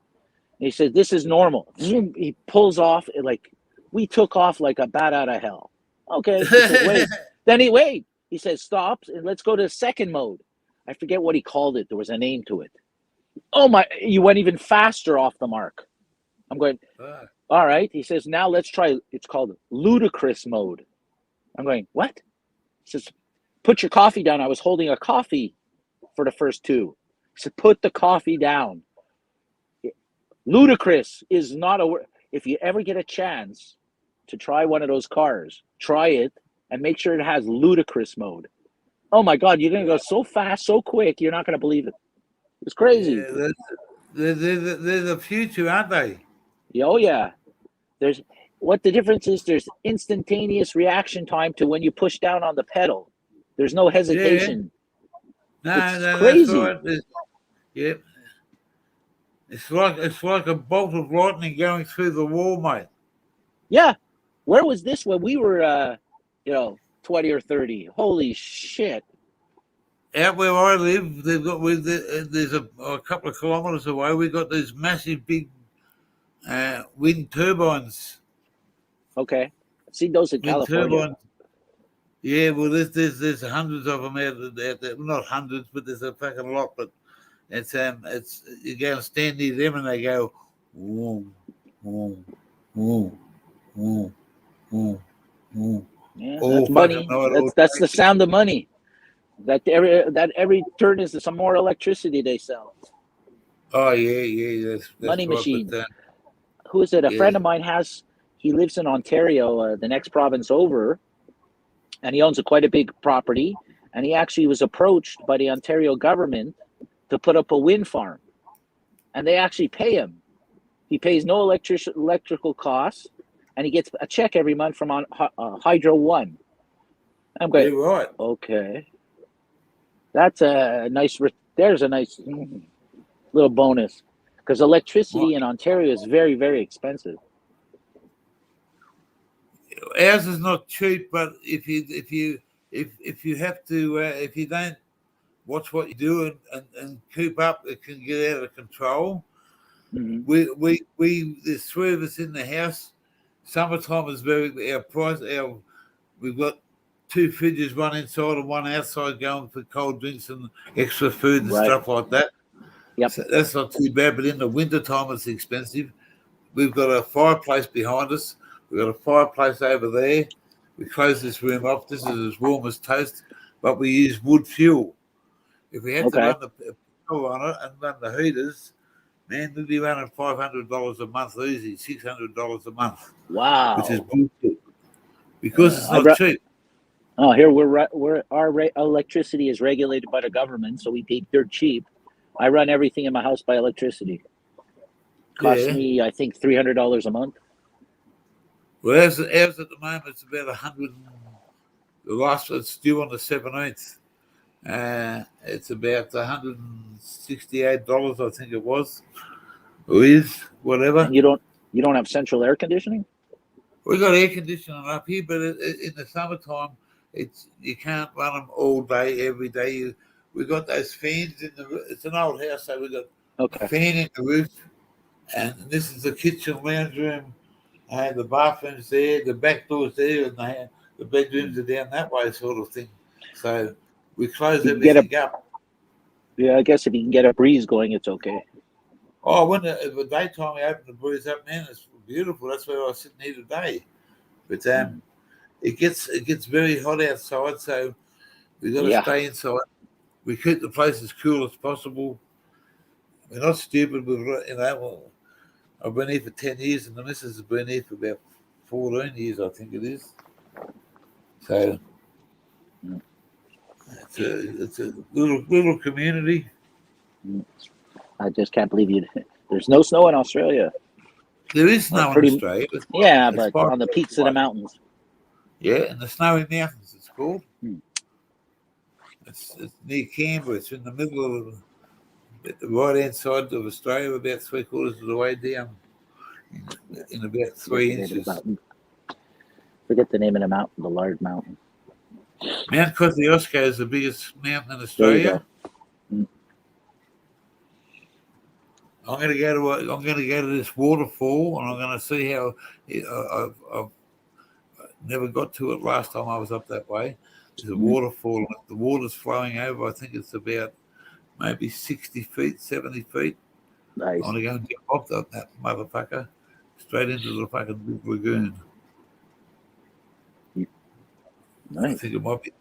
and he says, "This is normal." He pulls off like we took off like a bat out of hell. Okay, he says, wait. Then he says, "Stops and let's go to second mode." I forget what he called it. There was a name to it. Oh my! You went even faster off the mark. I'm going. All right. He says, "Now let's try." It's called ludicrous mode. I'm going. What? He says, "Put your coffee down." I was holding a coffee for the first 2. He said, "Put the coffee down." Ludicrous is not a word. If you ever get a chance to try one of those cars, try it and make sure it has ludicrous mode. Oh my God, you're going to go so fast, so quick, you're not going to believe it. It's crazy. Yeah, they're the future, aren't they? Oh yeah. There's what the difference is. There's instantaneous reaction time to when you push down on the pedal. There's no hesitation. Yeah. No, crazy. That's right. Yep. It's like a bolt of lightning going through the wall, mate. Yeah. Where was this when we were 20 or 30? Holy shit. Out where I live, there's a couple of kilometres away, we've got these massive big wind turbines. Okay. I've seen those in California. Turbines. Yeah, well, there's hundreds of them out there. Not hundreds, but there's a fucking lot. But it's you go and stand near them and they go, whoom, whoom, whoom, whoom, whoom, whoom. Yeah, that's money. That's the sound of money. That every turn is some more electricity they sell. Oh yeah, that's money right, machine. Who is it? A friend of mine he lives in Ontario, the next province over, and he owns quite a big property. And he actually was approached by the Ontario government to put up a wind farm, and they actually pay him. He pays no electrical costs, and he gets a check every month from Hydro One. I'm going, you're right. Okay. That's a nice. There's a nice little bonus, because electricity in Ontario is very, very expensive. Ours is not cheap, but if you have to, if you don't watch what you do and keep up, it can get out of control. Mm-hmm. There's 3 of us in the house. Summertime is we've got 2 fridges, one inside and one outside, going for cold drinks and extra food and stuff like that. Yep. So that's not too bad, but in the wintertime it's expensive. We've got a fireplace behind us. We've got a fireplace over there. We close this room off. This is as warm as toast, but we use wood fuel. If we had to run the power on it and run the heaters, man, we'd be running $500 a month easy, $600 a month. Wow. Which is bullshit. Because it's not cheap. Oh, here our electricity is regulated by the government, so we pay dirt cheap. I run everything in my house by electricity. Costs me, I think, $300 a month. Well, ours at the moment, it's about 100. The last it's due on the 17th. It's about $168, I think it was, or is, whatever. And you don't have central air conditioning? We got air conditioning up here, but in the summertime, you can't run them all day, every day. We got those fans in it's an old house, so we got a fan in the roof, and this is the kitchen, lounge room, and the bathroom's there, the back door's there, and the bedrooms are down that way, sort of thing. So we close everything up. Yeah, I guess if you can get a breeze going, it's okay. Oh, when the daytime we open the breeze up, man, it's beautiful. That's where I was sitting here today. But it gets very hot outside, so We got to stay inside. We keep the place as cool as possible. We're not stupid. I've been here for 10 years, and the missus has been here for about 14 years, I think it is. So it's a little community. I just can't believe there's no snow in Australia. There is snow in Australia. But on the peaks of the mountains. Yeah, in the Snowy Mountains, it's called. It's near Canberra. It's in the middle of the right-hand side of Australia, about 3/4 of the way down, in about 3 inches. Forget the name of the mountain, the large mountain. Mount Kosciuszko is the biggest mountain in Australia. I'm going to go to this waterfall, and I'm going to see how. I've never got to it last time I was up that way. There's a waterfall. The water's flowing over. I think it's about maybe 60 feet, 70 feet. Nice. I want to go and jump off that motherfucker straight into the fucking big lagoon. Nice. I think it might be.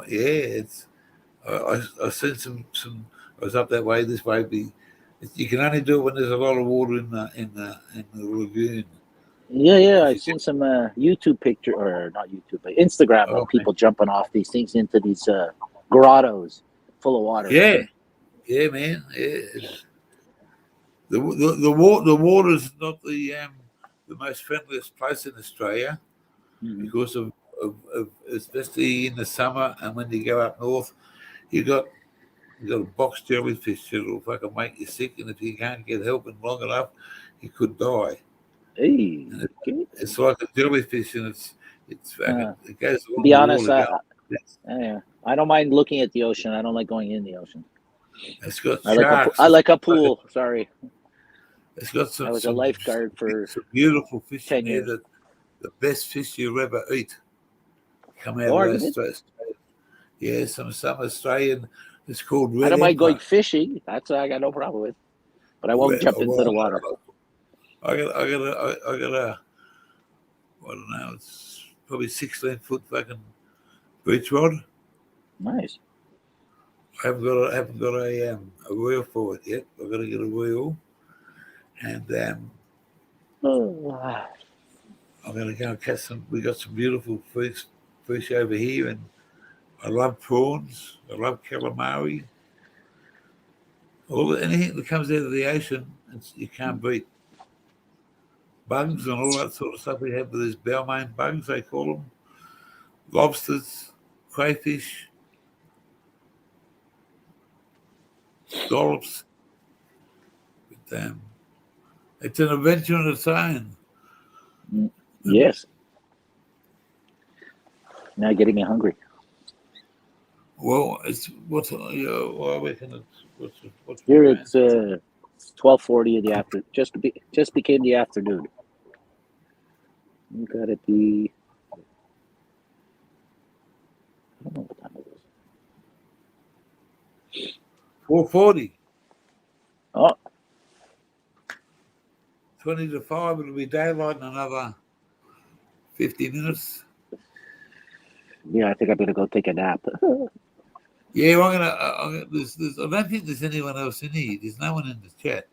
Yeah, it's. I've seen some. I was up that way. This way, you can only do it when there's a lot of water in the lagoon. Yeah. I've seen some YouTube picture, or not YouTube, but Instagram of people jumping off these things into these grottos full of water. Yeah, man. Yeah. The water is not the most friendliest place in Australia because of especially in the summer, and when you go up north, you got a box jellyfish that'll fucking make you sick, and if you can't get help in long enough, you could die. Hey, it's like a jellyfish, and it's fucking, it goes. To be honest, I don't mind looking at the ocean. I don't like going in the ocean. It's got I like a pool. Sorry. It's got some. I was a lifeguard for some beautiful fish 10 in there. years. The best fish you'll ever eat come out of Australia. Yeah, some Australian. It's called red. I don't mind going fishing. That's I got no problem with. But I won't jump into the water. I got a. I don't know. It's probably 16-foot fucking beach rod. Nice. I haven't got a reel for it yet. I've got to get a reel, and I'm going to go and catch some. We got some beautiful fish over here, and I love prawns. I love calamari. Anything that comes out of the ocean, you can't beat. Bugs and all that sort of stuff we have with these Balmain bugs, they call them. Lobsters, crayfish, scallops. But, it's an adventure on its own. Yes. Now getting me hungry. Well, it's what's here? It's 12:40 in the afternoon. Just became the afternoon. You gotta be. I don't know what time it is. 4:40. Oh. 20 to 5. It'll be daylight in another 50 minutes. Yeah, I think I'm gonna go take a nap. Yeah, I'm gonna. I don't think there's anyone else in here. There's no one in the chat.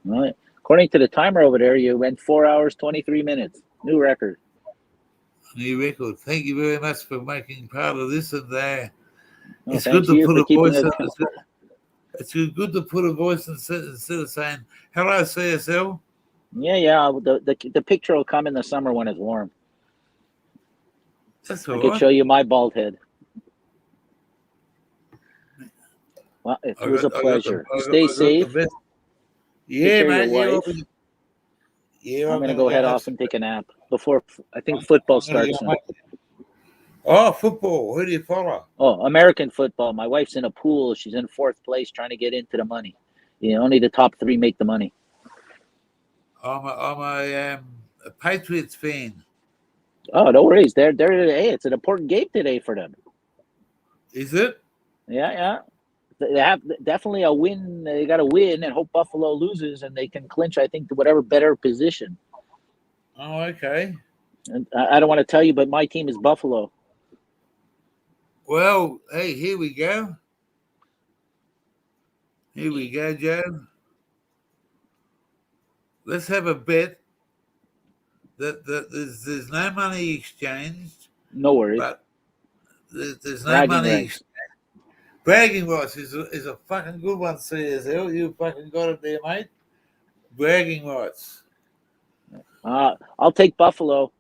Right. According to the timer over there, you went 4 hours 23 minutes. New record. New record. Thank you very much for making part of this and that. Well, it's good to put a voice. It's good to put a voice instead of saying hello, CSL. Yeah. The picture will come in the summer when it's warm. That's all I can show you my bald head. Well, it was a pleasure. Stay safe. Yeah, man. Yeah, I'm gonna go head off and take a nap before I think football starts now. Oh, football. Who do you follow? Oh, American football. My wife's in a pool. She's in 4th place trying to get into the money. Only the top 3 make the money. I'm a Patriots fan. Oh, no worries. They're hey, it's an important game today for them. Is it? Yeah. They have definitely a win. They got to win and hope Buffalo loses, and they can clinch, I think, to whatever better position. Oh, okay. And I don't want to tell you, but my team is Buffalo. Well, hey, here we go. Here we go, Joe. Let's have a bet that there's no money exchanged. No worries. But there's no Bragging money. rights. Bragging rights is a fucking good one, CSL. You fucking got it there, mate. Bragging rights. I'll take Buffalo.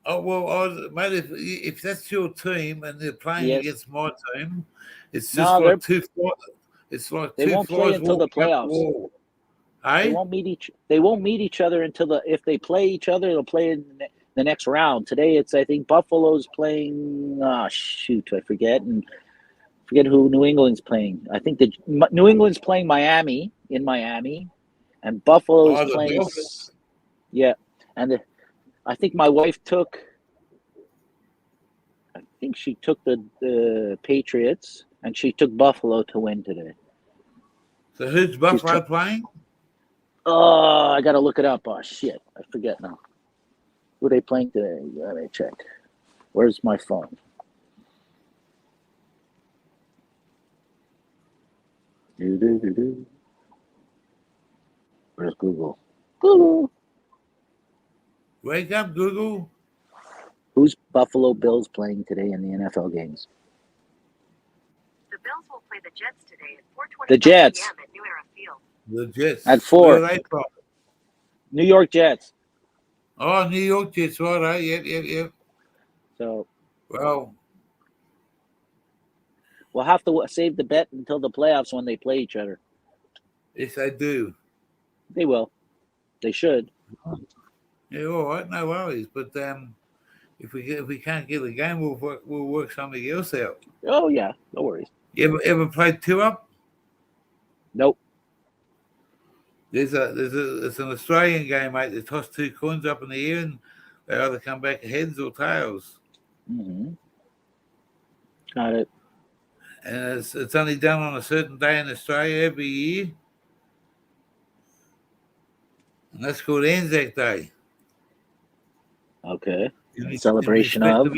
Oh well, mate. If that's your team and they're playing against my team, it's just like two. It's like they two won't flies play until the playoffs. Hey? They won't meet each other until if they play each other, they'll play in the next round. Today, I think Buffalo's playing. I forget who New England's playing. I think New England's playing Miami in Miami, and Buffalo's playing. Dolphins. Yeah, and I think my wife took. I think she took the Patriots, and she took Buffalo to win today. So who's Buffalo playing? Oh, I gotta look it up. Oh shit, I forget now. Who are they playing today? Let me check. Where's my phone? Where's Google? Google. Wake up, Google. Who's Buffalo Bills playing today in the NFL games? The Bills will play the Jets today at 4:25 The Jets. p.m. at New Era Field. The Jets. At 4. Where are they from? New York Jets. Oh, New York Jets, right? Yep. So, well, we'll have to save the bet until the playoffs when they play each other. Yes, they do. They will. They should. Yeah, all right, no worries. But if we can't get the game, we'll work something else out. Oh yeah, no worries. You ever played 2-up? Nope. It's an Australian game, mate. They toss 2 coins up in the air and they either come back heads or tails. Mm-hmm. Got it. And it's only done on a certain day in Australia every year. And that's called Anzac Day. Okay. Celebration of.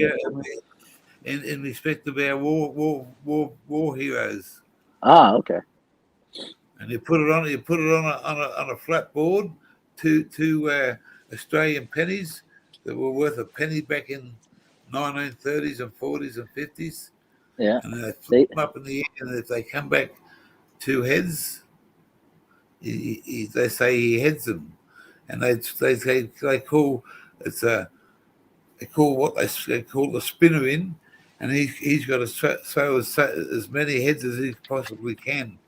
In respect of our war heroes. Ah, okay. And you put it on a flat board, two Australian pennies that were worth a penny back in 1930s and 40s and 50s. Yeah. And they flip them up in the air, and if they come back 2 heads, they say he heads them, and they call what they call the spinner in, and he's got to throw as many heads as he possibly can,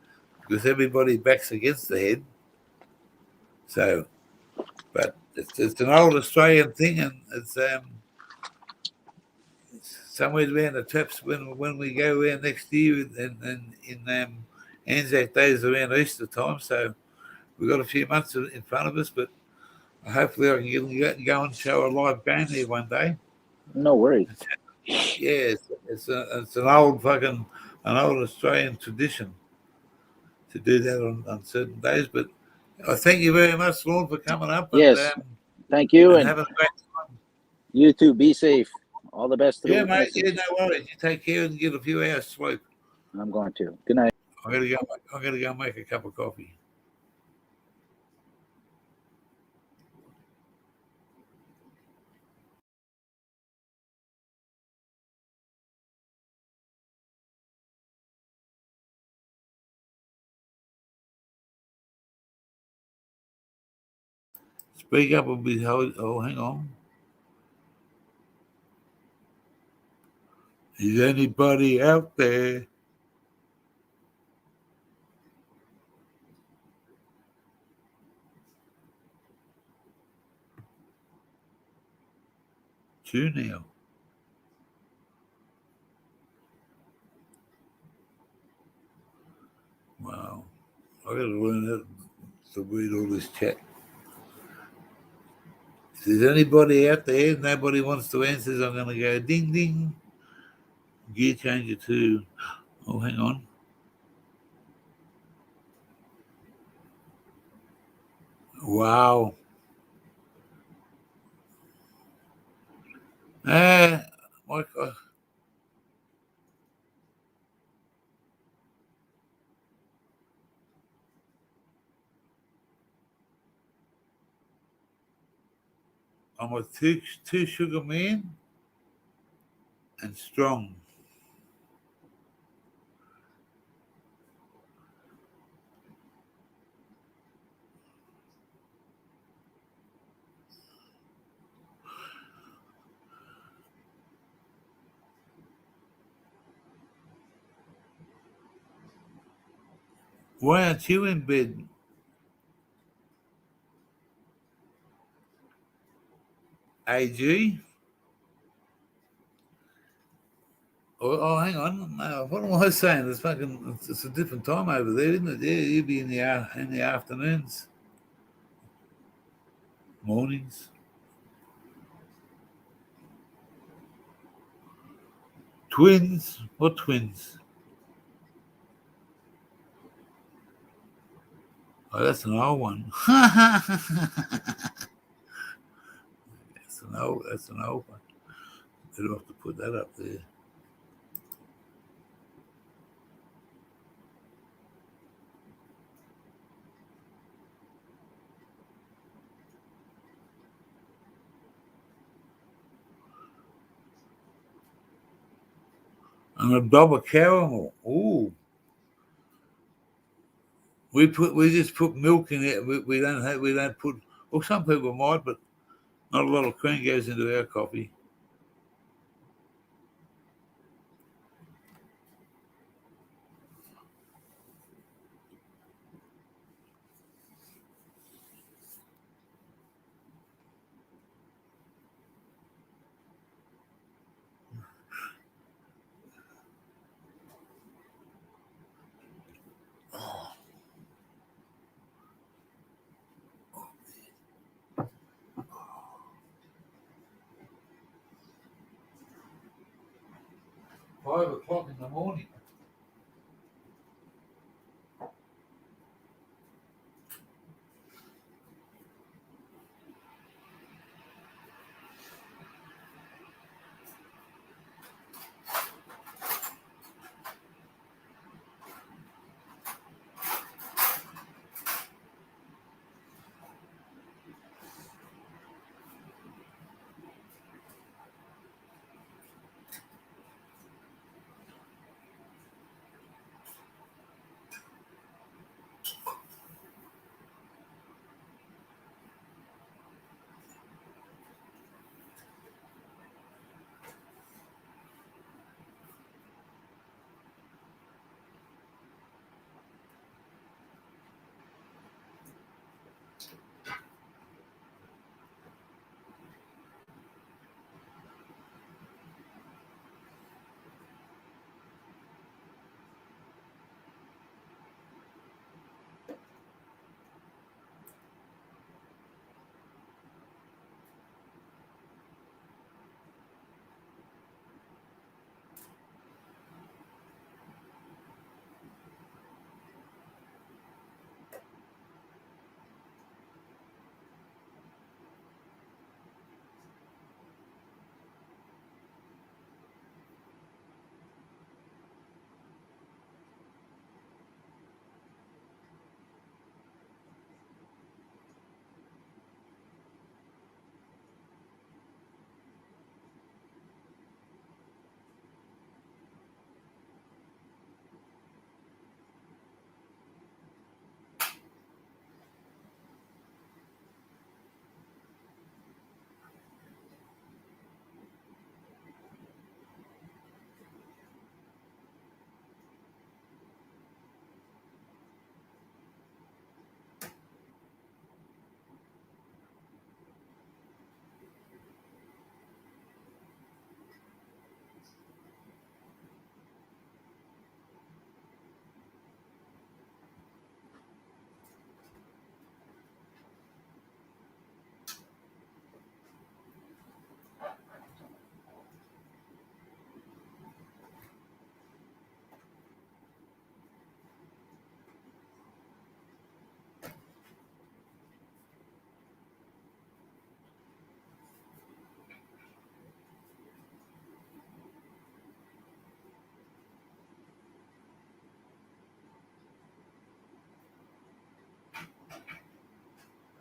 because everybody backs against the head. So, but it's an old Australian thing, and it's somewhere around the traps when we go around next year, and in Anzac Days around Easter time. So we've got a few months in front of us, but hopefully I can go and show a live game there one day. No worries. Yeah, it's an old Australian tradition to do that on certain days. But I thank you very much, Lord, for coming up. Yes, thank you, and having a great time. You too. Be safe. All the best. Yeah, mate. Yeah, no worries. You take care and get a few hours sleep. I'm going to. Good night. I'm gonna go make a cup of coffee. Speak up and be held. Oh, hang on. Is anybody out there? Two now. Wow. I gotta learn how to read all this chat. If there's anybody out there, nobody wants to answer, I'm gonna go ding ding. Gear changer to hang on. Wow. I'm a two sugar man and strong. Why aren't you in bed? AG? Oh, hang on. No, what am I saying? It's a different time over there, isn't it? Yeah, you'd be in the afternoons, mornings. Twins? What twins? Oh, that's an old one. That's an old one. Better have to put that up there. And a double caramel. Ooh. We just put milk in it. We don't put. Well, some people might, but not a lot of cream goes into our coffee. Oh. 5:00 in the morning.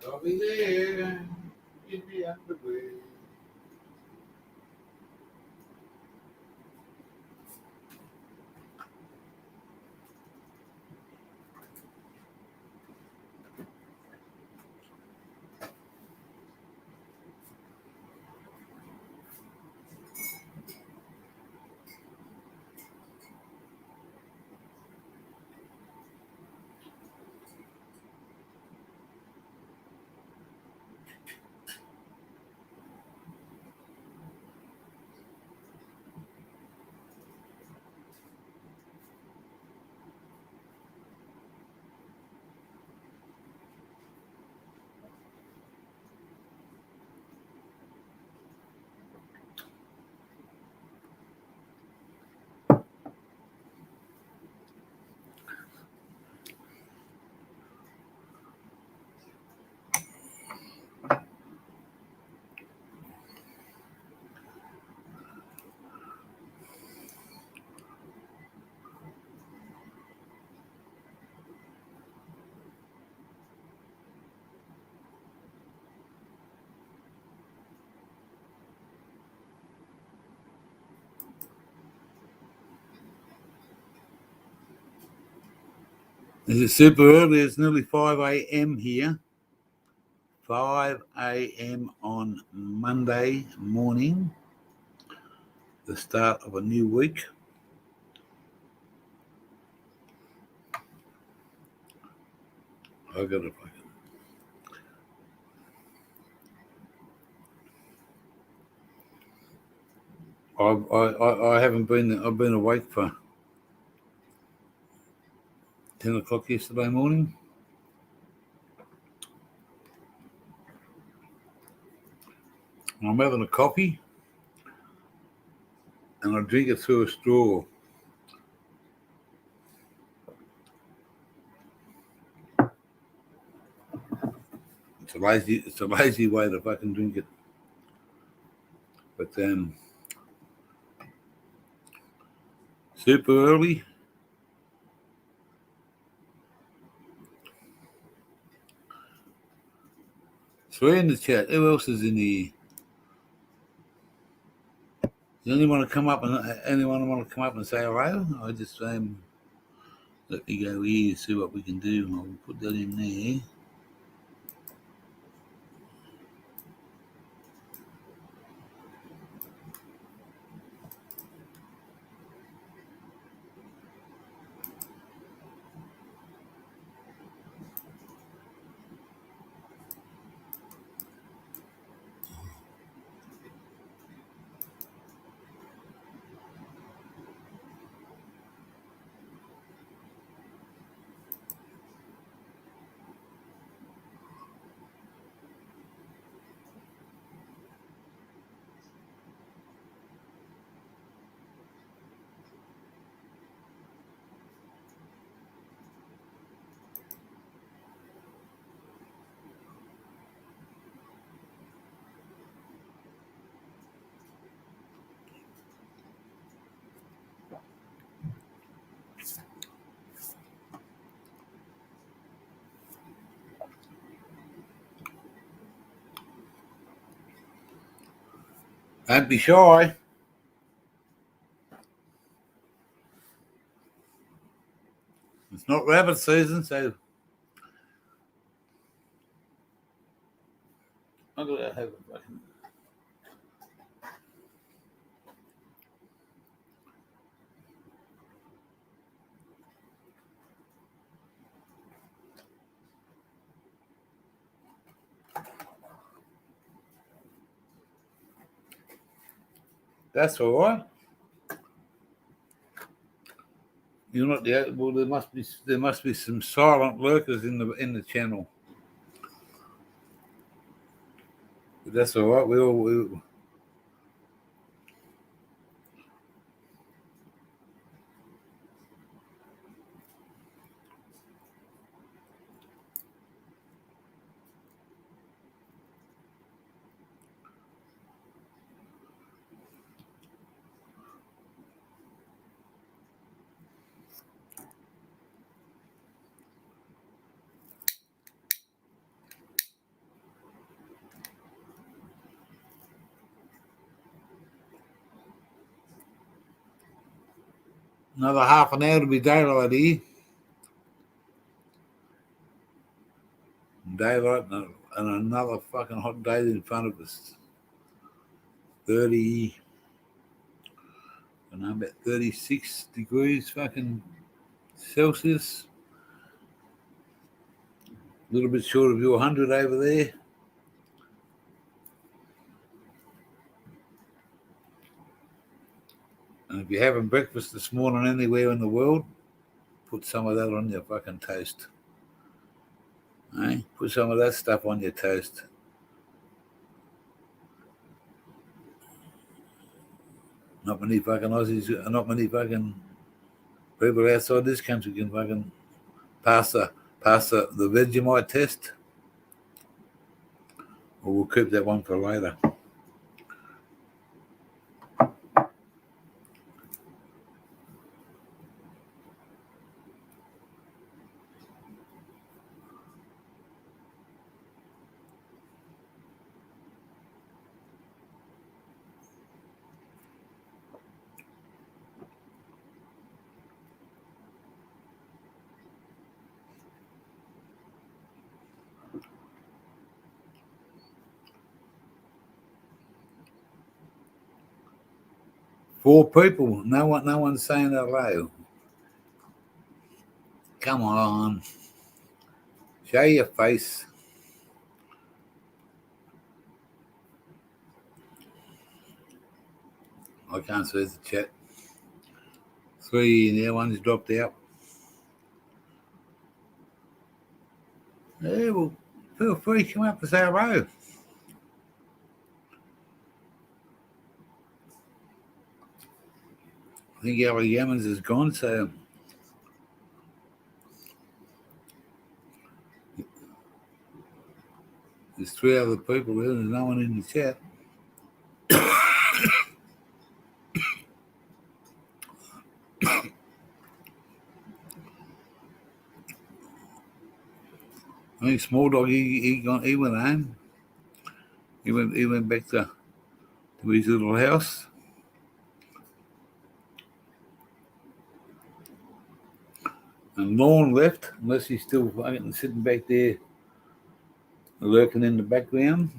I'll be there. in the underwear. Is it super early? It's nearly 5 a.m. here. 5 a.m. on Monday morning, the start of a new week. I got it. I haven't been. I've been awake for 10 o'clock yesterday morning. I'm having a coffee, and I drink it through a straw. It's a lazy way to fucking drink it. But super early. Three in the chat. Who else is in here? Does anyone want to come up and say hello? I just let me go here, see what we can do. I'll put that in there. Don't be shy. It's not rabbit season, so I'm going to have a fucking... That's all right. You're not the well. There must be some silent lurkers in the channel. But that's all right. We Another half an hour to be daylight here. Daylight and another fucking hot day in front of us. 30, I don't know, about 36 degrees fucking Celsius. A little bit short of your 100 over there. And if you're having breakfast this morning anywhere in the world, put some of that on your fucking toast. Eh? Put some of that stuff on your toast. Not many fucking Aussies, not many fucking people outside this country can fucking pass the Vegemite test. Or we'll keep that one for later. Four people. No one's saying hello. Come on. Show your face. I can't see the chat. 3 in there, one's dropped out. Yeah, well, feel free to come up and say hello. I think our Yemens is gone, so there's 3 other people there. There's no one in the chat. I think Small Dog he went home. He went back to his little house. And Lorne left, unless he's still fucking sitting back there, lurking in the background.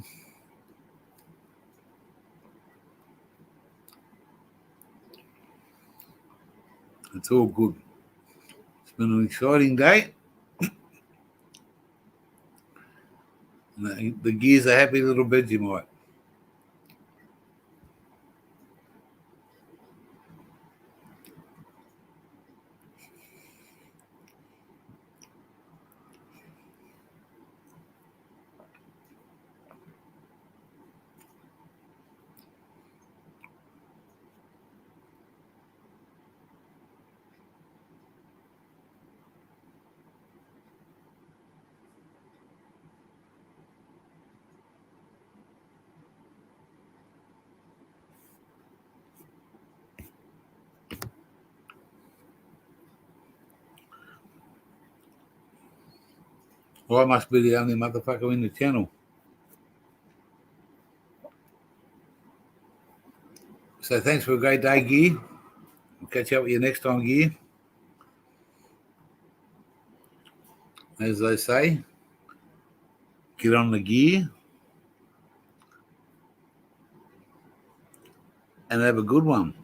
It's all good. It's been an exciting day. The gear's a happy little Vegemite. Well, I must be the only motherfucker in the channel. So thanks for a great day, Gear. I'll catch up with you next time, Gear. As they say, get on the gear and have a good one.